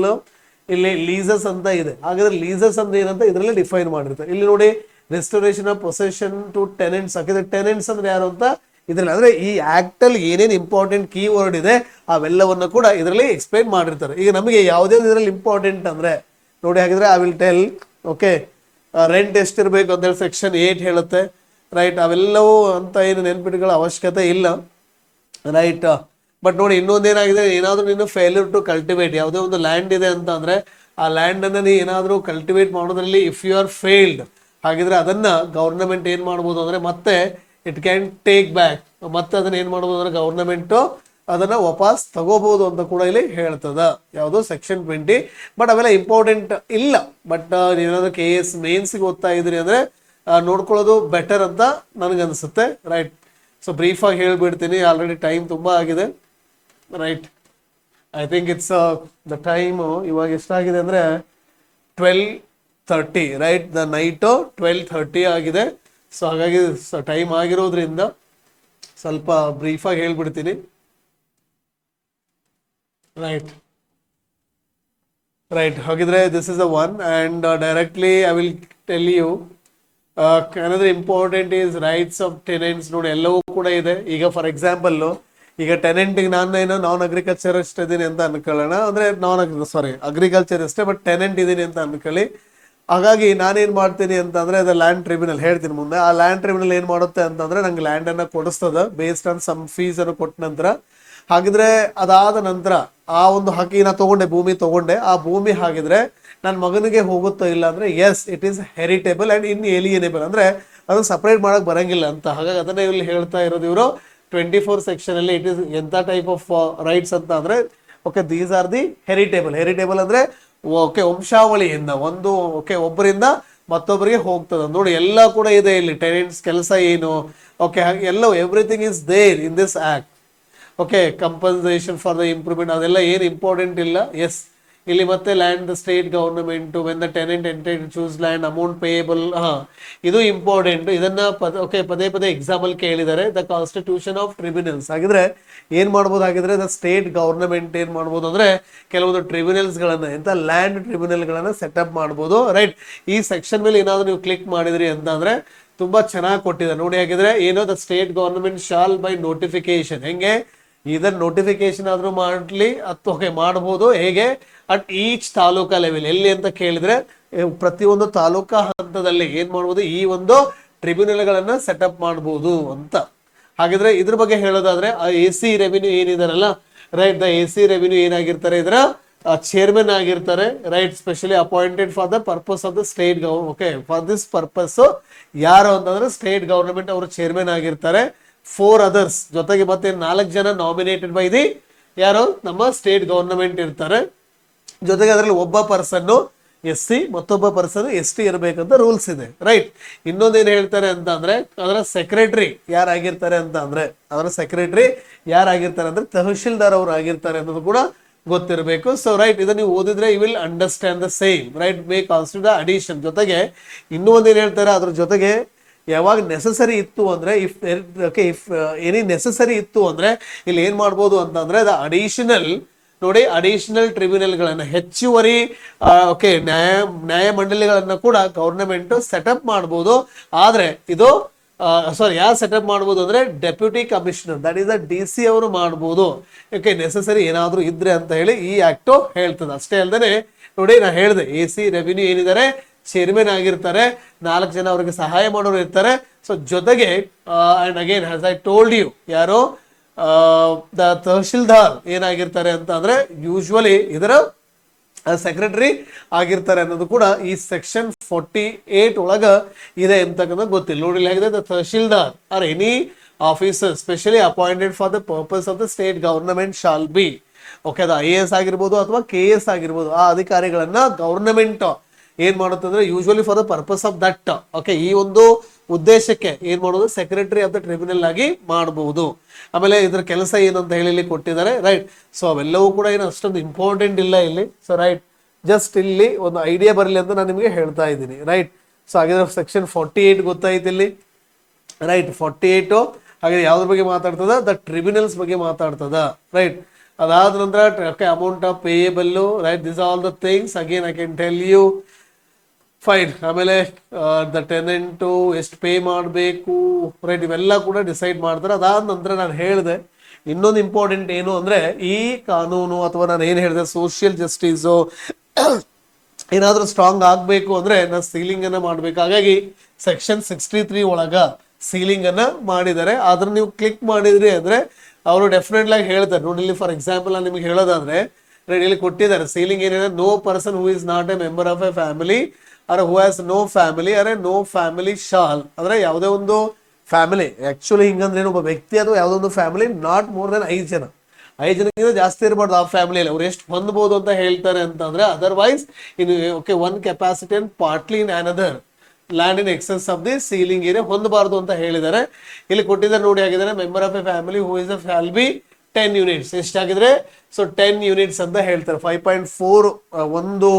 ಇಲ್ಲಿ ಲೀಸಸ್ ಅಂತ ಇದೆ. ಹಾಗಾದ್ರೆ ಲೀಸಸ್ ಅಂದ್ರೆ ಏನಂತ ಇದರಲ್ಲಿ ಡಿಫೈನ್ ಮಾಡಿರ್ತಾರೆ. ಇಲ್ಲಿ ನೋಡಿ, restoration of possession to tenants. ಹಾಕಿದ್ರೆ ಟೆನೆಂಟ್ಸ್ ಅಂದ್ರೆ ಯಾರು ಅಂತ ಇದ್ರಲ್ಲಿ, ಅಂದ್ರೆ ಈ ಆಕ್ಟ್ ಅಲ್ಲಿ ಏನೇನು ಇಂಪಾರ್ಟೆಂಟ್ ಕೀ ವರ್ಡ್ ಇದೆ ಅವೆಲ್ಲವನ್ನು ಕೂಡ ಇದರಲ್ಲಿ ಎಕ್ಸ್ಪ್ಲೈನ್ ಮಾಡಿರ್ತಾರೆ. ಈಗ ನಮಗೆ ಯಾವುದೇ ಇದರಲ್ಲಿ ಇಂಪಾರ್ಟೆಂಟ್ ಅಂದ್ರೆ ನೋಡಿ, ಹಾಗಿದ್ರೆ I will tell. Okay, rent ಎಷ್ಟಿರ್ಬೇಕು ಅಂತೇಳಿ ಸೆಕ್ಷನ್ 8 ಹೇಳುತ್ತೆ, ರೈಟ್. ಅವೆಲ್ಲವೂ ಅಂತ ಏನು ನೆನ್ಪಿಟ್ಗಳ ಅವಶ್ಯಕತೆ ಇಲ್ಲ, ರೈಟ್. ಬಟ್ ನೋಡಿ, ಇನ್ನೊಂದೇನಾಗಿದೆ, ಏನಾದ್ರೂ ನೀನು ಫೇಲ್ಯೂರ್ ಟು ಕಲ್ಟಿವೇಟ್, ಯಾವುದೇ ಒಂದು ಲ್ಯಾಂಡ್ ಇದೆ ಅಂತ ಅಂದ್ರೆ ಆ ಲ್ಯಾಂಡ್ ಅನ್ನ ನೀ ಏನಾದ್ರೂ ಕಲ್ಟಿವೇಟ್ ಮಾಡೋದ್ರಲ್ಲಿ ಇಫ್ ಯು ಆರ್ ಫೇಲ್ಡ್, ಹಾಗಿದ್ರೆ ಅದನ್ನ ಗವರ್ನಮೆಂಟ್ ಏನ್ ಮಾಡ್ಬೋದು ಅಂದ್ರೆ ಮತ್ತೆ ಇಟ್ ಕ್ಯಾನ್ ಟೇಕ್ ಬ್ಯಾಕ್, ಮತ್ತೆ ಅದನ್ನ ಏನ್ ಮಾಡ್ಬೋದು ಅಂದ್ರೆ ಗವರ್ನಮೆಂಟ್ ಅದನ್ನ ವಾಪಸ್ ತಗೋಬಹುದು ಅಂತ ಕೂಡ ಇಲ್ಲಿ ಹೇಳ್ತದ, ಯಾವುದು ಸೆಕ್ಷನ್ 20. ಬಟ್ ಅವೆಲ್ಲ ಇಂಪಾರ್ಟೆಂಟ್ ಇಲ್ಲ. ಬಟ್ ಏನಾದ್ರು KS ಮೇನ್ಸ್ಗೆ ಓದ್ತಾ ಇದ್ರಿ ಅಂದ್ರೆ ನೋಡ್ಕೊಳ್ಳೋದು ಬೆಟರ್ ಅಂತ ನನಗನ್ಸುತ್ತೆ, ರೈಟ್. ಸೊ ಬ್ರೀಫ್ ಆಗಿ ಹೇಳ್ಬಿಡ್ತೀನಿ, ಆಲ್ರೆಡಿ ಟೈಮ್ ತುಂಬಾ ಆಗಿದೆ, right. I think it's the time ಇವಾಗ ಎಷ್ಟಾಗಿದೆ ಅಂದ್ರೆ 12:30, ರೈಟ್. ದ ನೈಟು 12:30 ಆಗಿದೆ. ಸೊ ಹಾಗಾಗಿ ಟೈಮ್ ಆಗಿರೋದ್ರಿಂದ ಸ್ವಲ್ಪ ಬ್ರೀಫ್ ಆಗಿ ಹೇಳ್ಬಿಡ್ತೀನಿ, ರೈಟ್. ರೈಟ್, ಹಾಗಿದ್ರೆ this is the one and directly I will tell you another important is rights of tenants. ನೋಡಿ, ಎಲ್ಲವೂ ಕೂಡ ಇದೆ. ಈಗ ಫಾರ್ ಎಕ್ಸಾಂಪಲ್, ಈಗ ಟೆನೆಂಟಿಗೆ ನಾನೇನೋ ನಾನ್ ಅಗ್ರಿಕಲ್ಚರಿಸ್ಟ್ ಇದ್ದೀನಿ ಅಂತ ಅನ್ಕೊಳ್ಳೋಣ, ಅಂದ್ರೆ ಅಗ್ರಿಕಲ್ಚರ್ ಅಷ್ಟೇ, ಬಟ್ ಟೆನೆಂಟ್ ಇದ್ದೀನಿ ಅಂತ ಅನ್ಕೊಳ್ಳಿ. ಹಾಗಾಗಿ ನಾನೇನ್ ಮಾಡ್ತೀನಿ ಅಂತಂದ್ರೆ, ಅದು ಲ್ಯಾಂಡ್ ಟ್ರಿಬ್ಯುನಲ್ ಹೇಳ್ತೀನಿ ಮುಂದೆ. ಆ ಲ್ಯಾಂಡ್ ಟ್ರಿಬ್ಯುನಲ್ ಏನ್ ಮಾಡುತ್ತೆ ಅಂತಂದ್ರೆ ನಂಗೆ ಲ್ಯಾಂಡ್ ಅನ್ನ ಕೊಡಿಸ್ತದ ಬೇಸ್ಡ್ ಆನ್ ಸಮ್ ಫೀಸ್ ಅನ್ನು ಕೊಟ್ಟ ನಂತರ. ಹಾಗಿದ್ರೆ ಅದಾದ ನಂತರ ಆ ಒಂದು ಹಕ್ಕಿ ನಾ ತಗೊಂಡೆ, ಭೂಮಿ ತಗೊಂಡೆ, ಆ ಭೂಮಿ ಹಾಗಿದ್ರೆ ನನ್ನ ಮಗನಿಗೆ ಹೋಗುತ್ತೋ ಇಲ್ಲ ಅಂದ್ರೆ ಎಸ್, ಇಟ್ ಈಸ್ ಹೆರಿಟೇಬಲ್ ಅಂಡ್ ಇನ್ಎಲಿಯನೇಬಲ್, ಅಂದ್ರೆ ಅದನ್ನ ಸಪರೇಟ್ ಮಾಡಕ್ ಬರಂಗಿಲ್ಲ ಅಂತ. ಹಾಗಾಗಿ ಅದನ್ನೇ ಇಲ್ಲಿ ಹೇಳ್ತಾ ಇರೋದು ಇವರು 24 ಸೆಕ್ಷನ್ ಅಲ್ಲಿ. ಇಟ್ ಇಸ್ ಎಂತ ಟೈಪ್ ಆಫ್ ರೈಟ್ಸ್ ಅಂತ ಅಂದ್ರೆ, ಓಕೆ, ದೀಸ್ ಆರ್ ದಿ ಹೆರಿಟೇಬಲ್. ಹೆರಿಟೇಬಲ್ ಅಂದ್ರೆ ಓಕೆ ವಂಶಾವಳಿಯಿಂದ ಒಂದು, ಓಕೆ, ಒಬ್ಬರಿಂದ ಮತ್ತೊಬ್ಬರಿಗೆ ಹೋಗ್ತದೆ. ನೋಡಿ, ಎಲ್ಲ ಕೂಡ ಇದೆ ಇಲ್ಲಿ. ಟೆನೆಂಟ್ಸ್ ಕೆಲಸ ಏನು, ಓಕೆ, ಎಲ್ಲ everything is there in this act. Okay, compensation for the improvement ಅದೆಲ್ಲ ಏನು ಇಂಪಾರ್ಟೆಂಟ್ ಇಲ್ಲ. ಎಸ್, ಇಲ್ಲಿ ಮತ್ತೆ land state government when the tenant ended choose land amount payable, ಇದು ಇಂಪಾರ್ಟೆಂಟ್. ಇದನ್ನ ಪದೇ ಪದೇ ಎಕ್ಸಾಂಪಲ್ ಕೇಳಿದ್ದಾರೆ. The constitution of tribunals. ಹಾಗಿದ್ರೆ ಏನ್ ಮಾಡ್ಬೋದು, ಹಾಗಿದ್ರೆ ದ ಸ್ಟೇಟ್ ಗವರ್ನಮೆಂಟ್ ಏನ್ ಮಾಡ್ಬೋದು ಅಂದ್ರೆ ಕೆಲವೊಂದು ಟ್ರಿಬ್ಯುನಲ್ಸ್ ಗಳನ್ನ, ಎಂತ ಲ್ಯಾಂಡ್ ಟ್ರಿಬ್ಯುನಲ್ ಗಳನ್ನ ಸೆಟಪ್ ಮಾಡ್ಬೋದು, ರೈಟ್. ಈ ಸೆಕ್ಷನ್ ಮೇಲೆ ಏನಾದ್ರು ನೀವು ಕ್ಲಿಕ್ ಮಾಡಿದ್ರಿ ಅಂತ ಅಂದ್ರೆ ತುಂಬಾ ಚೆನ್ನಾಗಿ ಕೊಟ್ಟಿದೆ ನೋಡಿ. ಹಾಗಿದ್ರೆ ಏನೋ the state government shall by notification, ಹೆಂಗೆ ಇದನ್ನ ನೋಟಿಫಿಕೇಶನ್ ಆದ್ರೂ ಮಾಡ್ಲಿ ಅಥವಾ ಓಕೆ ಮಾಡಬಹುದು, ಹೇಗೆ ಅಟ್ ಈಚ್ ತಾಲೂಕಾ ಲೆವೆಲ್. ಎಲ್ಲಿ ಅಂತ ಕೇಳಿದ್ರೆ ಪ್ರತಿಯೊಂದು ತಾಲೂಕಾ ಹಂತದಲ್ಲಿ ಏನ್ ಮಾಡ್ಬೋದು, ಈ ಒಂದು ಟ್ರಿಬ್ಯುನಲ್ ಗಳನ್ನ ಸೆಟಪ್ ಮಾಡಬಹುದು ಅಂತ. ಹಾಗಿದ್ರೆ ಇದ್ರ ಬಗ್ಗೆ ಹೇಳೋದಾದ್ರೆ AC ರೆವಿನ್ಯೂ ಏನಿದಾರಲ್ಲ, ರೈಟ್, ದ AC ರೆವಿನ್ಯೂ ಏನಾಗಿರ್ತಾರೆ, ಇದರ ಚೇರ್ಮನ್ ಆಗಿರ್ತಾರೆ, right. Specially appointed for the purpose of the state okay, for this purpose ಯಾರು ಅಂತಂದ್ರೆ ಸ್ಟೇಟ್ ಗವರ್ನಮೆಂಟ್ ಅವರು ಚೇರ್ಮನ್ ಆಗಿರ್ತಾರೆ. 4 others ಜೊತೆಗೆ ಮತ್ತೆ 4 ಜನ ನಾಮಿನೇಟೆಡ್ ಬೈ ದಿ ಯಾರು, ನಮ್ಮ ಸ್ಟೇಟ್ ಗವರ್ನಮೆಂಟ್ ಇರ್ತಾರೆ. ಜೊತೆಗೆ ಅದರಲ್ಲಿ ಒಬ್ಬ ಪರ್ಸನ್ SC, ಮತ್ತೊಬ್ಬ ಪರ್ಸನ್ ST ಇರಬೇಕಂತ ರೂಲ್ಸ್ ಇದೆ, ರೈಟ್. ಇನ್ನೊಂದೇನು ಹೇಳ್ತಾರೆ ಅಂತ ಅಂದ್ರೆ, ಅದರ ಸೆಕ್ರೆಟರಿ ಯಾರಾಗಿರ್ತಾರೆ ಅಂತ ಅಂದ್ರೆ, ಅದರ ಸೆಕ್ರೆಟರಿ ಯಾರಾಗಿರ್ತಾರೆ ಅಂದ್ರೆ ತಹಶೀಲ್ದಾರ್ ಅವರು ಆಗಿರ್ತಾರೆ ಅನ್ನೋದು ಕೂಡ ಗೊತ್ತಿರಬೇಕು. ಸೊ ರೈಟ್, ಇದನ್ನ ನೀವು ಓದಿದ್ರೆ you will understand the same, right. May constitute the addition. ಜೊತೆಗೆ ಇನ್ನೂ ಒಂದೇನು ಹೇಳ್ತಾರೆ, ಅದ್ರ ಜೊತೆಗೆ ಯಾವಾಗ ನೆಸಸರಿ ಇತ್ತು ಅಂದ್ರೆ, ಇಫ್ ಎನಿ ನೆಸಸರಿ ಇತ್ತು ಅಂದ್ರೆ ಇಲ್ಲಿ ಏನ್ ಮಾಡ್ಬೋದು ಅಂತಂದ್ರೆ ದ ಅಡಿಷನಲ್, ನೋಡಿ, ಅಡಿಷನಲ್ ಟ್ರಿಬ್ಯುನಲ್ ಗಳನ್ನ, ಹೆಚ್ಚುವರಿ ಓಕೆ ನ್ಯಾಯಮಂಡಳಿಗಳನ್ನ ಕೂಡ ಗವರ್ನಮೆಂಟ್ ಸೆಟಪ್ ಮಾಡ್ಬೋದು. ಆದ್ರೆ ಇದು ಯಾರು ಸೆಟಪ್ ಮಾಡ್ಬೋದು ಅಂದ್ರೆ deputy commissioner, that is DC ಅವರು ಮಾಡ್ಬೋದು. ಓಕೆ, ನೆಸಸರಿ ಏನಾದ್ರು ಇದ್ರೆ ಅಂತ ಹೇಳಿ ಈ ಆಕ್ಟ್ ಹೇಳ್ತದೆ. ಅಷ್ಟೇ ಅಲ್ಲದೆ ನೋಡಿ, ನಾ ಹೇಳಿದೆ AC ರೆವಿನ್ಯೂ ಏನಿದ್ದಾರೆ ಚೇರ್ಮನ್ ಆಗಿರ್ತಾರೆ, 4 ಜನ ಅವರಿಗೆ ಸಹಾಯ ಮಾಡೋರು ಇರ್ತಾರೆ. ಸೊ ಜೊತೆಗೆ and again has I told you, ಯಾರು ದ ತಹಶೀಲ್ದಾರ್ ಏನಾಗಿರ್ತಾರೆ ಅಂತ ಅಂದ್ರೆ ಯೂಶುವಲಿ ಇದರ ಸೆಕ್ರೆಟರಿ ಆಗಿರ್ತಾರೆ ಅನ್ನೋದು ಕೂಡ ಈ ಸೆಕ್ಷನ್ 48 ಒಳಗ ಇದೆ ಅಂತಕ್ಕಂಥ ಗೊತ್ತಿಲ್ಲ. ನೋಡಿ, ಹೇಗಿದೆ, the tahsildar R any officer specially appointed for the purpose of the state government shall be, okay, ಅದು IAS ಆಗಿರ್ಬೋದು ಅಥವಾ KS ಆಗಿರ್ಬೋದು, ಆ ಅಧಿಕಾರಿಗಳನ್ನ ಗವರ್ನಮೆಂಟ್ ಏನ್ ಮಾಡುತ್ತೆ ಅಂದ್ರೆ usually for the purpose of that, okay, ಈ ಒಂದು ಉದ್ದೇಶಕ್ಕೆ ಏನ್ ಮಾಡೋದು, ಸೆಕ್ರೆಟರಿ ಆಫ್ ದ ಟ್ರಿಬ್ಯುನಲ್ ಆಗಿ ಮಾಡಬಹುದು. ಆಮೇಲೆ ಇದ್ರ ಕೆಲಸ ಏನು ಅಂತ ಹೇಳಿ ಕೊಟ್ಟಿದ್ದಾರೆ, ರೈಟ್. ಸೊ ಅವೆಲ್ಲವೂ ಕೂಡ ಏನು ಅಷ್ಟೊಂದು ಇಂಪಾರ್ಟೆಂಟ್ ಇಲ್ಲ ಇಲ್ಲಿ. ಸೊ ರೈಟ್, ಜಸ್ಟ್ ಇಲ್ಲಿ ಒಂದು ಐಡಿಯಾ ಬರಲಿ ಅಂತ ನಾನು ನಿಮಗೆ ಹೇಳ್ತಾ ಇದ್ದೀನಿ, ರೈಟ್. ಸೊ ಹಾಗಿದ್ರೆ ಸೆಕ್ಷನ್ 48 ಗೊತ್ತಾಯ್ತು ಇಲ್ಲಿ, ರೈಟ್. 48 ಹಾಗೆ ಯಾವ್ದ್ರ ಬಗ್ಗೆ ಮಾತಾಡ್ತದ, ದ ಟ್ರಿಬ್ಯುನಲ್ಸ್ ಬಗ್ಗೆ ಮಾತಾಡ್ತದ, ರೈಟ್. ಅದಾದ ನಂತರ amount of payable, right. This all the things again I can tell you, fine. ಆಮೇಲೆ ದ ಟೆನೆಂಟು ಎಷ್ಟು ಪೇ ಮಾಡಬೇಕು, ರೈಟ್, ಇವೆಲ್ಲ ಕೂಡ ಡಿಸೈಡ್ ಮಾಡ್ತಾರೆ. ಅದಾದ ನಂತರ ನಾನು ಹೇಳಿದೆ ಇನ್ನೊಂದು ಇಂಪಾರ್ಟೆಂಟ್ ಏನು ಅಂದ್ರೆ, ಈ ಕಾನೂನು ಅಥವಾ ನಾನು ಏನು ಹೇಳಿದೆ ಸೋಷಿಯಲ್ ಜಸ್ಟಿಸು ಏನಾದರೂ ಸ್ಟ್ರಾಂಗ್ ಆಗಬೇಕು ಅಂದ್ರೆ ನಾನು ಸೀಲಿಂಗ್ ಅನ್ನ ಮಾಡಬೇಕು. ಹಾಗಾಗಿ ಸೆಕ್ಷನ್ 63 ಒಳಗ ಸೀಲಿಂಗ್ ಅನ್ನ ಮಾಡಿದ್ದಾರೆ. ಆದ್ರೆ ನೀವು ಕ್ಲಿಕ್ ಮಾಡಿದ್ರಿ ಅಂದ್ರೆ ಅವರು ಡೆಫಿನೆಟ್ಲಿ ಆಗಿ ಹೇಳ್ತಾರೆ ನೋಡಿ. ಇಲ್ಲಿ ಫಾರ್ ಎಕ್ಸಾಂಪಲ್ ನಾನು ನಿಮ್ಗೆ ಹೇಳೋದಾದ್ರೆ, ರೈಟ್, ಇಲ್ಲಿ ಕೊಟ್ಟಿದ್ದಾರೆ ಸೀಲಿಂಗ್ ಏನಿದೆ, no person who is not a member of a family are who has no family are no family shall. ಅಂದ್ರೆ ಯಾವುದೇ ಒಂದು ಫ್ಯಾಮಿಲಿ, ಆಕ್ಚುಲಿ ಹಿಂಗಂದ್ರೆ ಏನು, ಒಬ್ಬ ವ್ಯಕ್ತಿ ಅಥವಾ ಯಾವುದೋ ಒಂದು ಫ್ಯಾಮಿಲಿ ನಾಟ್ ಮೋರ್ ದೆನ್ 5 ಜನ, 5 ಜನಕ್ಕಿಂತ ಜಾಸ್ತಿ ಇರಬಾರ್ದು ಆ ಫ್ಯಾಮಿಲಿಯಲ್ಲಿ. ಅವ್ರು ಎಷ್ಟು ಹೊಂದಬಹುದು ಅಂತ ಹೇಳ್ತಾರೆ ಅಂತಂದ್ರೆ, otherwise in okay one capacity and partly in another land in excess of the ceiling area ಹೊಂದಬಾರ್ದು ಅಂತ ಹೇಳಿದ್ದಾರೆ. ಇಲ್ಲಿ ಕೊಟ್ಟಿದ್ದಾರೆ ನೋಡಿ, ಆಗಿದ್ದಾರೆ member of a family who is a shall be 10 units. ಎಷ್ಟಾಗಿದ್ರೆ ಸೊ 10 ಯೂನಿಟ್ಸ್ ಅಂತ ಹೇಳ್ತಾರೆ. 5.4 ಒಂದು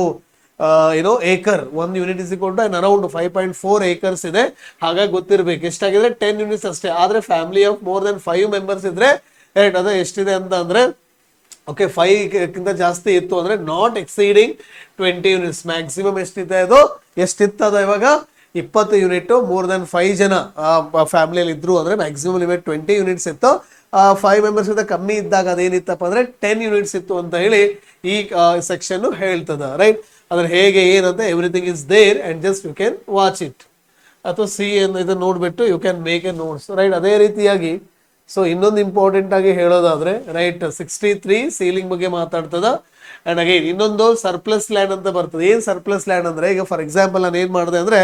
ಏನೋ acre, 1 unit is equal to around 5.4 acres ಇದೆ. ಹಾಗಾಗಿ ಗೊತ್ತಿರ್ಬೇಕು ಎಷ್ಟಾಗಿದ್ರೆ 10 ಯೂನಿಟ್ಸ್ ಅಷ್ಟೇ. ಆದ್ರೆ family of more than 5 members ಇದ್ರೆ, ರೈಟ್, ಅದು ಎಷ್ಟಿದೆ ಅಂತ ಅಂದ್ರೆ ಓಕೆ 5 ಜಾಸ್ತಿ ಇತ್ತು ಅಂದ್ರೆ ನಾಟ್ ಎಕ್ಸೀಡಿಂಗ್ 20 ಯೂನಿಟ್ಸ್. ಮ್ಯಾಕ್ಸಿಮಮ್ ಎಷ್ಟಿದೆ ಅದು, ಎಷ್ಟಿತ್ತದ ಇವಾಗ 20 ಯೂನಿಟ್. ಮೋರ್ ದೆನ್ 5 ಜನ ಫ್ಯಾಮಿಲಿಯಲ್ಲಿ ಇದ್ರು ಅಂದ್ರೆ ಮ್ಯಾಕ್ಸಿಮಮ್ ಲಿಮಿಟ್ 20 ಯೂನಿಟ್ಸ್ ಇತ್ತು. 5 ಮೆಂಬರ್ಸ್ ಇಂದ ಕಮ್ಮಿ ಇದ್ದಾಗ ಅದೇನಿತ್ತಪ್ಪ ಅಂದ್ರೆ 10 ಯೂನಿಟ್ಸ್ ಇತ್ತು ಅಂತ ಹೇಳಿ ಈ ಸೆಕ್ಷನ್ ಹೇಳ್ತದ, ರೈಟ್. ಅದ್ರ ಹೇಗೆ ಏನಂತ everything is there and just you can watch it ಅಥವಾ ಸಿ ಇದನ್ನ ನೋಡ್ಬಿಟ್ಟು you can make a notes, right. ಅದೇ ರೀತಿಯಾಗಿ ಸೊ ಇನ್ನೊಂದು ಇಂಪಾರ್ಟೆಂಟ್ ಆಗಿ ಹೇಳೋದಾದ್ರೆ, ರೈಟ್, 63 ಸೀಲಿಂಗ್ ಬಗ್ಗೆ ಮಾತಾಡ್ತದ. ಅಂಡ್ ಅಗೈನ್ ಇನ್ನೊಂದು ಸರ್ಪ್ಲಸ್ ಲ್ಯಾಂಡ್ ಅಂತ ಬರ್ತದೆ. ಏನ್ ಸರ್ಪ್ಲಸ್ ಲ್ಯಾಂಡ್ ಅಂದ್ರೆ, ಈಗ ಫಾರ್ ಎಕ್ಸಾಂಪಲ್ ನಾನು ಏನ್ ಮಾಡಿದೆ ಅಂದ್ರೆ,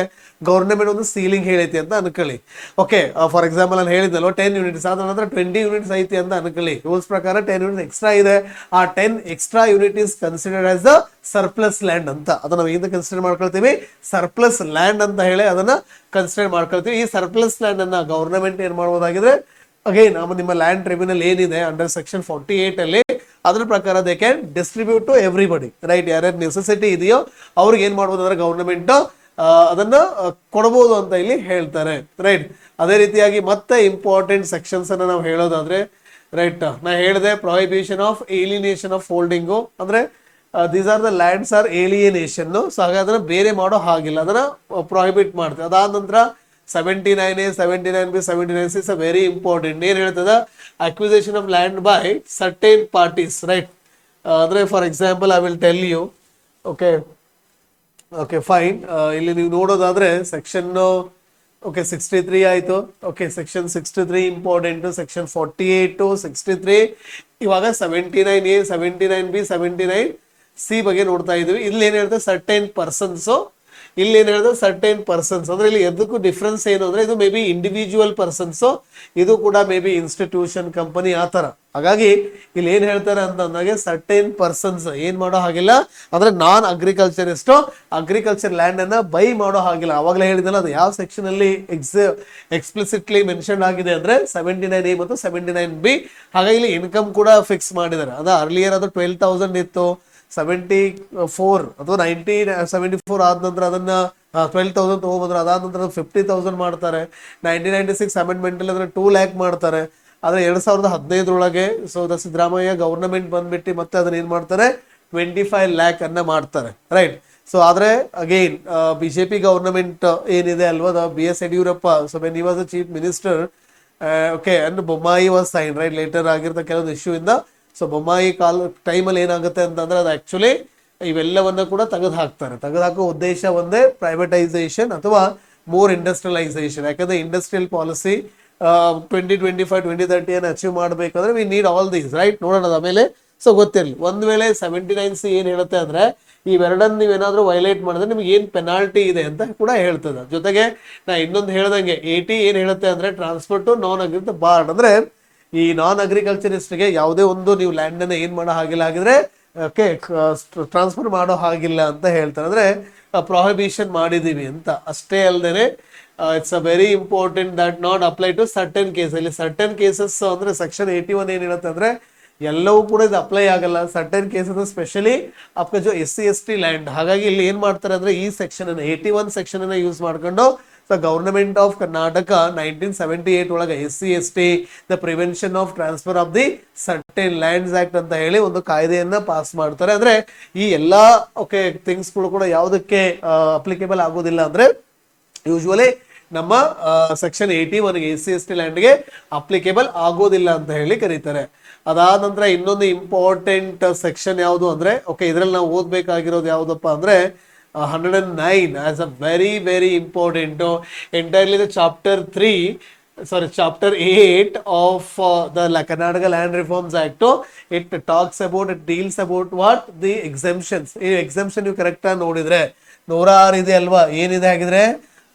ಗೌರ್ಮೆಂಟ್ ಒಂದು ಸೀಲಿಂಗ್ ಹೇಳೈತಿ ಅಂತ ಅನ್ಕೊಳ್ಳಿ. ಓಕೆ, ಫಾರ್ ಎಕ್ಸಾಂಪಲ್ ನಾನು ಹೇಳಿದ್ನಲ್ವ 10 ಯೂನಿಟ್ಸ್, ಆದ ನಂತರ 20 ಯೂನಿಟ್ಸ್ ಐತಿ ಅಂತ ಅನ್ಕೊಳ್ಳಿ. ರೂಲ್ಸ್ ಪ್ರಕಾರ 10 ಯೂನಿಟ್ಸ್ ಎಕ್ಸ್ಟ್ರಾ ಇದೆ. ಆ 10 extra unit is considered as the surplus land ಅಂತ. ಅದನ್ನ ನಾವು ಏನು ಕನ್ಸಿಡರ್ ಮಾಡ್ಕೊಳ್ತೀವಿ, ಸರ್ಪ್ಲಸ್ ಲ್ಯಾಂಡ್ ಅಂತ ಹೇಳಿ ಅದನ್ನ ಕನ್ಸಿಡರ್ ಮಾಡ್ಕೊಳ್ತೀವಿ. ಈ ಸರ್ಪ್ಲಸ್ ಲ್ಯಾಂಡ್ ಅನ್ನ ಗೌರ್ಮೆಂಟ್ ಏನ್ ಮಾಡ್ಬೋದಾಗಿದ್ರೆ, ಅಗೈನ್ ನಿಮ್ಮ ಲ್ಯಾಂಡ್ ಟ್ರಿಬ್ಯುನಲ್ ಏನಿದೆ ಅಂಡರ್ ಸೆಕ್ಷನ್ 48 ಅಲ್ಲಿ, ಅದ್ರ ಪ್ರಕಾರ they can distribute to everybody, right. ಯಾರ್ಯಾರು ನೆಸೆಸಿಟಿ ಇದೆಯೋ ಅವ್ರಿಗೆ ಏನ್ ಮಾಡ್ಬೋದು ಅಂದ್ರೆ ಗೌರ್ಮೆಂಟ್ ಅದನ್ನ ಕೊಡಬಹುದು ಅಂತ ಇಲ್ಲಿ ಹೇಳ್ತಾರೆ, ರೈಟ್. ಅದೇ ರೀತಿಯಾಗಿ ಮತ್ತೆ ಇಂಪಾರ್ಟೆಂಟ್ ಸೆಕ್ಷನ್ಸ್ ಅನ್ನ ನಾವು ಹೇಳೋದಾದ್ರೆ, ರೈಟ್, ನಾ ಹೇಳಿದೆ prohibition of alienation of holding ಅಂದ್ರೆ these are the lands are alienation. So ಹಾಗಾಗಿ ಅದನ್ನ ಬೇರೆ ಮಾಡೋ ಹಾಗಿಲ್ಲ, ಅದನ್ನ ಪ್ರೊಹಿಬಿಟ್ ಮಾಡ್ತೇವೆ. ಅದಾದ ನಂತರ 79A, 79B, 79C is a very important. ಏನು ಹೇಳ್ತದ, acquisition of land by certain parties, right. ಅಂದ್ರೆ for example I will tell you, okay okay fine. ಇಲ್ಲಿ ನೀವು ನೋಡೋದಾದ್ರೆ ಸೆಕ್ಷನ್ ಓಕೆ 63 ಆಯ್ತು. Okay, section 63 important. ಸೆಕ್ಷನ್ 48, 63, ಇವಾಗ 79A, 79B, 79C ಬಗ್ಗೆ ನೋಡ್ತಾ ಇದೀವಿ. ಇಲ್ಲಿ ಏನ್ ಹೇಳ್ತಾರೆ, ಸರ್ಟೇನ್ ಪರ್ಸನ್ಸ್. ಇಲ್ಲಿ ಏನ್ ಹೇಳಿದ್ರೆ ಸರ್ಟೈನ್ ಪರ್ಸನ್ಸ್ ಅಂದ್ರೆ ಇಲ್ಲಿ ಎದಕ್ಕೂ ಡಿಫ್ರೆನ್ಸ್ ಏನು ಅಂದ್ರೆ, ಇದು ಮೇ ಬಿ ಇಂಡಿವಿಜುವಲ್ ಪರ್ಸನ್ಸ್, ಇದು ಕೂಡ ಮೇ ಬಿ ಇನ್ಸ್ಟಿಟ್ಯೂಷನ್, ಕಂಪನಿ, ಆ ತರ. ಹಾಗಾಗಿ ಇಲ್ಲಿ ಏನ್ ಹೇಳ್ತಾರೆ ಅಂತಂದಾಗ ಸರ್ಟೈನ್ ಪರ್ಸನ್ಸ್ ಏನ್ ಮಾಡೋ ಹಾಗಿಲ್ಲ ಅಂದ್ರೆ ನಾನ್ ಅಗ್ರಿಕಲ್ಚರಿಸ್ಟ್ ಅಗ್ರಿಕಲ್ಚರ್ ಲ್ಯಾಂಡ್ ಅನ್ನ ಬೈ ಮಾಡೋ ಹಾಗಿಲ್ಲ. ಅವಾಗಲೇ ಹೇಳಿದಲ್ಲ, ಅದು ಯಾವ ಸೆಕ್ಷನ್ ಅಲ್ಲಿ ಎಕ್ಸ್ಪ್ಲಿಸಿಟ್ಲಿ ಮೆನ್ಷನ್ ಆಗಿದೆ ಅಂದ್ರೆ 79A ಮತ್ತು 79B. ಹಾಗಾಗಿ ಇಲ್ಲಿ ಇನ್ಕಮ್ ಕೂಡ ಫಿಕ್ಸ್ ಮಾಡಿದ್ದಾರೆ. ಅದ ಅರ್ಲಿಯರ್ ಅದು 12,000 ಇತ್ತು. 74 ಅಥವಾ 1974 ಆದ ನಂತರ ಅದನ್ನ 12,000 ತಗೋಬಂದ್ರೆ, ಅದಾದ ನಂತರ 50,000 ಮಾಡ್ತಾರೆ. 1996 ಅಮೆಂಡ್ಮೆಂಟ್ ಅಲ್ಲಿ ಅದನ್ನ 2 lakh ಮಾಡ್ತಾರೆ. ಆದ್ರೆ 2015 ಸೊ ಸಿದ್ದರಾಮಯ್ಯ ಗವರ್ನಮೆಂಟ್ ಬಂದ್ಬಿಟ್ಟು ಮತ್ತೆ ಅದನ್ನ ಏನ್ ಮಾಡ್ತಾರೆ, 25 lakh ಅನ್ನ ಮಾಡ್ತಾರೆ, ರೈಟ್. ಸೊ ಆದ್ರೆ ಅಗೈನ್ ಬಿಜೆಪಿ ಗವರ್ನಮೆಂಟ್ ಏನಿದೆ ಅಲ್ವಾ, BS Yediyurappa, so when he was the chief minister, okay, and Bommai was sign, right, later ಆಗಿರ್ತ ಕೆಲವೊಂದು ಇಶ್ಯೂ ಇಂದ. ಸೊ ಬೊಮ್ಮಾಯಿ ಟೈಮಲ್ಲಿ ಏನಾಗುತ್ತೆ ಅಂತಂದ್ರೆ, ಅದು ಆಕ್ಚುಲಿ ಇವೆಲ್ಲವನ್ನ ಕೂಡ ತೆಗೆದುಹಾಕೋ ಉದ್ದೇಶ ಒಂದೇ, ಪ್ರೈವೇಟೈಸೇಷನ್ ಅಥವಾ ಮೋರ್ ಇಂಡಸ್ಟ್ರಿಯಲೈಸೇಷನ್. ಯಾಕಂದ್ರೆ ಇಂಡಸ್ಟ್ರಿಯಲ್ ಪಾಲಿಸಿ 2025, 2030 ಅನ್ನು ಅಚೀವ್ ಮಾಡಬೇಕಂದ್ರೆ we need all these, right. ನೋಡೋಣ ಆಮೇಲೆ. ಸೊ ಗೊತ್ತಿರಲಿ, ಒಂದ್ ವೇಳೆ 79C ಏನ್ ಹೇಳುತ್ತೆ ಅಂದ್ರೆ, ಇವೆರಡನ್ನ ನೀವೇನಾದ್ರೂ ವೈಲೇಟ್ ಮಾಡಿದ್ರೆ ನಿಮ್ಗೆ ಏನ್ ಪೆನಾಲ್ಟಿ ಇದೆ ಅಂತ ಕೂಡ ಹೇಳ್ತದ. ಜೊತೆಗೆ ನಾ ಇನ್ನೊಂದು ಹೇಳ್ದಂಗೆ 80 ಏನ್ ಹೇಳುತ್ತೆ ಅಂದ್ರೆ, transfer to non agriculture barred ಅಂದ್ರೆ ಈ ನಾನ್ ಅಗ್ರಿಕಲ್ಚರಿಸ್ಟ್ಗೆ ಯಾವುದೇ ಒಂದು ನೀವು ಲ್ಯಾಂಡ್ ಅನ್ನ ಏನ್ ಮಾಡೋ ಹಾಗಿಲ್ಲ, ಆಗಿದ್ರೆ ಓಕೆ ಟ್ರಾನ್ಸ್ಫರ್ ಮಾಡೋ ಹಾಗಿಲ್ಲ ಅಂತ ಹೇಳ್ತಾರೆ. ಅಂದ್ರೆ ಪ್ರೊಹಿಬಿಷನ್ ಮಾಡಿದೀವಿ ಅಂತ. ಅಷ್ಟೇ ಅಲ್ಲದೆ it's a very important that not apply to certain case. ಇಲ್ಲಿ ಸರ್ಟನ್ ಕೇಸಸ್ ಅಂದ್ರೆ ಸೆಕ್ಷನ್ 81 ಏನ್ ಹೇಳುತ್ತೆ ಅಂದ್ರೆ, ಎಲ್ಲವೂ ಕೂಡ ಇದು ಅಪ್ಲೈ ಆಗಲ್ಲ. ಸರ್ಟನ್ ಕೇಸಸ್ ಸ್ಪೆಷಲಿ आपका जो SC/ST ಲ್ಯಾಂಡ್. ಹಾಗಾಗಿ ಇಲ್ಲಿ ಏನ್ ಮಾಡ್ತಾರೆ ಅಂದ್ರೆ ಈ ಸೆಕ್ಷನ್ ಅನ್ನು 81 ಸೆಕ್ಷನ್ ಅನ್ನು ಯೂಸ್ ಮಾಡ್ಕೊಂಡು ಗವರ್ನಮೆಂಟ್ ಆಫ್ ಕರ್ನಾಟಕ 1978 ಒಳಗೆ SC/ST the prevention of transfer of the certain lands act ಅಂತ ಹೇಳಿ ಒಂದು ಕಾಯ್ದೆಯನ್ನ ಪಾಸ್ ಮಾಡ್ತಾರೆ. ಅಂದ್ರೆ ಈ ಎಲ್ಲಾ ಥಿಂಗ್ಸ್ ಗಳು ಕೂಡ ಯಾವುದಕ್ಕೆ ಅಪ್ಲಿಕೇಬಲ್ ಆಗೋದಿಲ್ಲ ಅಂದ್ರೆ ಯೂಶುವಲಿ ನಮ್ಮ ಸೆಕ್ಷನ್ 81 SC/ST ಲ್ಯಾಂಡ್ಗೆ ಅಪ್ಲಿಕೇಬಲ್ ಆಗೋದಿಲ್ಲ ಅಂತ ಹೇಳಿ ಕರೀತಾರೆ. ಅದಾದ ನಂತರ ಇನ್ನೊಂದು ಇಂಪಾರ್ಟೆಂಟ್ ಸೆಕ್ಷನ್ ಯಾವುದು ಅಂದ್ರೆ ಇದರಲ್ಲಿ ನಾವು ಓದ್ಬೇಕಾಗಿರೋದು ಯಾವುದಪ್ಪ ಅಂದ್ರೆ 109 as a very important entirely the chapter 8 of the Karnataka Land Reforms Act. It talks about, it deals about what the exemptions. ಈ exemption ನೀವು ಕರೆಕ್ಟ್ ಆಗಿ ನೋಡಿದ್ರೆ 106 ಇದೆ ಅಲ್ವಾ, ಏನಿದೆ ಹಾಗಿದ್ರೆ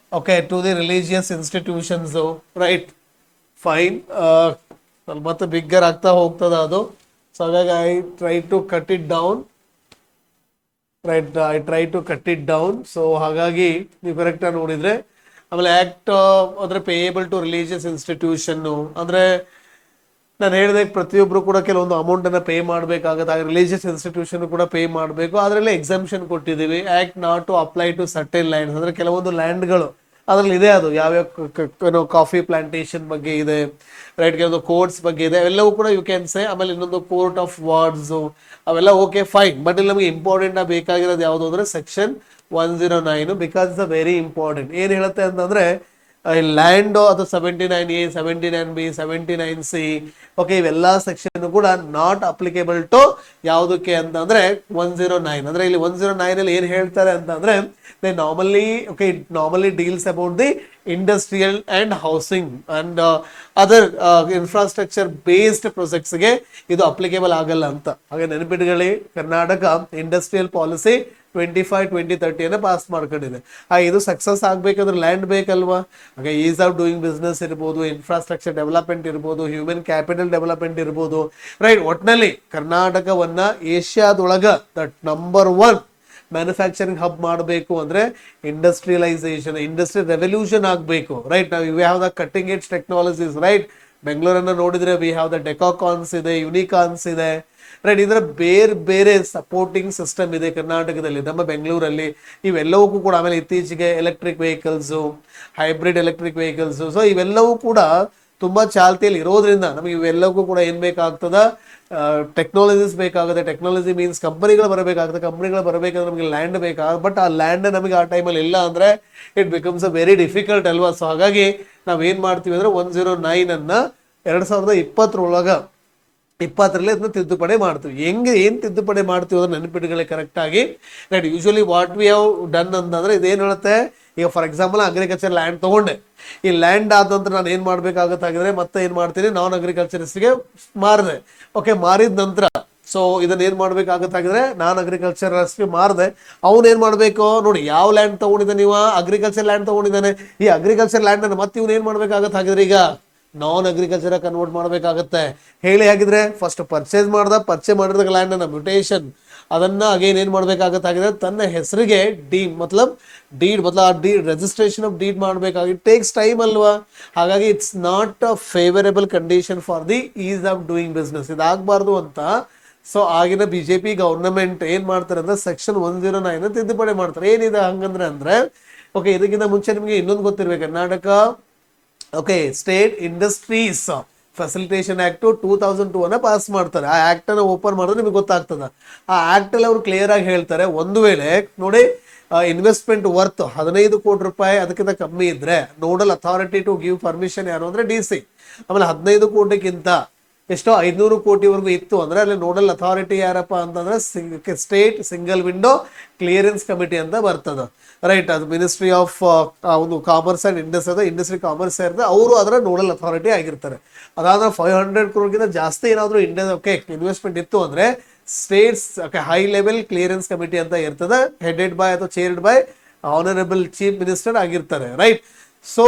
to the religious institutions, right? Fine. ಸ್ವಲ್ಪ ಬಿಗ್ಗರ್ ಆಗ್ತಾ ಹೋಗ್ತದ ಅದು. ಸೊ ಹಾಗಾಗಿ I try to cut it down. So ಹಾಗಾಗಿ ನೀವು ಕರೆಕ್ಟ್ ಆಗಿ ನೋಡಿದ್ರೆ ಆಮೇಲೆ ಆಕ್ಟ್ ಅಂದ್ರೆ ಪೇಯಬಲ್ ಟು ರಿಲಿಜಿಯಸ್ ಇನ್ಸ್ಟಿಟ್ಯೂಷನ್ ಅಂದ್ರೆ ನಾನು ಹೇಳಿದೆ ಪ್ರತಿಯೊಬ್ರು ಕೂಡ ಕೆಲವೊಂದು ಅಮೌಂಟ್ ಅನ್ನ ಪೇ ಮಾಡಬೇಕಾಗುತ್ತೆ. ಹಾಗೆ ರಿಲಿಜಿಯಸ್ ಇನ್ಸ್ಟಿಟ್ಯೂಷನ್ ಕೂಡ ಪೇ ಮಾಡಬೇಕು. ಅದರಲ್ಲಿ ಎಕ್ಸಂಪ್ಷನ್ ಕೊಟ್ಟಿದ್ದೀವಿ. Act not to apply to certain lands ಅಂದ್ರೆ ಕೆಲವೊಂದು ಲ್ಯಾಂಡ್ಗಳು ಅದ್ರಲ್ಲಿ ಇದೆ. ಅದು ಯಾವ್ಯಾವ ಕಾಫಿ ಪ್ಲಾಂಟೇಶನ್ ಬಗ್ಗೆ ಇದೆ, ರೈಟ್, ಕೆಲವೊಂದು ಕೋರ್ಟ್ಸ್ ಬಗ್ಗೆ ಇದೆ, ಅವೆಲ್ಲವೂ ಕೂಡ ಯು ಕ್ಯಾನ್ ಸೇ. ಆಮೇಲೆ ಇನ್ನೊಂದು ಕೋರ್ಟ್ ಆಫ್ ವಾರ್ಡ್ಸ್ ಅವೆಲ್ಲ ಫೈನ್. ಬಟ್ ಇಲ್ಲಿ ನಮಗೆ ಇಂಪಾರ್ಟೆಂಟ್ ಆಗಿ ಬೇಕಾಗಿರೋದು ಯಾವುದು ಅಂದ್ರೆ section 109 because it's very important. ಏನ್ ಹೇಳುತ್ತೆ ಅಂತಂದ್ರೆ ಲ್ಯಾಂಡ್ ಅದು 79A 79B 79C ಇವೆಲ್ಲ ಸೆಕ್ಷನ್ ಕೂಡ ನಾಟ್ ಅಪ್ಲಿಕೇಬಲ್ ಟು ಯಾವುದಕ್ಕೆ ಅಂತಂದ್ರೆ 109. ಅಂದ್ರೆ ಇಲ್ಲಿ 109 ಅಲ್ಲಿ ಏನ್ ಹೇಳ್ತಾರೆ ಅಂತಂದ್ರೆ they normally deals about the industrial and housing and other infrastructure based projects ಗೆ ಇದು ಅಪ್ಲಿಕೇಬಲ್ ಆಗಲ್ಲ ಅಂತ. ಹಾಗೆ ನೆನಪಿಟ್ಕೊಳ್ಳಿ, ಕರ್ನಾಟಕ ಇಂಡಸ್ಟ್ರಿಯಲ್ ಪಾಲಿಸಿ 25-2030 ಅನ್ನ ಪಾಸ್ ಮಾಡ್ಕೊಂಡಿದೆ. ಇದು ಸಕ್ಸಸ್ ಆಗ್ಬೇಕಂದ್ರೆ ಲ್ಯಾಂಡ್ ಬೇಕಲ್ವಾ. ಹಾಗೆ ಈಸ್ ಆಫ್ ಡೂಯಿಂಗ್ ಬಿಸ್ನೆಸ್ ಇರ್ಬೋದು, ಇನ್ಫ್ರಾಸ್ಟ್ರಕ್ಚರ್ ಡೆವಲಪ್ಮೆಂಟ್ ಇರ್ಬೋದು, ಹ್ಯೂಮನ್ ಕ್ಯಾಪಿಟಲ್ ಡೆವಲಪ್ಮೆಂಟ್ ಇರ್ಬೋದು, ರೈಟ್. ಒಟ್ನಲ್ಲಿ ಕರ್ನಾಟಕವನ್ನ ಏಷ್ಯಾದೊಳಗ ನಂಬರ್ 1 ಮ್ಯಾನುಫ್ಯಾಕ್ಚರಿಂಗ್ ಹಬ್ ಮಾಡಬೇಕು ಅಂದ್ರೆ ಇಂಡಸ್ಟ್ರಿಯಲೈಸೇಷನ್, ಇಂಡಸ್ಟ್ರಿಯಲ್ ರೆವಲ್ಯೂಷನ್ ಆಗಬೇಕು, ರೈಟ್. ನಾವು we have the cutting edge technologies, right. ಬೆಂಗಳೂರನ್ನ ನೋಡಿದ್ರೆ ವಿ ಹ್ಯಾವ್ ದ ಡೆಕಾಕಾನ್ಸ್ ಇದೆ, ಯುನಿಕಾನ್ಸ್ ಇದೆ, ರೈಟ್. ಇದರ ಬೇರೆ ಸಪೋರ್ಟಿಂಗ್ ಸಿಸ್ಟಮ್ ಇದೆ ಕರ್ನಾಟಕದಲ್ಲಿ, ನಮ್ಮ ಬೆಂಗಳೂರಲ್ಲಿ. ಇವೆಲ್ಲವೂ ಕೂಡ ಆಮೇಲೆ ಇತ್ತೀಚೆಗೆ electric vehicles, hybrid electric vehicles, so ಇವೆಲ್ಲವೂ ಕೂಡ ತುಂಬಾ ಚಾಲ್ತಿಯಲ್ಲಿ ಇರೋದ್ರಿಂದ ನಮಗೆ ಇವೆಲ್ಲವೂ ಕೂಡ ಏನ್ ಬೇಕಾಗ್ತದ, ಟೆಕ್ನಾಲಜೀಸ್ ಬೇಕಾಗುತ್ತೆ. ಟೆಕ್ನಾಲಜಿ ಮೀನ್ಸ್ ಕಂಪನಿಗಳು ಬರಬೇಕಾಗುತ್ತೆ. ಕಂಪನಿಗಳು ಬರಬೇಕಂದ್ರೆ ನಮಗೆ ಲ್ಯಾಂಡ್ ಬೇಕಾಗುತ್ತೆ. ಬಟ್ ಆ ಲ್ಯಾಂಡ್ ನಮಗೆ ಆ ಟೈಮಲ್ಲಿ ಇಲ್ಲ ಅಂದ್ರೆ it becomes a very difficult ಅಲ್ವಾ. ಸೊ ಹಾಗಾಗಿ ನಾವೇನ್ ಮಾಡ್ತೀವಿ ಅಂದ್ರೆ 109 ಅನ್ನ 2020 ಅದನ್ನ ತಿದ್ದುಪಡಿ ಮಾಡ್ತೀವಿ. ಏನ್ ತಿದ್ದುಪಡಿ ಮಾಡ್ತೀವಿ ಅದನ್ನ ನೆನಪಿಟ್ಕೊಳ್ಳಿ ಕರೆಕ್ಟ್ ಆಗಿ, right. Usually what we have done ಅಂತಂದ್ರೆ ಇದೇನ್ ಹೇಳುತ್ತೆ, ಈಗ ಫಾರ್ ಎಕ್ಸಾಂಪಲ್ ಅಗ್ರಿಕಲ್ಚರ್ ಲ್ಯಾಂಡ್ ತಗೊಂಡೆ. ಈ ಲ್ಯಾಂಡ್ ಆದ ನಂತರ ನಾನು ಏನ್ ಮಾಡ್ಬೇಕಾಗತ್ತಾಗಿದ್ರೆ ಮತ್ತೆ ಏನ್ ಮಾಡ್ತೀನಿ, ನಾನ್ ಅಗ್ರಿಕಲ್ಚರಿಸ್ಟ್ಗೆ ಮಾರಿದೆ. ಮಾರಿದ ನಂತರ ಸೊ ಇದನ್ನ ಏನ್ ಮಾಡ್ಬೇಕಾಗತ್ತಾಗಿದ್ರೆ ನಾನ್ ಅಗ್ರಿಕಲ್ಚರಿಸ್ಟ್ಗೆ ಮಾರಿದೆ. ಅವ್ನು ಏನ್ ಮಾಡ್ಬೇಕು ನೋಡಿ, ಯಾವ ಲ್ಯಾಂಡ್ ತಗೊಂಡಿದ್ದಾನೆ, ನೀವು ಅಗ್ರಿಕಲ್ಚರ್ ಲ್ಯಾಂಡ್ ತಗೊಂಡಿದ್ದಾನೆ. ಈ ಅಗ್ರಿಕಲ್ಚರ್ ಲ್ಯಾಂಡ್ ಅನ್ನ ಮತ್ತೆ ಇವ್ನು ಏನ್ ಮಾಡ್ಬೇಕಾಗತ್ತಾಗಿದ್ರೆ ಈಗ ನಾನ್ ಅಗ್ರಿಕಲ್ಚರ್ ಕನ್ವರ್ಟ್ ಮಾಡ್ಬೇಕಾಗತ್ತೆ. ಹೇಳಿ ಹಾಗಿದ್ರೆ ಫಸ್ಟ್ ಪರ್ಚೇಸ್ ಮಾಡಿದ ಲ್ಯಾಂಡ್ ಅನ್ನ ಮ್ಯೂಟೇಷನ್ ಅದನ್ನ ಅಗೇನ್ ಏನ್ ಮಾಡ್ಬೇಕಾಗತ್ತಾಗಿದ್ರೆ ತನ್ನ ಹೆಸರಿಗೆ ಡೀಡ್ ರಿಜಿಸ್ಟ್ರೇಷನ್ ಆಫ್ ಡೀಡ್ ಮಾಡ್ಬೇಕಾಗಿ ಟೇಕ್ಸ್ ಟೈಮ್ ಅಲ್ವಾ. ಹಾಗಾಗಿ it's not a favourable condition for the ease of doing business. ಇದಾಗಬಾರ್ದು ಅಂತ ಸೊ ಆಗಿನ ಬಿಜೆಪಿ ಗವರ್ನಮೆಂಟ್ ಏನ್ ಮಾಡ್ತಾರೆ ಅಂದ್ರೆ ಸೆಕ್ಷನ್ 109 ತಿದ್ದುಪಡಿ ಮಾಡ್ತಾರೆ. ಏನಿದೆ ಹಂಗಂದ್ರೆ ಇದಕ್ಕಿಂತ ಮುಂಚೆ ನಿಮಗೆ ಇನ್ನೊಂದು ಗೊತ್ತಿರ್ಬೇಕು, Karnataka state industries facilitation act 2002 ಅನ್ನ ಪಾಸ್ ಮಾಡ್ತಾರೆ. ಆ ಆಕ್ಟ್ ಅನ್ನ ಓಪನ್ ಮಾಡಿದ್ರೆ ನಿಮಗೆ ಗೊತ್ತಾಗ್ತದ. ಆ ಆಕ್ಟ್ ಅಲ್ಲಿ ಅವ್ರು ಕ್ಲಿಯರ್ ಆಗಿ ಹೇಳ್ತಾರೆ, ಒಂದು ವೇಳೆ ನೋಡಿ ಇನ್ವೆಸ್ಟ್ಮೆಂಟ್ ವರ್ತ್ 15 ಕೋಟಿ ರೂಪಾಯಿ ಅದಕ್ಕಿಂತ ಕಮ್ಮಿ ಇದ್ರೆ nodal authority to give permission ಯಾರು ಅಂದ್ರೆ DC. ಆಮೇಲೆ 15 ಕೋಟಿಗಿಂತ ಎಷ್ಟೋ 500 ಕೋಟಿವರೆಗೂ ಇತ್ತು ಅಂದ್ರೆ ಅಲ್ಲಿ ನೋಡಲ್ ಅಥಾರಿಟಿ ಯಾರಪ್ಪ ಅಂತಂದ್ರೆ state single window clearance committee ಅಂತ ಬರ್ತದ, ರೈಟ್. ಅದು ಮಿನಿಸ್ಟ್ರಿ ಆಫ್ ಒಂದು ಕಾಮರ್ಸ್ ಅಂಡ್ ಇಂಡಸ್ಟ್ರಿ ಕಾಮರ್ಸ್ ಇರ್ತದೆ, ಅವರು ಅದರ ನೋಡಲ್ ಅಥಾರಿಟಿ ಆಗಿರ್ತಾರೆ. ಅದಾದ್ರೆ 500 crore ಜಾಸ್ತಿ ಏನಾದ್ರು ಇನ್ವೆಸ್ಟ್ಮೆಂಟ್ ಇತ್ತು ಅಂದ್ರೆ States high level clearance committee ಅಂತ ಇರ್ತದೆ, ಹೆಡೆಡ್ ಬೈ ಅಥವಾ chaired by honourable chief minister ಆಗಿರ್ತಾರೆ, ರೈಟ್. ಸೊ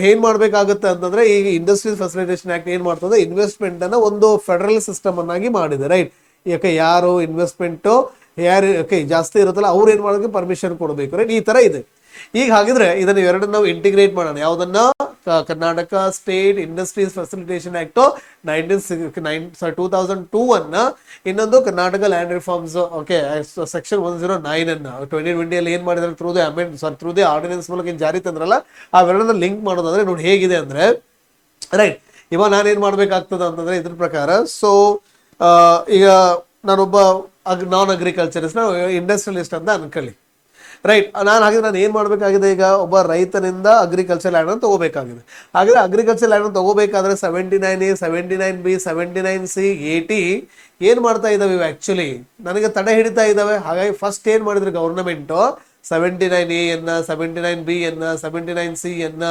ಏನ್ ಮಾಡ್ಬೇಕಾಗುತ್ತೆ ಅಂತಂದ್ರೆ ಈಗ ಇಂಡಸ್ಟ್ರಿಯಲ್ ಫೆಸಿಲಿಟೇಷನ್ ಆಕ್ಟ್ ಏನ್ ಮಾಡ್ತದೆ, ಇನ್ವೆಸ್ಟ್ಮೆಂಟ್ ಅನ್ನ ಒಂದು ಫೆಡರಲ್ ಸಿಸ್ಟಮ್ ಅನ್ನಾಗಿ ಮಾಡಿದೆ, ರೈಟ್. ಯಾರು ಇನ್ವೆಸ್ಟ್ಮೆಂಟ್ ಯಾರು ಜಾಸ್ತಿ ಇರುತ್ತಲ್ಲ ಅವ್ರು ಏನ್ ಮಾಡೋದಕ್ಕೆ ಪರ್ಮಿಷನ್ ಕೊಡಬೇಕು, ರೈಟ್. ಈ ತರ ಇದೆ. ಈಗ ಹಾಗಿದ್ರೆ ಇದನ್ನ ಎರಡನ್ನ ನಾವು ಇಂಟಿಗ್ರೇಟ್ ಮಾಡೋಣ. ಯಾವ್ದನ್ನ Karnataka state industries facilitation act 2002 ಅನ್ನ, ಇನ್ನೊಂದು Karnataka land reforms okay section 109 ಅನ್ನ 2020 ಏನ್ ಮಾಡಿದ್ರೆ ಥ್ರೂ ದಿ ಆರ್ಡಿನೆನ್ಸ್ ಮೂಲಕ ಜಾರಿ ತಂದ್ರಲ್ಲ, ಅವೆರಡನ್ನ ಲಿಂಕ್ ಮಾಡೋದಾದ್ರೆ ನೋಡಿ ಹೇಗಿದೆ ಅಂದ್ರೆ, ರೈಟ್, ಇವಾಗ ನಾನೇನ್ ಮಾಡ್ಬೇಕಾಗ್ತದ ಅಂತಂದ್ರೆ ಇದ್ರ ಪ್ರಕಾರ, ಸೊ ಈಗ ನಾನೊಬ್ಬ ನಾನ್ ಅಗ್ರಿಕಲ್ಚರಿಸ್ಟ್, ಇಂಡಸ್ಟ್ರಿಯಲಿಸ್ಟ್ ಅಂತ ಅನ್ಕೊಳ್ಳಿ, ರೈಟ್. ನಾನು ಏನ್ ಮಾಡ್ಬೇಕಾಗಿದೆ, ಈಗ ಒಬ್ಬ ರೈತನಿಂದ ಅಗ್ರಿಕಲ್ಚರ್ ಲ್ಯಾಂಡ್ ಅನ್ನು ತಗೋಬೇಕಾಗಿದೆ. ಹಾಗಾದ್ರೆ ಅಗ್ರಿಕಲ್ಚರ್ ಲ್ಯಾಂಡ್ ಅನ್ನು ತಗೋಬೇಕಾದ್ರೆ 79A 79B 79C 80 ಏನ್ ಮಾಡ್ತಾ ಇದಾವೆ ಇವು ಆಕ್ಚುಲಿ ನನಗೆ ತಡೆ ಹಿಡಿತಾ ಇದಾವೆ. ಹಾಗಾಗಿ ಫಸ್ಟ್ ಏನ್ ಮಾಡಿದ್ರು ಗವರ್ನಮೆಂಟ್ 79A ಅನ್ನ 79B ಅನ್ನ 79C ಅನ್ನ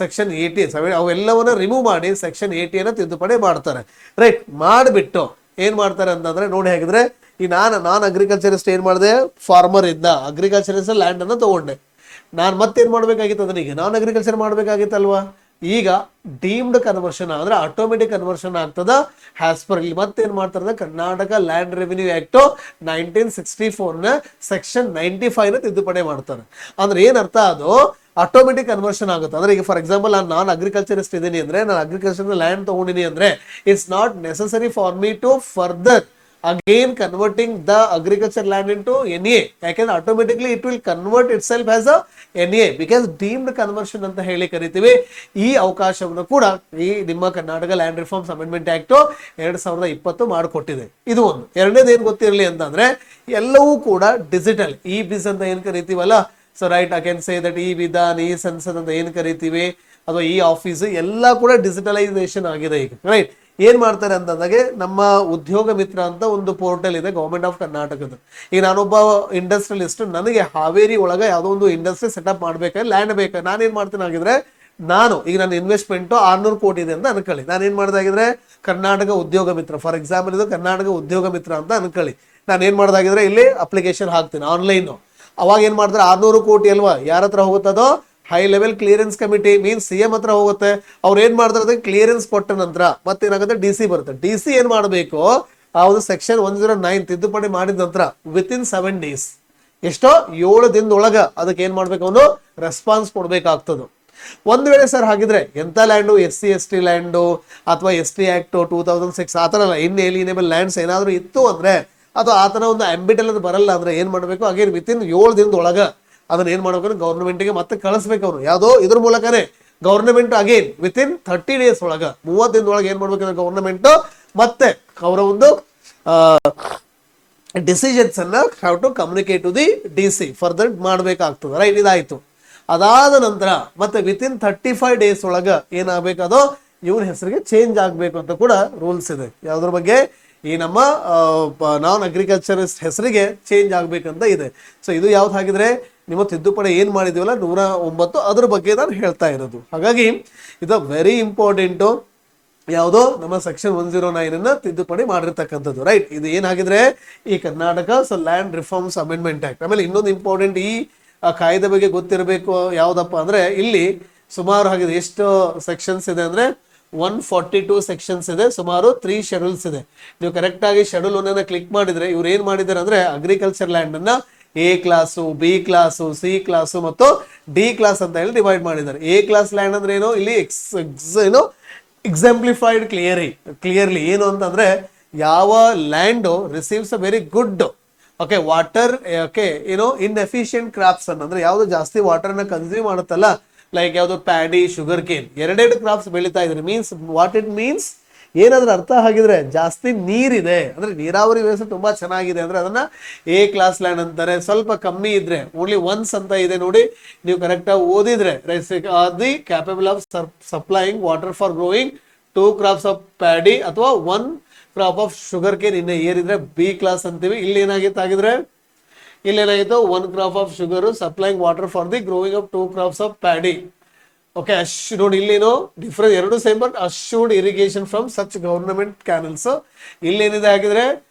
ಸೆಕ್ಷನ್ 80 ಅವೆಲ್ಲವನ್ನ ರಿಮೂವ್ ಮಾಡಿ ಸೆಕ್ಷನ್ 80 ಅನ್ನ ತಿದ್ದುಪಡಿ ಮಾಡ್ತಾರೆ, ರೈಟ್. ಮಾಡಿಬಿಟ್ಟು ಏನ್ ಮಾಡ್ತಾರೆ ಅಂತಂದ್ರೆ ನೋಡಿ, ಹಾಗಿದ್ರೆ ಈ ನಾನು ಅಗ್ರಿಕಲ್ಚರಿಸ್ಟ್ ಏನ್ ಮಾಡಿದೆ, ಫಾರ್ಮರ್ ಇದ್ದ ಅಗ್ರಿಕಲ್ಚರಿಸ್ಟ್ ಲ್ಯಾಂಡ್ ಅನ್ನ ತಗೊಂಡೆ. ನಾನು ಮತ್ತೇನ್ ಮಾಡ್ಬೇಕಾಗಿತ್ತು ಅದನ್ನ, ಈಗ ನಾನ್ ಅಗ್ರಿಕಲ್ಚರ್ ಮಾಡ್ಬೇಕಾಗಿತ್ತಲ್ವಾ, ಈಗ ಡೀಮ್ಡ್ ಕನ್ವರ್ಷನ್ ಅಂದ್ರೆ ಆಟೋಮೆಟಿಕ್ ಕನ್ವರ್ಷನ್ ಆಗ್ತದ ಆಸ್ ಪರ್. ಇಲ್ಲಿ ಮತ್ತೇನ್ ಮಾಡ್ತಾರೆ, ಕರ್ನಾಟಕ ಲ್ಯಾಂಡ್ ರೆವಿನ್ಯೂ ಆಕ್ಟ್ 1964 ನ ಸೆಕ್ಷನ್ 95 ನ ತಿದ್ದುಪಡಿ ಮಾಡ್ತಾರೆ. ಅಂದ್ರೆ ಏನ್ ಅರ್ಥ, ಅದು ಆಟೋಮೆಟಿಕ್ ಕನ್ವರ್ಷನ್ ಆಗುತ್ತೆ. ಅಂದ್ರೆ ಈಗ ಫಾರ್ ಎಕ್ಸಾಂಪಲ್ ನಾನು ಅಗ್ರಿಕಲ್ಚರಿಸ್ಟ್ ಇದೀನಿ ಅಂದ್ರೆ, ನಾನು ಅಗ್ರಿಕಲ್ಚರ್ ಲ್ಯಾಂಡ್ ತಗೊಂಡಿನಿ ಅಂದ್ರೆ, it's not necessary for me to further again converting the agriculture land into NA, ಯಾಕಂದ್ರೆ automatically it will convert itself as a NA because deemed conversion ಅಂತ ಹೇಳಿ ಕರಿತೀವಿ. ಈ ಅವಕಾಶವನ್ನು ಕೂಡ ಈ ನಿಮ್ಮ Karnataka land reforms amendment act 2020 ಮಾಡಿಕೊಟ್ಟಿದೆ. ಇದು ಒಂದು. ಎರಡನೇದು ಏನ್ ಗೊತ್ತಿರಲಿ ಅಂತಂದ್ರೆ, ಎಲ್ಲವೂ ಕೂಡ ಡಿಜಿಟಲ್ ಇ ಬಿಸ್ ಅಂತ ಏನ್ ಕರಿತೀವಲ್ಲ, so right, I can say that ಈ ವಿಧಾನ್, ಈ ಸಂಸದ್ ಅಂತ ಏನ್ ಕರಿತೀವಿ, ಅಥವಾ ಈ ಆಫೀಸ್ ಎಲ್ಲ ಕೂಡ ಡಿಜಿಟಲೈಸೇಷನ್ ಆಗಿದೆ ಈಗ, ರೈಟ್. ಏನ್ ಮಾಡ್ತಾರೆ ಅಂತಂದಾಗೆ, ನಮ್ಮ ಉದ್ಯೋಗ ಮಿತ್ರ ಅಂತ ಒಂದು ಪೋರ್ಟಲ್ ಇದೆ ಗವರ್ಮೆಂಟ್ ಆಫ್ ಕರ್ನಾಟಕದ. ಈಗ ನಾನೊಬ್ಬ ಇಂಡಸ್ಟ್ರಿಯಲಿಸ್ಟ್, ನನಗೆ ಹಾವೇರಿ ಒಳಗೆ ಯಾವುದೋ ಒಂದು ಇಂಡಸ್ಟ್ರಿ ಸೆಟಪ್ ಮಾಡ್ಬೇಕಾದ್ರೆ ಲ್ಯಾಂಡ್ ಬೇಕು. ನಾನೇನ್ ಮಾಡ್ತೀನಿ ಆಗಿದ್ರೆ, ಈಗ ನನ್ನ ಇನ್ವೆಸ್ಟ್ಮೆಂಟ್ 600 ಕೋಟಿ ಇದೆ ಅಂತ ಅನ್ಕೊಳ್ಳಿ. ನಾನೇನ್ ಮಾಡ್ದಾಗಿದ್ರೆ ಕರ್ನಾಟಕ ಉದ್ಯೋಗ ಮಿತ್ರ, ಫಾರ್ ಎಕ್ಸಾಂಪಲ್ ಇದು ಕರ್ನಾಟಕ ಉದ್ಯೋಗ ಮಿತ್ರ ಅಂತ ಅನ್ಕೊಳ್ಳಿ. ನಾನೇನ್ ಮಾಡ್ದಾಗಿದ್ರೆ ಇಲ್ಲಿ ಅಪ್ಲಿಕೇಶನ್ ಹಾಕ್ತೀನಿ ಆನ್ಲೈನ್. ಅವಾಗ ಏನ್ ಮಾಡ್ತಾರೆ, 600 ಕೋಟಿ ಅಲ್ವಾ, ಯಾರ ಹತ್ರ ಹೋಗುತ್ತದೋ high level clearance committee means CM ಹತ್ರ ಹೋಗುತ್ತೆ. ಅವ್ರು ಏನ್ ಮಾಡ್ತಾರೆ, ಕ್ಲಿಯರೆನ್ಸ್ ಕೊಟ್ಟ ನಂತರ ಮತ್ತೇನಾಗುತ್ತೆ, DC ಬರುತ್ತೆ. DC ಏನ್ ಮಾಡಬೇಕು, ಅದು ಸೆಕ್ಷನ್ 109 ತಿದ್ದುಪಡಿ ಮಾಡಿದ ನಂತರ ವಿತಿನ್ 7 days, ಎಷ್ಟೋ 7 ದಿನದೊಳಗ ಅದಕ್ಕೆ ಏನ್ ಮಾಡ್ಬೇಕು, ಅವನು ರೆಸ್ಪಾನ್ಸ್ ಕೊಡ್ಬೇಕಾಗ್ತದೆ. ಒಂದ್ ವೇಳೆ ಸರ್ ಹಾಗಿದ್ರೆ ಎಂತ ಲ್ಯಾಂಡು, SC ST ಲ್ಯಾಂಡು ಅಥವಾ ST ಆಕ್ಟ್ 2006 ಆತರ ಇನ್ಎಲಿಯನೇಬಲ್ ಲ್ಯಾಂಡ್ಸ್ ಏನಾದ್ರು ಇತ್ತು ಅಂದ್ರೆ, ಅಥವಾ ಆತನ ಒಂದು ಆಂಬಿಟ್ ಅಲ್ಲಿ ಬರಲ್ಲ ಅಂದ್ರೆ ಏನ್ ಮಾಡ್ಬೇಕು, ಅಗೇನ್ ವಿತಿನ್ 7 ದಿನದೊಳಗ ಅದನ್ನ ಏನ್ ಮಾಡ್ಬೇಕು, ಗವರ್ನಮೆಂಟ್ಗೆ ಮತ್ತೆ ಕಳಿಸ್ಬೇಕು. ಅವ್ರು ಯಾವ್ದೋ ಇದ್ರ ಮೂಲಕನೇ ಗವರ್ನಮೆಂಟ್ ಅಗೇನ್ ವಿತಿನ್ 30 days ಒಳಗ 30 ದಿನದೊಳಗೆ ಏನ್ ಮಾಡ್ಬೇಕು, ಗವರ್ನಮೆಂಟ್ ಮತ್ತೆ ಅವರ ಒಂದು ಡಿಸಿಷನ್ಸ್ ಅನ್ನ have to communicate to the DC further ಮಾಡ್ಬೇಕಾಗ್ತದೆ, ರೈಟ್. ಇದಾಯ್ತು. ಅದಾದ ನಂತರ ಮತ್ತೆ ವಿತಿನ್ 35 days ಒಳಗ ಏನಾಗಬೇಕು, ಅದು ಇವನ ಹೆಸರಿಗೆ ಚೇಂಜ್ ಆಗ್ಬೇಕು ಅಂತ ಕೂಡ ರೂಲ್ಸ್ ಇದೆ. ಯಾವ್ದ್ರ ಬಗ್ಗೆ, ಈ ನಮ್ಮ ನಾನ್ ಅಗ್ರಿಕಲ್ಚರಿಸ್ಟ್ ಹೆಸರಿಗೆ ಚೇಂಜ್ ಆಗ್ಬೇಕಂತ ಇದೆ. ಸೊ ಇದು ಯಾವ್ದು ಹಾಗಿದ್ರೆ ನಿಮ್ಮ ತಿದ್ದುಪಡಿ ಏನ್ ಮಾಡಿದೀವಲ್ಲ 109, ಅದ್ರ ಬಗ್ಗೆ ನಾನು ಹೇಳ್ತಾ ಇರೋದು. ಹಾಗಾಗಿ ಇದು ವೆರಿ ಇಂಪಾರ್ಟೆಂಟ್. ಯಾವುದೋ ನಮ್ಮ ಸೆಕ್ಷನ್ 109 ಅನ್ನ ತಿದ್ದುಪಡಿ ಮಾಡಿರ್ತಕ್ಕಂಥದ್ದು, ರೈಟ್. ಇದು ಏನಾಗಿದ್ರೆ ಈ Karnataka land reforms amendment act. ಆಮೇಲೆ ಇನ್ನೊಂದು ಇಂಪಾರ್ಟೆಂಟ್, ಈ ಕಾಯ್ದೆ ಬಗ್ಗೆ ಗೊತ್ತಿರಬೇಕು. ಯಾವ್ದಪ್ಪ ಅಂದ್ರೆ, ಇಲ್ಲಿ ಸುಮಾರು ಹಾಗಿದೆ ಎಷ್ಟು ಸೆಕ್ಷನ್ಸ್ ಇದೆ ಅಂದ್ರೆ 142 ಸೆಕ್ಷನ್ಸ್ ಇದೆ, ಸುಮಾರು 3 ಶೆಡ್ಯೂಲ್ಸ್ ಇದೆ. ನೀವು ಕರೆಕ್ಟ್ ಆಗಿ ಶೆಡ್ಯೂಲ್ 1 ಕ್ಲಿಕ್ ಮಾಡಿದ್ರೆ ಇವ್ರು ಏನ್ ಮಾಡಿದ್ದಾರೆ ಅಂದ್ರೆ, ಅಗ್ರಿಕಲ್ಚರ್ ಲ್ಯಾಂಡ್ ಅನ್ನ A class, B class, C class ಮತ್ತು D ಕ್ಲಾಸ್ ಅಂತ ಹೇಳಿ ಡಿವೈಡ್ ಮಾಡಿದ್ದಾರೆ. A ಕ್ಲಾಸ್ ಲ್ಯಾಂಡ್ ಅಂದ್ರೆ ಏನು, ಇಲ್ಲಿ ಏನು ಎಕ್ಸಾಂಪ್ಲಿಫೈಡ್ ಕ್ಲಿಯರ್ಲಿ ಏನು ಅಂತಂದ್ರೆ, ಯಾವ land receives a very good okay water, okay ಏನು ಇನ್ಎಫಿಷಿಯಂಟ್ ಕ್ರಾಪ್ಸ್ ಅಂದ್ರೆ ಯಾವ್ದು ಜಾಸ್ತಿ ವಾಟರ್ ನ ಕನ್ಸ್ಯೂಮ್ ಮಾಡುತ್ತಲ್ಲ, ಲೈಕ್ ಯಾವ್ದು ಪ್ಯಾಡಿ, ಶುಗರ್ ಕೇನ್, 2 ಕ್ರಾಪ್ಸ್ ಬೆಳೀತಾ ಇದ್ರೆ ಮೀನ್ಸ್ ವಾಟ್ ಇಟ್ ಮೀನ್ಸ್, ಏನಾದ್ರೂ ಅರ್ಥ ಆಗಿದ್ರೆ ಜಾಸ್ತಿ ನೀರಿದೆ ಅಂದ್ರೆ ನೀರಾವರಿ ವ್ಯವಸ್ಥೆ ತುಂಬಾ ಚೆನ್ನಾಗಿದೆ ಅಂದ್ರೆ ಅದನ್ನ A ಕ್ಲಾಸ್ ಲ್ಯಾಂಡ್ ಅಂತಾರೆ. ಸ್ವಲ್ಪ ಕಮ್ಮಿ ಇದ್ರೆ ಓನ್ಲಿ ಒನ್ಸ್ ಅಂತ ಇದೆ ನೋಡಿ, ನೀವು ಕರೆಕ್ಟ್ ಆಗಿ ಓದಿದ್ರೆ, the capable of supplying water for growing 2 crops of paddy ಅಥವಾ 1 crop of sugar cane in year ಇದ್ರೆ B ಕ್ಲಾಸ್ ಅಂತೀವಿ. ಇಲ್ಲಿ ಏನಾಗಿತ್ತು ಆಗಿದ್ರೆ, ಇಲ್ಲೇನಾಗಿತ್ತು 1 crop of sugar supplying water for the growing of 2 crops of paddy. Okay, ನೋಡಿ ಇಲ್ಲೇನೋ different, ಎರಡು same but assured irrigation from such government canals. ಇಲ್ಲೇನಿದೆ ಆಗಿದ್ರೆ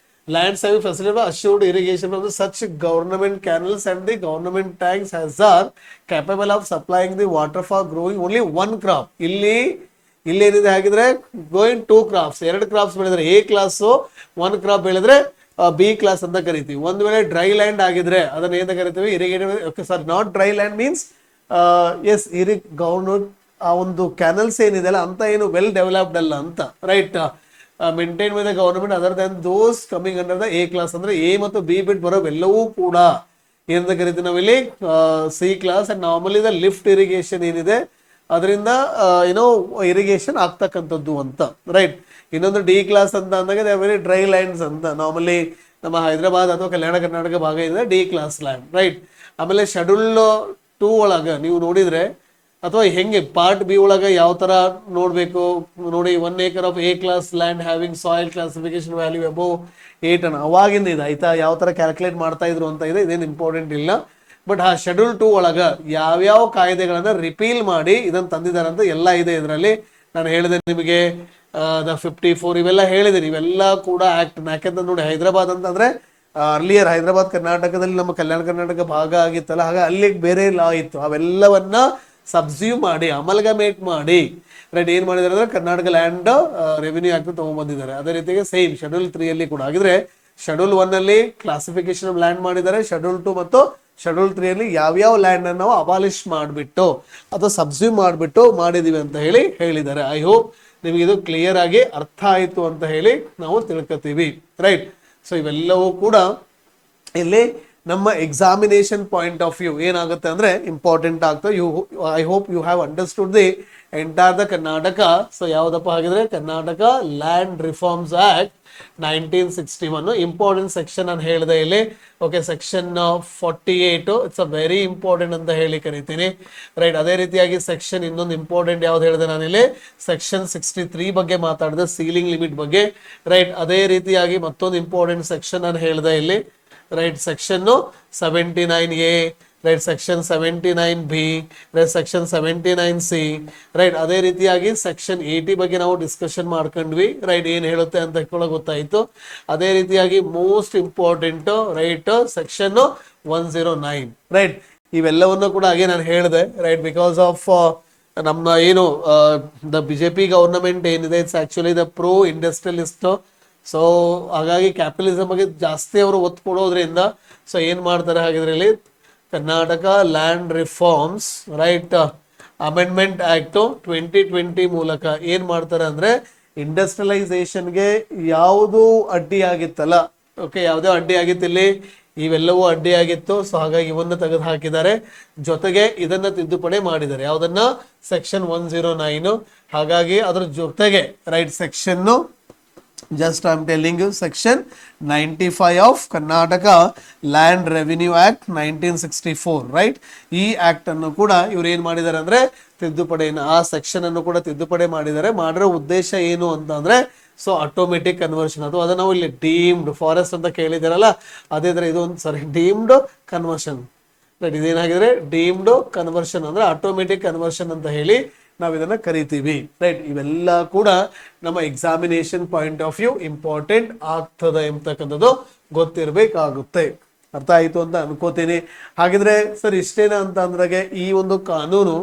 land saving facility assured irrigation from such government canals and the government tanks has are capable of supplying the water for growing only 1 crop. ಇಲ್ಲೇನಿದೆ ಹಾಗಿದ್ರೆ going 2 crops, 2 crops ಬೆಳೆದ್ರೆ A class, 1 crop ಬೆಳೆದ್ರೆ B class ಅಂತ ಕರಿತೀವಿ. ಒಂದ್ ವೇಳೆ dry land ಆಗಿದ್ರೆ ಅದನ್ನ ಏನಂತ ಕರಿತೀವಿ, irrigated. Okay sir, not dry land means yes government ಆ ಒಂದು ಕ್ಯಾನಲ್ಸ್ ಏನಿದೆ ಅಲ್ಲ ಅಂತ ಏನು ವೆಲ್ ಡೆವಲಪ್ಡ್ ಅಲ್ಲ ಅಂತ, right. Maintain by the government other than those coming under the A class, ಅಂದ್ರೆ ಎ ಮತ್ತು ಬಿ ಬಿಟ್ ಬರೋವೆಲ್ಲವೂ ಕೂಡ ಏನಂತ ಕರಿತೀವಿ ನಾವಿಲ್ಲಿ C class. And normally the lift irrigation ಏನಿದೆ ಅದರಿಂದ ಏನೋ ಇರಿಗೇಷನ್ ಆಗ್ತಕ್ಕಂಥದ್ದು ಅಂತ, ರೈಟ್. ಇನ್ನೊಂದು ಡಿ ಕ್ಲಾಸ್ ಅಂತ ಅಂದಾಗ ದೇ ವೆರಿ ಡ್ರೈ ಲ್ಯಾಂಡ್ಸ್ ಅಂತ, ನಾರ್ಮಲಿ ನಮ್ಮ ಹೈದರಾಬಾದ್ ಅಥವಾ ಕಲ್ಯಾಣ ಕರ್ನಾಟಕ ಭಾಗ ಇದೆ ಡಿ ಕ್ಲಾಸ್ ಲ್ಯಾಂಡ್, ರೈಟ್. ಆಮೇಲೆ ಶೆಡ್ಯೂಲ್ 2 ಒಳಗೆ ನೀವು ನೋಡಿದ್ರೆ ಅಥವಾ ಹೆಂಗೆ ಪಾರ್ಟ್ ಬಿ ಒಳಗೆ ಯಾವ ತರ ನೋಡ್ಬೇಕು ನೋಡಿ, 1 acre of A class land having soil classification value above 8 ton ಅವಾಗಿಂದ ಇದೆ ಆಯ್ತಾ, ಯಾವ ತರ ಕ್ಯಾಲ್ಕುಲೇಟ್ ಮಾಡ್ತಾ ಇದ್ರು ಅಂತ ಇದೆ, ಇದೇನು ಇಂಪಾರ್ಟೆಂಟ್ ಇಲ್ಲ. ಬಟ್ ಆ ಶೆಡ್ಯೂಲ್ 2 ಒಳಗ ಯಾವ್ಯಾವ ಕಾಯ್ದೆಗಳನ್ನ ರಿಪೀಲ್ ಮಾಡಿ ಇದನ್ನ ತಂದಿದ್ದಾರೆ ಅಂತ ಎಲ್ಲ ಇದೆ ಇದರಲ್ಲಿ. ನಾನು ಹೇಳಿದೆ ನಿಮಗೆ ದ 54 ಇವೆಲ್ಲ ಹೇಳಿದೆ, ಇವೆಲ್ಲ ಕೂಡ ಆಕ್ಟ್. ಯಾಕೆಂತ ನೋಡಿ ಹೈದರಾಬಾದ್ ಅಂತಂದ್ರೆ ಅರ್ಲಿಯರ್ ಹೈದರಾಬಾದ್ ಕರ್ನಾಟಕದಲ್ಲಿ ನಮ್ಮ ಕಲ್ಯಾಣ ಕರ್ನಾಟಕ ಭಾಗ ಆಗಿತ್ತಲ್ಲ, ಹಾಗೆ ಅಲ್ಲಿ ಬೇರೆ ಲಾ ಇತ್ತು, ಅವೆಲ್ಲವನ್ನ ಸಬ್ಸ್ಯೂಮ್ ಮಾಡಿ ಅಮಲ್ಗಮೇಟ್ ಮಾಡಿ ರೈಟ್ ಏನ್ ಮಾಡಿದಾರೆ ಅಂದ್ರೆ ಕರ್ನಾಟಕ ಲ್ಯಾಂಡ್ ರೆವಿನ್ಯೂ ಆಕ್ಟ್ ತಗೊಂಡ್ಬಂದಿದ್ದಾರೆ. ಅದೇ ರೀತಿಗೆ ಸೇಮ್ ಶೆಡ್ಯೂಲ್ 3 ಅಲ್ಲಿ ಕೂಡ ಆಗಿದ್ರೆ ಶೆಡ್ಯೂಲ್ 1 ಅಲ್ಲಿ ಕ್ಲಾಸಿಫಿಕೇಶನ್ ಆಫ್ ಲ್ಯಾಂಡ್ ಮಾಡಿದ್ದಾರೆ, ಶೆಡ್ಯೂಲ್ 2 ಮತ್ತು ಶೆಡ್ಯೂಲ್ 3 ಅಲ್ಲಿ ಯಾವ್ಯಾವ ಲ್ಯಾಂಡ್ ಅನ್ನು ನಾವು ಅಬಾಲಿಷ್ ಮಾಡಿಬಿಟ್ಟು ಅಥವಾ ಸಬ್ಸ್ಯೂಮ್ ಮಾಡಿಬಿಟ್ಟು ಮಾಡಿದೀವಿ ಅಂತ ಹೇಳಿದ್ದಾರೆ. ಐ ಹೋಪ್ ನಿಮಗೆ ಇದು ಕ್ಲಿಯರ್ ಆಗಿ ಅರ್ಥ ಆಯ್ತು ಅಂತ ಹೇಳಿ ನಾವು ತಿಳ್ಕೊತೀವಿ, ರೈಟ್. ಸೊ ಇವೆಲ್ಲವೂ ಕೂಡ ಇಲ್ಲಿ ನಮ್ಮ ಎಕ್ಸಾಮಿನೇಷನ್ ಪಾಯಿಂಟ್ ಆಫ್ ವ್ಯೂ ಏನಾಗುತ್ತೆ ಅಂದ್ರೆ ಇಂಪಾರ್ಟೆಂಟ್ ಆಗ್ತದೆ. I hope you have understood the entire the Karnataka. So ಯಾವ್ದಪ್ಪ ಹಾಗಿದ್ರೆ Karnataka land reforms act 1961 important section ನಾನು ಹೇಳಿದೆ ಇಲ್ಲಿ. Okay, section 48 it's a very important ಅಂತ ಹೇಳಿ ಕರಿತೀನಿ, ರೈಟ್. ಅದೇ ರೀತಿಯಾಗಿ ಸೆಕ್ಷನ್ ಇನ್ನೊಂದು ಇಂಪಾರ್ಟೆಂಟ್ ಯಾವ್ದು ಹೇಳಿದೆ ನಾನಿಲ್ಲಿ, ಸೆಕ್ಷನ್ 63 ಬಗ್ಗೆ ಮಾತಾಡಿದೆ, ಸೀಲಿಂಗ್ ಲಿಮಿಟ್ ಬಗ್ಗೆ, ರೈಟ್. ಅದೇ ರೀತಿಯಾಗಿ ಮತ್ತೊಂದು ಇಂಪಾರ್ಟೆಂಟ್ ಸೆಕ್ಷನ್ ನಾನು ಹೇಳಿದೆ ಇಲ್ಲಿ, right. Section 79A, right. Section 79B, right. Section 79C, right. ಅದೇ ರೀತಿಯಾಗಿ ಸೆಕ್ಷನ್ 80 ಬಗ್ಗೆ ನಾವು ಡಿಸ್ಕಷನ್ ಮಾಡ್ಕೊಂಡ್ವಿ, ರೈಟ್. ಏನ್ ಹೇಳುತ್ತೆ ಅಂತ ಗೊತ್ತಾಯ್ತು. ಅದೇ ರೀತಿಯಾಗಿ most important, right, section 109, right. ಇವೆಲ್ಲವನ್ನು ಕೂಡ ಹಾಗೆ ನಾನು ಹೇಳಿದೆ, ರೈಟ್. ಬಿಕಾಸ್ ಆಫ್ ನಮ್ಮ ಏನು ದ ಬಿಜೆಪಿ ಗವರ್ನಮೆಂಟ್ ಏನಿದೆ it's actually the pro industrialist. So ಹಾಗಾಗಿ ಕ್ಯಾಪಿಟಲಿಸಮ್ ಬಗ್ಗೆ ಜಾಸ್ತಿ ಅವರು ಒತ್ತು ಕೊಡೋದ್ರಿಂದ ಸೊ ಏನ್ ಮಾಡ್ತಾರೆ ಹಾಗಿದ್ರೆ ಇಲ್ಲಿ Karnataka land reforms, right, amendment act 2020 ಮೂಲಕ ಏನ್ ಮಾಡ್ತಾರೆ ಅಂದ್ರೆ ಇಂಡಸ್ಟ್ರಿಯಲೈಸೇಷನ್ಗೆ ಯಾವುದು ಅಡ್ಡಿ ಆಗಿತ್ತಲ್ಲ, ಓಕೆ, ಯಾವುದೇ ಅಡ್ಡಿ ಆಗಿತ್ತು ಇಲ್ಲಿ, ಇವೆಲ್ಲವೂ ಅಡ್ಡಿ ಆಗಿತ್ತು. ಸೊ ಹಾಗಾಗಿ ಇವನ್ನ ತೆಗೆದು ಹಾಕಿದ್ದಾರೆ, ಜೊತೆಗೆ ಇದನ್ನ ತಿದ್ದುಪಡಿ ಮಾಡಿದ್ದಾರೆ, ಯಾವ್ದನ್ನ ಸೆಕ್ಷನ್ 109. ಹಾಗಾಗಿ ಅದ್ರ ಜೊತೆಗೆ right section just I'm telling you section 95 of Karnataka Land Revenue Act 1964, right. ಈ ಆಕ್ಟ್ ಅನ್ನು ಕೂಡ ಇವ್ರು ಏನ್ ಮಾಡಿದ್ದಾರೆ ಅಂದ್ರೆ ತಿದ್ದುಪಡಿನ ಆ ಸೆಕ್ಷನ್ ಅನ್ನು ಕೂಡ ತಿದ್ದುಪಡಿ ಮಾಡಿದ್ದಾರೆ. ಮಾಡಿರೋ ಉದ್ದೇಶ ಏನು ಅಂತ ಅಂದ್ರೆ ಸೊ ಆಟೋಮೆಟಿಕ್ ಕನ್ವರ್ಷನ್, ಅಥವಾ ಅದನ್ನ ನಾವು ಇಲ್ಲಿ ಡೀಮ್ಡ್ ಫಾರೆಸ್ಟ್ ಅಂತ ಕೇಳಿದಾರಲ್ಲ ಅದೇ ತರ ಇದು ಒಂದು ಸಾರಿ ಡೀಮ್ಡ್ ಕನ್ವರ್ಷನ್, ರೈಟ್. ಇದೇನಾಗಿದ್ರೆ ಡೀಮ್ಡ್ ಕನ್ವರ್ಷನ್ ಅಂದ್ರೆ ಆಟೋಮೆಟಿಕ್ ಕನ್ವರ್ಷನ್ ಅಂತ ಹೇಳಿ ನಾವು ಇದನ್ನ ಕರಿತೀವಿ, ರೈಟ್. ಇವೆಲ್ಲ ಕೂಡ ನಮ್ಮ examination point of view important ಆಗ್ತದೆ ಎಂಬತಕ್ಕಂಥದ್ದು ಗೊತ್ತಿರಬೇಕಾಗುತ್ತೆ. ಅರ್ಥ ಆಯ್ತು ಅಂತ ಅನ್ಕೋತೀನಿ. ಹಾಗಿದ್ರೆ ಸರ್ ಇಷ್ಟೇನ ಅಂತ ಅಂದ್ರಾಗೆ ಈ ಒಂದು ಕಾನೂನು,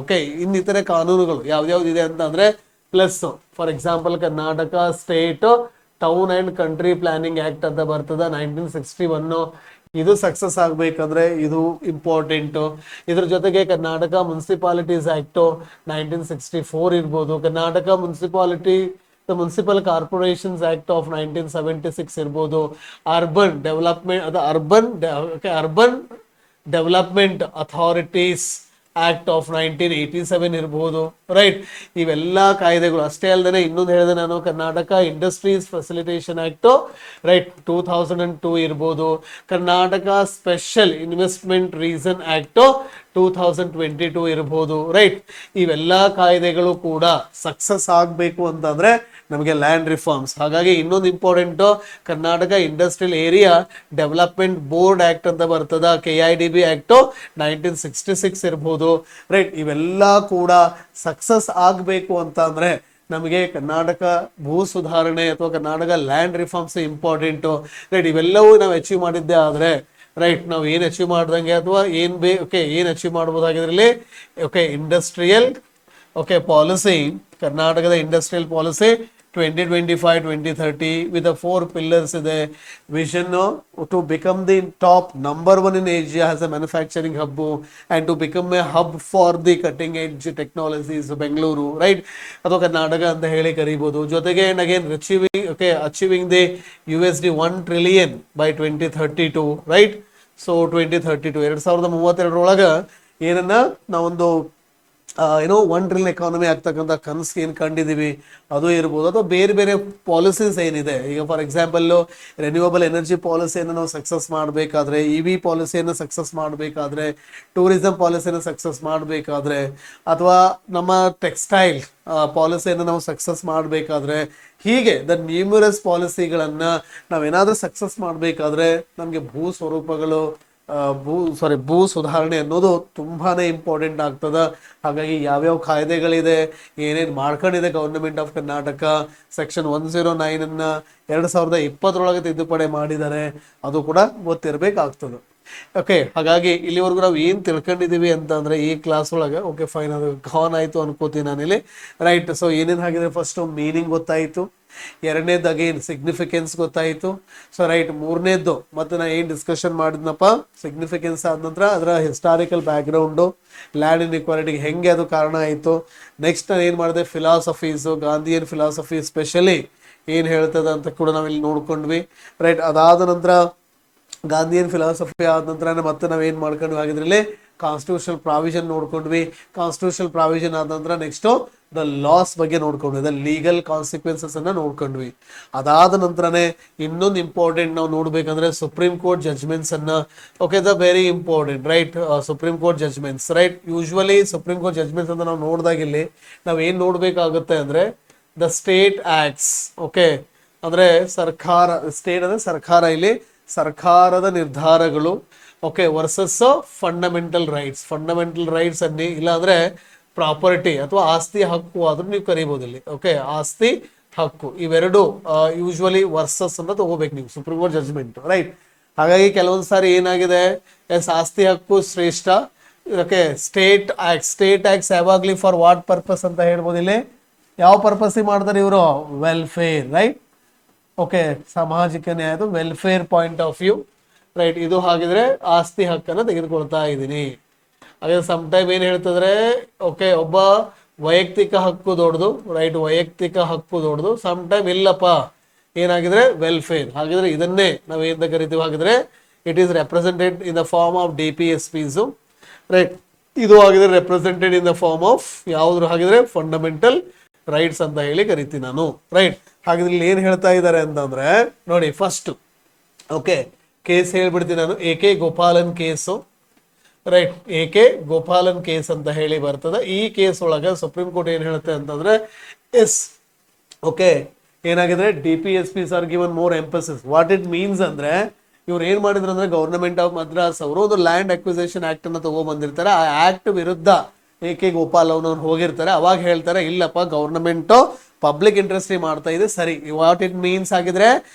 ಓಕೆ, ಇನ್ನಿತರೆ ಕಾನೂನುಗಳು ಯಾವ್ಯಾವ್ದಿದೆ ಅಂತ ಅಂದ್ರೆ plus for example Karnataka state town and country planning act ಅಂತ ಬರ್ತದ 1961, ಇದು ಸಕ್ಸಸ್ ಆಗ್ಬೇಕಂದ್ರೆ ಇದು ಇಂಪಾರ್ಟೆಂಟ್. ಇದ್ರ ಜೊತೆಗೆ ಕರ್ನಾಟಕ ಮುನ್ಸಿಪಾಲಿಟೀಸ್ ಆಕ್ಟ್ 1964 ಇರ್ಬೋದು, Karnataka municipal corporations act of 1976 ಇರ್ಬೋದು, urban development authorities act of 1987 ಇರ್ಬೋದು, ರೈಟ್. ಇವೆಲ್ಲ ಕಾಯ್ದೆಗಳು ಅಷ್ಟೇ ಅಲ್ಲದೆ ಇನ್ನೊಂದು ಹೇಳಿದೆ ನಾನು, Karnataka industries facilitation act, right, 2002 ಇರ್ಬೋದು, Karnataka special investment reason act 2022 ಇರ್ಬೋದು, ರೈಟ್. ಇವೆಲ್ಲ ಕಾಯ್ದೆಗಳು ಕೂಡ ಸಕ್ಸಸ್ ಆಗಬೇಕು ಅಂತಂದ್ರೆ ನಮಗೆ ಲ್ಯಾಂಡ್ ರಿಫಾರ್ಮ್ಸ್. ಹಾಗಾಗಿ ಇನ್ನೊಂದು important Karnataka industrial area development board act ಅಂತ ಬರ್ತದ, KIDB ಆಕ್ಟ್ 1966 ಇರ್ಬೋದು, ರೈಟ್. ಇವೆಲ್ಲ ಕೂಡ ಸಕ್ಸಸ್ ಆಗಬೇಕು ಅಂತ ಅಂದ್ರೆ ನಮಗೆ ಕರ್ನಾಟಕ ಭೂ ಸುಧಾರಣೆ ಅಥವಾ Karnataka land reforms important, right. ಇವೆಲ್ಲವೂ ನಾವು ಅಚೀವ್ ಮಾಡಿದ್ದೆ ಆದ್ರೆ ರೈಟ್ ನಾವು ಏನ್ ಅಚೀವ್ ಮಾಡ್ದಂಗೆ ಅಥವಾ ಏನ್ ಅಚೀವ್ ಮಾಡ್ಬೋದಾಗಿದ್ರಲ್ಲಿ ಇಂಡಸ್ಟ್ರಿಯಲ್ ಪಾಲಿಸಿ, ಕರ್ನಾಟಕದ industrial policy 2025-2030 with the 4 pillars ಇದೆ vision to become the top number one in Asia as a manufacturing hub and to become a hub for the cutting edge technologies Bengaluru right ಅಥವಾ ಕರ್ನಾಟಕ ಅಂತ ಹೇಳಿ ಕರಿಬಹುದು. ಜೊತೆಗೆ again achieving the USD 1 trillion by 2032 right. So 2032 2032 ಏನನ್ನ ನಾವೊಂದು ಏನೋ 1 trillion economy ಆಗ್ತಕ್ಕಂಥ ಕನಸು ಏನು ಕಂಡಿದ್ದೀವಿ ಅದು ಇರ್ಬೋದು, ಅಥವಾ ಬೇರೆ ಬೇರೆ ಪಾಲಿಸೀಸ್ ಏನಿದೆ. ಈಗ ಫಾರ್ ಎಕ್ಸಾಂಪಲ್ ರೆನ್ಯೂವಬಲ್ ಎನರ್ಜಿ ಪಾಲಿಸಿಯನ್ನು ನಾವು ಸಕ್ಸಸ್ ಮಾಡಬೇಕಾದ್ರೆ, EV ಪಾಲಿಸಿಯನ್ನು ಸಕ್ಸಸ್ ಮಾಡಬೇಕಾದ್ರೆ, ಟೂರಿಸಂ ಪಾಲಿಸಿಯನ್ನು ಸಕ್ಸಸ್ ಮಾಡಬೇಕಾದ್ರೆ, ಅಥವಾ ನಮ್ಮ ಟೆಕ್ಸ್ಟೈಲ್ ಪಾಲಿಸಿಯನ್ನು ನಾವು ಸಕ್ಸಸ್ ಮಾಡಬೇಕಾದ್ರೆ, ಹೀಗೆ ದ ನ್ಯೂಮರಸ್ ಪಾಲಿಸಿಗಳನ್ನು ನಾವೇನಾದ್ರೂ ಸಕ್ಸಸ್ ಮಾಡಬೇಕಾದ್ರೆ ನಮಗೆ ಭೂ ಸುಧಾರಣೆ ಅನ್ನೋದು ತುಂಬಾನೇ ಇಂಪಾರ್ಟೆಂಟ್ ಆಗ್ತದ. ಹಾಗಾಗಿ ಯಾವ್ಯಾವ ಕಾಯ್ದೆಗಳಿದೆ, ಏನೇನು ಮಾಡ್ಕೊಂಡಿದೆ ಗವರ್ನಮೆಂಟ್ ಆಫ್ ಕರ್ನಾಟಕ, ಸೆಕ್ಷನ್ 109 ಅನ್ನ 2020 ತಿದ್ದುಪಡಿ ಮಾಡಿದ್ದಾರೆ, ಅದು ಕೂಡ ಗೊತ್ತಿರಬೇಕಾಗ್ತದೆ. ಓಕೆ, ಹಾಗಾಗಿ ಇಲ್ಲಿವರೆಗೂ ನಾವು ಏನು ತಿಳ್ಕೊಂಡಿದೀವಿ ಅಂತಂದ್ರೆ ಈ ಕ್ಲಾಸ್ ಒಳಗೆ ಓಕೆ ಫೈನ್, ಅದು ಗಾನ್ ಆಯ್ತು ಅನ್ಕೋತೀನಿ ನಾನಿಲ್ಲಿ ರೈಟ್. ಸೊ ಏನೇನು ಹಾಕಿದ್ರೆ ಫಸ್ಟ್ ಮೀನಿಂಗ್ ಗೊತ್ತಾಯಿತು, ಎರಡನೇದು ಅಗೇನ್ ಸಿಗ್ನಿಫಿಕೆನ್ಸ್ ಗೊತ್ತಾಯಿತು. ಸೊ ರೈಟ್, ಮೂರನೇದ್ದು ಮತ್ತೆ ನಾ ಏನು ಡಿಸ್ಕಷನ್ ಮಾಡಿದ್ನಪ್ಪ, ಸಿಗ್ನಿಫಿಕೆನ್ಸ್ ಆದ ನಂತರ ಅದರ ಹಿಸ್ಟಾರಿಕಲ್ ಬ್ಯಾಕ್ಗ್ರೌಂಡು, ಲ್ಯಾಂಡ್ ಇನ್ಇಕ್ವಾಲಿಟಿಗೆ ಹೆಂಗೆ ಅದು ಕಾರಣ ಆಯಿತು. ನೆಕ್ಸ್ಟ್ ನಾನು ಏನು ಮಾಡಿದೆ, ಫಿಲಾಸಫೀಸು, ಗಾಂಧಿಯನ್ ಫಿಲಾಸಫಿ ಸ್ಪೆಷಲಿ ಏನು ಹೇಳ್ತದೆ ಅಂತ ಕೂಡ ನಾವಿಲ್ಲಿ ನೋಡ್ಕೊಂಡ್ವಿ ರೈಟ್. ಅದಾದ ನಂತರ ಗಾಂಧಿಯನ್ ಫಿಲಾಸಫಿ ಆದ ನಂತರ ಮತ್ತೆ ನಾವೇನು ಮಾಡ್ಕೊಂಡ್ವಿ ಆಗಿದ್ರಲ್ಲಿ ಕಾನ್ಸ್ಟಿಟ್ಯೂಷನಲ್ ಪ್ರಾವಿಷನ್ ನೋಡ್ಕೊಂಡ್ವಿ. ಕಾನ್ಸ್ಟಿಟ್ಯೂಷನಲ್ ಪ್ರಾವಿಷನ್ ಆದ ನಂತರ ನೆಕ್ಸ್ಟು ದ ಲಾಸ್ ಬಗ್ಗೆ ನೋಡ್ಕೊಂಡ್ವಿ, ದ ಲೀಗಲ್ ಕಾನ್ಸಿಕ್ವೆನ್ಸಸ್ ಅನ್ನ ನೋಡ್ಕೊಂಡ್ವಿ. ಅದಾದ ನಂತರನೇ ಇನ್ನೊಂದು ಇಂಪಾರ್ಟೆಂಟ್ ನಾವು ನೋಡ್ಬೇಕಂದ್ರೆ ಸುಪ್ರೀಂ ಕೋರ್ಟ್ ಜಜ್ಮೆಂಟ್ಸ್ ಅನ್ನ. Okay, the very important right, supreme court judgements right. Usually supreme court judgements ಅಂತ ನಾವು ನೋಡಿದಾಗ ಇಲ್ಲಿ ನಾವು ಏನು ನೋಡ್ಬೇಕಾಗುತ್ತೆ ಅಂದ್ರೆ ದ ಸ್ಟೇಟ್ ಆಕ್ಟ್ಸ್. ಓಕೆ, ಅಂದ್ರೆ ಸರ್ಕಾರ, ಸ್ಟೇಟ್ ಅಂದ್ರೆ ಸರ್ಕಾರ, ಇಲ್ಲಿ ಸರ್ಕಾರದ ನಿರ್ಧಾರಗಳು okay versus fundamental rights. Fundamental rights ಅನ್ನಿ ಇಲ್ಲ ಅಂದ್ರೆ ಪ್ರಾಪರ್ಟಿ ಅಥವಾ ಆಸ್ತಿ ಹಕ್ಕು ಆದ್ರೂ ನೀವು ಕರಿಬಹುದು ಇಲ್ಲಿ. ಓಕೆ, ಆಸ್ತಿ ಹಕ್ಕು ಇವೆರಡು ಯೂಶ್ವಲಿ ವರ್ಸಸ್ ಅಂತ ತಗೋಬೇಕು ನೀವು ಸುಪ್ರೀಂ ಕೋರ್ಟ್ ಜಜ್ಮೆಂಟ್ ರೈಟ್. ಹಾಗಾಗಿ ಕೆಲವೊಂದು ಸಾರಿ ಏನಾಗಿದೆ, ಎಸ್ ಆಸ್ತಿ ಹಕ್ಕು ಶ್ರೇಷ್ಠ. ಓಕೆ, ಸ್ಟೇಟ್ ಆಕ್ಟ್ಸ್ ಯಾವಾಗ್ಲಿ ಫಾರ್ ವಾಟ್ ಪರ್ಪಸ್ ಅಂತ ಹೇಳ್ಬೋದು. ಇಲ್ಲಿ ಯಾವ ಪರ್ಪಸ್ ಮಾಡ್ತಾರೆ ಇವರು, ವೆಲ್ಫೇರ್ ರೈಟ್. ಓಕೆ, ಸಾಮಾಜಿಕ ನ್ಯಾಯದ welfare point of view right. ಇದು ಹಾಗಿದ್ರೆ ಆಸ್ತಿ ಹಕ್ಕನ್ನು ತೆಗೆದುಕೊಳ್ತಾ ಇದ್ದೀನಿ. ಹಾಗೆ ಸಮ್ ಟೈಮ್ ಏನು ಹೇಳ್ತಿದ್ರೆ ಓಕೆ ಒಬ್ಬ ವೈಯಕ್ತಿಕ ಹಕ್ಕು ದೊಡ್ಡದು ರೈಟ್, ವೈಯಕ್ತಿಕ ಹಕ್ಕು ದೊಡ್ಡದು. ಸಮ್ ಟೈಮ್ ಇಲ್ಲಪ್ಪ ಏನಾಗಿದ್ರೆ ವೆಲ್ಫೇರ್. ಹಾಗಿದ್ರೆ ಇದನ್ನೇ ನಾವು ಏನಂತ ಕರಿತೀವಿ, ಹಾಗಿದ್ರೆ it is represented in the form of DPSPs right. ಇದು ಹಾಗಿದ್ರೆ represented in the form of ಯಾವ್ದು, ಹಾಗಿದ್ರೆ ಫಂಡಮೆಂಟಲ್ ರೈಟ್ಸ್ ಅಂತ ಹೇಳಿ ಕರಿತೀನಿ ನಾನು ರೈಟ್. ಹಾಗಿದ್ರೆ ಇಲ್ಲಿ ಏನು ಹೇಳ್ತಾ ಇದ್ದಾರೆ ಅಂತಂದ್ರೆ ನೋಡಿ, ಫಸ್ಟ್ ಓಕೆ ಕೇಸ್ ಹೇಳ್ಬಿಡ್ತೀನಿ ನಾನು. AK Gopalan case right, AK Gopalan case ಅಂತ ಹೇಳಿ ಬರ್ತದೆ. ಈ ಕೇಸ್ ಒಳಗೆ ಸುಪ್ರೀಂ ಕೋರ್ಟ್ ಏನ್ ಹೇಳುತ್ತೆ ಅಂತಂದ್ರೆ ಎಸ್ ಓಕೆ ಏನಾಗಿದ್ರೆ DPSPs are given more emphasis. What it means ಅಂದ್ರೆ ಇವ್ರು ಏನ್ ಮಾಡಿದ್ರು ಅಂದ್ರೆ ಗವರ್ನಮೆಂಟ್ ಆಫ್ ಮದ್ರಾಸ್ ಅವರು ಒಂದು ಲ್ಯಾಂಡ್ ಅಕ್ವಿಸಿಷನ್ ಆಕ್ಟ್ ಅನ್ನ ತಗೊಂಡ್ಬಂದಿರ್ತಾರೆ. ಆ ಆಕ್ಟ್ ವಿರುದ್ಧ AK ಗೋಪಾಲ್ ಅವ್ರವ್ರು ಹೋಗಿರ್ತಾರೆ. ಅವಾಗ ಹೇಳ್ತಾರೆ ಇಲ್ಲಪ್ಪ ಗವರ್ನಮೆಂಟ್ ಪಬ್ಲಿಕ್ ಇಂಟ್ರೆಸ್ಟ್ ಮಾಡ್ತಾ ಇದೆ ಸರಿ. ವಾಟ್ ಇಟ್ ಮೀನ್ಸ್ ಆಗಿದ್ರೆ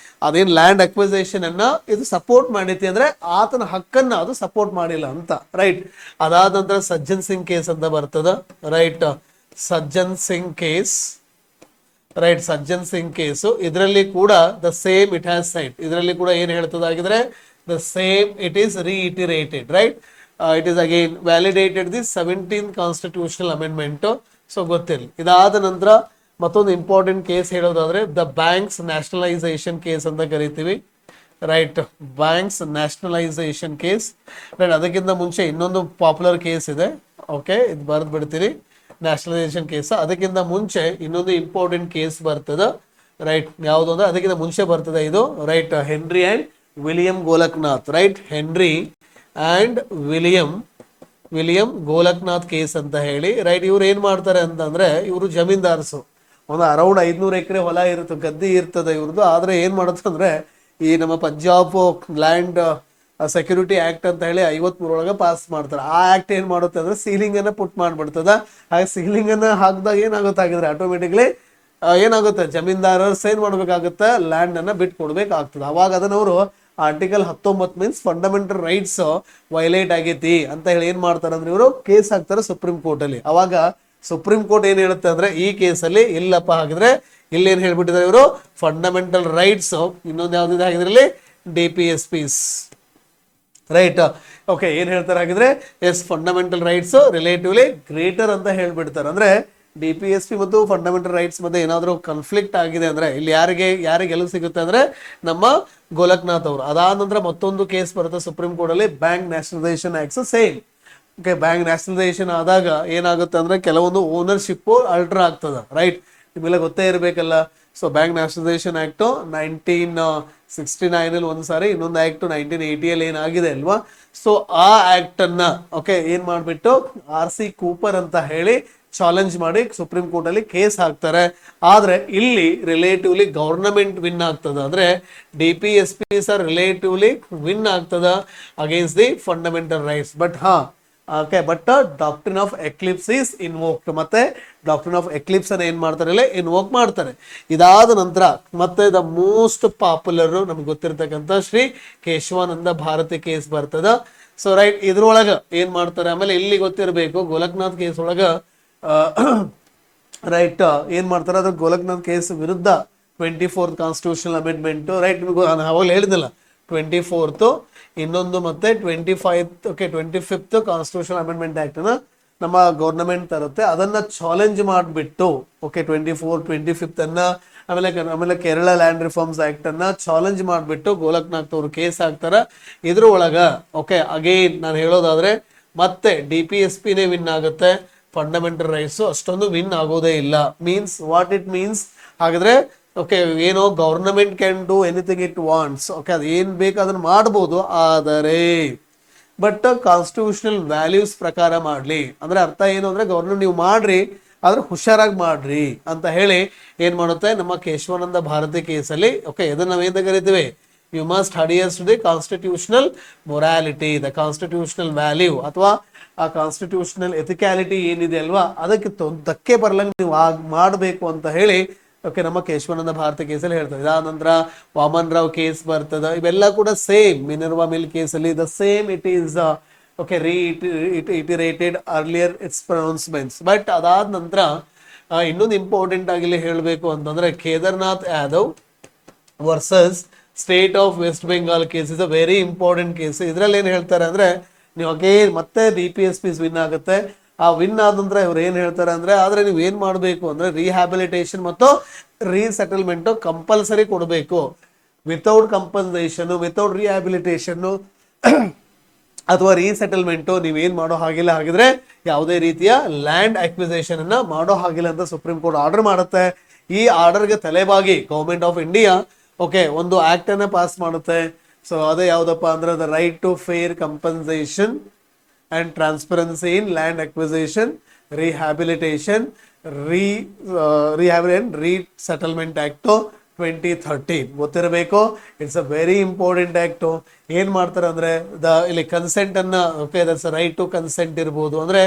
ಅದೇನ್ ಲ್ಯಾಂಡ್ ಅಕ್ವಿಸಿಷನ್ ಅನ್ನ ಇದು ಸಪೋರ್ಟ್ ಮಾಡೈತಿ ಅಂದ್ರೆ ಆತನ ಹಕ್ಕನ್ನ ಅದು ಸಪೋರ್ಟ್ ಮಾಡಿಲ್ಲ ಅಂತ ರೈಟ್. ಅದಾದ ನಂತರ ಸಜ್ಜನ್ ಸಿಂಗ್ ಕೇಸ್ ಅಂತ ಬರ್ತದ right, Sajjan Singh case right, Sajjan Singh case. ಇದರಲ್ಲಿ ಕೂಡ the same it has side, ಇದರಲ್ಲಿ ಕೂಡ ಏನ್ ಹೇಳ್ತದಾಗಿದ್ರೆ the same it is reiterated right. It is again validated the 17th constitutional amendment. So ಗೊತ್ತಿರಲಿ. ಇದಾದ ನಂತರ ಮತ್ತೊಂದು ಇಂಪಾರ್ಟೆಂಟ್ ಕೇಸ್ ಹೇಳೋದಾದ್ರೆ ದ ಬ್ಯಾಂಕ್ಸ್ ನ್ಯಾಷನಲೈಸೇಷನ್ ಕೇಸ್ ಅಂತ ಕರಿತೀವಿ right, banks nationalisation case right. ಅದಕ್ಕಿಂತ ಮುಂಚೆ ಇನ್ನೊಂದು ಪಾಪ್ಯುಲರ್ ಕೇಸ್ ಇದೆ. ಓಕೆ, ಇದು ಬರೆದು ಬಿಡ್ತೀರಿ ನ್ಯಾಷನಲೈಸೇಷನ್ ಕೇಸ್. ಅದಕ್ಕಿಂತ ಮುಂಚೆ ಇನ್ನೊಂದು ಇಂಪಾರ್ಟೆಂಟ್ ಕೇಸ್ ಬರ್ತದೆ ರೈಟ್. ಯಾವುದು ಅಂದ್ರೆ ಅದಕ್ಕಿಂತ ಮುಂಚೆ ಬರ್ತದೆ ಇದು right, henry and William Golaknath right. Henry and William Golaknath case ಅಂತ ಹೇಳಿ ರೈಟ್. ಇವ್ರು ಏನ್ ಮಾಡ್ತಾರೆ ಅಂತಂದ್ರೆ ಇವರು ಜಮೀನ್ದಾರ್ಸು, ಒಂದು ಅರೌಂಡ್ 500 ಎಕರೆ ಹೊಲ ಇರುತ್ತೆ, ಗದ್ದೆ ಇರ್ತದೆ ಇವ್ರದ್ದು. ಆದ್ರೆ ಏನ್ ಮಾಡುತ್ತಂದ್ರೆ ಈ ನಮ್ಮ ಪಂಜಾಬ್ ಲ್ಯಾಂಡ್ ಸೆಕ್ಯೂರಿಟಿ ಆಕ್ಟ್ ಅಂತ ಹೇಳಿ 53 ಪಾಸ್ ಮಾಡ್ತಾರೆ. ಆ ಆಕ್ಟ್ ಏನ್ ಮಾಡುತ್ತೆ ಅಂದ್ರೆ ಸೀಲಿಂಗ್ ಅನ್ನ ಪುಟ್ ಮಾಡ್ಬಿಡ್ತದ. ಹಾಗೆ ಸೀಲಿಂಗ್ ಅನ್ನ ಹಾಕಿದಾಗ ಏನಾಗುತ್ತಾಗಿದ್ರೆ ಆಟೋಮೆಟಿಕ್ಲಿ ಏನಾಗುತ್ತೆ, ಜಮೀನ್ದಾರರು ಏನ್ ಮಾಡ್ಬೇಕಾಗುತ್ತೆ, ಲ್ಯಾಂಡ್ ಅನ್ನ ಬಿಟ್ಟು ಕೊಡ್ಬೇಕಾಗ್ತದೆ. ಅವಾಗ ಅದನ್ನ ಅವರು article 19 means fundamental rights violate ಆಗೈತಿ ಅಂತ ಹೇಳಿ ಏನ್ ಮಾಡ್ತಾರೆ ಅಂದ್ರೆ ಇವರು ಕೇಸ್ ಹಾಕ್ತಾರೆ ಸುಪ್ರೀಂ ಕೋರ್ಟ್ ಅಲ್ಲಿ. ಅವಾಗ ಸುಪ್ರೀಂ ಕೋರ್ಟ್ ಏನ್ ಹೇಳುತ್ತೆ ಅಂದ್ರೆ ಈ ಕೇಸಲ್ಲಿ ಇಲ್ಲಪ್ಪ, ಹಾಗಿದ್ರೆ ಇಲ್ಲಿ ಏನ್ ಹೇಳ್ಬಿಟ್ಟಿದ್ದಾರೆ ಇವರು, ಫಂಡಮೆಂಟಲ್ ರೈಟ್ಸ್. ಇನ್ನೊಂದು ಯಾವ್ದಿದೆ ಆಗಿದ್ರಲ್ಲಿ, DPSPs, ರೈಟ್. ಓಕೆ, ಏನ್ ಹೇಳ್ತಾರೆ ಹಾಗಿದ್ರೆ, yes, fundamental rights relatively greater ಅಂತ ಹೇಳ್ಬಿಡ್ತಾರೆ. ಅಂದ್ರೆ DPSP ಮತ್ತು ಫಂಡಮೆಂಟಲ್ ರೈಟ್ಸ್ ಮಧ್ಯೆ ಏನಾದರೂ ಕನ್ಫ್ಲಿಕ್ಟ್ ಆಗಿದೆ ಅಂದ್ರೆ ಇಲ್ಲಿ ಯಾರಿಗೆ ಗೆಲುವು ಸಿಗುತ್ತೆ ಅಂದ್ರೆ ನಮ್ಮ ಗೋಲಕ್ನಾಥ್ ಅವರು. ಅದಾದ ನಂತರ ಮತ್ತೊಂದು ಕೇಸ್ ಬರುತ್ತೆ ಸುಪ್ರೀಂ ಕೋರ್ಟ್ ಅಲ್ಲಿ, bank nationalisation acts same. Okay, bank nationalisation ಆದಾಗ ಏನಾಗುತ್ತೆ ಅಂದ್ರೆ ಕೆಲವೊಂದು ಓನರ್ಶಿಪ್ ಅಲ್ಟರ್ ಆಗ್ತದೆ, ರೈಟ್. ನಿಮ್ಮೆಲ್ಲ ಗೊತ್ತೇ ಇರಬೇಕಲ್ಲ. ಸೊ ಬ್ಯಾಂಕ್ ನ್ಯಾಷನಲೈಸೇಷನ್ ಆಕ್ಟ್ 1969 ಒಂದು ಸಾರಿ, ಇನ್ನೊಂದು ಆಕ್ಟ್ 1980 ಏನಾಗಿದೆ ಅಲ್ವಾ. ಸೊ ಆ ಆಕ್ಟ್ ಅನ್ನ ಓಕೆ ಏನ್ ಮಾಡ್ಬಿಟ್ಟು RC ಕೂಪರ್ ಅಂತ ಹೇಳಿ ಚಾಲೆಂಜ್ ಮಾಡಿ ಸುಪ್ರೀಂ ಕೋರ್ಟ್ ಅಲ್ಲಿ ಕೇಸ್ ಹಾಕ್ತಾರೆ. ಆದ್ರೆ ಇಲ್ಲಿ ರಿಲೇಟಿವ್ಲಿ ಗವರ್ನಮೆಂಟ್ ವಿನ್ ಆಗ್ತದ. ಅಂದ್ರೆ DPSPs ರಿಲೇಟಿವ್ಲಿ ವಿನ್ ಆಗ್ತದ against the fundamental rights. But doctrine of eclipse is invoked. ಮತ್ತೆ ಡಾಕ್ಟ್ರಿನ್ ಆಫ್ ಎಕ್ಲಿಪ್ಸ್ ಅನ್ನ ಏನ್ ಮಾಡ್ತಾರೆ, ಇಲ್ಲಿ ಇನ್ವೋಕ್ ಮಾಡ್ತಾರೆ. ಇದಾದ ನಂತರ ಮತ್ತೆ ದ ಮೋಸ್ಟ್ ಪಾಪ್ಯುಲರ್ ನಮ್ಗೆ ಗೊತ್ತಿರ್ತಕ್ಕಂಥ ಶ್ರೀ ಕೇಶವಾನಂದ ಭಾರತಿ ಕೇಸ್ ಬರ್ತದ. ಸೊ ರೈಟ್, ಇದ್ರೊಳಗ ಏನ್ ಮಾಡ್ತಾರೆ, ಆಮೇಲೆ ಇಲ್ಲಿ ಗೊತ್ತಿರಬೇಕು ಗೋಲಕ್ನಾಥ್ ಕೇಸ್ ಒಳಗ ರೈಟ್ ಏನ್ ಮಾಡ್ತಾರೆ, ಅದ್ರ ಗೋಲಕ್ನಾಥ್ ಕೇಸ್ ವಿರುದ್ಧ 24th ಕಾನ್ಸ್ಟಿಟ್ಯೂಷನಲ್ ಅಮೆಂಡ್ಮೆಂಟ್, ರೈಟ್. ನಿಮ್ಗೆ ಅವಾಗಲೇ ಹೇಳಿದಿಲ್ಲ 24th, ಇನ್ನೊಂದು ಮತ್ತೆ 25th ಕಾನ್ಸ್ಟಿಟ್ಯೂಷನಲ್ ಅಮೆಂಡ್ಮೆಂಟ್ ಆಕ್ಟ್ ನ ನಮ್ಮ ಗವರ್ನಮೆಂಟ್ ತರುತ್ತೆ. ಅದನ್ನ ಚಾಲೆಂಜ್ ಮಾಡಿಬಿಟ್ಟು ಓಕೆ 24th 25th ಅನ್ನ ಆಮೇಲೆ ಕೇರಳ ಲ್ಯಾಂಡ್ ರಿಫಾರ್ಮ್ಸ್ ಆಕ್ಟ್ ಅನ್ನ ಚಾಲೆಂಜ್ ಮಾಡಿಬಿಟ್ಟು ಗೋಲಕ್ನಾಥ್ ಅವರು ಕೇಸ್ ಹಾಕ್ತಾರ. ಇದ್ರ ಒಳಗ ಓಕೆ ಅಗೇನ್ ನಾನು ಹೇಳೋದಾದ್ರೆ ಮತ್ತೆ DPSPನೇ ವಿನ್ ಆಗುತ್ತೆ, ಫಂಡಮೆಂಟಲ್ ರೈಟ್ಸ್ ಅಷ್ಟೊಂದು ವಿನ್ ಆಗೋದೇ ಇಲ್ಲ. ಮೀನ್ಸ್ ವಾಟ್ ಇಟ್ ಮೀನ್ಸ್ ಹಾಗಾದ್ರೆ ಓಕೆ ಏನೋ government can do anything it wants. Okay ಅದು ಏನ್ ಬೇಕು ಅದನ್ನ ಮಾಡ್ಬೋದು, ಆದರೆ ಬಟ್ ಕಾನ್ಸ್ಟಿಟ್ಯೂಷನಲ್ ವ್ಯಾಲ್ಯೂಸ್ ಪ್ರಕಾರ ಮಾಡ್ಲಿ. ಅಂದ್ರೆ ಅರ್ಥ ಏನು ಅಂದ್ರೆ ಗವರ್ನಮೆಂಟ್ ನೀವು ಮಾಡ್ರಿ ಆದ್ರೆ ಹುಷಾರಾಗಿ ಮಾಡ್ರಿ ಅಂತ ಹೇಳಿ ಏನ್ ಮಾಡುತ್ತೆ ನಮ್ಮ ಕೇಶವಾನಂದ ಭಾರತಿ ಕೇಸಲ್ಲಿ. ಓಕೆ ಇದನ್ನ ನಾವೇಂತ ಕರಿತೀವಿ, you must adheres to the constitutional morality, the constitutional value ಅಥವಾ ಆ ಕಾನ್ಸ್ಟಿಟ್ಯೂಷನಲ್ ಎಥಿಕ್ಯಾಲಿಟಿ ಏನಿದೆ ಅಲ್ವಾ ಅದಕ್ಕೆ ಧಕ್ಕೆ ಬರ್ಲಂಗೆ ನೀವು ಮಾಡಬೇಕು ಅಂತ ಹೇಳಿ ಓಕೆ ನಮ್ಮ ಕೇಶವಾನಂದ ಭಾರತಿ ಕೇಸಲ್ಲಿ ಹೇಳ್ತಾರೆ. ಇದಾದ ನಂತರ ವಾಮನ್ ರಾವ್ ಕೇಸ್ ಬರ್ತದ. ಇವೆಲ್ಲ ಕೂಡ ಸೇಮ್ ಮಿನರ್ವಾ ಮಿಲ್ ಕೇಸಲ್ಲಿ the same it is okay iterated earlier its pronouncements. But ಅದಾದ ನಂತರ ಇನ್ನೊಂದು ಇಂಪಾರ್ಟೆಂಟ್ ಆಗಿ ಹೇಳಬೇಕು ಅಂತಂದ್ರೆ Kedarnath Yadav versus state of West Bengal case is a very important case. ಇದ್ರಲ್ಲಿ ಏನ್ ಹೇಳ್ತಾರೆ ಅಂದ್ರೆ ನೀವು ಅಗೇನ್ ಮತ್ತೆ DPSPs ವಿನ್ ಆಗುತ್ತೆ. ಆ ವಿನ್ ಆದ ನಂತರ ಇವ್ರು ಏನ್ ಹೇಳ್ತಾರೆ ಅಂದ್ರೆ ಆದ್ರೆ ನೀವು ಏನ್ ಮಾಡ್ಬೇಕು ಅಂದ್ರೆ ರಿಹ್ಯಾಬಿಲಿಟೇಷನ್ ಮತ್ತು ರೀಸೆಟಲ್ಮೆಂಟ್ ಕಂಪಲ್ಸರಿ ಕೊಡಬೇಕು. ವಿತೌಟ್ ಕಂಪನ್ಸೇಷನ್, ವಿತೌಟ್ ರಿಹ್ಯಾಬಿಲಿಟೇಷನ್ ಅಥವಾ ರೀಸೆಟಲ್ಮೆಂಟ್ ನೀವೇನ್ ಮಾಡೋ ಹಾಗಿಲ್ಲ. ಹಾಗಿದ್ರೆ ಯಾವುದೇ ರೀತಿಯ ಲ್ಯಾಂಡ್ ಅಕ್ವಿಸೇಷನ್ ಅನ್ನ ಮಾಡೋ ಹಾಗಿಲ್ಲ ಅಂತ ಸುಪ್ರೀಂ ಕೋರ್ಟ್ ಆರ್ಡರ್ ಮಾಡುತ್ತೆ. ಈ ಆರ್ಡರ್ಗೆ ತಲೆಬಾಗಿ ಗವರ್ಮೆಂಟ್ ಆಫ್ ಇಂಡಿಯಾ ಓಕೆ ಒಂದು ಆಕ್ಟ್ ಅನ್ನ ಪಾಸ್ ಮಾಡುತ್ತೆ. ಸೊ ಅದೇ ಯಾವ್ದಪ್ಪ ಅಂದ್ರೆ the right to fair compensation and transparency in land acquisition, rehabilitation, resettlement act 2013 ಗೊತ್ತಿರಬೇಕು. It's a very important act. ಏನ್ ಮಾಡ್ತಾರೆ ಅಂದ್ರೆ ಇಲ್ಲಿ ಕನ್ಸೆಂಟ್ ಅನ್ನ okay that's right to consent ಇರ್ಬೋದು. ಅಂದ್ರೆ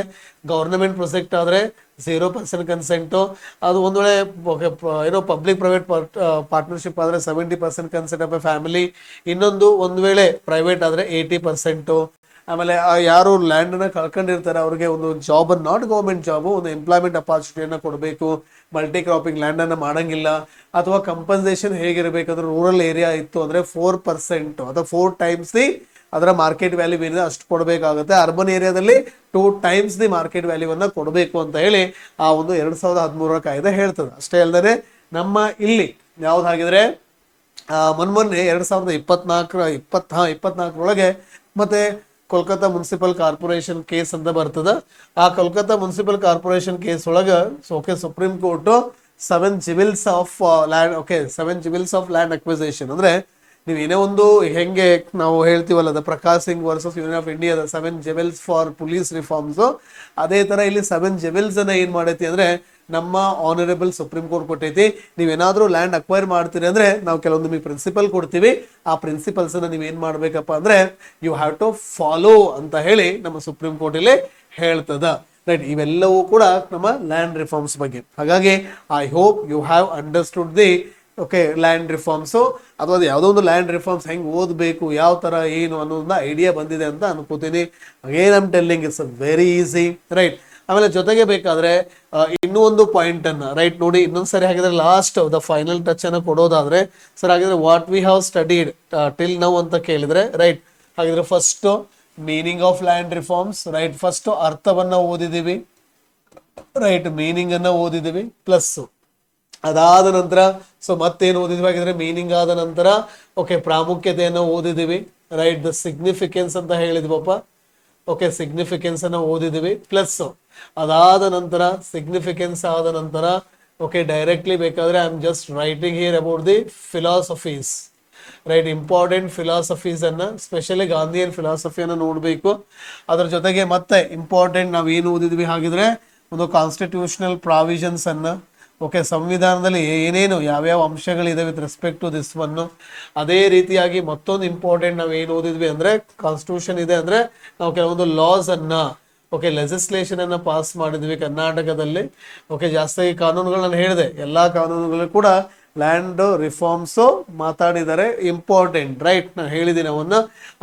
ಗವರ್ನಮೆಂಟ್ ಪ್ರೊಜೆಕ್ಟ್ ಆದ್ರೆ 0% ಕನ್ಸೆಂಟ್, ಅದು ಒಂದ್ ವೇಳೆ ಏನೋ ಪಬ್ಲಿಕ್ ಪ್ರೈವೇಟ್ ಪಾರ್ಟ್ನರ್ಶಿಪ್ ಆದ್ರೆ 70% ಕನ್ಸೆಂಟ್ ಆಫ್ ಎ ಫ್ಯಾಮಿಲಿ. ಇನ್ನೊಂದು ಒಂದ್ ವೇಳೆ ಪ್ರೈವೇಟ್ ಆದ್ರೆ 80%. ಆಮೇಲೆ ಯಾರು ಲ್ಯಾಂಡ್ ಅನ್ನ ಕಳ್ಕೊಂಡಿರ್ತಾರೆ ಅವ್ರಿಗೆ ಒಂದು ಜಾಬ್, ನಾಟ್ ಗವರ್ಮೆಂಟ್ ಜಾಬ್, ಒಂದು ಎಂಪ್ಲಾಯ್ಮೆಂಟ್ ಅಪಾರ್ಚುನಿಟಿಯನ್ನ ಕೊಡಬೇಕು. ಮಲ್ಟಿ ಕ್ರಾಪಿಂಗ್ ಲ್ಯಾಂಡ್ ಅನ್ನ ಮಾಡಂಗಿಲ್ಲ. ಅಥವಾ ಕಂಪನ್ಸೇಷನ್ ಹೇಗಿರ್ಬೇಕಂದ್ರೆ ರೂರಲ್ ಏರಿಯಾ ಇತ್ತು ಅಂದ್ರೆ 4% ಅಥವಾ 4 times ಅದರ ಮಾರ್ಕೆಟ್ ವ್ಯಾಲ್ಯೂ ಏನಿದೆ ಅಷ್ಟು ಕೊಡಬೇಕಾಗುತ್ತೆ. ಅರ್ಬನ್ ಏರಿಯಾದಲ್ಲಿ 2 times ದಿ ಮಾರ್ಕೆಟ್ ವ್ಯಾಲ್ಯೂವನ್ನ ಕೊಡಬೇಕು ಅಂತ ಹೇಳಿ ಆ ಒಂದು 2013 ಕಾಯ್ದೆ ಹೇಳ್ತದೆ. ಅಷ್ಟೇ ಅಲ್ಲದೆ ನಮ್ಮ ಇಲ್ಲಿ ಯಾವ್ದಾಗಿದ್ರೆ ಮೊನ್ನೆ 2024 ಮತ್ತೆ ಕೋಲ್ಕತ್ತಾ ಮುನ್ಸಿಪಲ್ ಕಾರ್ಪೊರೇಷನ್ ಕೇಸ್ ಅಂತ ಬರ್ತದ. ಆ ಕೋಲ್ಕತ್ತಾ ಮುನ್ಸಿಪಲ್ ಕಾರ್ಪೊರೇಷನ್ ಕೇಸ್ ಒಳಗ okay supreme court 7 jewels of land okay 7 jewels of land acquisition ಅಂದ್ರೆ ನೀವು ಏನೇ ಒಂದು ಹೆಂಗೆ ನಾವು ಹೇಳ್ತೀವಲ್ಲ the Prakash Singh versus union of India 7 jewels for police reforms, ಅದೇ ತರ ಇಲ್ಲಿ 7 jewels ಅನ್ನ ಏನ್ ಮಾಡೈತಿ ಅಂದ್ರೆ ನಮ್ಮ ಆನರೇಬಲ್ ಸುಪ್ರೀಂ ಕೋರ್ಟ್ ಕೊಟ್ಟೈತಿ. ನೀವೇನಾದ್ರೂ ಲ್ಯಾಂಡ್ ಅಕ್ವೈರ್ ಮಾಡ್ತೀರಿ ಅಂದ್ರೆ ನಾವು ಕೆಲವೊಂದು ನಿಮಗೆ ಪ್ರಿನ್ಸಿಪಲ್ ಕೊಡ್ತೀವಿ. ಆ ಪ್ರಿನ್ಸಿಪಲ್ಸ್ ಅನ್ನ ನೀವ್ ಏನ್ ಮಾಡ್ಬೇಕಪ್ಪ ಅಂದ್ರೆ ಯು ಹ್ಯಾವ್ ಟು ಫಾಲೋ ಅಂತ ಹೇಳಿ ನಮ್ಮ ಸುಪ್ರೀಂ ಕೋರ್ಟ್ ಇಲ್ಲಿ ಹೇಳ್ತದ. ರೈಟ್, ಇವೆಲ್ಲವೂ ಕೂಡ ನಮ್ಮ ಲ್ಯಾಂಡ್ ರಿಫಾರ್ಮ್ಸ್ ಬಗ್ಗೆ. ಹಾಗಾಗಿ I hope you have understood the okay land reforms ಅಥವಾ ಯಾವುದೋ ಒಂದು ಲ್ಯಾಂಡ್ ರಿಫಾರ್ಮ್ಸ್ ಹೆಂಗ್ ಓದಬೇಕು, ಯಾವ ತರ ಏನು ಅನ್ನೋದನ್ನ ಐಡಿಯಾ ಬಂದಿದೆ ಅಂತ ಅನ್ಕೋತೀನಿ. Again I am telling it's very easy. Right, ಆಮೇಲೆ ಜೊತೆಗೆ ಬೇಕಾದ್ರೆ ಇನ್ನೂ ಒಂದು ಪಾಯಿಂಟ್ ಅನ್ನ ರೈಟ್ ನೋಡಿ ಇನ್ನೊಂದ್ಸರಿ ಹಾಗಿದ್ರೆ ಲಾಸ್ಟ್ ದ ಫೈನಲ್ ಟಚ್ ಅನ್ನ ಕೊಡೋದಾದ್ರೆ ಸರ್ ಹಾಗಿದ್ರೆ what we have studied till now ಅಂತ ಕೇಳಿದ್ರೆ ರೈಟ್ ಹಾಗಿದ್ರೆ first meaning of land reforms right first ಅರ್ಥವನ್ನ ಓದಿದೀವಿ ರೈಟ್ ಮೀನಿಂಗ್ ಅನ್ನ ಓದಿದೀವಿ ಪ್ಲಸ್ ಅದಾದ ನಂತರ ಸೊ ಮತ್ತೇನು ಓದಿದ್ವಿ ಹಾಗಿದ್ರೆ ಮೀನಿಂಗ್ ಆದ ನಂತರ ಓಕೆ ಪ್ರಾಮುಖ್ಯತೆಯನ್ನು ಓದಿದೀವಿ ರೈಟ್ ದ ಸಿಗ್ನಿಫಿಕೆನ್ಸ್ ಅಂತ ಹೇಳಿದ್ವಪ್ಪ ಓಕೆ ಸಿಗ್ನಿಫಿಕೆನ್ಸ್ ಅನ್ನ ಓದಿದೀವಿ ಪ್ಲಸ್ ಅದಾದ ನಂತರ ಸಿಗ್ನಿಫಿಕೆನ್ಸ್ ಆದ ನಂತರ ಓಕೆ ಡೈರೆಕ್ಟ್ಲಿ ಬೇಕಾದ್ರೆ I am just writing here about the philosophies right important philosophies ಅನ್ನ ಸ್ಪೆಷಲಿ ಗಾಂಧಿಯನ್ ಫಿಲಾಸಫಿಯನ್ನ ನೋಡಬೇಕು. ಅದ್ರ ಜೊತೆಗೆ ಮತ್ತೆ ಇಂಪಾರ್ಟೆಂಟ್ ನಾವು ಏನು ಓದಿದ್ವಿ ಹಾಗಿದ್ರೆ ಒಂದು ಕಾನ್ಸ್ಟಿಟ್ಯೂಷನಲ್ ಪ್ರಾವಿಷನ್ಸ್ ಅನ್ನ ಓಕೆ ಸಂವಿಧಾನದಲ್ಲಿ ಏನೇನು ಯಾವ್ಯಾವ ಅಂಶಗಳಿದೆ with respect to this one. ಅದೇ ರೀತಿಯಾಗಿ ಮತ್ತೊಂದು ಇಂಪಾರ್ಟೆಂಟ್ ನಾವು ಏನು ಓದಿದ್ವಿ ಅಂದ್ರೆ ಕಾನ್ಸ್ಟಿಟ್ಯೂಷನ್ ಇದೆ ಅಂದ್ರೆ ನಾವು ಕೆಲವೊಂದು ಲಾಸ್ ಅನ್ನ ಓಕೆ ಲೆಜಿಸ್ಲೇಷನ್ ಅನ್ನ ಪಾಸ್ ಮಾಡಿದ್ವಿ ಕರ್ನಾಟಕದಲ್ಲಿ. ಓಕೆ ಜಾಸ್ತಿ ಕಾನೂನುಗಳನ್ನ ಹೇಳಿದೆ, ಎಲ್ಲಾ ಕಾನೂನುಗಳು ಕೂಡ ಲ್ಯಾಂಡ್ ರಿಫಾರ್ಮ್ಸ್ ಮಾತಾಡಿದ್ದಾರೆ ಇಂಪಾರ್ಟೆಂಟ್ ರೈಟ್ ನಾನು ಹೇಳಿದ್ದೀನಿ ಅವನ್ನ.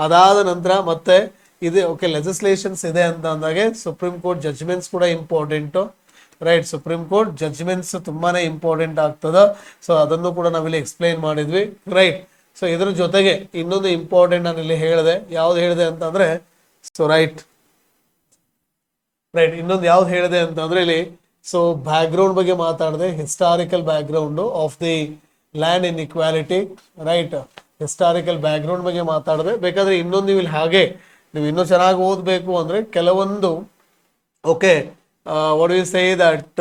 ಅದಾದ ನಂತರ ಮತ್ತೆ ಇದೆ ಓಕೆ ಲೆಜಿಸ್ಲೇಷನ್ಸ್ ಇದೆ ಅಂತ ಅಂದಾಗೆ ಸುಪ್ರೀಂ ಕೋರ್ಟ್ ಜಡ್ಜ್ಮೆಂಟ್ಸ್ ಕೂಡ important right. Supreme court judgements ತುಂಬಾನೇ ಇಂಪಾರ್ಟೆಂಟ್ ಆಗ್ತದ. ಸೊ ಅದನ್ನು ಕೂಡ ನಾವಿಲ್ಲಿ ಎಕ್ಸ್ಪ್ಲೈನ್ ಮಾಡಿದ್ವಿ ರೈಟ್. ಸೊ ಇದ್ರ ಜೊತೆಗೆ ಇನ್ನೊಂದು ಇಂಪಾರ್ಟೆಂಟ್ ನಾನು ಇಲ್ಲಿ ಹೇಳಿದೆ, ಯಾವ್ದು ಹೇಳಿದೆ ಅಂತಂದ್ರೆ ಸೊ ರೈಟ್ ಇನ್ನೊಂದು ಯಾವ್ದು ಹೇಳಿದೆ ಅಂತಂದ್ರೆ ಇಲ್ಲಿ ಸೊ ಬ್ಯಾಕ್ ಗ್ರೌಂಡ್ ಬಗ್ಗೆ ಮಾತಾಡಿದೆ, historical back ground of the land inequality right. Historical back ground ಬಗ್ಗೆ ಮಾತಾಡಿದೆ. ಬೇಕಾದ್ರೆ ಇನ್ನೊಂದು ನೀವು ಇಲ್ಲಿ ಹಾಗೆ ನೀವು ಇನ್ನೂ ಚೆನ್ನಾಗಿ ಓದಬೇಕು ಅಂದ್ರೆ ಕೆಲವೊಂದು okay what do you say that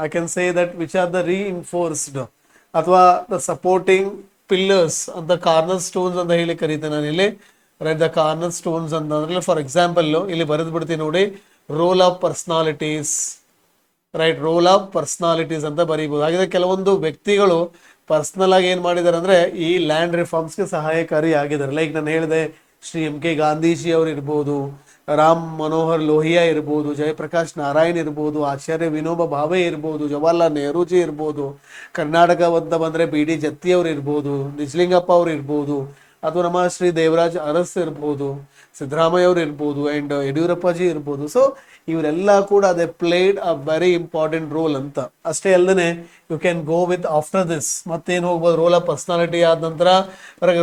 I can say that which are the reinforced ಅಥವಾ the supporting pillars ಅಂತ ಕಾರ್ನರ್ ಸ್ಟೋನ್ಸ್ ಅಂತ ಹೇಳಿ ಕರೀತೇನೆ ನಾನು ಇಲ್ಲಿ ರೈಟ್. ದ ಕಾರ್ನರ್ ಸ್ಟೋನ್ಸ್ ಅಂತಂದ್ರೆ ಫಾರ್ ಎಕ್ಸಾಂಪಲ್ ಇಲ್ಲಿ ಬರೆದು ಬಿಡ್ತೀನಿ ನೋಡಿ, roll of personalities right. Roll of personalities ಅಂತ ಬರೀಬಹುದು. ಹಾಗಿದ್ರೆ ಕೆಲವೊಂದು ವ್ಯಕ್ತಿಗಳು ಪರ್ಸನಲ್ ಆಗಿ ಏನ್ ಮಾಡಿದ್ದಾರೆ ಅಂದ್ರೆ ಈ ಲ್ಯಾಂಡ್ ರಿಫಾರ್ಮ್ಸ್ಗೆ ಸಹಾಯಕಾರಿ ಆಗಿದ್ದಾರೆ. ಲೈಕ್ ನಾನು ಹೇಳಿದೆ ಶ್ರೀ ಎಂ ಕೆ ಗಾಂಧೀಜಿ ಅವರು ಇರ್ಬೋದು, ರಾಮ್ ಮನೋಹರ್ ಲೋಹಿಯಾ ಇರ್ಬೋದು, ಜಯಪ್ರಕಾಶ್ ನಾರಾಯಣ್ ಇರ್ಬೋದು, ಆಚಾರ್ಯ ವಿನೋಬಾ ಭಾವೆ ಇರ್ಬೋದು, ಜವಾಹರ್ಲಾಲ್ ನೆಹರೂಜಿ ಇರ್ಬೋದು, ಕರ್ನಾಟಕ ಅಂತ ಬಂದ್ರೆ ಬಿ ಡಿ ಜತ್ತಿ ಅವ್ರು ಇರ್ಬೋದು, ನಿಜಲಿಂಗಪ್ಪ ಅವ್ರು ಇರ್ಬೋದು, ಅಥವಾ ನಮ್ಮ ಶ್ರೀ ದೇವರಾಜ್ ಅರಸ್ ಇರ್ಬೋದು, ಸಿದ್ದರಾಮಯ್ಯ ಅವ್ರು ಇರ್ಬೋದು, ಅಂಡ್ ಯಡಿಯೂರಪ್ಪಾಜಿ ಇರ್ಬೋದು. ಸೊ ಇವರೆಲ್ಲ ಕೂಡ they played a very important role ಅಂತ. ಅಷ್ಟೇ ಅಲ್ಲದೆ you can go with after this ಮತ್ತೇನು ಹೋಗ್ಬೋದು, ರೋಲ್ ಆಫ್ ಪರ್ಸನಾಲಿಟಿ ಆದ ನಂತರ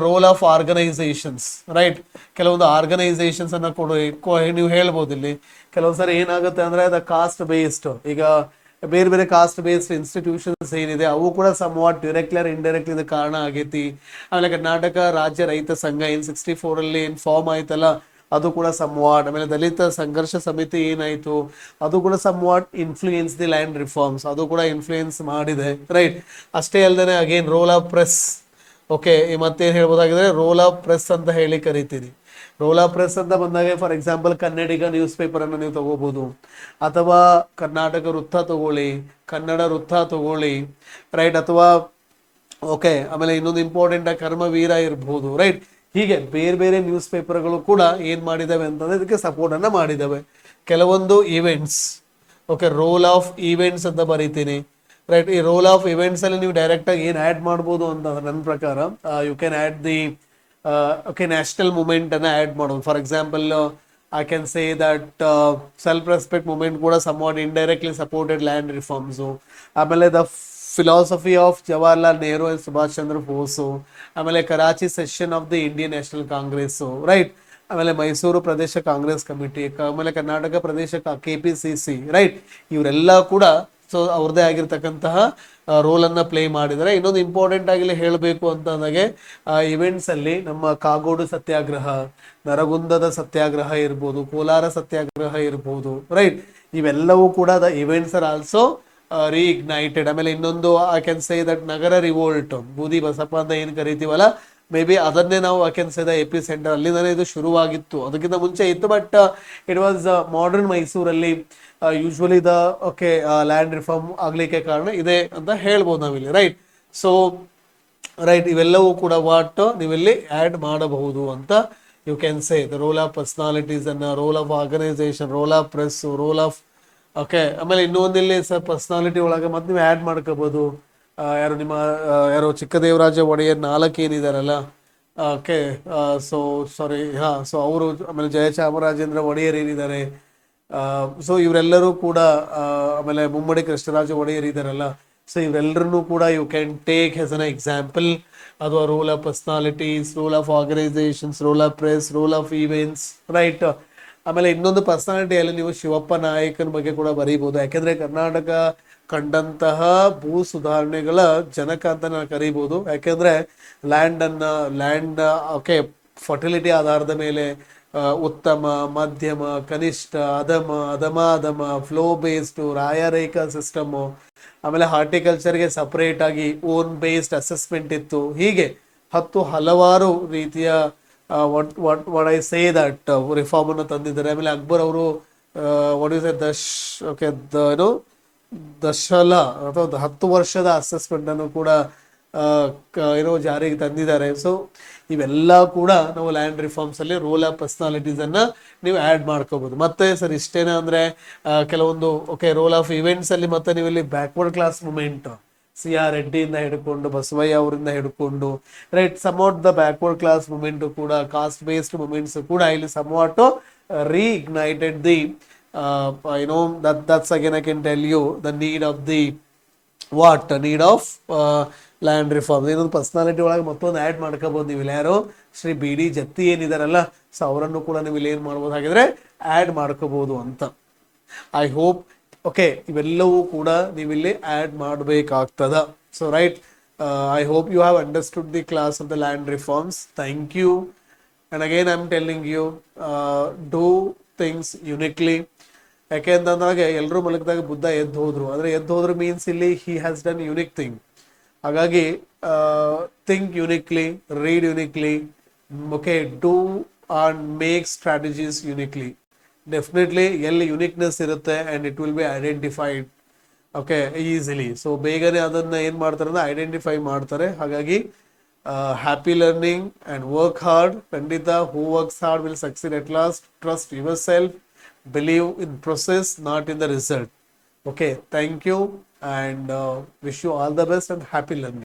ರೋಲ್ ಆಫ್ ಆರ್ಗನೈಸೇಷನ್ಸ್ ರೈಟ್. ಕೆಲವೊಂದು ಆರ್ಗನೈಸೇಷನ್ಸ್ ಅನ್ನ ನೀವು ಹೇಳ್ಬೋದು ಇಲ್ಲಿ. ಕೆಲವೊಂದ್ಸರಿ ಏನಾಗುತ್ತೆ ಅಂದ್ರೆ ದ ಕಾಸ್ಟ್ ಬೇಸ್ಡ್, ಈಗ ಬೇರೆ ಬೇರೆ ಕಾಸ್ಟ್ ಬೇಸ್ಡ್ ಇನ್ಸ್ಟಿಟ್ಯೂಷನ್ಸ್ ಏನಿದೆ ಅವು ಕೂಡ ಸಮ್ವಾಟ್ ಡೈರೆಕ್ಟ್ಲಿ ಆರ್ ಇಂಡೈರೆಕ್ಟ್ಲಿ ಇದು ಕಾರಣ ಆಗೈತಿ. ಆಮೇಲೆ ಕರ್ನಾಟಕ ರಾಜ್ಯ ರೈತ ಸಂಘ ಏನ್ 64 ಅಲ್ಲಿ ಏನ್ ಫಾರ್ಮ್ ಆಯ್ತಲ್ಲ ಅದು ಕೂಡ ಸಮ್ವಾಟ್. ಆಮೇಲೆ ದಲಿತ ಸಂಘರ್ಷ ಸಮಿತಿ ಏನಾಯ್ತು ಅದು ಕೂಡ somewhat influence the land reforms, ಅದು ಕೂಡ ಇನ್ಫ್ಲೂಯೆನ್ಸ್ ಮಾಡಿದೆ ರೈಟ್. ಅಷ್ಟೇ ಅಲ್ಲದೆ again roll of press okay. ಮತ್ತೇನ್ ಹೇಳ್ಬೋದಾಗಿದ್ರೆ ರೋಲ್ ಆಫ್ ಪ್ರೆಸ್ ಅಂತ ಹೇಳಿ ಕರಿತೀರಿ. ರೋಲ್ ಆಫ್ ಪ್ರೆಸ್ ಅಂತ ಬಂದಾಗ for example Kannadiga news paper ಅನ್ನು ನೀವು ತಗೋಬಹುದು, ಅಥವಾ ಕರ್ನಾಟಕ ವೃತ್ತ ತಗೊಳ್ಳಿ, ಕನ್ನಡ ವೃತ್ತ ತಗೊಳ್ಳಿ ರೈಟ್. ಅಥವಾ ಓಕೆ ಆಮೇಲೆ ಇನ್ನೊಂದು ಇಂಪಾರ್ಟೆಂಟ್ ಕರ್ಮವೀರ ಇರ್ಬೋದು ರೈಟ್. ಹೀಗೆ ಬೇರೆ ಬೇರೆ ನ್ಯೂಸ್ ಪೇಪರ್ಗಳು ಕೂಡ ಏನ್ ಮಾಡಿದಾವೆ ಅಂತಂದ್ರೆ ಇದಕ್ಕೆ ಸಪೋರ್ಟ್ ಅನ್ನ ಮಾಡಿದಾವೆ. ಕೆಲವೊಂದು events okay role of events ಅಂತ ಬರೀತೀನಿ ರೈಟ್. ಈ ರೋಲ್ ಆಫ್ ಇವೆಂಟ್ಸ್ ಅಲ್ಲಿ ನೀವು ಡೈರೆಕ್ಟ್ ಆಗಿ ಏನ್ ಆಡ್ ಮಾಡ್ಬೋದು ಅಂತಂದ್ರೆ ನನ್ನ ಪ್ರಕಾರ you can add the okay national movement ಅನ್ನ ಆಡ್ ಮಾಡೋದು. For example I can say that self respect movement ಕೂಡ somewhat indirectly supported land reforms. ಆಮೇಲೆ the philosophy of Jawaharlal Nehru and Subhash Chandra Bose, ಆಮೇಲೆ Karachi session of the Indian National Congress right. ಆಮೇಲೆ ಮೈಸೂರು ಪ್ರದೇಶ Congress committee, ಆಮೇಲೆ ಕರ್ನಾಟಕ ಪ್ರದೇಶ KPCC right. ಇವರೆಲ್ಲ ಕೂಡ so ಅವ್ರದೇ ಆಗಿರ್ತಕ್ಕಂತಹ ರೋಲ್ ಅನ್ನ ಪ್ಲೇ ಮಾಡಿದರೆ. ಇನ್ನೊಂದು ಇಂಪಾರ್ಟೆಂಟ್ ಆಗಿ ಹೇಳಬೇಕು ಅಂತಂದಾಗೆ ಇವೆಂಟ್ಸ್ ಅಲ್ಲಿ ನಮ್ಮ ಕಾಗೋಡು ಸತ್ಯಾಗ್ರಹ, ನರಗುಂದದ ಸತ್ಯಾಗ್ರಹ ಇರ್ಬೋದು, ಕೋಲಾರ ಸತ್ಯಾಗ್ರಹ ಇರ್ಬೋದು ರೈಟ್. ಇವೆಲ್ಲವೂ ಕೂಡ the events are also reignited. ಆಮೇಲೆ ಇನ್ನೊಂದು I can say that Nagar revolt, Boodi Basappa ಅಂತ ಏನ್ ಕರಿತೀವಲ್ಲ ಮೇ ಬಿ ಅದನ್ನೇ ನಾವು I can say the epicentre ಅಲ್ಲಿಂದನೇ ಇದು ಶುರುವಾಗಿತ್ತು. ಅದಕ್ಕಿಂತ ಮುಂಚೆ ಇತ್ತು ಬಟ್ ಇಟ್ ವಾಸ್ ಮಾಡರ್ನ್ ಮೈಸೂರಲ್ಲಿ usually the okay land reform ಆಗ್ಲಿಕ್ಕೆ ಕಾರಣ ಇದೆ ಅಂತ ಹೇಳ್ಬೋದು ನಾವಿಲ್ಲಿ ರೈಟ್. ಸೊ ರೈಟ್ ಇವೆಲ್ಲವೂ ಕೂಡ ವಾಟ್ ನೀವಿಲ್ಲಿ ಆಡ್ ಮಾಡಬಹುದು ಅಂತ you can say the role of personalities ಅನ್ನ, role of organisation, role of press, role of okay. ಆಮೇಲೆ ಇನ್ನೊಂದಿಲ್ಲಿ ಸರ್ ಪರ್ಸನಾಲಿಟಿ ಒಳಗೆ ಮತ್ತೆ ನೀವು ಆ್ಯಡ್ ಮಾಡ್ಕೋಬಹುದು. ಯಾರು ನಿಮ್ಮ ಯಾರು ಚಿಕ್ಕದೇವರಾಜ ಒಡೆಯರ್ 4 ಏನಿದಾರಲ್ಲ ಓಕೆ ಸೊ ಸಾರಿ ಸೊ ಅವರು, ಆಮೇಲೆ ಜಯಚಾಮರಾಜೇಂದ್ರ ಒಡೆಯರ್ ಏನಿದ್ದಾರೆ, ಸೊ ಇವರೆಲ್ಲರೂ ಕೂಡ ಆಮೇಲೆ ಮುಮ್ಮಡಿ ಕೃಷ್ಣರಾಜ ಒಡೆಯರ್ ಇದಾರಲ್ಲ, ಸೊ ಇವರೆಲ್ಲರನ್ನೂ ಕೂಡ you can take as an example. ಅದು role of personalities, role of organisations, role of press, role of events, right. ಆಮೇಲೆ ಇನ್ನೊಂದು ಪರ್ಸನಾಲಿಟಿಯಲ್ಲಿ ನೀವು ಶಿವಪ್ಪ ನಾಯಕನ ಬಗ್ಗೆ ಕೂಡ ಬರೀಬಹುದು. ಯಾಕೆಂದ್ರೆ ಕರ್ನಾಟಕ ಕಂಡಂತಹ ಭೂ ಸುಧಾರಣೆಗಳ ಜನಕ ಅಂತ ನಾನು ಕರೀಬಹುದು. ಯಾಕೆಂದ್ರೆ ಲ್ಯಾಂಡ್ ಓಕೆ ಫರ್ಟಿಲಿಟಿ ಆಧಾರದ ಮೇಲೆ ಉತ್ತಮ, ಮಧ್ಯಮ, ಕನಿಷ್ಠ, ಅಧಮ, ಫ್ಲೋ ಬೇಸ್ಡ್, ರಾಯರೇಖಾ ಸಿಸ್ಟಮು, ಆಮೇಲೆ ಹಾರ್ಟಿಕಲ್ಚರ್ಗೆ ಸಪರೇಟ್ ಆಗಿ ಓನ್ ಬೇಸ್ಡ್ ಅಸೆಸ್ಮೆಂಟ್ ಇತ್ತು. ಹೀಗೆ ಹಲವಾರು ರೀತಿಯ what I say that reform ಅನ್ನು ತಂದಿದ್ದಾರೆ. ಆಮೇಲೆ ಅಕ್ಬರ್ ಅವರು ವಾಟ್ ಇಸ್ ಏನು ದಶಲ ಅಥವಾ 10 ವರ್ಷದ ಅಸೆಸ್ಮೆಂಟ್ ಅನ್ನು ಕೂಡ ಏನೋ ಜಾರಿಗೆ ತಂದಿದ್ದಾರೆ. ಸೊ ಇವೆಲ್ಲ ಕೂಡ ನಾವು ಲ್ಯಾಂಡ್ ರಿಫಾರ್ಮ್ಸ್ ಅಲ್ಲಿ ರೋಲ್ ಆಫ್ ಪರ್ಸನಾಲಿಟೀಸ್ ಅನ್ನ ನೀವು ಆ್ಯಡ್ ಮಾಡ್ಕೋಬಹುದು. ಮತ್ತೆ ಸರ್ ಇಷ್ಟೇನಾ ಅಂದ್ರೆ ಕೆಲವೊಂದು ರೋಲ್ ಆಫ್ ಇವೆಂಟ್ಸ್ ಅಲ್ಲಿ ಮತ್ತೆ ನೀವು ಇಲ್ಲಿ ಬ್ಯಾಕ್ವರ್ಡ್ ಕ್ಲಾಸ್ ಮೂಮೆಂಟ್, CR ರೆಡ್ಡಿಯಿಂದ ಹಿಡ್ಕೊಂಡು ಬಸವಯ್ಯ ಅವರಿಂದ ಹಿಡ್ಕೊಂಡು, right, somewhat the backward class movement ಕೂಡ, ಕಾಸ್ಟ್ ಬೇಸ್ಡ್ ಮೂಮೆಂಟ್ಸ್ ಕೂಡ ಇಲ್ಲಿ somewhat reignited the that's again I can tell you the need of the need of land reform. ಇನ್ನೊಂದು ಪರ್ಸನಾಲಿಟಿ ಒಳಗೆ ಮತ್ತೊಂದು ಆ್ಯಡ್ ಮಾಡ್ಕೋಬಹುದು ನೀವು. ಇಲ್ಲಿ ಯಾರು ಶ್ರೀ ಬಿ ಡಿ ಜತ್ತಿ ಏನಿದಾರಲ್ಲ, ಸೊ ಅವರನ್ನು ಕೂಡ ನೀವು ಇಲ್ಲಿ ಏನು ಮಾಡ್ಬೋದು, ಹಾಗಿದ್ರೆ ಆ್ಯಡ್ ಮಾಡ್ಕೋಬಹುದು ಅಂತ. ಐ ಹೋಪ್ ಇವೆಲ್ಲವೂ ಕೂಡ ನೀವಿಲ್ಲಿ ಆ್ಯಡ್ ಮಾಡಬೇಕಾಗ್ತದ. So right, I hope you have understood the class of the land reforms. Thank you. And again I am telling you, do things uniquely. ಯಾಕೆ ಅಂತಂದಾಗ ಎಲ್ಲರೂ ಮಲಗಿದಾಗ ಬುದ್ಧ ಎದ್ದು ಹೋದ್ರು, ಆದರೆ ಎದ್ದು ಹೋದ್ರು ಮೀನ್ಸ್ ಇಲ್ಲಿ he has done unique thing. ಹಾಗಾಗಿ think uniquely, read uniquely, do and make strategies uniquely. Definitely ಎಲ್ಲಿ ಯುನಿಕ್ನೆಸ್ ಇರುತ್ತೆ and it will be identified easily. So ಬೇಗನೆ ಅದನ್ನು ಏನು ಮಾಡ್ತಾರೆ ಅಂದರೆ ಐಡೆಂಟಿಫೈ ಮಾಡ್ತಾರೆ. ಹಾಗಾಗಿ happy learning and work hard. ಖಂಡಿತ who works hard will succeed at last. Trust yourself, believe in process, not in the result. Thank you and wish you all the best and happy learning.